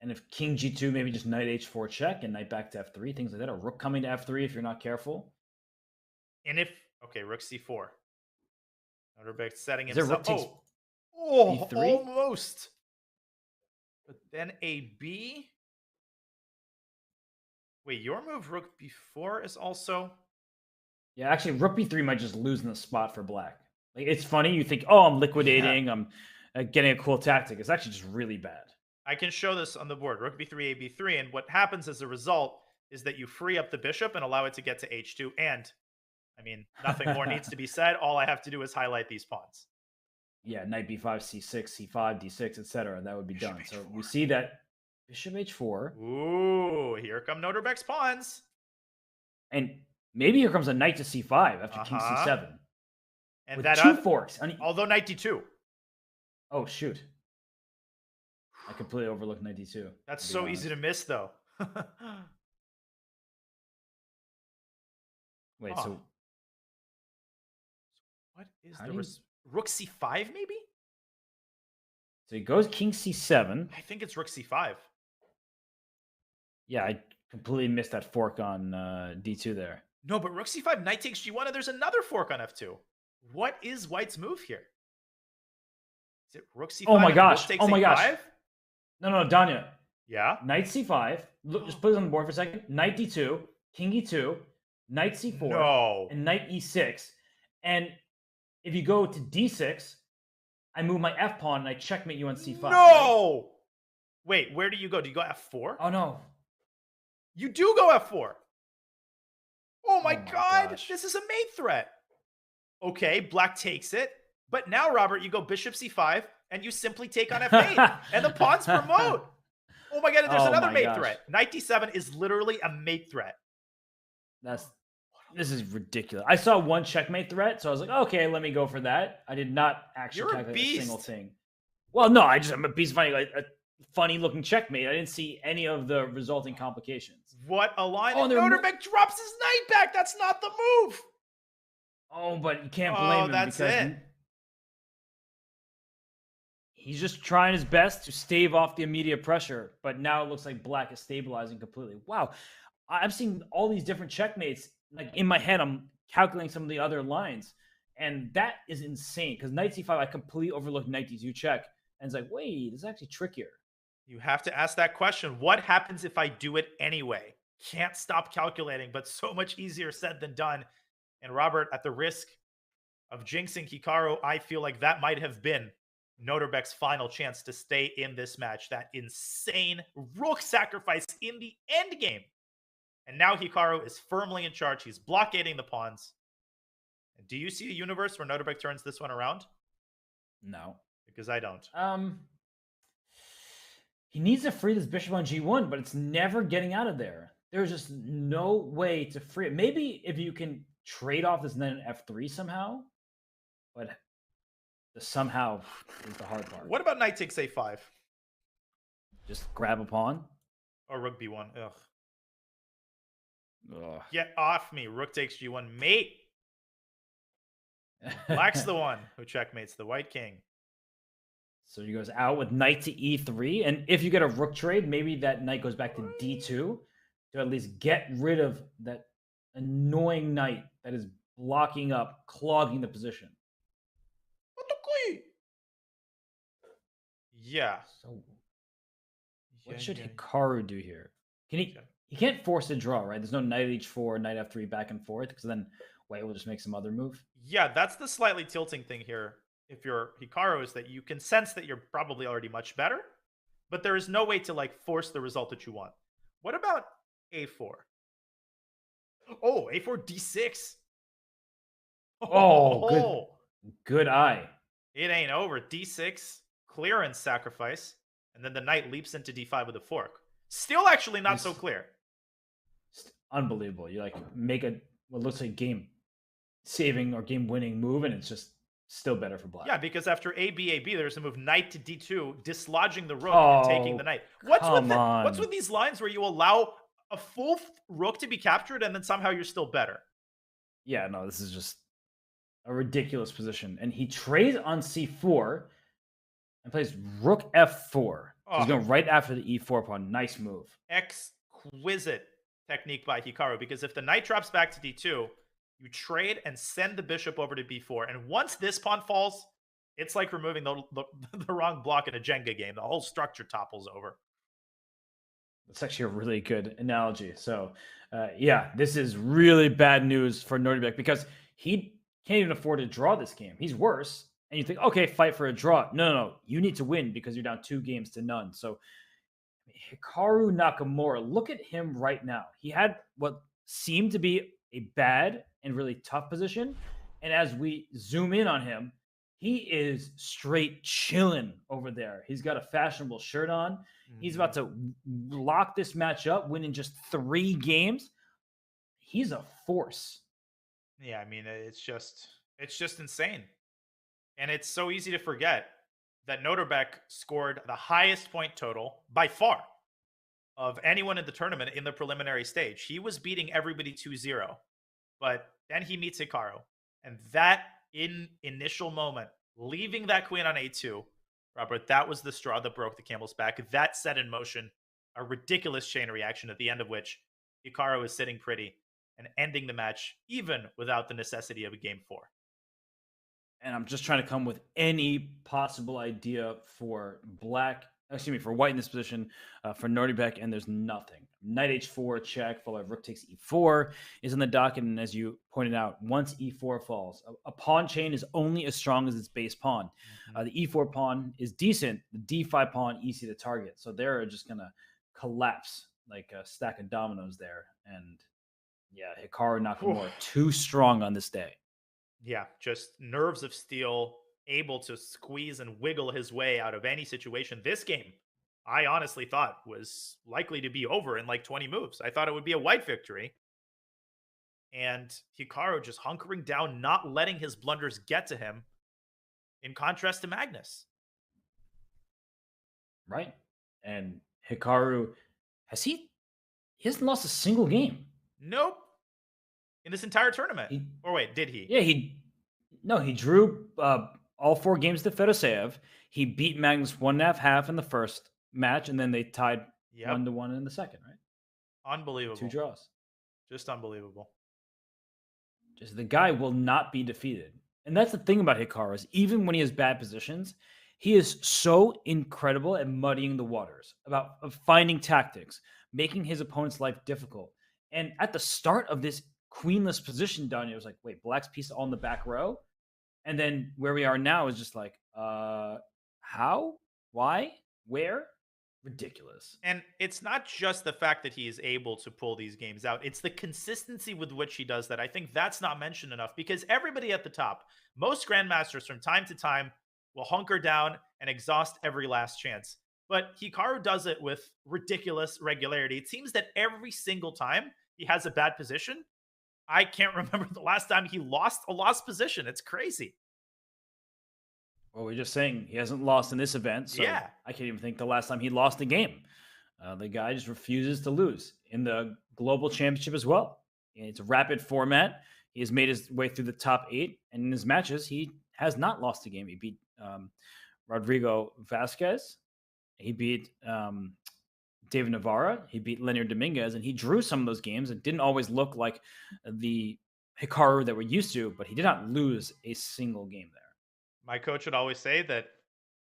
S1: And if king g2, maybe just knight h4 check and knight back to f3, things like that. Or rook coming to f3 if you're not careful.
S2: And if, okay, rook c4. Nodirbek setting
S1: Is
S2: himself.
S1: B3?
S2: Almost. But then a b. Wait, your move rook b4 is also.
S1: Yeah, actually, rook b3 might just lose in the spot for black. Like, it's funny. You think, oh, I'm liquidating. Yeah. I'm getting a cool tactic. It's actually just really bad.
S2: I can show this on the board. Rook b3, a b3. And what happens as a result is that you free up the bishop and allow it to get to h2. And, I mean, nothing more needs to be said. All I have to do is highlight these pawns.
S1: Yeah, knight b5, c6, c5, d6, etc. That would be bishop done. H4. So we see that bishop h4.
S2: Ooh, here come Nodirbek's pawns.
S1: And maybe here comes a knight to c5 after king c7.
S2: And
S1: with
S2: that
S1: 2 forks.
S2: Although knight d2.
S1: Oh, shoot. I completely overlooked knight d2.
S2: That's so easy to miss, though.
S1: Wait, so
S2: What is
S1: How
S2: the
S1: do you-
S2: rook c5 maybe?
S1: So he goes king c7.
S2: I think it's rook c5.
S1: Yeah, I completely missed that fork on d2 there.
S2: No, but rook c5, knight takes g1, and there's another fork on f2. What is white's move here? Is it rook c5?
S1: Oh my
S2: and
S1: gosh.
S2: rook takes
S1: Oh my gosh.
S2: a5?
S1: No, Danya.
S2: Yeah.
S1: Knight c5. Look, just put it on the board for a second. Knight d2, king e2, knight c4,
S2: No.
S1: and knight e6. And if you go to d6, I move my f pawn and I checkmate you on c5.
S2: No.
S1: Right?
S2: Wait, where do you go? Do you go f4?
S1: Oh no.
S2: You do go f4. Oh my god,
S1: gosh.
S2: this is a mate threat. Okay, black takes it. But now, Robert, you go bishop c5, and you simply take on f8, and the pawns promote. Oh my god, and there's
S1: Oh
S2: another
S1: my
S2: mate
S1: gosh.
S2: threat. Knight d7 is literally a mate threat.
S1: This is ridiculous. I saw one checkmate threat, so I was like, okay, let me go for that. I did not actually
S2: You're a
S1: calculate a single
S2: beast.
S1: thing. Well, no, I'm a beast finding like a funny looking checkmate. I didn't see any of the resulting complications.
S2: What a line.
S1: Oh,
S2: and
S1: they're
S2: Nodirbek drops his knight back. That's not the move.
S1: Oh, but you can't
S2: Oh,
S1: blame him
S2: that's
S1: because
S2: it.
S1: he's just trying his best to stave off the immediate pressure. But now it looks like black is stabilizing completely. Wow. I'm seeing all these different checkmates. Like in my head, I'm calculating some of the other lines. And that is insane because knight c5, I completely overlooked knight d2 check. And it's like, wait, this is actually trickier.
S2: You have to ask that question. What happens if I do it anyway? Can't stop calculating, but so much easier said than done. And Robert, at the risk of jinxing Hikaru, I feel like that might have been Nodirbek's final chance to stay in this match. That insane rook sacrifice in the end game. And now Hikaru is firmly in charge. He's blockading the pawns. And do you see a universe where Nodirbek turns this one around?
S1: No.
S2: Because I don't.
S1: He needs to free this bishop on g1, but it's never getting out of there. There's just no way to free it. Maybe if you can trade off this knight on f3 somehow, but the somehow is the hard part.
S2: What about knight takes a5?
S1: Just grab a pawn?
S2: Or rook b1. Ugh.
S1: Ugh.
S2: Get off me. Rook takes g1. Mate. Black's the one who checkmates the white king.
S1: So he goes out with knight to e3. And if you get a rook trade, maybe that knight goes back to d2 to at least get rid of that annoying knight that is blocking up, clogging the position.
S2: Yeah.
S1: So what should Hikaru do here? Can he can't force a draw, right? There's no knight h4, knight f3 back and forth, because then White will just make some other move.
S2: Yeah, that's the slightly tilting thing here. If you're Hikaru, is that you can sense that you're probably already much better, but there is no way to like force the result that you want. What about a4? Oh, a4 d6.
S1: Oh, good eye.
S2: It ain't over. D6, clearance sacrifice, and then the knight leaps into d5 with a fork. Still actually not so clear.
S1: Unbelievable. You like make a what looks like game saving or game winning move, and it's just still better for black.
S2: Yeah, because after AB, there's a move knight to d2, dislodging the rook and taking the knight. What's with these lines where you allow a full rook to be captured and then somehow you're still better?
S1: Yeah, no, this is just a ridiculous position. And he trades on c4 and plays rook f4. He's going right after the e4 pawn. Nice move.
S2: Exquisite technique by Hikaru, because if the knight drops back to d2, you trade and send the bishop over to b4. And once this pawn falls, it's like removing the wrong block in a Jenga game. The whole structure topples over.
S1: That's actually a really good analogy. So, yeah, this is really bad news for Nodirbek because he can't even afford to draw this game. He's worse. And you think, okay, fight for a draw. No. You need to win because you're down 2-0. So, Hikaru Nakamura, look at him right now. He had what seemed to be a bad and really tough position. And as we zoom in on him, he is straight chilling over there. He's got a fashionable shirt on. He's about to lock this match up, win in just 3 games. He's a force.
S2: Yeah, I mean, it's just insane. And it's so easy to forget that Nodirbek scored the highest point total by far of anyone in the tournament in the preliminary stage. He was beating everybody 2-0. But then he meets Hikaru. And that initial moment, leaving that queen on a2, Robert, that was the straw that broke the camel's back. That set in motion a ridiculous chain reaction, at the end of which Hikaru is sitting pretty and ending the match, even without the necessity of a game 4.
S1: And I'm just trying to come with any possible idea for for white in this position, for Nodirbek, and there's nothing. Knight h4 check, followed by rook takes e4 is in the docket, and as you pointed out, once e4 falls, a pawn chain is only as strong as its base pawn. The e4 pawn is decent, the d5 pawn easy to target, so they're just gonna collapse like a stack of dominoes there. And yeah, Hikaru Nakamura too strong on this day.
S2: Yeah, just nerves of steel, able to squeeze and wiggle his way out of any situation. This game, I honestly thought was likely to be over in like 20 moves. I thought it would be a white victory. And Hikaru just hunkering down, not letting his blunders get to him, in contrast to Magnus.
S1: Right. And Hikaru, he hasn't lost a single game.
S2: Nope. In this entire tournament. Or wait, did he?
S1: Yeah, he drew all 4 games to Fedoseev. He beat Magnus 1.5 in the first match, and then they tied 1-1 in the second, right?
S2: Unbelievable.
S1: 2 draws.
S2: Just unbelievable.
S1: Just the guy will not be defeated. And that's the thing about Hikaru, is even when he has bad positions, he is so incredible at muddying the waters, of finding tactics, making his opponent's life difficult. And at the start of this queenless position, Danya was like, wait, black's piece on the back row? And then where we are now is just like, how? Why? Where? Ridiculous.
S2: And it's not just the fact that he is able to pull these games out. It's the consistency with which he does that. I think that's not mentioned enough, because everybody at the top, most grandmasters from time to time, will hunker down and exhaust every last chance. But Hikaru does it with ridiculous regularity. It seems that every single time he has a bad position, I can't remember the last time he lost a lost position. It's crazy.
S1: Well, we're just saying he hasn't lost in this event. So
S2: yeah.
S1: I can't even think the last time he lost a game. The guy just refuses to lose in the global championship as well. It's a rapid format. He has made his way through the top 8. And in his matches, he has not lost a game. He beat Rodrigo Vasquez. He beat David Navarra. He beat Leonard Dominguez, and he drew some of those games. It didn't always look like the Hikaru that we're used to, but he did not lose a single game there.
S2: My coach would always say that,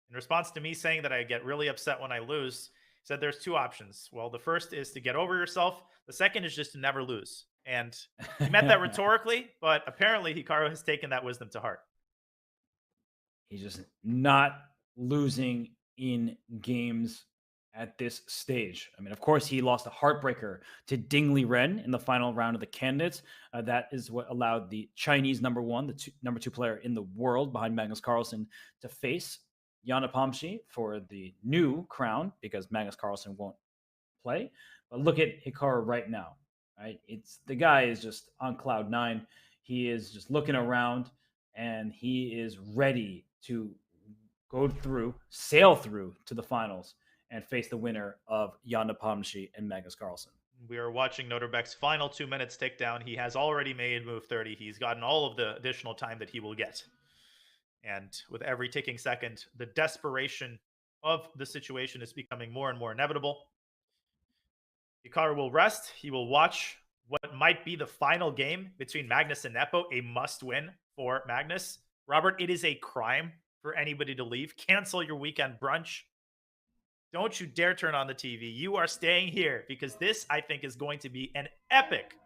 S2: in response to me saying that I get really upset when I lose, he said there's 2 options. Well, the first is to get over yourself. The second is just to never lose. And he meant that rhetorically, but apparently Hikaru has taken that wisdom to heart.
S1: He's just not losing in games at this stage. I mean, of course, he lost a heartbreaker to Ding Liren in the final round of the candidates. That is what allowed the Chinese number 1, number 2 player in the world behind Magnus Carlsen, to face Jan Nepomniachtchi for the new crown, because Magnus Carlsen won't play. But look at Hikaru right now. Right? The guy is just on cloud 9. He is just looking around, and he is ready to sail through to the finals and face the winner of Jan Nepomniachtchi and Magnus Carlsen.
S2: We are watching Nodirbek's final 2 minutes tick down. He has already made move 30. He's gotten all of the additional time that he will get. And with every ticking second, the desperation of the situation is becoming more and more inevitable. Hikaru will rest. He will watch what might be the final game between Magnus and Nepo, a must-win for Magnus. Robert, it is a crime for anybody to leave. Cancel your weekend brunch. Don't you dare turn on the TV. You are staying here, because this, I think, is going to be an epic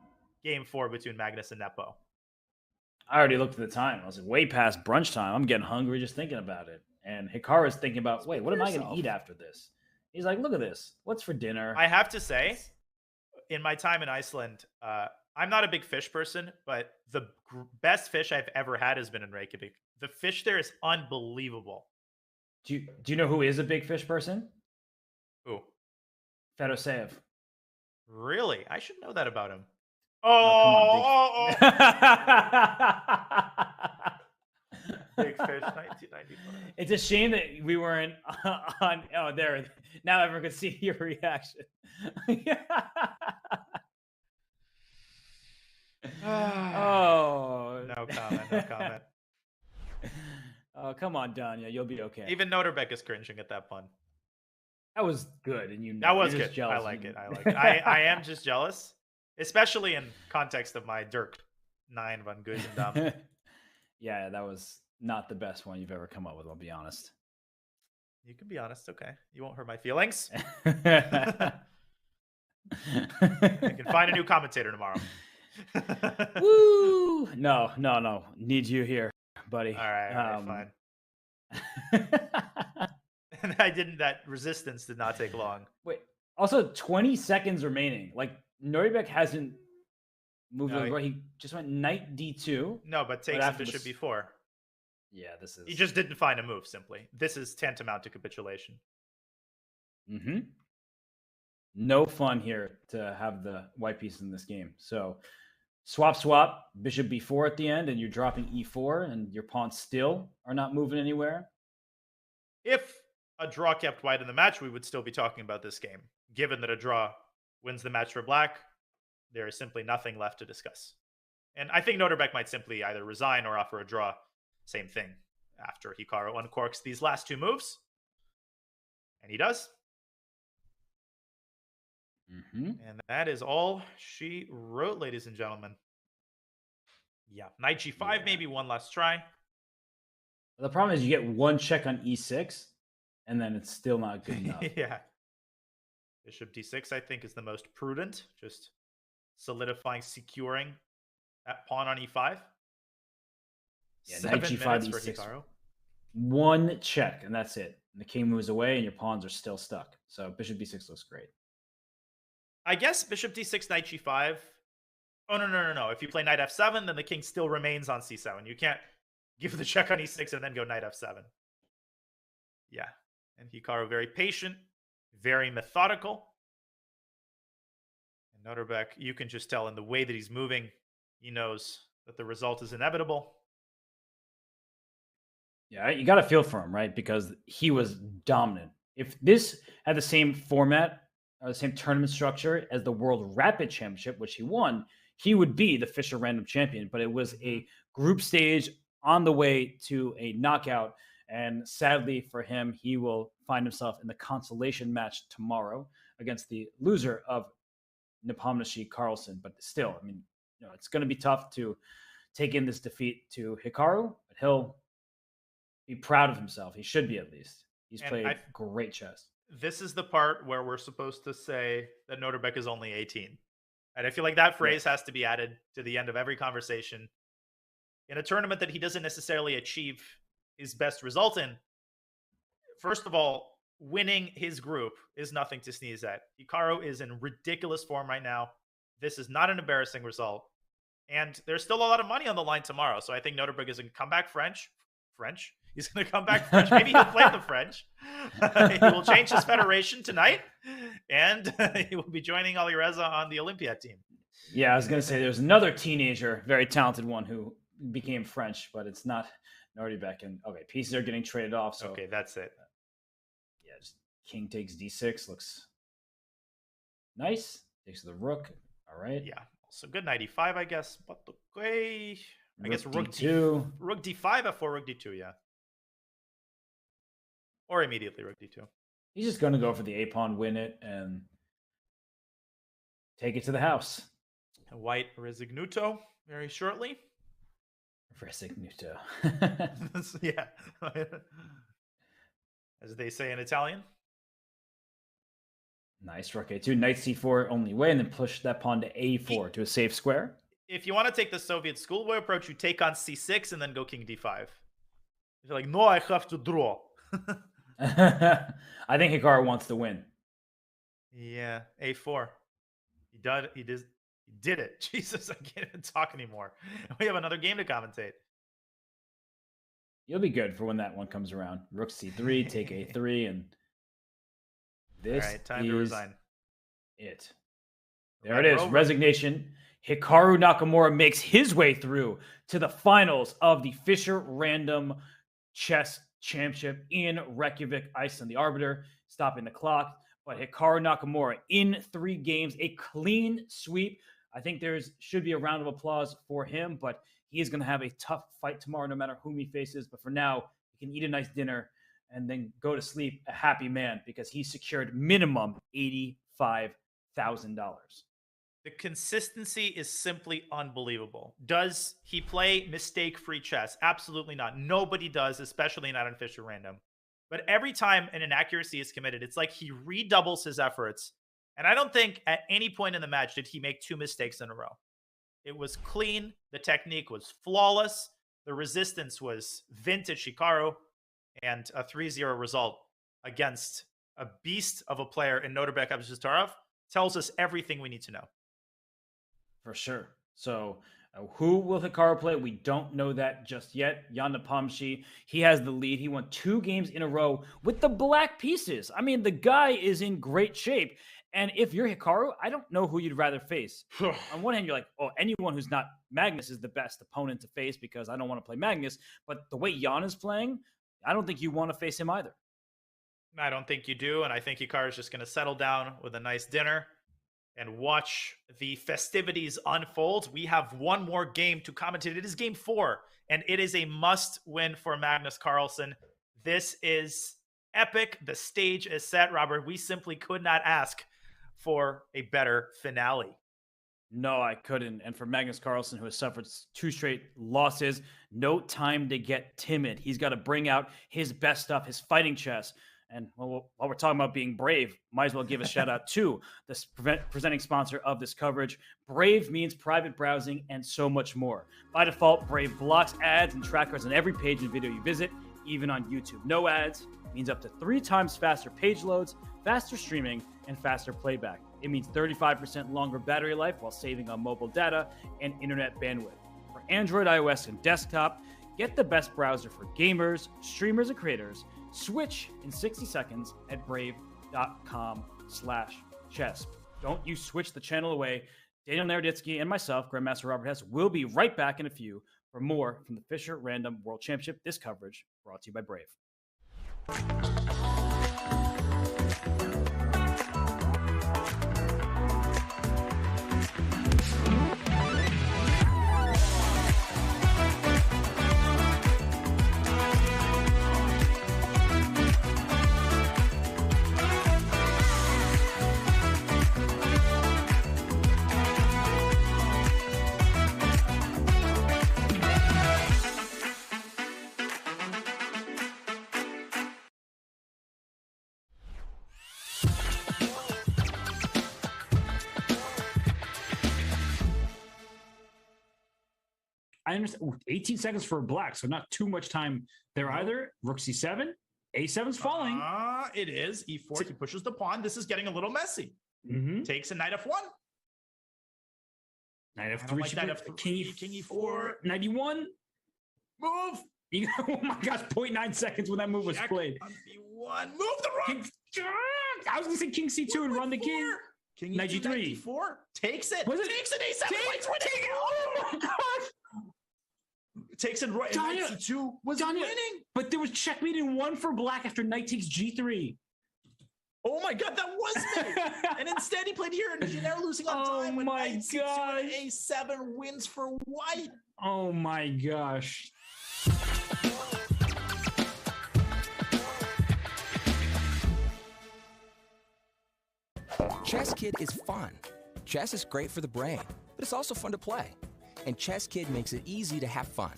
S2: game 4 between Magnus and Nepo.
S1: I already looked at the time. I was like, way past brunch time. I'm getting hungry just thinking about it. And Hikaru is thinking about, wait, what am I going to eat after this? He's like, look at this. What's for dinner?
S2: I have to say, in my time in Iceland, I'm not a big fish person, but the best fish I've ever had has been in Reykjavik. The fish there is unbelievable.
S1: Do you know who is a big fish person?
S2: Who?
S1: Fedoseev.
S2: Really? I should know that about him. Big Fish, 1995.
S1: It's a shame that we weren't on. Oh, there. Now everyone can see your reaction. Oh.
S2: No comment. No comment.
S1: Oh, come on, Danya. You'll be okay.
S2: Even Nodirbek is cringing at that pun.
S1: That was good, and you know,
S2: That was
S1: you're
S2: good.
S1: just jealous.
S2: I like it. I like it. I am just jealous, especially in context of my Dirk 9 van Geusendam.
S1: Yeah, that was not the best one you've ever come up with, I'll be honest.
S2: You can be honest, okay. You won't hurt my feelings. You can find a new commentator tomorrow.
S1: Woo! No. Need you here, buddy.
S2: All right, fine. And that resistance did not take long.
S1: Wait, also 20 seconds remaining. Like, Nodirbek hasn't moved over. He just went knight d2.
S2: No, but takes the bishop b4.
S1: Yeah, this is...
S2: He just didn't find a move, simply. This is tantamount to capitulation.
S1: Mm-hmm. No fun here to have the white piece in this game. So, swap, bishop b4 at the end, and you're dropping e4, and your pawns still are not moving anywhere.
S2: If a draw kept white in the match, we would still be talking about this game. Given that a draw wins the match for black, there is simply nothing left to discuss. And I think Nodirbek might simply either resign or offer a draw. Same thing after Hikaru uncorks these last two moves. And he does.
S1: Mm-hmm.
S2: And that is all she wrote, ladies and gentlemen. Yeah, knight g5, maybe one last try.
S1: The problem is you get one check on e6, and then it's still not good enough.
S2: Yeah. Bishop d6, I think, is the most prudent. Just solidifying, securing that pawn on e5.
S1: Yeah,
S2: 7
S1: knight g5,
S2: minutes for
S1: e6.
S2: Hikaru.
S1: One check, and that's it. And the king moves away, and your pawns are still stuck. So bishop b6 looks great.
S2: I guess bishop d6, knight g5. Oh, no. If you play knight f7, then the king still remains on c7. You can't give the check on e6 and then go knight f7. Yeah. And Hikaru very patient, very methodical. And Nodirbek, you can just tell in the way that he's moving, he knows that the result is inevitable.
S1: Yeah, you got to feel for him, right? Because he was dominant. If this had the same format or the same tournament structure as the World Rapid Championship, which he won, he would be the Fischer Random Champion. But it was a group stage on the way to a knockout. And sadly for him, he will find himself in the consolation match tomorrow against the loser of Nepomniachtchi Carlsen. But still, I mean, it's going to be tough to take in this defeat to Hikaru, but he'll be proud of himself. He should be, at least. He's played great chess.
S2: This is the part where we're supposed to say that Nodirbek is only 18. And I feel like that phrase has to be added to the end of every conversation. In a tournament that he doesn't necessarily achieve his best result in, first of all, winning his group is nothing to sneeze at. Hikaru is in ridiculous form right now. This is not an embarrassing result. And there's still a lot of money on the line tomorrow. So I think Nodirbek is going to come back French. He's going to come back French. Maybe he'll play the French. He will change his federation tonight. And he will be joining Alireza on the Olympiad team.
S1: Yeah, I was going to say there's another teenager, very talented one, who became French, but it's not Nodirbek. And okay, pieces are getting traded off. So
S2: okay, that's it.
S1: Yeah, just king takes d6 looks nice. Takes the rook. All right.
S2: Yeah. So good knight e5, I guess. But okay, I guess rook
S1: d2.
S2: Rook d5 f4, rook d2. Yeah. Or immediately rook d2.
S1: He's just going to go for the a pawn, win it, and take it to the house.
S2: White resignuto very shortly.
S1: Resignuto.
S2: Yeah. As they say in Italian.
S1: Nice. Rook a2. Knight c4 only way, and then push that pawn to a4 to a safe square.
S2: If you want to take the Soviet schoolboy approach, you take on c6 and then go king d5. You're like, no, I have to draw.
S1: I think Hikaru wants to win.
S2: Yeah, a4. He did it. Jesus, I can't even talk anymore. We have another game to commentate.
S1: You'll be good for when that one comes around. Rook c3, take a3, and this
S2: all right, time to resign.
S1: It. There it is. Resignation. Hikaru Nakamura makes his way through to the finals of the Fischer Random Chess Championship in Reykjavik, Iceland. The arbiter stopping the clock, but Hikaru Nakamura in 3 games, a clean sweep. I think should be a round of applause for him, but he is going to have a tough fight tomorrow, no matter whom he faces. But for now, can eat a nice dinner and then go to sleep a happy man because he secured minimum $85,000.
S2: The consistency is simply unbelievable. Does he play mistake-free chess? Absolutely not. Nobody does, especially not on Fischer Random. But every time an inaccuracy is committed, it's like he redoubles his efforts. And I don't think at any point in the match did he make 2 mistakes in a row. It was clean. The technique was flawless. The resistance was vintage Hikaru. And a 3-0 result against a beast of a player in Nodirbek Abdusattorov tells us everything we need to know.
S1: For sure. So who will Hikaru play? We don't know that just yet. Jan Nepomniachtchi, he has the lead. He won 2 games in a row with the black pieces. I mean, the guy is in great shape. And if you're Hikaru, I don't know who you'd rather face. On one hand, you're like, oh, anyone who's not Magnus is the best opponent to face because I don't want to play Magnus. But the way Jan is playing, I don't think you want to face him either.
S2: I don't think you do. And I think Hikaru is just going to settle down with a nice dinner and watch the festivities unfold. We have one more game to commentate. It is game 4, and it is a must-win for Magnus Carlsen. This is epic. The stage is set, Robert. We simply could not ask for a better finale.
S1: No, I couldn't. And for Magnus Carlsen, who has suffered 2 straight losses, no time to get timid. He's got to bring out his best stuff, his fighting chess. And while we're talking about being brave, might as well give a shout out to the presenting sponsor of this coverage. Brave means private browsing and so much more. By default, Brave blocks ads and trackers on every page and video you visit, even on YouTube. No ads means up to 3 times faster page loads, faster streaming, and faster playback. It means 35% longer battery life while saving on mobile data and internet bandwidth. For Android, iOS, and desktop, get the best browser for gamers, streamers, and creators. Switch in 60 seconds at brave.com/chess. Don't you switch the channel away. Daniel Naroditsky and myself, Grandmaster Robert Hess, will be right back in a few for more from the Fischer Random World Championship. This coverage brought to you by Brave.
S13: I understand 18 seconds for black, so not too much time there either. Rook c7, a7's falling.
S2: It is. e4, he pushes the pawn. This is getting a little messy. Takes a knight f1.
S13: Knight f3,
S2: like knight f3,
S13: king e4, knight e1.
S2: Move!
S13: Oh my gosh, 0.9 seconds when that move was played.
S2: On b1. Move the rook!
S13: I was going to say king c2 and run the king.
S2: King
S13: knight
S2: e2,
S13: g3.
S2: knight d4. Takes it. Takes it, a7.
S13: Oh my gosh!
S2: Takes it right. Knight c2 was winning.
S13: But there was checkmate in 1 for black after knight takes g3.
S2: Oh my god, that was me! And instead he played here, and they're losing on time.
S13: Oh my
S2: knight
S13: god!
S2: a7 wins for white.
S13: Oh my gosh!
S14: Chess Kid is fun. Chess is great for the brain, but it's also fun to play. And Chess Kid makes it easy to have fun.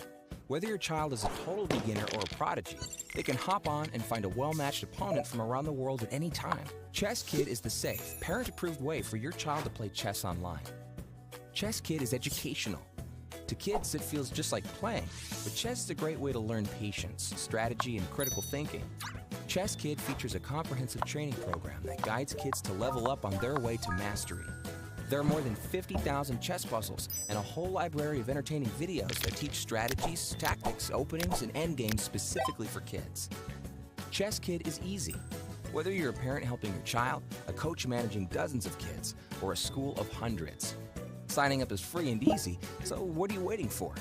S14: Whether your child is a total beginner or a prodigy, they can hop on and find a well-matched opponent from around the world at any time. Chess Kid is the safe, parent-approved way for your child to play chess online. Chess Kid is educational. To kids, it feels just like playing, but chess is a great way to learn patience, strategy, and critical thinking. Chess Kid features a comprehensive training program that guides kids to level up on their way to mastery. There are more than 50,000 chess puzzles and a whole library of entertaining videos that teach strategies, tactics, openings, and endgames specifically for kids. Chess Kid is easy. Whether you're a parent helping your child, a coach managing dozens of kids, or a school of hundreds. Signing up is free and easy, so what are you waiting for?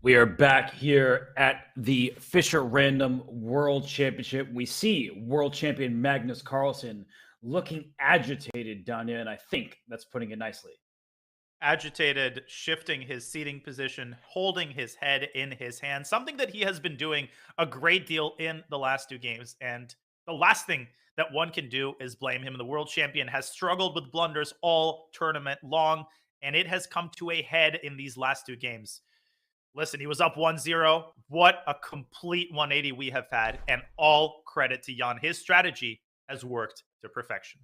S1: We are back here at the Fischer Random World Championship. We see world champion Magnus Carlsen looking agitated, Danya, and I think that's putting it nicely.
S2: Agitated, shifting his seating position, holding his head in his hand, something that he has been doing a great deal in the last 2 games. And the last thing that one can do is blame him. The world champion has struggled with blunders all tournament long, and it has come to a head in these last 2 games. Listen, he was up 1-0. What a complete 180 we have had, and all credit to Jan. His strategy has worked to perfection.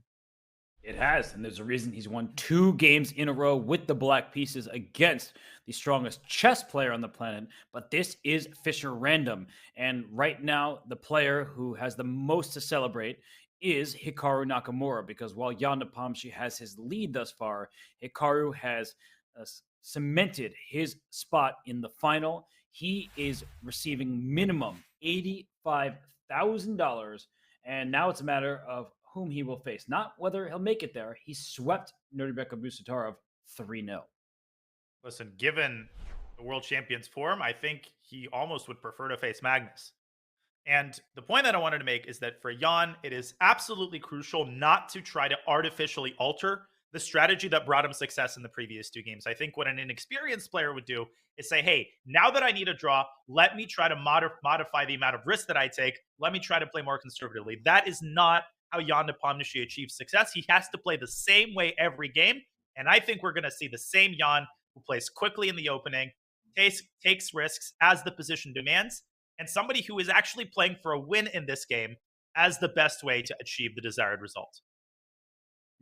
S1: It has, and there's a reason he's won 2 games in a row with the black pieces against the strongest chess player on the planet. But this is Fischer Random, and right now the player who has the most to celebrate is Hikaru Nakamura, because while Jan Nepomniachtchi has his lead thus far, Hikaru has cemented his spot in the final. He is receiving minimum $85,000, and now it's a matter of whom he will face, not whether he'll make it there. He swept Nodirbek Abdusattorov 3-0.
S2: Listen, given the world champion's form, I think he almost would prefer to face Magnus. And the point that I wanted to make is that for Jan, it is absolutely crucial not to try to artificially alter the strategy that brought him success in the previous 2 games. I think what an inexperienced player would do is say, hey, now that I need a draw, let me try to modify the amount of risk that I take. Let me try to play more conservatively. That is not how Jan Nepomniachtchi achieves success. He has to play the same way every game. And I think we're going to see the same Jan who plays quickly in the opening, takes risks as the position demands, and somebody who is actually playing for a win in this game as the best way to achieve the desired result.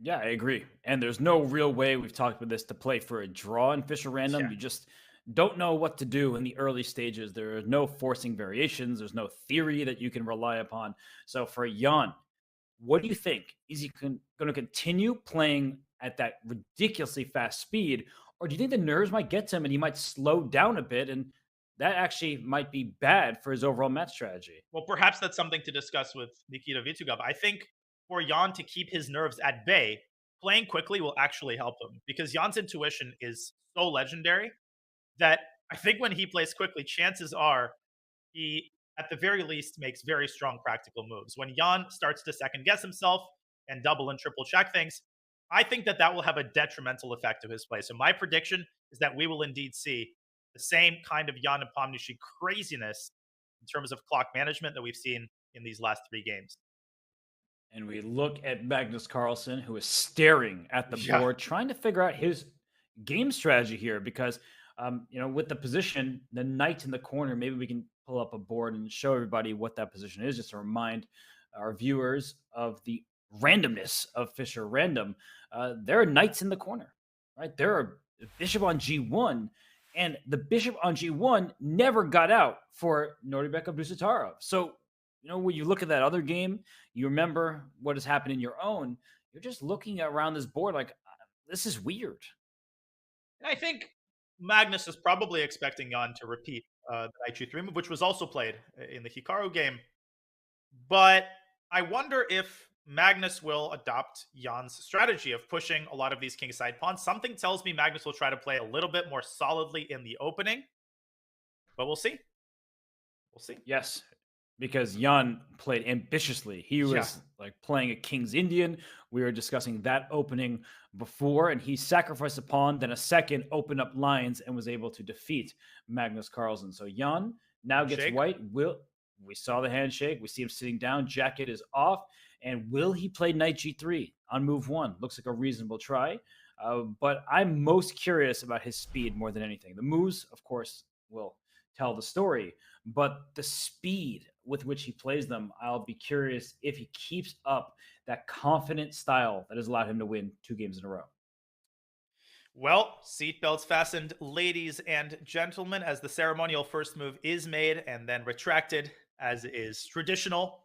S1: Yeah, I agree. And there's no real way, we've talked about this, to play for a draw in Fischer Random. Yeah. You just don't know what to do in the early stages. There are no forcing variations. There's no theory that you can rely upon. So for Jan, what do you think? Is he going to continue playing at that ridiculously fast speed? Or do you think the nerves might get to him and he might slow down a bit, and that actually might be bad for his overall match strategy?
S2: Well, perhaps that's something to discuss with Nikita Vitugov. I think for Jan to keep his nerves at bay, playing quickly will actually help him, because Jan's intuition is so legendary that I think when he plays quickly, chances are he, at the very least, makes very strong practical moves. When Jan starts to second guess himself and double and triple check things, I think that that will have a detrimental effect to his play. So my prediction is that we will indeed see the same kind of Jan Nepomniachtchi craziness in terms of clock management that we've seen in these last 3 games.
S1: And we look at Magnus Carlsen, who is staring at the board, trying to figure out his game strategy here, because, with the position, the knight in the corner, maybe we can pull up a board and show everybody what that position is, just to remind our viewers of the randomness of Fischer Random. There are knights in the corner, right? There are bishop on G1, and the bishop on G1 never got out for Nodirbek Abdusattorov. So, when you look at that other game, you remember what has happened in your own. You're just looking around this board like, this is weird.
S2: I think Magnus is probably expecting Jan to repeat the knight g3 move, which was also played in the Hikaru game. But I wonder if Magnus will adopt Jan's strategy of pushing a lot of these kingside pawns. Something tells me Magnus will try to play a little bit more solidly in the opening, but we'll see. We'll see.
S1: Yes, because Jan played ambitiously. He was like playing a King's Indian. We were discussing that opening before, and he sacrificed a pawn, then a second, opened up lines, and was able to defeat Magnus Carlsen. So Jan now gets white. We saw the handshake. We see him sitting down. Jacket is off. And will he play knight g3 on move 1? Looks like a reasonable try. But I'm most curious about his speed more than anything. The moves, of course, will tell the story. But the speed with which he plays them, I'll be curious if he keeps up that confident style that has allowed him to win 2 games in a row.
S2: Well, seatbelts fastened, ladies and gentlemen, as the ceremonial first move is made and then retracted, as is traditional.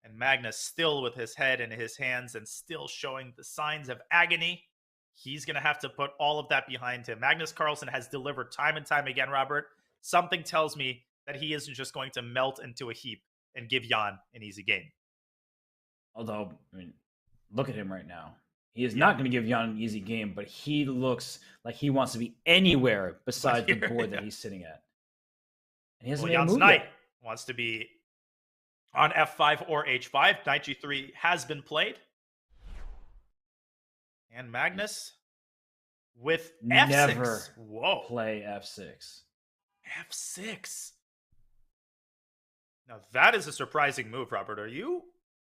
S2: And Magnus still with his head in his hands and still showing the signs of agony. He's going to have to put all of that behind him. Magnus Carlsen has delivered time and time again, Robert. Something tells me that he isn't just going to melt into a heap and give Jan an easy game.
S1: Although, look at him right now. He is not going to give Jan an easy game, but he looks like he wants to be anywhere besides the board that he's sitting at. And he hasn't
S2: Well,
S1: made a
S2: Jan's
S1: move
S2: knight
S1: yet.
S2: wants to be on f5 or h5. Knight g3 has been played. And Magnus with f6.
S1: Never
S2: Whoa.
S1: play f6.
S2: f6. Now that is a surprising move, Robert. Are you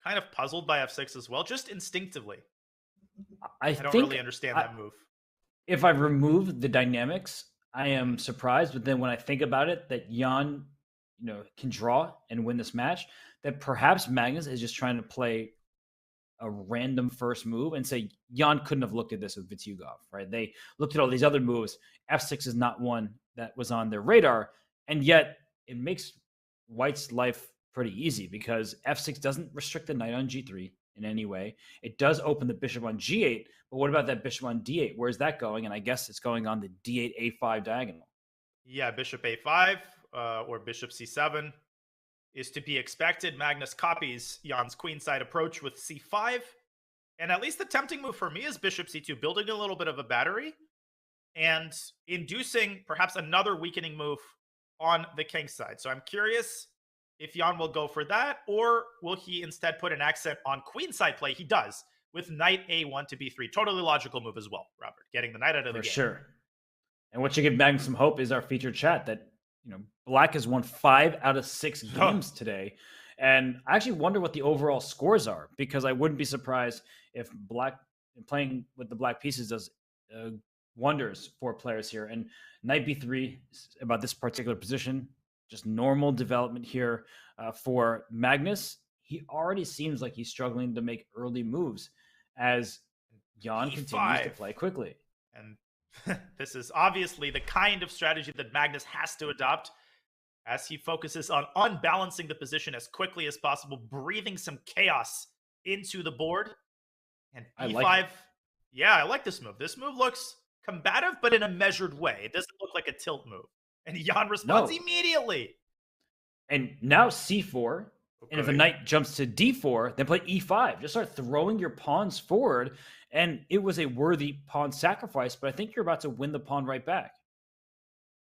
S2: kind of puzzled by f6 as well? Just instinctively. I don't
S1: think
S2: really understand that move.
S1: If I remove the dynamics, I am surprised. But then when I think about it, that Jan, can draw and win this match, that perhaps Magnus is just trying to play a random first move and say Jan couldn't have looked at this with Vityugov, right? They looked at all these other moves. F6 is not one that was on their radar, and yet it makes White's life pretty easy because F6 doesn't restrict the knight on G3 in any way. It does open the bishop on G8, but what about that bishop on D8? Where's that going? And I guess it's going on the D8 A5 diagonal.
S2: Yeah, bishop A5 or bishop C7 is to be expected. Magnus copies Jan's queenside approach with C5. And at least the tempting move for me is bishop C2, building a little bit of a battery and inducing perhaps another weakening move on the king side. So I'm curious if Jan will go for that, or will he instead put an accent on queenside play? He does, with knight A1 to B3. Totally logical move as well, Robert, getting the knight out of the game.
S1: For sure. And what should give Magnus some hope is our featured chat that, Black has won 5 out of 6 games today. And I actually wonder what the overall scores are, because I wouldn't be surprised if Black playing with the black pieces does wonders for players here. And knight B3 about this particular position, just normal development here for Magnus. He already seems like he's struggling to make early moves as Jan continues to play quickly.
S2: And this is obviously the kind of strategy that Magnus has to adopt as he focuses on unbalancing the position as quickly as possible, breathing some chaos into the board. And B5, I like this move. This move looks combative, but in a measured way. It doesn't look like a tilt move. And Jan responds immediately.
S1: And now C4. Okay. And if the knight jumps to D4, then play E5. Just start throwing your pawns forward. And it was a worthy pawn sacrifice, but I think you're about to win the pawn right back.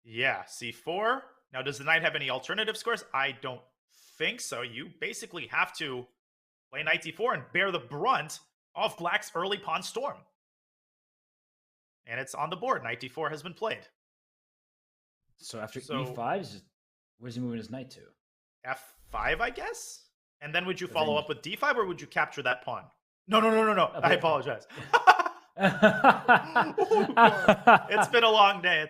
S2: Yeah, C4. Now, does the knight have any alternative scores? I don't think so. You basically have to play knight D4 and bear the brunt of Black's early pawn storm. And it's on the board. Knight D4 has been played.
S1: So after E5, where's he moving his knight to?
S2: F5, I guess? And then would you follow up with D5, or would you capture that pawn? No. I apologize. It's been a long day.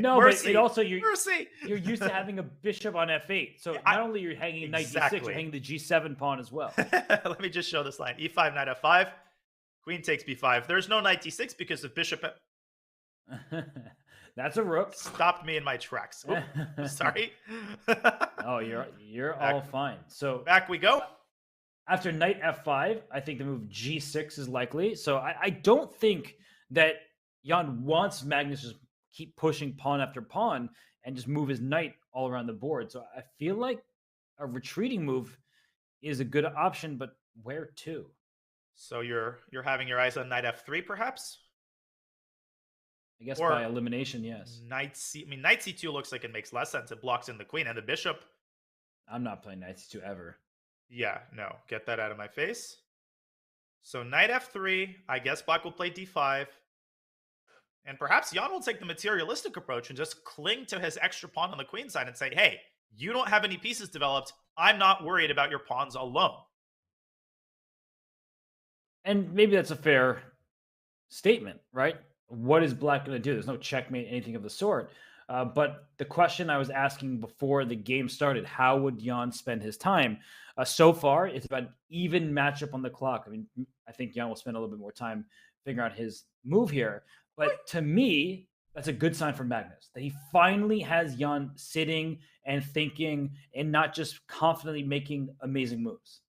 S1: No,
S2: Mercy.
S1: But it also
S2: Mercy.
S1: You're used to having a bishop on F8. So not only you're hanging knight D6, you're hanging the G7 pawn as well.
S2: Let me just show this line. E5, knight F5. Queen takes B5. There's no knight D6 because of bishop.
S1: That's a rook.
S2: Stopped me in my tracks. Oop, sorry.
S1: Oh, you're all fine. So
S2: back we go.
S1: After knight F5, I think the move G6 is likely. So I don't think that Jan wants Magnus to just keep pushing pawn after pawn and just move his knight all around the board. So I feel like a retreating move is a good option, but where to?
S2: So you're having your eyes on knight F3, perhaps?
S1: I guess by elimination, yes.
S2: Knight C2 looks like it makes less sense. It blocks in the queen and the bishop.
S1: I'm not playing knight C2 ever.
S2: Yeah, no. Get that out of my face. So knight F3. I guess Black will play D5. And perhaps Jan will take the materialistic approach and just cling to his extra pawn on the queen side and say, hey, you don't have any pieces developed. I'm not worried about your pawns alone.
S1: And maybe that's a fair statement, right? What is Black going to do? There's no checkmate, anything of the sort. But the question I was asking before the game started, how would Jan spend his time? So far, it's about an even matchup on the clock. I mean, I think Jan will spend a little bit more time figuring out his move here. But to me, that's a good sign for Magnus, that he finally has Jan sitting and thinking and not just confidently making amazing moves.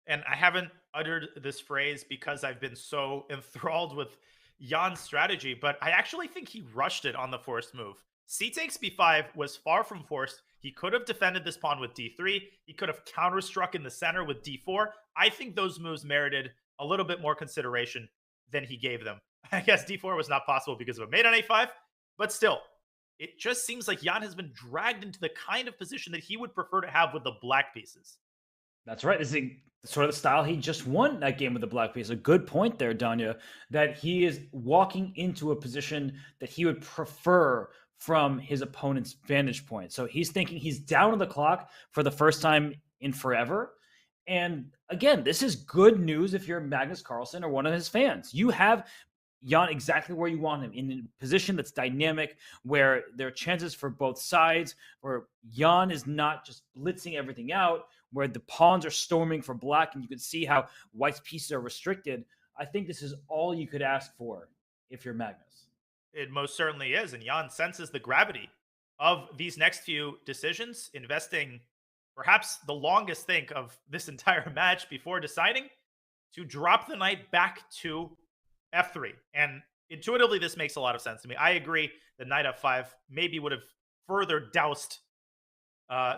S2: And I haven't uttered this phrase because I've been so enthralled with Jan's strategy, but I actually think he rushed it on the forced move. C takes B5 was far from forced. He could have defended this pawn with D3. He could have counterstruck in the center with D4. I think those moves merited a little bit more consideration than he gave them. I guess D4 was not possible because of a mate on A5, but still, it just seems like Jan has been dragged into the kind of position that he would prefer to have with the black pieces.
S1: That's right. This is sort of the style he just won that game with the black piece. A good point there, Danya, that he is walking into a position that he would prefer from his opponent's vantage point. So he's thinking he's down on the clock for the first time in forever. And again, this is good news if you're Magnus Carlsen or one of his fans. You have Jan exactly where you want him, in a position that's dynamic, where there are chances for both sides, where Jan is not just blitzing everything out, where the pawns are storming for black, and you can see how white's pieces are restricted. I think this is all you could ask for if you're Magnus.
S2: It most certainly is, and Jan senses the gravity of these next few decisions, investing perhaps the longest think of this entire match before deciding to drop the knight back to f3. And intuitively, this makes a lot of sense to me. I agree that knight f5 maybe would have further doused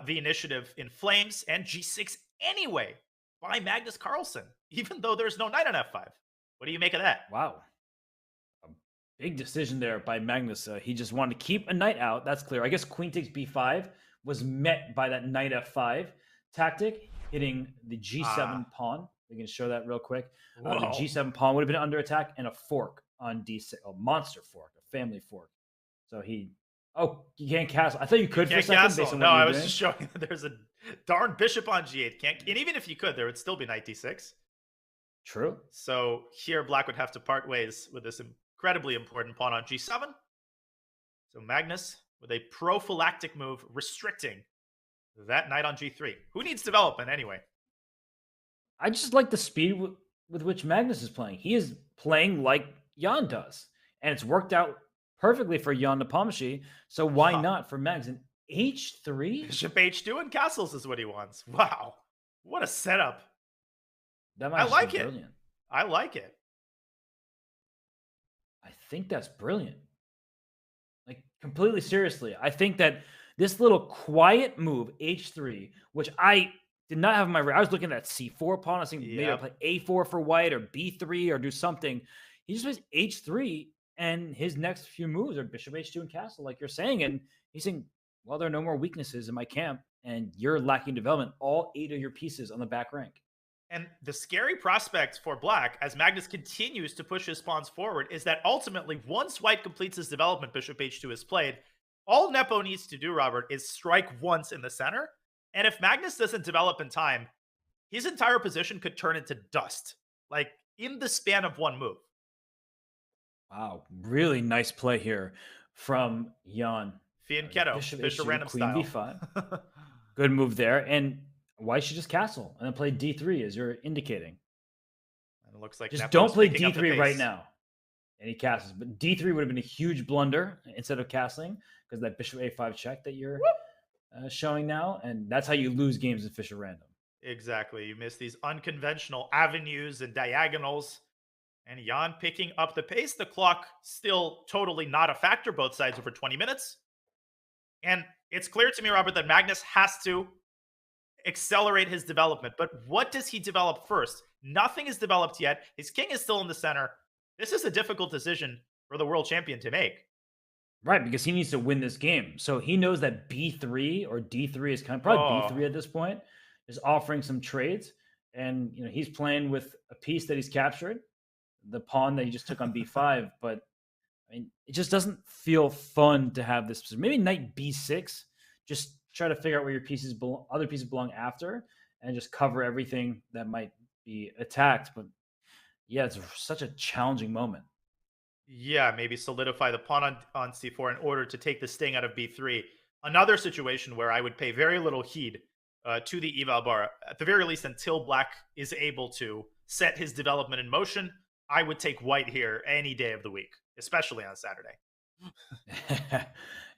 S2: the initiative in flames, and g6 anyway by Magnus Carlsen, even though there's no knight on f5. What do you make of that?
S1: Wow. A big decision there by Magnus. He just wanted to keep a knight out. That's clear. I guess queen takes b5 was met by that knight f5 tactic, hitting the g7 pawn. We can show that real quick. The g7 pawn would have been under attack, and a fork on d6. A monster fork, a family fork. So he... Oh, you can't castle. I thought you could for a second. Based on
S2: no, I was
S1: doing.
S2: just showing that there's a darn bishop on g8. And even if you could, there would still be knight d6.
S1: True.
S2: So here, black would have to part ways with this incredibly important pawn on g7. So Magnus with a prophylactic move restricting that knight on g3. Who needs development anyway?
S1: I just like the speed with which Magnus is playing. He is playing like Jan does, and it's worked out perfectly for Jan Nepomniachtchi. So why not for Mags? And h3?
S2: Bishop h2 and castles is what he wants. Wow. What a setup.
S1: That
S2: I like it.
S1: Brilliant.
S2: I like it.
S1: I think that's brilliant. Like, completely seriously. I think that this little quiet move, h3, which I did not have in my... I was looking at c4 pawn. I was thinking maybe I'll play a4 for white or b3 or do something. He just plays h3, and his next few moves are bishop h2 and castle, like you're saying. And he's saying, well, there are no more weaknesses in my camp, and you're lacking development. All 8 of your pieces on the back rank.
S2: And the scary prospect for black, as Magnus continues to push his pawns forward, is that ultimately, once white completes his development, bishop h2 is played, all Nepo needs to do, Robert, is strike once in the center. And if Magnus doesn't develop in time, his entire position could turn into dust, like in the span of one move.
S1: Wow, really nice play here from Jan.
S2: Fianchetto, Fischer Random
S1: Queen
S2: style.
S1: b5. Good move there. And white should just castle and then play d3, as you're indicating.
S2: And it looks like
S1: just
S2: Nepo's
S1: don't play
S2: picking up the
S1: d3
S2: pace.
S1: right now. And he castles. But d3 would have been a huge blunder instead of castling, because that bishop a5 check that you're showing now. And that's how you lose games in Fischer Random.
S2: Exactly. You miss these unconventional avenues and diagonals. And Jan picking up the pace. The clock still totally not a factor. Both sides over 20 minutes. And it's clear to me, Robert, that Magnus has to accelerate his development. But what does he develop first? Nothing is developed yet. His king is still in the center. This is a difficult decision for the world champion to make.
S1: Right, because he needs to win this game. So he knows that b3 or d3 is probably b3 at this point, is offering some trades. And he's playing with a piece that he's captured, the pawn that he just took on b5. But I mean, it just doesn't feel fun to have this. Maybe knight b6. Just try to figure out where your pieces belong, other pieces belong after, and just cover everything that might be attacked. But yeah, it's such a challenging moment.
S2: Yeah, maybe solidify the pawn on c4 in order to take the sting out of b3. Another situation where I would pay very little heed to the eval bar, at the very least until black is able to set his development in motion. I would take white here any day of the week, especially on Saturday.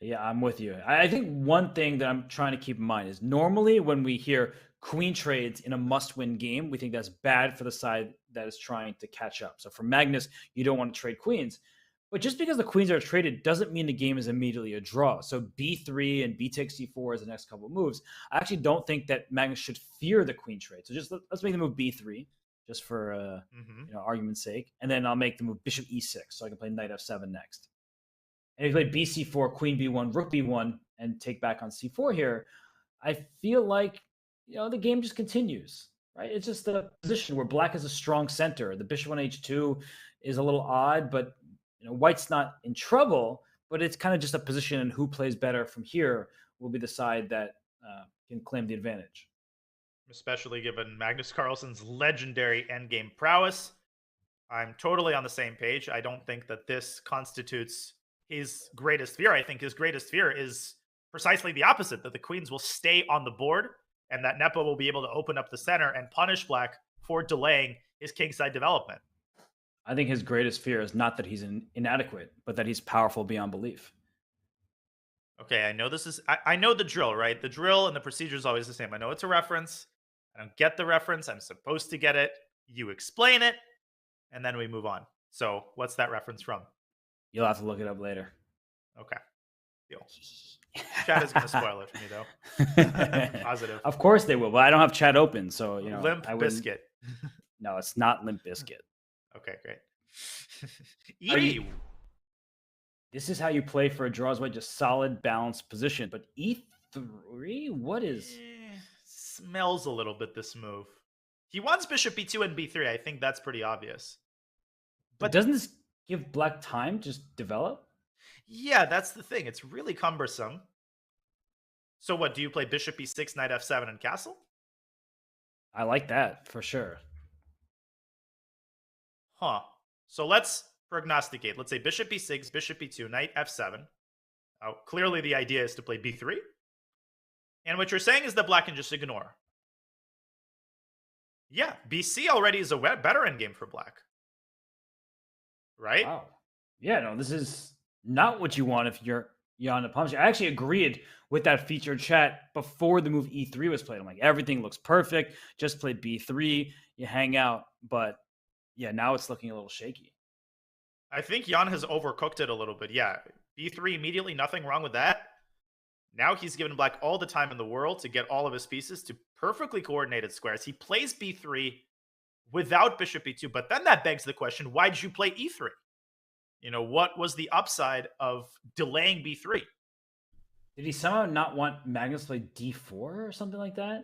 S1: Yeah, I'm with you. I think one thing that I'm trying to keep in mind is normally when we hear queen trades in a must-win game, we think that's bad for the side that is trying to catch up. So for Magnus, you don't want to trade queens. But just because the queens are traded doesn't mean the game is immediately a draw. So b3 and b takes c4 is the next couple of moves. I actually don't think that Magnus should fear the queen trade. So just let's make the move b3, just for argument's sake. And then I'll make the move bishop e6, so I can play knight f7 next. and if you play bc4, queen b1, rook b1, and take back on c4 here, I feel like, the game just continues, right? It's just a position where black is a strong center. The bishop on h2 is a little odd, but white's not in trouble, but it's kind of just a position, and who plays better from here will be the side that can claim the advantage.
S2: Especially given Magnus Carlsen's legendary endgame prowess. I'm totally on the same page. I don't think that this constitutes his greatest fear. I think his greatest fear is precisely the opposite, that the queens will stay on the board and that Nepo will be able to open up the center and punish black for delaying his kingside development.
S1: I think his greatest fear is not that he's inadequate, but that he's powerful beyond belief.
S2: Okay, I know this is... I know the drill, right? The drill and the procedure is always the same. I know it's a reference. I don't get the reference. I'm supposed to get it. You explain it, and then we move on. So what's that reference from?
S1: You'll have to look it up later.
S2: Okay. Deal. Chat is going to spoil it for me, though. Positive.
S1: Of course they will, but I don't have chat open, so
S2: Limp Biscuit.
S1: No, it's not Limp Biscuit.
S2: Okay, great.
S1: This is how you play for a draw as well, just solid, balanced position. But e3, what is?
S2: Smells a little bit, this move. He wants bishop b2 and b3. I think that's pretty obvious.
S1: But doesn't this give black time to just develop?
S2: Yeah, that's the thing. It's really cumbersome. So what, do you play bishop e6, knight f7, and castle?
S1: I like that, for sure.
S2: Huh. So let's prognosticate. Let's say bishop b6, bishop b2, knight f7. Clearly the idea is to play b3. And what you're saying is that black can just ignore. Yeah, bc already is a better endgame for black. Right?
S1: Wow. Yeah, no, this is not what you want if you're Jan Nepomniachtchi. I actually agreed with that featured chat before the move e3 was played. I'm like, everything looks perfect. Just play b3, you hang out. But yeah, now it's looking a little shaky.
S2: I think Jan has overcooked it a little bit. Yeah, b3 immediately, nothing wrong with that. Now he's given black all the time in the world to get all of his pieces to perfectly coordinated squares. He plays b3 without bishop e2, but then that begs the question, why did you play e3? What was the upside of delaying b3?
S1: Did he somehow not want Magnus to play d4 or something like that?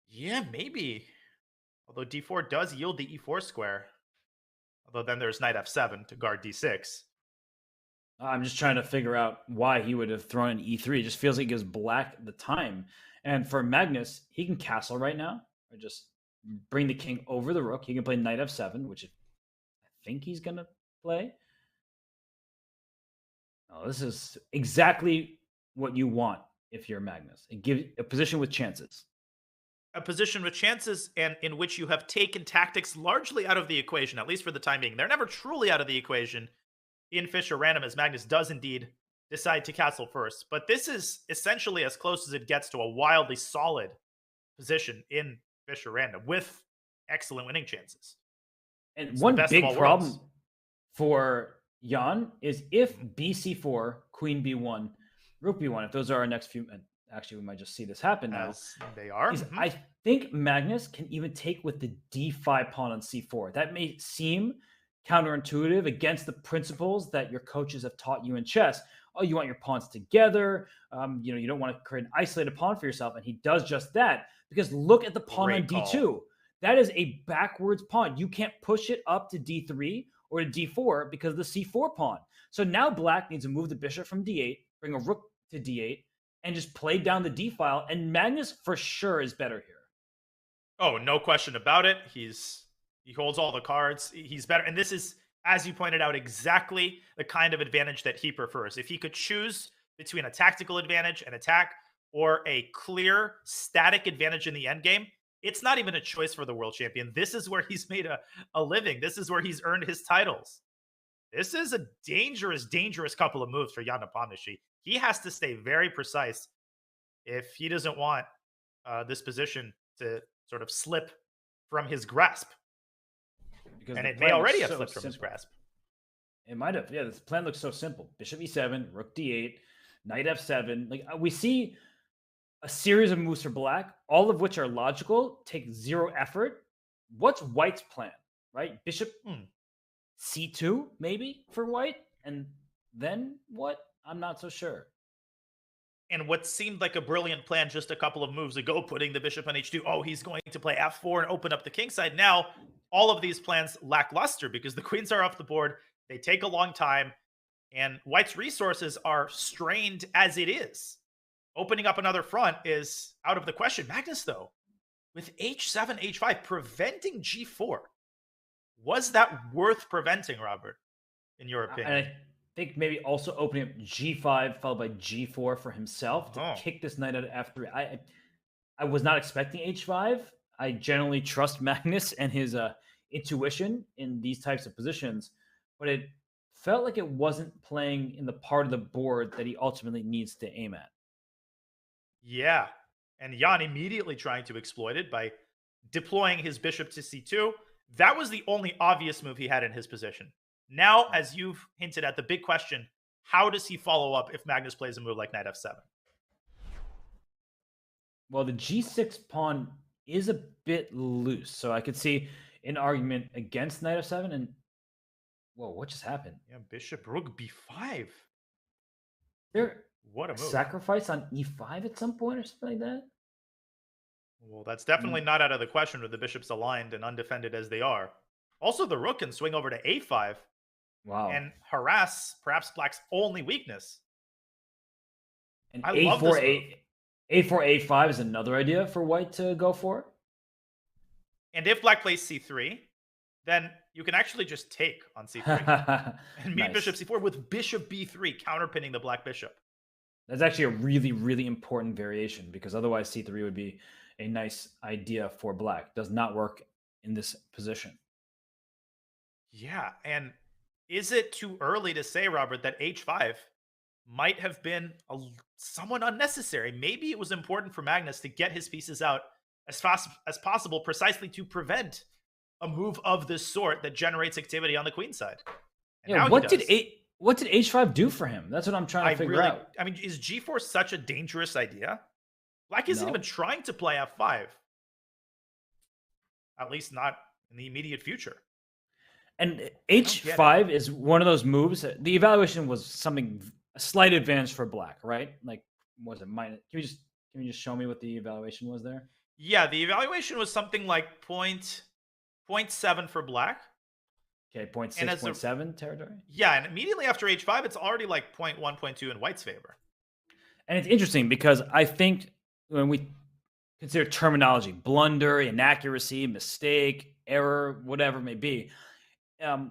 S2: Yeah, maybe. Although d4 does yield the e4 square. Although then there's knight f7 to guard d6.
S1: I'm just trying to figure out why he would have thrown in e3. It just feels like it gives black the time. And for Magnus, he can castle right now, or just bring the king over the rook. He can play knight f7, which I think he's going to play. Oh, this is exactly what you want if you're Magnus. It gives a position with chances.
S2: A position with chances, and in which you have taken tactics largely out of the equation, at least for the time being. They're never truly out of the equation in Fischer Random, as Magnus does indeed decide to castle first. But this is essentially as close as it gets to a wildly solid position in Fischer Random with excellent winning chances.
S1: And
S2: it's
S1: one big problem for Jan is if bc4, queen b1, rook b1, if those are our next few, actually we might just see this happen now.
S2: As they are.
S1: I think Magnus can even take with the d5 pawn on c4. That may seem counterintuitive against the principles that your coaches have taught you in chess. Oh, you want your pawns together. You don't want to create an isolated pawn for yourself. And he does just that, because look at the pawn on d2. That is a backwards pawn. You can't push it up to d3 or to d4 because of the c4 pawn. So now black needs to move the bishop from d8, bring a rook to d8, and just play down the d file. And Magnus for sure is better here.
S2: Oh, no question about it. He holds all the cards. He's better. And this is, as you pointed out, exactly the kind of advantage that he prefers. If he could choose between a tactical advantage and attack or a clear static advantage in the endgame, it's not even a choice for the world champion. This is where he's made a living. This is where he's earned his titles. This is a dangerous, dangerous couple of moves for Jan Nepomniachtchi. He has to stay very precise if he doesn't want this position to sort of slip from his grasp.
S1: Because
S2: and it may already have slipped from his grasp.
S1: It might have. Yeah, this plan looks so simple. Bishop e7, rook d8, knight f7. Like we see a series of moves for black, all of which are logical, take zero effort. What's white's plan, right? Bishop c2, maybe, for white. And then what? I'm not so sure.
S2: And what seemed like a brilliant plan just a couple of moves ago, putting the bishop on h2. Oh, he's going to play f4 and open up the king side. Now, all of these plans lackluster because the queens are off the board. They take a long time, and White's resources are strained as it is. Opening up another front is out of the question. Magnus, though, with h7, h5, preventing g4. Was that worth preventing, Robert, in your opinion?
S1: And I think maybe also opening up g5 followed by g4 for himself to kick this knight out of f3. I was not expecting h5. I generally trust Magnus and his intuition in these types of positions, but it felt like it wasn't playing in the part of the board that he ultimately needs to aim at.
S2: Yeah, and Jan immediately trying to exploit it by deploying his bishop to c2. That was the only obvious move he had in his position. Now, as you've hinted at, the big question, how does he follow up if Magnus plays a move like knight f7?
S1: Well, the g6 pawn is a bit loose, so I could see an argument against knight f7. And whoa, what just happened?
S2: Yeah, bishop rook b5.
S1: What
S2: a move.
S1: Sacrifice on e5 at some point or something like that?
S2: Well, that's definitely not out of the question with the bishops aligned and undefended as they are. Also, the rook can swing over to a5.
S1: Wow.
S2: And harass perhaps Black's only weakness.
S1: And
S2: I love this move.
S1: a4, a5 is another idea for White to go for.
S2: And if Black plays c3, then you can actually just take on c3 and meet bishop c4 with bishop b3, counterpinning the Black bishop.
S1: That's actually a really, really important variation because otherwise c3 would be a nice idea for Black. Does not work in this position.
S2: Yeah, and is it too early to say, Robert, that h5 might have been somewhat unnecessary? Maybe it was important for Magnus to get his pieces out as fast as possible, precisely to prevent a move of this sort that generates activity on the queen side. And
S1: yeah, what did h5 do for him? That's what I'm trying to figure out.
S2: I mean, is g4 such a dangerous idea? Black isn't even trying to play f5. At least not in the immediate future.
S1: And h5 is one of those moves. The evaluation was a slight advantage for Black, right? Like, was it minus? Can you just show me what the evaluation was there?
S2: Yeah, the evaluation was something like 0.7 for Black.
S1: Okay, 0.6, 0.7 territory.
S2: Yeah, and immediately after h5, it's already like 0.1, 0.2 in White's favor.
S1: And it's interesting because I think when we consider terminology, blunder, inaccuracy, mistake, error, whatever it may be,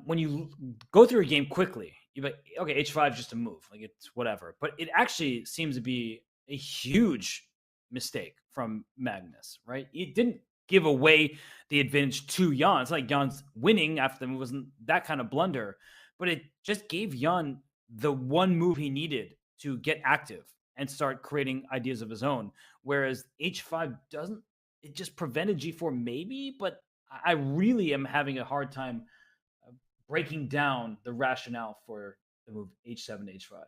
S1: when you go through a game quickly, you're like, okay, h5 is just a move, like it's whatever. But it actually seems to be a huge mistake from Magnus, right? It didn't give away the advantage to Jan. It's like Jan's winning after the move wasn't that kind of blunder, but it just gave Jan the one move he needed to get active and start creating ideas of his own. Whereas h5 doesn't, it just prevented g4 maybe, but I really am having a hard time breaking down the rationale for the move h7, h5.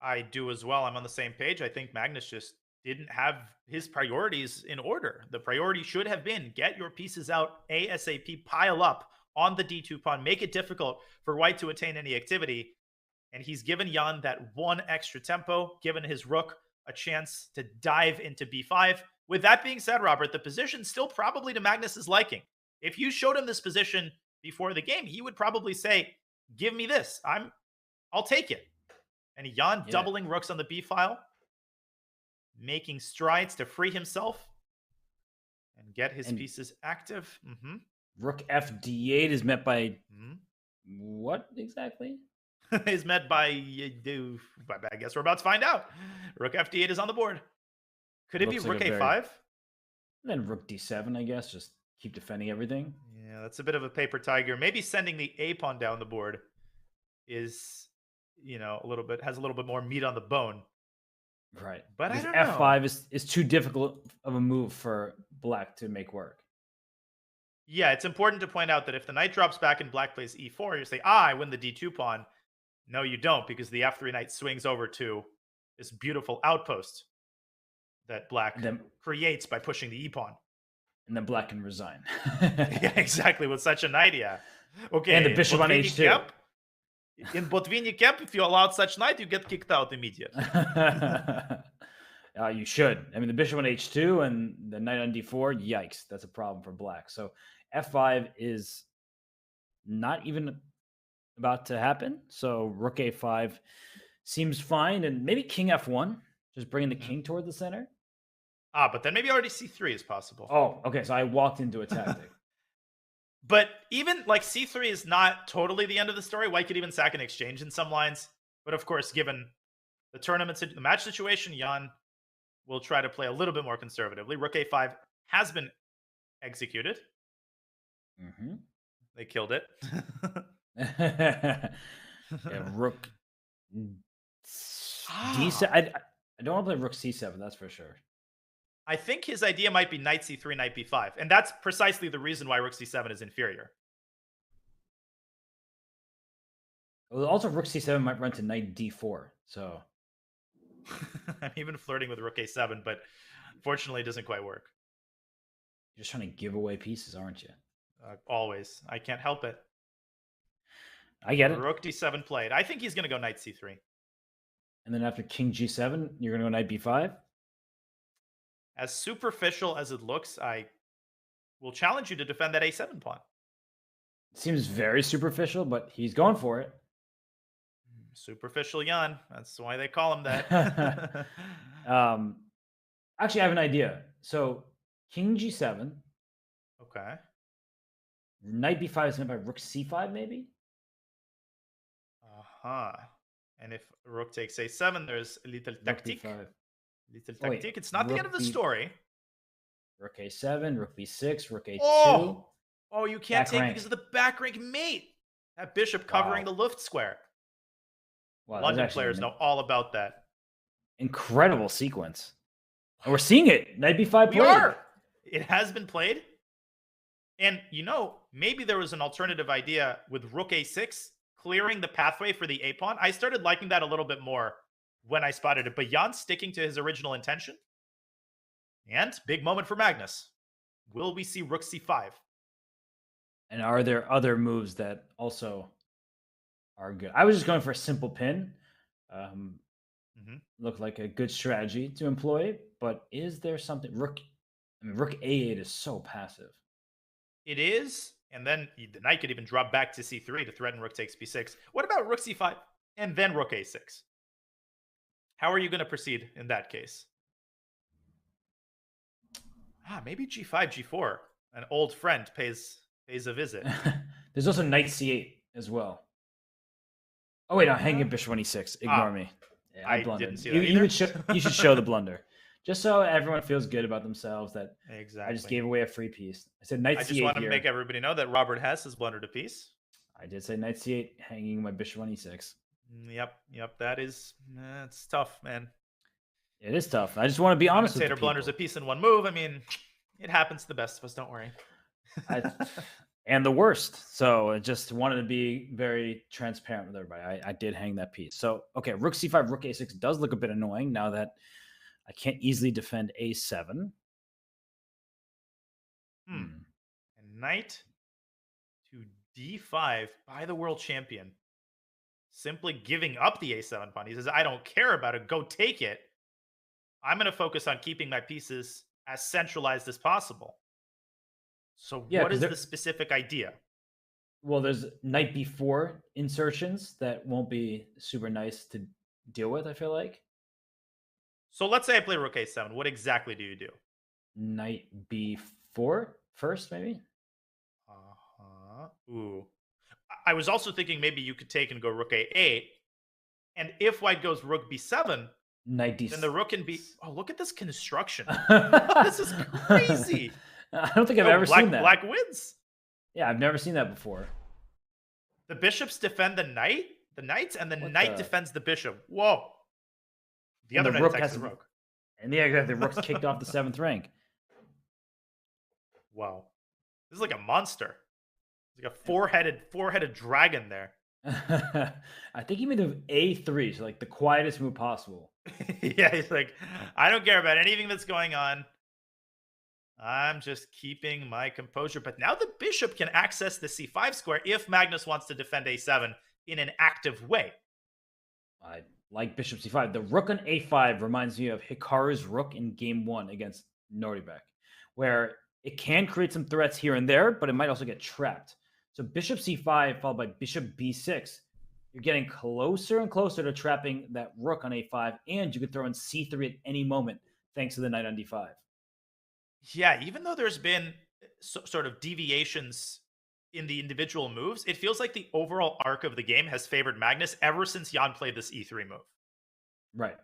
S2: I do as well. I'm on the same page. I think Magnus just didn't have his priorities in order. The priority should have been get your pieces out ASAP, pile up on the d2 pawn, make it difficult for White to attain any activity. And he's given Jan that one extra tempo, given his rook a chance to dive into b5. With that being said, Robert, the position's still probably to Magnus's liking. If you showed him this position before the game, he would probably say, give me this. I'll take it. And Jan doubling rooks on the b file, making strides to free himself and get his pieces active.
S1: Rook fd8 is met by what exactly?
S2: Is met by, I guess we're about to find out. Rook fd8 is on the board. Could it be rook a5?
S1: Then rook d7, I guess. Just keep defending everything.
S2: Yeah, that's a bit of a paper tiger. Maybe sending the a pawn down the board is, has a little bit more meat on the bone.
S1: Right.
S2: But
S1: because
S2: I don't know.
S1: f5 is too difficult of a move for Black to make work.
S2: Yeah, it's important to point out that if the knight drops back and Black plays e4, you say, I win the d2 pawn. No, you don't, because the f3 knight swings over to this beautiful outpost that Black creates by pushing the e pawn.
S1: And then Black can resign.
S2: Yeah, exactly. With such a knight, yeah. Okay.
S1: And the bishop on h2.
S2: Yep. In Botvinnik camp, if you allowed such knight, you get kicked out immediately.
S1: You should. I mean, the bishop on h2 and the knight on d4, yikes, that's a problem for black. So f5 is not even about to happen. So rook a5 seems fine, and maybe king f1, just bringing the king toward the center.
S2: But then maybe already c3 is possible.
S1: Oh, okay, so I walked into a tactic.
S2: But even like c3 is not totally the end of the story. White could even sack an exchange in some lines. But of course, given the the match situation, Jan will try to play a little bit more conservatively. Rook a5 has been executed.
S1: Mm-hmm.
S2: They killed it.
S1: Yeah, rook d7. I don't want to play rook c7, that's for sure.
S2: I think his idea might be knight c3, knight b5. And that's precisely the reason why rook c7 is inferior.
S1: Well, also rook c7 might run to knight d4. So
S2: I'm even flirting with rook a7, but fortunately it doesn't quite work.
S1: You're just trying to give away pieces, aren't you?
S2: Always. I can't help it.
S1: I get it.
S2: Rook d7 played. I think he's going to go knight c3.
S1: And then after king g7, you're going to go knight b5?
S2: As superficial as it looks, I will challenge you to defend that a7 pawn.
S1: It seems very superficial, but he's going for it.
S2: Superficial Jan. That's why they call him that.
S1: Actually, I have an idea. So king g7.
S2: Okay.
S1: Knight b5 is meant by rook c5, maybe?
S2: Uh-huh. And if rook takes a7, there's a little tactique. Little tactique. It's not the end of the story.
S1: Rook a7, rook b6, rook a2.
S2: Oh, you can't take because of the back rank mate. That bishop covering the Luft square.
S1: Wow,
S2: London players know all about that.
S1: Incredible sequence. And we're seeing it. Knight b5 played.
S2: We are. It has been played. And, maybe there was an alternative idea with rook a6, clearing the pathway for the a-pawn. I started liking that a little bit more when I spotted it. But Jan's sticking to his original intention. And big moment for Magnus. Will we see rook c5?
S1: And are there other moves that also are good? I was just going for a simple pin. Looked like a good strategy to employ. But is there something? Rook a8 is so passive.
S2: It is. And then the knight could even drop back to c3 to threaten rook takes b6. What about rook c5 and then rook a6? How are you going to proceed in that case? Maybe g5, g4. An old friend pays a visit.
S1: There's also knight c8 as well. Oh wait, I'm hanging bishop on e6. Ignore me. Yeah, I blundered.
S2: Didn't see that either.
S1: You should show the blunder, just so everyone feels good about themselves that
S2: exactly.
S1: I just gave away a free piece. I said knight c8.
S2: I just want to make everybody know that Robert Hess has blundered a piece.
S1: I did say knight c8, hanging my bishop on e6.
S2: Yep. That is, it's tough, man.
S1: It is tough. I just want to be honest with you.
S2: Commentator blunders a piece in one move. I mean, it happens to the best of us. Don't worry.
S1: And the worst. So I just wanted to be very transparent with everybody. I did hang that piece. So, okay, rook c5, rook a6 does look a bit annoying now that I can't easily defend a7.
S2: And knight to d5 by the world champion. Simply giving up the a7 pawn. He says, I don't care about it. Go take it. I'm going to focus on keeping my pieces as centralized as possible. So what is the specific idea?
S1: Well, there's knight b4 insertions that won't be super nice to deal with, I feel like.
S2: So let's say I play rook a7. What exactly do you do?
S1: Knight b4 first, maybe?
S2: Ooh. I was also thinking maybe you could take and go rook a8. And if white goes rook b7,
S1: knight d6.
S2: Then the rook can be... Oh, look at this construction. This is crazy.
S1: I don't think I've ever seen that.
S2: Black wins.
S1: Yeah, I've never seen that before.
S2: The bishops defend the knights, and the knight defends the bishop. Whoa. The other knight attacks the rook.
S1: And the rook's kicked off the 7th rank.
S2: Wow. This is like a monster. It's like a four-headed dragon there.
S1: I think he made the a3, so like the quietest move possible.
S2: Yeah, he's like, I don't care about anything that's going on. I'm just keeping my composure. But now the bishop can access the c5 square if Magnus wants to defend a7. in an active way.
S1: I like bishop c5. The rook on a5 reminds me of Hikaru's rook in game 1 against Nodirbek, where it can create some threats here and there, but it might also get trapped. So bishop c5 followed by bishop b6. You're getting closer and closer to trapping that rook on a5, and you could throw in c3 at any moment thanks to the knight on d5.
S2: Yeah, even though there's been sort of deviations in the individual moves, it feels like the overall arc of the game has favored Magnus ever since Jan played this e3 move.
S1: Right.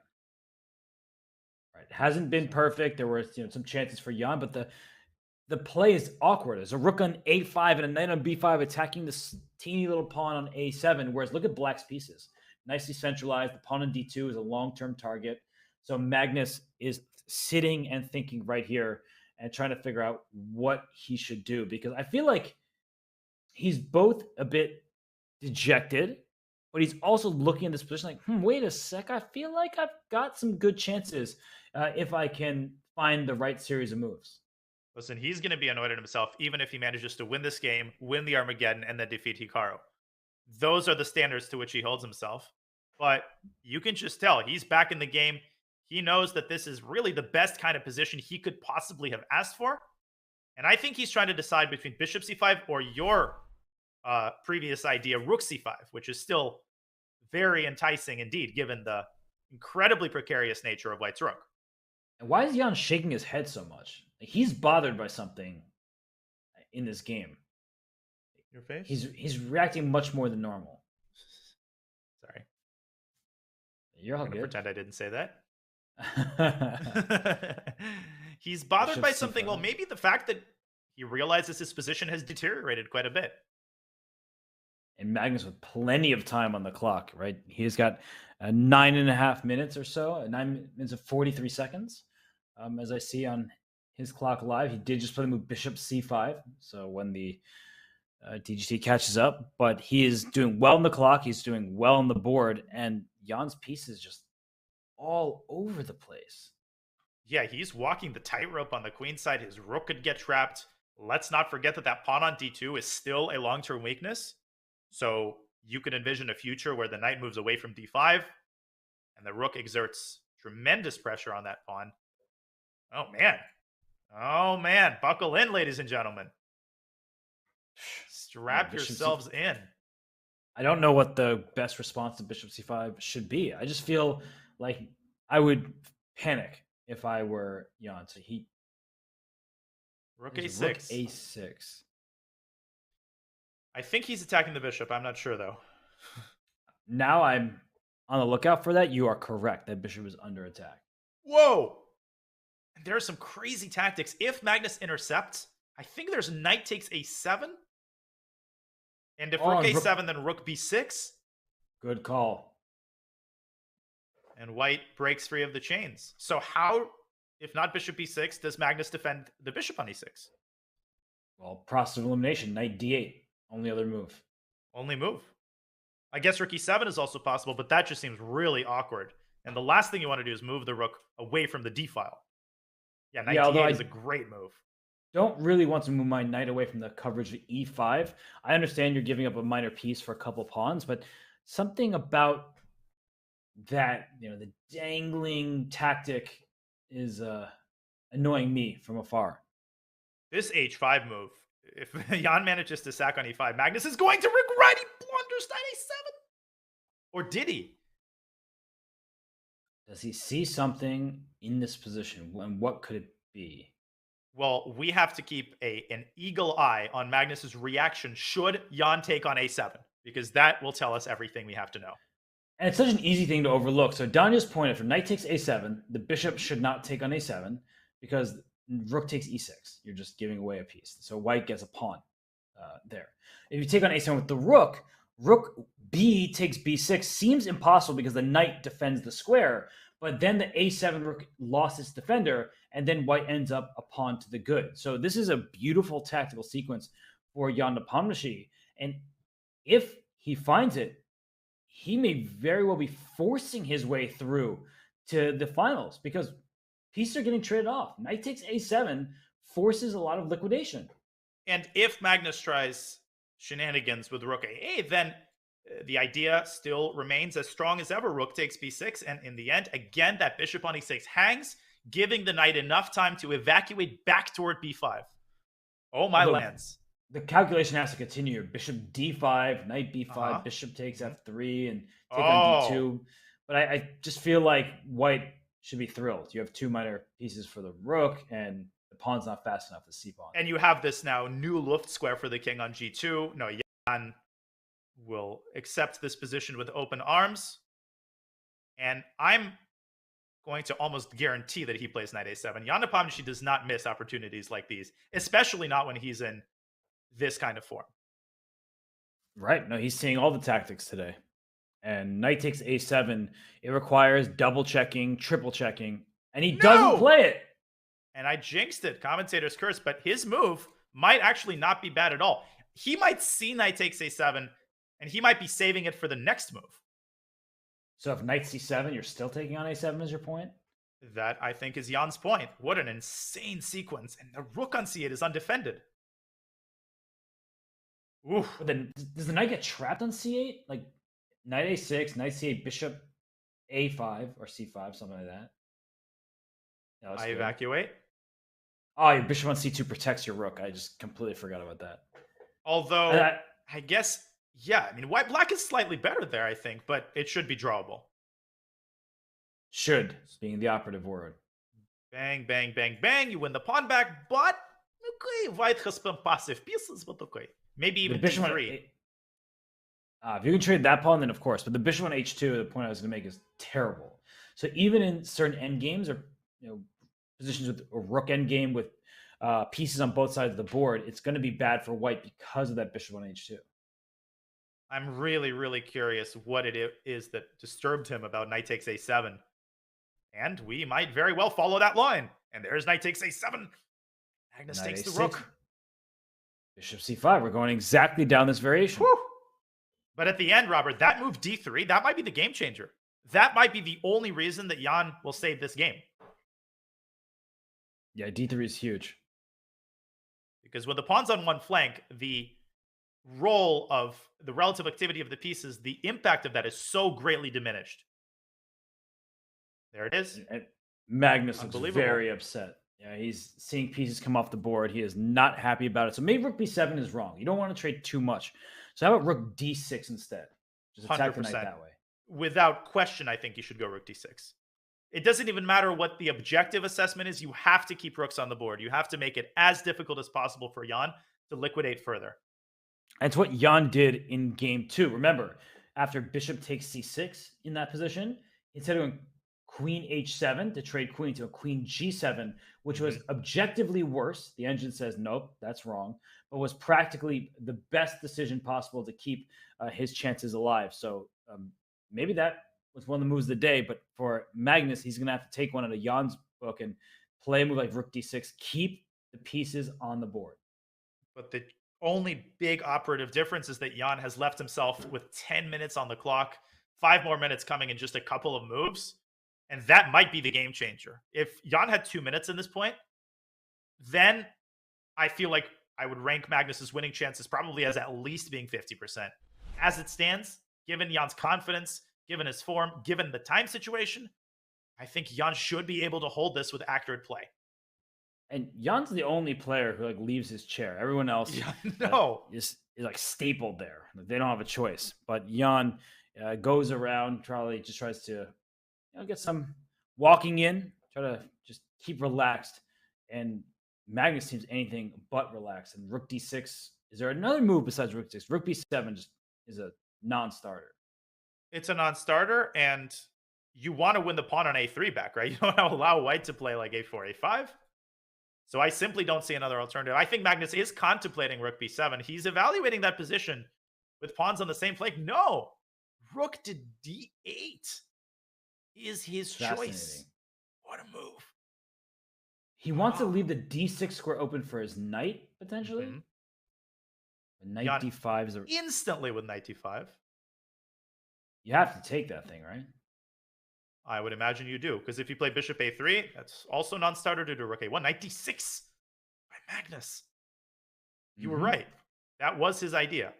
S1: Right. Hasn't been perfect. There were some chances for Jan, but the play is awkward. There's a rook on a5 and a knight on b5 attacking this teeny little pawn on a7, whereas look at Black's pieces. Nicely centralized. The pawn on d2 is a long-term target. So Magnus is sitting and thinking right here and trying to figure out what he should do, because I feel like he's both a bit dejected, but he's also looking at this position like, wait a sec, I feel like I've got some good chances if I can find the right series of moves.
S2: Listen, he's going to be annoyed at himself, even if he manages to win this game, win the Armageddon, and then defeat Hikaru. Those are the standards to which he holds himself. But you can just tell he's back in the game. He knows that this is really the best kind of position he could possibly have asked for. And I think he's trying to decide between bishop c5 or your previous idea, rook c5, which is still very enticing indeed, given the incredibly precarious nature of White's rook.
S1: And why is Jan shaking his head so much? He's bothered by something in this game.
S2: Your face?
S1: He's reacting much more than normal.
S2: Sorry.
S1: You're all
S2: I'm
S1: good.
S2: Pretend I didn't say that. He's bothered by something. Well, maybe the fact that he realizes his position has deteriorated quite a bit.
S1: And Magnus with plenty of time on the clock, right? He's got 9.5 minutes or so, 9 minutes and 43 seconds. As I see on his clock live, he did just play the move bishop c5. So when the DGT catches up, but he is doing well on the clock. He's doing well on the board, and Jan's piece is just all over the place.
S2: Yeah, he's walking the tightrope on the queen side. His rook could get trapped. Let's not forget that pawn on d2 is still a long-term weakness. So you could envision a future where the knight moves away from d5 and the rook exerts tremendous pressure on that pawn. Oh, man. Oh, man. Buckle in, ladies and gentlemen. Strap yourselves in.
S1: I don't know what the best response to bishop c5 should be. I just feel like I would panic if I were Jan. So
S2: rook a6.
S1: Rook a6.
S2: I think he's attacking the bishop. I'm not sure, though.
S1: Now I'm on the lookout for that. You are correct. That bishop is under attack.
S2: Whoa! There are some crazy tactics. If Magnus intercepts, I think there's knight takes a7. And if rook a7, then rook b6.
S1: Good call.
S2: And white breaks free of the chains. So how, if not bishop b6, does Magnus defend the bishop on e6?
S1: Well, process of elimination, knight d8. Only other move.
S2: Only move. I guess rook e7 is also possible, but that just seems really awkward. And the last thing you want to do is move the rook away from the d file. Yeah, knight d8 is a great move.
S1: Don't really want to move my knight away from the coverage of e5. I understand you're giving up a minor piece for a couple pawns, but something about that, the dangling tactic is annoying me from afar.
S2: This h5 move, if Jan manages to sack on e5, Magnus is going to regret he blunders knight a7. Or did he?
S1: Does he see something in this position? And what could it be?
S2: Well, we have to keep an eagle eye on Magnus's reaction should Jan take on a7, because that will tell us everything we have to know.
S1: And it's such an easy thing to overlook. So Danya's point, if knight takes a7, the bishop should not take on a7 because rook takes e6. You're just giving away a piece. So white gets a pawn there. If you take on a7 with the rook b takes b6 seems impossible because the knight defends the square, but then the a7 rook lost its defender, and then white ends up a pawn to the good. So this is a beautiful tactical sequence for Jan Nepomniachtchi. And if he finds it, he may very well be forcing his way through to the finals because pieces are getting traded off. Knight takes a7 forces a lot of liquidation.
S2: And if Magnus tries shenanigans with rook a8, then The idea still remains as strong as ever. Rook takes b6, and in the end, again, that bishop on e6 hangs, giving the knight enough time to evacuate back toward b5. Oh, my lands.
S1: The calculation has to continue. Bishop d5, knight b5, bishop takes f3, and take on d2. But I just feel like white should be thrilled. You have two minor pieces for the rook, and the pawn's not fast enough to c-pawn.
S2: And you have this now new Luft square for the king on g2. No, Jan will accept this position with open arms. And I'm going to almost guarantee that he plays knight a7. Jan Nepomniachtchi does not miss opportunities like these, especially not when he's in this kind of form.
S1: Right. No, he's seeing all the tactics today. And knight takes a7. It requires double checking, triple checking, and he doesn't play it.
S2: And I jinxed it. Commentator's curse, but his move might actually not be bad at all. He might see knight takes a7, and he might be saving it for the next move.
S1: So if knight c7, you're still taking on a7 as your point?
S2: That, I think, is Jan's point. What an insane sequence. And the rook on c8 is undefended.
S1: Oof. But then, does the knight get trapped on c8? Like, knight a6, knight c8, bishop a5 or c5, something like that. Yeah,
S2: I evacuate.
S1: Oh, your bishop on c2 protects your rook. I just completely forgot about that.
S2: Although, I guess, yeah, I mean, black is slightly better there, I think, but it should be drawable.
S1: Should, being the operative word.
S2: Bang, bang, bang, bang. You win the pawn back, but okay, white has some passive pieces, but okay. Maybe even d3.
S1: If you can trade that pawn, then of course. But the bishop on h2, the point I was going to make, is terrible. So even in certain endgames or positions with a rook endgame with pieces on both sides of the board, it's going to be bad for white because of that bishop on h2.
S2: I'm really, really curious what it is that disturbed him about knight takes a7. And we might very well follow that line. And there's knight takes a7. Magnus
S1: Knight
S2: takes
S1: a6.
S2: the rook.
S1: Bishop c5. We're going exactly down this variation.
S2: Whew. But at the end, Robert, that move d3, that might be the game changer. That might be the only reason that Jan will save this game.
S1: Yeah, d3 is huge.
S2: Because when the pawn's on one flank, the role of the relative activity of the pieces, the impact of that is so greatly diminished. There it is.
S1: And Magnus looks very upset. Yeah, he's seeing pieces come off the board. He is not happy about it. So maybe rook b7 is wrong. You don't want to trade too much. So how about rook d6 instead? Just attack the knight that way.
S2: Without question, I think you should go rook d6. It doesn't even matter what the objective assessment is. You have to keep rooks on the board. You have to make it as difficult as possible for Jan to liquidate further.
S1: And it's what Jan did in game 2. Remember, after bishop takes c6 in that position, instead of going queen h7 to trade queen to a queen g7, which was objectively worse. The engine says, nope, that's wrong, but was practically the best decision possible to keep his chances alive. So maybe that was one of the moves of the day, but for Magnus, he's going to have to take one out of Jan's book and play a move like rook d6, keep the pieces on the board.
S2: But the only big operative difference is that Jan has left himself with 10 minutes on the clock, 5 more minutes coming in just a couple of moves. And that might be the game changer. If Jan had 2 minutes in this point, then I feel like I would rank Magnus's winning chances probably as at least being 50%. As it stands, given Jan's confidence, given his form, given the time situation, I think Jan should be able to hold this with accurate play.
S1: And Jan's the only player who leaves his chair. Everyone else is like stapled there. They don't have a choice. But Jan goes around, Charlie just tries to get some walking in, try to just keep relaxed. And Magnus seems anything but relaxed. And rook d6, is there another move besides rook d6? Rook b7 just is a non-starter.
S2: It's a non-starter, and you want to win the pawn on a3 back, right? You don't want to allow white to play like a4, a5. So I simply don't see another alternative. I think Magnus is contemplating rook b7. He's evaluating that position with pawns on the same flank. No, rook to d8 is his choice. What a move.
S1: He wants to leave the d6 square open for his knight, potentially. Knight d5 is
S2: instantly with knight d5.
S1: You have to take that thing, right?
S2: I would imagine you do, because if you play bishop a3, that's also non-starter to do rook a1. Knight d6 by Magnus. You were right. That was his idea.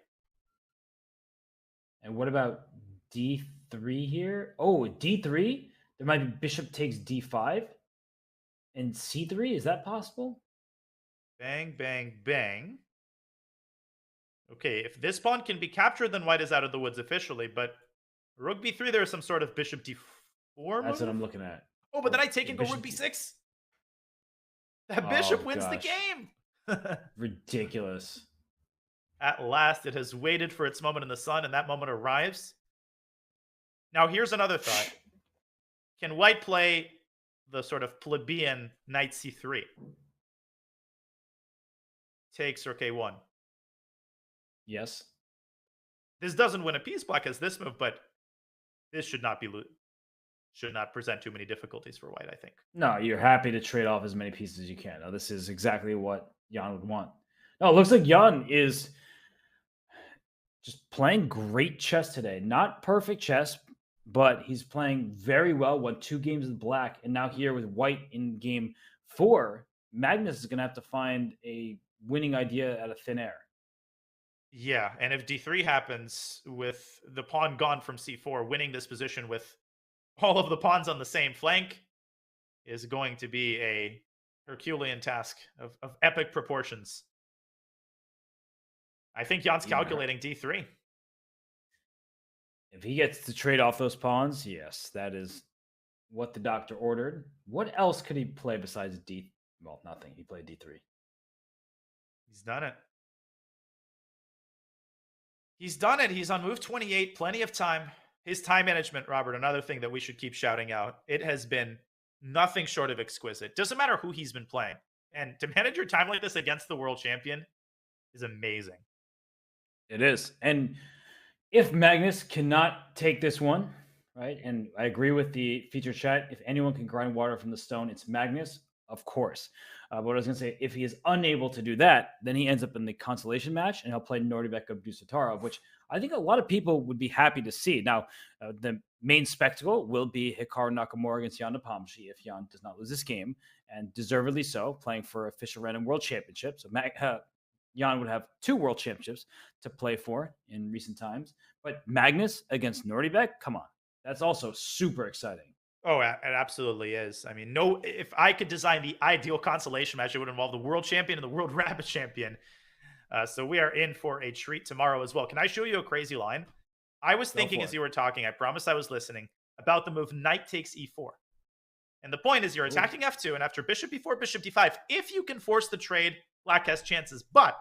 S1: And what about d3 here? Oh, d3? There might be bishop takes d5 and c3. Is that possible?
S2: Bang, bang, bang. Okay, if this pawn can be captured, then white is out of the woods officially. But rook b3, there's some sort of bishop d4
S1: That's
S2: move?
S1: what I'm looking at.
S2: Oh, but then I take and go rook b6. That bishop wins the game.
S1: Ridiculous.
S2: At last, it has waited for its moment in the sun, and that moment arrives. Now, here's another thought. Can white play the sort of plebeian knight c3? Takes rook a1.
S1: Yes.
S2: This doesn't win a piece, black has this move, but this should not present too many difficulties for white, I think.
S1: No, you're happy to trade off as many pieces as you can. No, this is exactly what Jan would want. No, it looks like Jan is just playing great chess today. Not perfect chess, but he's playing very well. Won 2 games with black, and now here with white in game 4, Magnus is going to have to find a winning idea out of thin air.
S2: Yeah, and if d3 happens with the pawn gone from c4, winning this position with all of the pawns on the same flank is going to be a Herculean task of epic proportions. I think Jan's calculating d3.
S1: If he gets to trade off those pawns, yes, that is what the doctor ordered. What else could he play besides d? Well, nothing. He played d3.
S2: He's done it. He's done it. He's on move 28. Plenty of time. His time management, Robert, another thing that we should keep shouting out. It has been nothing short of exquisite. Doesn't matter who he's been playing. And to manage your time like this against the world champion is amazing.
S1: It is. And if Magnus cannot take this one, right? And I agree with the feature chat. If anyone can grind water from the stone, it's Magnus, of course. But what I was going to say, if he is unable to do that, then he ends up in the consolation match and he'll play Nodirbek of Dusatara, which I think a lot of people would be happy to see. Now, the main spectacle will be Hikaru Nakamura against Jan Nepomniachtchi if Jan does not lose this game, and deservedly so, playing for a Fischer Random World Championship. So Jan would have 2 world championships to play for in recent times. But Magnus against Nodirbek, come on. That's also super exciting.
S2: Oh, it absolutely is. I mean, if I could design the ideal consolation match, it would involve the world champion and the world rabbit champion. So we are in for a treat tomorrow as well. Can I show you a crazy line? I was thinking as you were talking, I promise I was listening, about the move knight takes e4. And the point is you're attacking f2, and after bishop e4, bishop d5, if you can force the trade, black has chances. But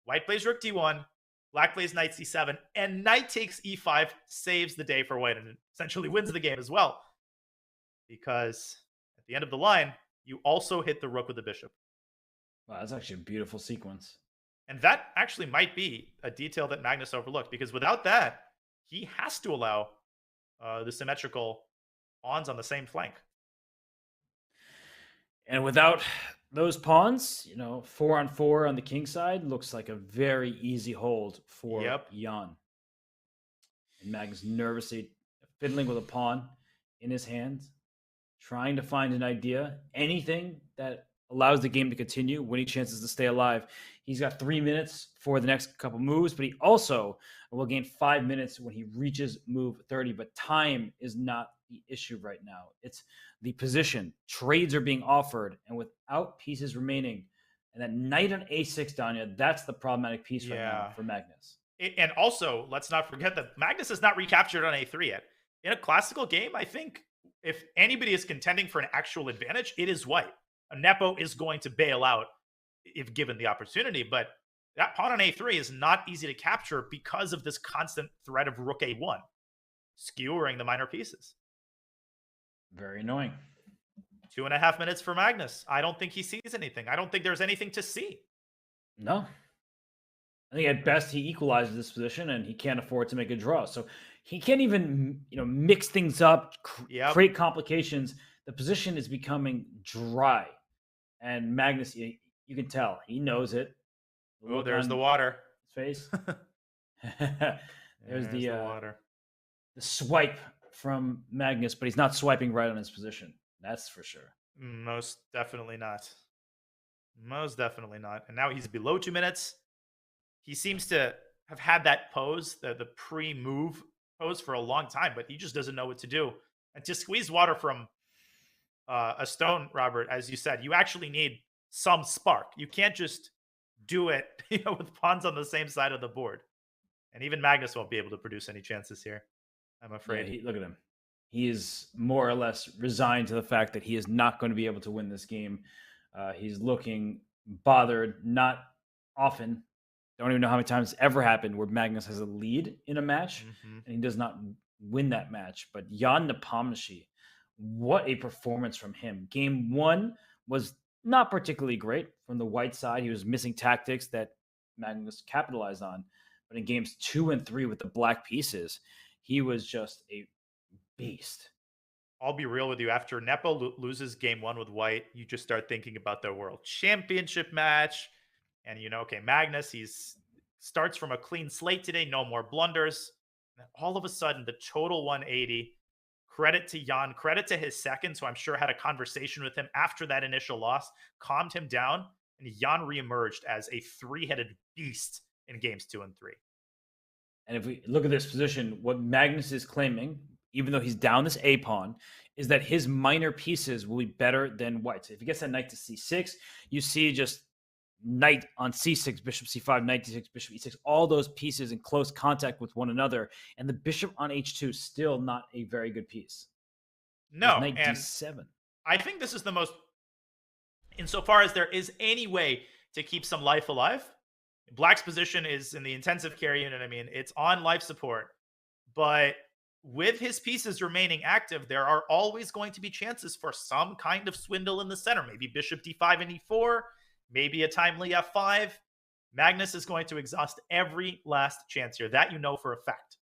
S2: white plays rook d1, black plays knight c7, and knight takes e5 saves the day for white and essentially wins the game as well. Because at the end of the line, you also hit the rook with the bishop.
S1: Wow, that's actually a beautiful sequence.
S2: And that actually might be a detail that Magnus overlooked, because without that, he has to allow the symmetrical pawns on the same flank.
S1: And without those pawns, 4-on-4 on the king side looks like a very easy hold for Jan. And Magnus nervously fiddling with a pawn in his hand, trying to find an idea, anything that allows the game to continue, winning chances to stay alive. He's got 3 minutes for the next couple moves, but he also will gain 5 minutes when he reaches move 30. But time is not the issue right now. It's the position. Trades are being offered, and without pieces remaining, and that knight on a6, Danya, that's the problematic piece right now for Magnus.
S2: And also, let's not forget that Magnus has not recaptured on a3 yet. In a classical game, I think if anybody is contending for an actual advantage, it is white. A Nepo is going to bail out if given the opportunity, but that pawn on a3 is not easy to capture because of this constant threat of rook a1, skewering the minor pieces.
S1: Very annoying.
S2: 2.5 minutes for Magnus. I don't think he sees anything. I don't think there's anything to see.
S1: No. I think at best he equalizes this position and he can't afford to make a draw. So he can't even, mix things up, create complications. The position is becoming dry. And Magnus, you can tell, he knows it.
S2: Oh, there's the water.
S1: His face. there's the water. The swipe from Magnus, but he's not swiping right on his position. That's for sure.
S2: Most definitely not. Most definitely not. And now he's below 2 minutes. He seems to have had that pose, the pre-move posed for a long time, but he just doesn't know what to do. And to squeeze water from a stone, Robert, as you said, you actually need some spark. You can't just do it, with pawns on the same side of the board. And even Magnus won't be able to produce any chances here, I'm afraid.
S1: Yeah, look at him. He is more or less resigned to the fact that he is not going to be able to win this game. He's looking bothered, not often. Don't even know how many times it's ever happened where Magnus has a lead in a match and he does not win that match. But Jan Nepomniachtchi, what a performance from him. Game 1 was not particularly great from the white side. He was missing tactics that Magnus capitalized on. But in games 2 and 3 with the black pieces, he was just a beast.
S2: I'll be real with you. After Nepo loses game 1 with white, you just start thinking about their world championship match. And okay, Magnus, starts from a clean slate today, no more blunders. And all of a sudden, the total 180. Credit to Jan, credit to his second. So I'm sure had a conversation with him after that initial loss, calmed him down, and Jan reemerged as a 3-headed beast in games 2 and 3.
S1: And if we look at this position, what Magnus is claiming, even though he's down this A pawn, is that his minor pieces will be better than white. So if he gets that knight to C6, you see just knight on C6, bishop C5, knight D6, bishop E6, all those pieces in close contact with one another. And the bishop on H2 is still not a very good piece.
S2: No,
S1: knight
S2: and
S1: D7.
S2: I think this is the most, insofar as there is any way to keep some life alive, Black's position is in the intensive care unit. I mean, it's on life support. But with his pieces remaining active, there are always going to be chances for some kind of swindle in the center. Maybe bishop D5 and E4, maybe a timely F5. Magnus is going to exhaust every last chance here. That for a fact.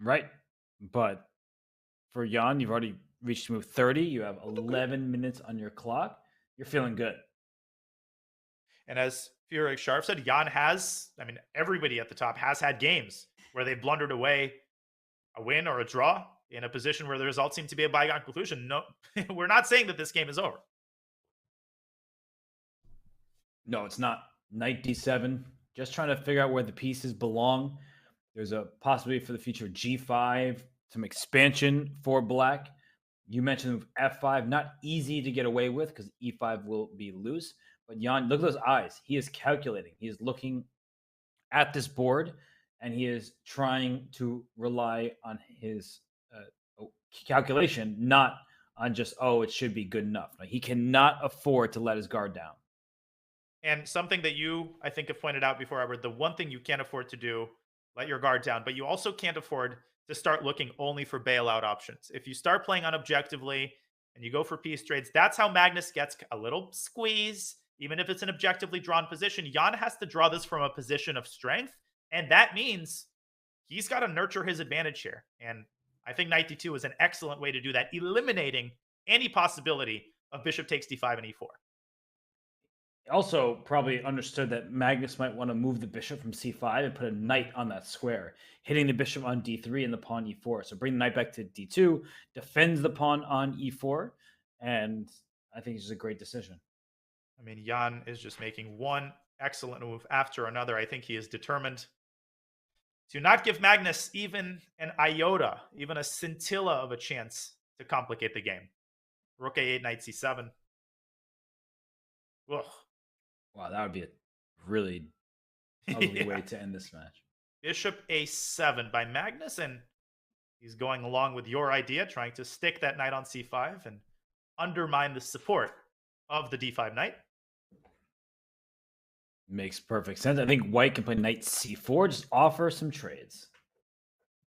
S1: Right. But for Jan, you've already reached move 30. You have 11 minutes on your clock. You're feeling good.
S2: And as Furyk Sharp said, Jan has, everybody at the top has had games where they blundered away a win or a draw in a position where the results seem to be a bygone conclusion. No, we're not saying that this game is over.
S1: No, it's not. Knight D7. Just trying to figure out where the pieces belong. There's a possibility for the future G5, some expansion for Black. You mentioned F5, not easy to get away with because E5 will be loose. But Jan, look at those eyes. He is calculating. He is looking at this board, and he is trying to rely on his calculation, not on just, it should be good enough. He cannot afford to let his guard down.
S2: And something that you, I think, have pointed out before, Edward, the one thing you can't afford to do, let your guard down, but you also can't afford to start looking only for bailout options. If you start playing unobjectively and you go for piece trades, that's how Magnus gets a little squeeze. Even if it's an objectively drawn position, Jan has to draw this from a position of strength. And that means he's got to nurture his advantage here. And I think knight d2 is an excellent way to do that, eliminating any possibility of bishop takes d5 and e4.
S1: Also probably understood that Magnus might want to move the bishop from c5 and put a knight on that square, hitting the bishop on d3 and the pawn e4. So bring the knight back to d2, defends the pawn on e4, and I think it's just a great decision.
S2: Jan is just making one excellent move after another. I think he is determined to not give Magnus even an iota, even a scintilla of a chance to complicate the game. Rook a8, knight c7. Ugh.
S1: Wow, that would be a really ugly way to end this match.
S2: Bishop a7 by Magnus, and he's going along with your idea, trying to stick that knight on c5 and undermine the support of the d5 knight.
S1: Makes perfect sense. I think white can play knight c4, just offer some trades.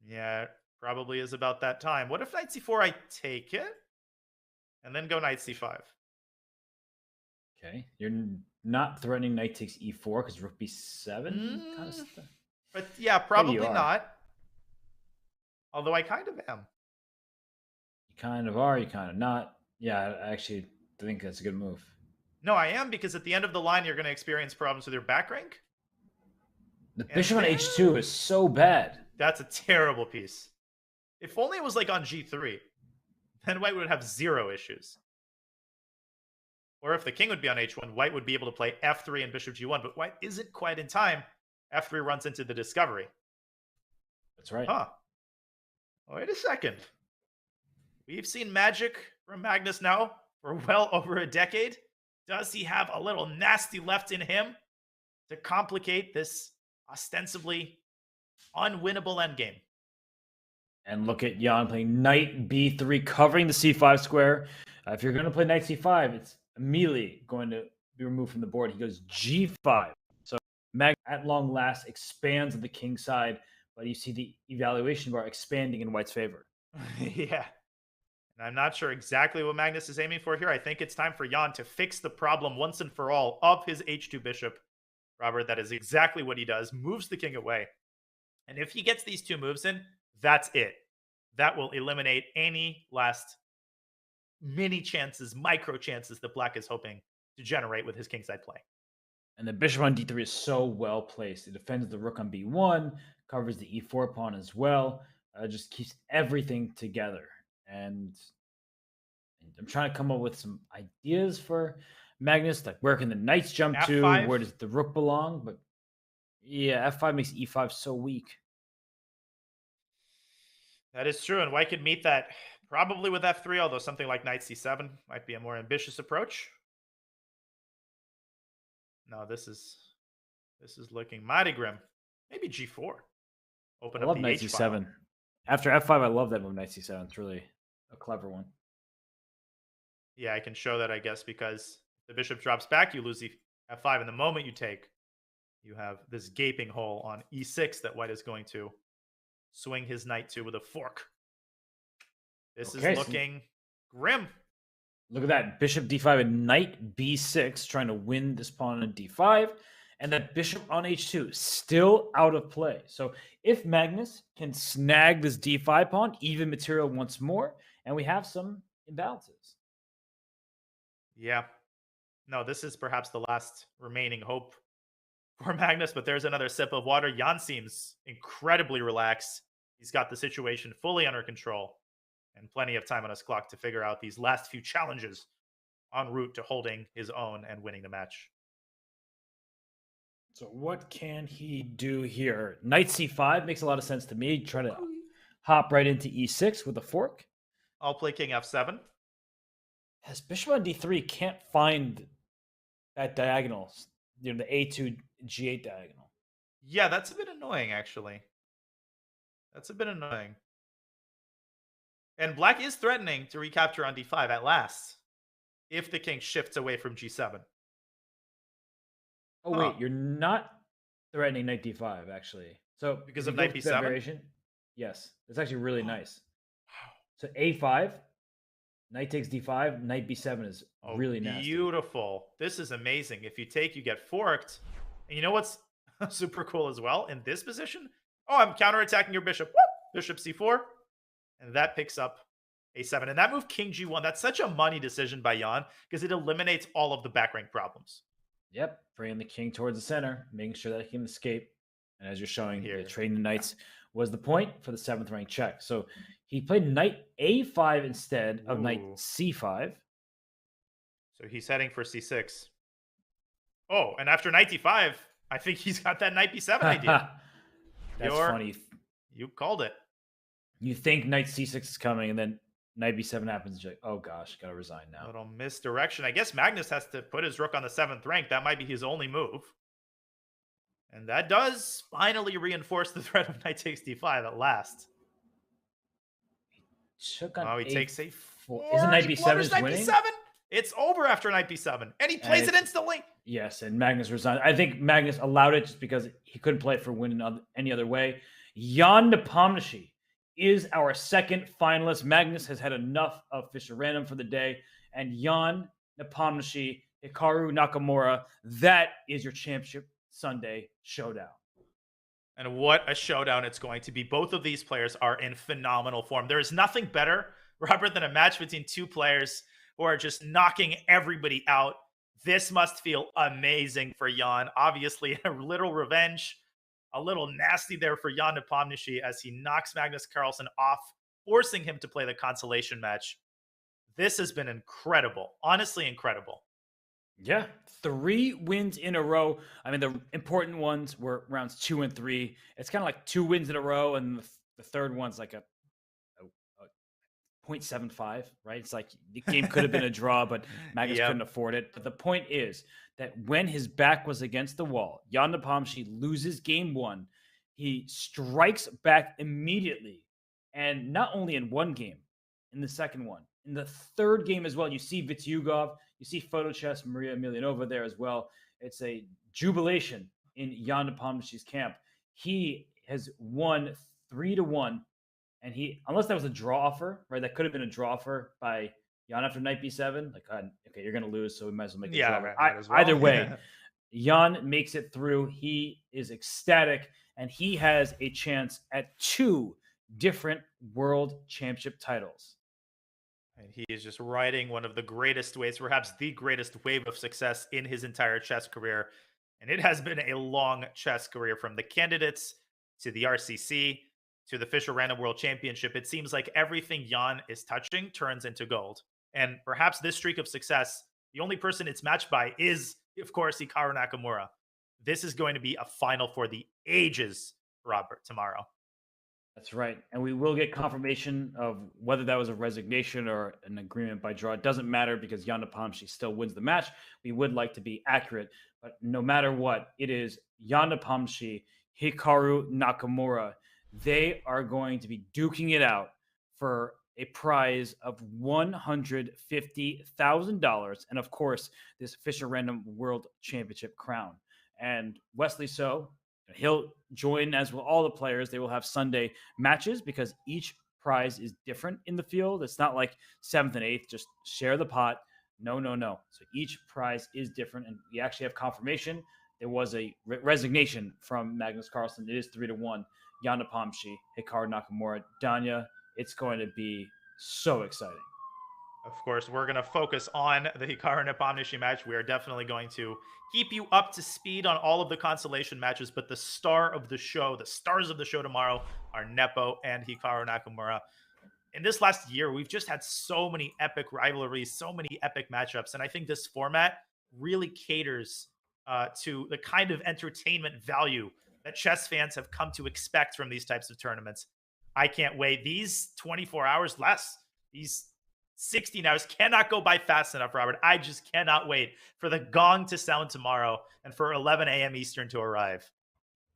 S2: Yeah, probably is about that time. What if knight c4, I take it, and then go knight c5?
S1: Okay, you're not threatening knight takes e4 because rook b7 kind of stuff.
S2: But yeah, probably not. Although I kind of am.
S1: You kind of are, you kind of not. Yeah, I actually think that's a good move.
S2: No, I am, because at the end of the line, you're going to experience problems with your back rank.
S1: The bishop on h2 is so bad.
S2: That's a terrible piece. If only it was like on g3, then white would have zero issues. Or if the king would be on h1, white would be able to play f3 and bishop g1, but white isn't quite in time. f3 runs into the discovery.
S1: That's right.
S2: Huh. Wait a second. We've seen magic from Magnus now for well over a decade. Does he have a little nasty left in him to complicate this ostensibly unwinnable endgame?
S1: And look at Jan playing knight b3, covering the c5 square. If you're going to play knight c5, it's immediately going to be removed from the board. He goes g5. So Magnus, at long last, expands on the king side, but you see the evaluation bar expanding in white's favor.
S2: Yeah. And I'm not sure exactly what Magnus is aiming for here. I think it's time for Jan to fix the problem once and for all of his h2 bishop. Robert, that is exactly what he does. Moves the king away. And if he gets these two moves in, that's it. That will eliminate any last mini chances, micro chances that Black is hoping to generate with his kingside play.
S1: And the bishop on d3 is so well placed. It defends the rook on b1, covers the e4 pawn as well, just keeps everything together. And I'm trying to come up with some ideas for Magnus, like where can the knights jump
S2: F5?
S1: to? Where does the rook belong? But yeah, f5 makes e5 so weak.
S2: That is true, and white could meet that probably with f3, although something like knight c7 might be a more ambitious approach. No, this is looking mighty grim. Maybe g4. Open
S1: I
S2: up
S1: love
S2: the
S1: knight
S2: h
S1: c7.
S2: file.
S1: After f5, I love that move, knight c7. It's really a clever one.
S2: Yeah, I can show that, I guess, because the bishop drops back, you lose the f5. And the moment you take, you have this gaping hole on e6 that white is going to swing his knight to with a fork. This is looking grim.
S1: Look at that. Bishop d5 and knight b6, trying to win this pawn on d5. And that bishop on h2, still out of play. So if Magnus can snag this d5 pawn, even material once more, and we have some imbalances.
S2: Yeah. No, this is perhaps the last remaining hope for Magnus, but there's another sip of water. Jan seems incredibly relaxed. He's got the situation fully under control and plenty of time on his clock to figure out these last few challenges en route to holding his own and winning the match.
S1: So what can he do here? Knight c5 makes a lot of sense to me. Try to hop right into e6 with a fork.
S2: I'll play king f7.
S1: As bishop on d3 can't find that diagonal, the a2 g8 diagonal.
S2: Yeah, that's a bit annoying, actually. That's a bit annoying. And Black is threatening to recapture on d5 at last, if the king shifts away from g7.
S1: Oh, wait, you're not threatening knight d5, actually. So
S2: because
S1: if
S2: of
S1: you
S2: knight
S1: go for that
S2: b7?
S1: variation, yes, it's actually really nice. So a5, knight takes d5, knight b7 is really nasty.
S2: Beautiful. This is amazing. If you take, you get forked. And you know what's super cool as well? In this position, I'm counterattacking your bishop. Whoop! Bishop c4. And that picks up a7. And that move, king g1, that's such a money decision by Jan because it eliminates all of the back rank problems.
S1: Yep, bringing the king towards the center, making sure that he can escape. And as you're showing here, trading the knights was the point for the 7th rank check. So he played knight a5 instead of knight c5.
S2: So he's heading for c6. Oh, and after knight d5, I think he's got that knight b7 idea.
S1: That's funny.
S2: You called it.
S1: You think knight c6 is coming, and then knight b7 happens. You're like, oh gosh, gotta resign now.
S2: Little misdirection. I guess Magnus has to put his rook on the 7th rank. That might be his only move. And that does finally reinforce the threat of knight takes d5 at last.
S1: He
S2: takes a4.
S1: Isn't knight b7 is
S2: knight
S1: winning?
S2: b7? It's over after knight b7. And he plays it instantly.
S1: Yes, and Magnus resigned. I think Magnus allowed it just because he couldn't play it for win any other way. Jan Nepomniachtchi is our second finalist. Magnus has had enough of Fischer Random for the day. And Jan Nepomniachtchi, Hikaru Nakamura, that is your championship Sunday showdown.
S2: And what a showdown it's going to be. Both of these players are in phenomenal form. There is nothing better, Robert, than a match between two players who are just knocking everybody out. This must feel amazing for Jan. Obviously, a little revenge, a little nasty there for Jan Nepomniachtchi as he knocks Magnus Carlsen off, forcing him to play the consolation match. This has been incredible. Honestly, incredible.
S1: Yeah, 3 wins in a row. I mean, the important ones were rounds 2 and 3. It's kind of like 2 wins in a row, and the third one's like a 0.75, right? It's like the game could have been a draw, but Magnus couldn't afford it. But the point is that when his back was against the wall, Jan Nepomniachtchi loses game 1. He strikes back immediately. And not only in one game, in the second one, in the third game as well, you see Vityugov, you see Photochess, Maria Emelianova there as well. It's a jubilation in Jan Nepomniachtchi's camp. He has won 3-1. And he, unless that was a draw offer, right? That could have been a draw offer by Jan after knight b7. Like, okay, you're going to lose, so we might as well make a draw.
S2: Right, as well.
S1: Either way, Jan makes it through. He is ecstatic, and he has a chance at 2 different world championship titles.
S2: And he is just riding one of the greatest waves, perhaps the greatest wave of success in his entire chess career. And it has been a long chess career, from the candidates to the RCC to the Fischer Random World Championship. It seems like everything Jan is touching turns into gold. And perhaps this streak of success, the only person it's matched by is, of course, Hikaru Nakamura. This is going to be a final for the ages, Robert, tomorrow.
S1: That's right. And we will get confirmation of whether that was a resignation or an agreement by draw. It doesn't matter because Jan Nepomniachtchi still wins the match. We would like to be accurate, but no matter what, it is Jan Nepomniachtchi, Hikaru Nakamura. They are going to be duking it out for a prize of $150,000. And of course, this Fischer Random World Championship crown. And Wesley So, he'll join, as will all the players. They will have Sunday matches because each prize is different in the field. It's not like 7th and 8th, just share the pot. No. So each prize is different. And we actually have confirmation. There was a resignation from Magnus Carlsen. It is 3-1. Jan Nepomniachtchi, Hikaru Nakamura. Danya, it's going to be so exciting.
S2: Of course, we're going to focus on the Hikaru Nepomniachtchi match. We are definitely going to keep you up to speed on all of the consolation matches, but the star of the show, the stars of the show tomorrow are Nepo and Hikaru Nakamura. In this last year, we've just had so many epic rivalries, so many epic matchups, and I think this format really caters to the kind of entertainment value that chess fans have come to expect from these types of tournaments. I can't wait. These 24 hours less, these 16 hours cannot go by fast enough, Robert. I just cannot wait for the gong to sound tomorrow and for 11 a.m. Eastern to arrive.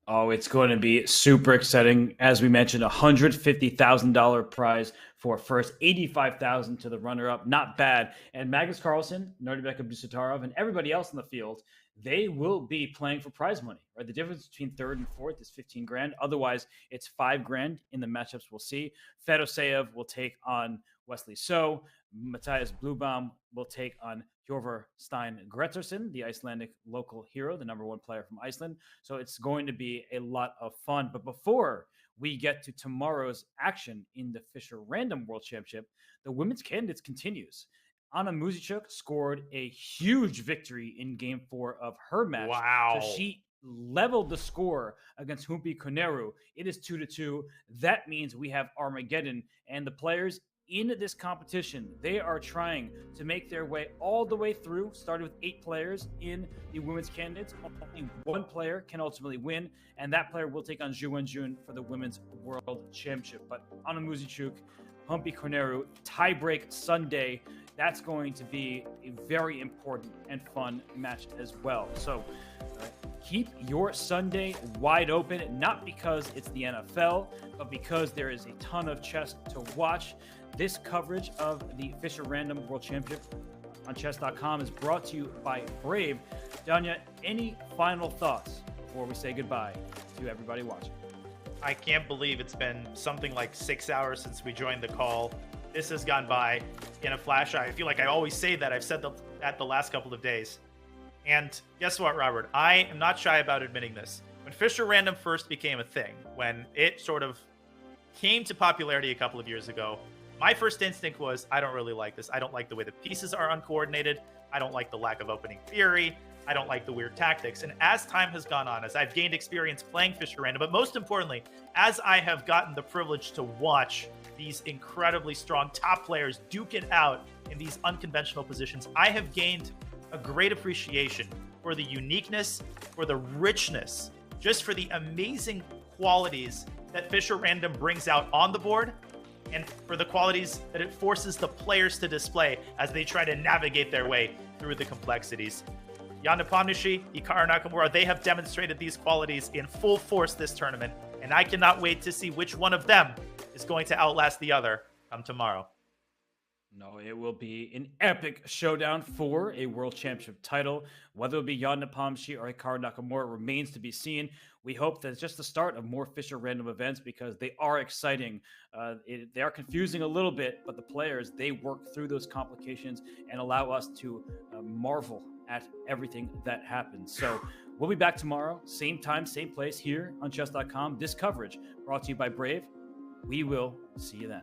S1: Oh, it's going to be super exciting. As we mentioned, $150,000 prize for first, $85,000 to the runner-up. Not bad. And Magnus Carlsen, Nodirbek Abdusattorov, and everybody else in the field, they will be playing for prize money, right? The difference between 3rd and 4th is 15 grand. Otherwise, it's 5 grand in the matchups we'll see. Fedoseev will take on Wesley So. Matthias Blubaum will take on Hjorvar Stein Grettersen, the Icelandic local hero, the #1 player from Iceland. So it's going to be a lot of fun. But before we get to tomorrow's action in the Fischer Random World Championship, the women's candidates continues. Anna Muzychuk scored a huge victory in Game 4 of her match.
S2: Wow.
S1: So she leveled the score against Humpi Koneru. It is 2-2. That means we have Armageddon, and the players in this competition, they are trying to make their way all the way through, starting with 8 players in the women's candidates. Only 1 player can ultimately win, and that player will take on Zhu Wenjun for the Women's World Championship. But Anna Muzychuk, Humpi Koneru, tiebreak Sunday. That's going to be a very important and fun match as well. So keep your Sunday wide open, not because it's the NFL, but because there is a ton of chess to watch. This coverage of the Fischer Random World Championship on Chess.com is brought to you by Brave. Danya, any final thoughts before we say goodbye to everybody watching?
S2: I can't believe it's been something like 6 hours since we joined the call. This has gone by in a flash. I feel like I always say that. I've said that the last couple of days. And guess what, Robert? I am not shy about admitting this. When Fischer Random first became a thing, when it sort of came to popularity a couple of years ago, my first instinct was, I don't really like this. I don't like the way the pieces are uncoordinated. I don't like the lack of opening theory. I don't like the weird tactics. And as time has gone on, as I've gained experience playing Fischer Random, but most importantly, as I have gotten the privilege to watch these incredibly strong top players duke it out in these unconventional positions, I have gained a great appreciation for the uniqueness, for the richness, just for the amazing qualities that Fischer Random brings out on the board and for the qualities that it forces the players to display as they try to navigate their way through the complexities. Jan Nepomniachtchi, Hikaru Nakamura, they have demonstrated these qualities in full force this tournament, and I cannot wait to see which one of them is going to outlast the other come tomorrow.
S1: No, it will be an epic showdown for a world championship title. Whether it be Jan Nepomniachtchi or Hikaru Nakamura remains to be seen. We hope that it's just the start of more Fischer Random events because they are exciting. They are confusing a little bit, but the players, they work through those complications and allow us to marvel at everything that happens. So we'll be back tomorrow, same time, same place here on Chess.com. This coverage brought to you by Brave. We will see you then.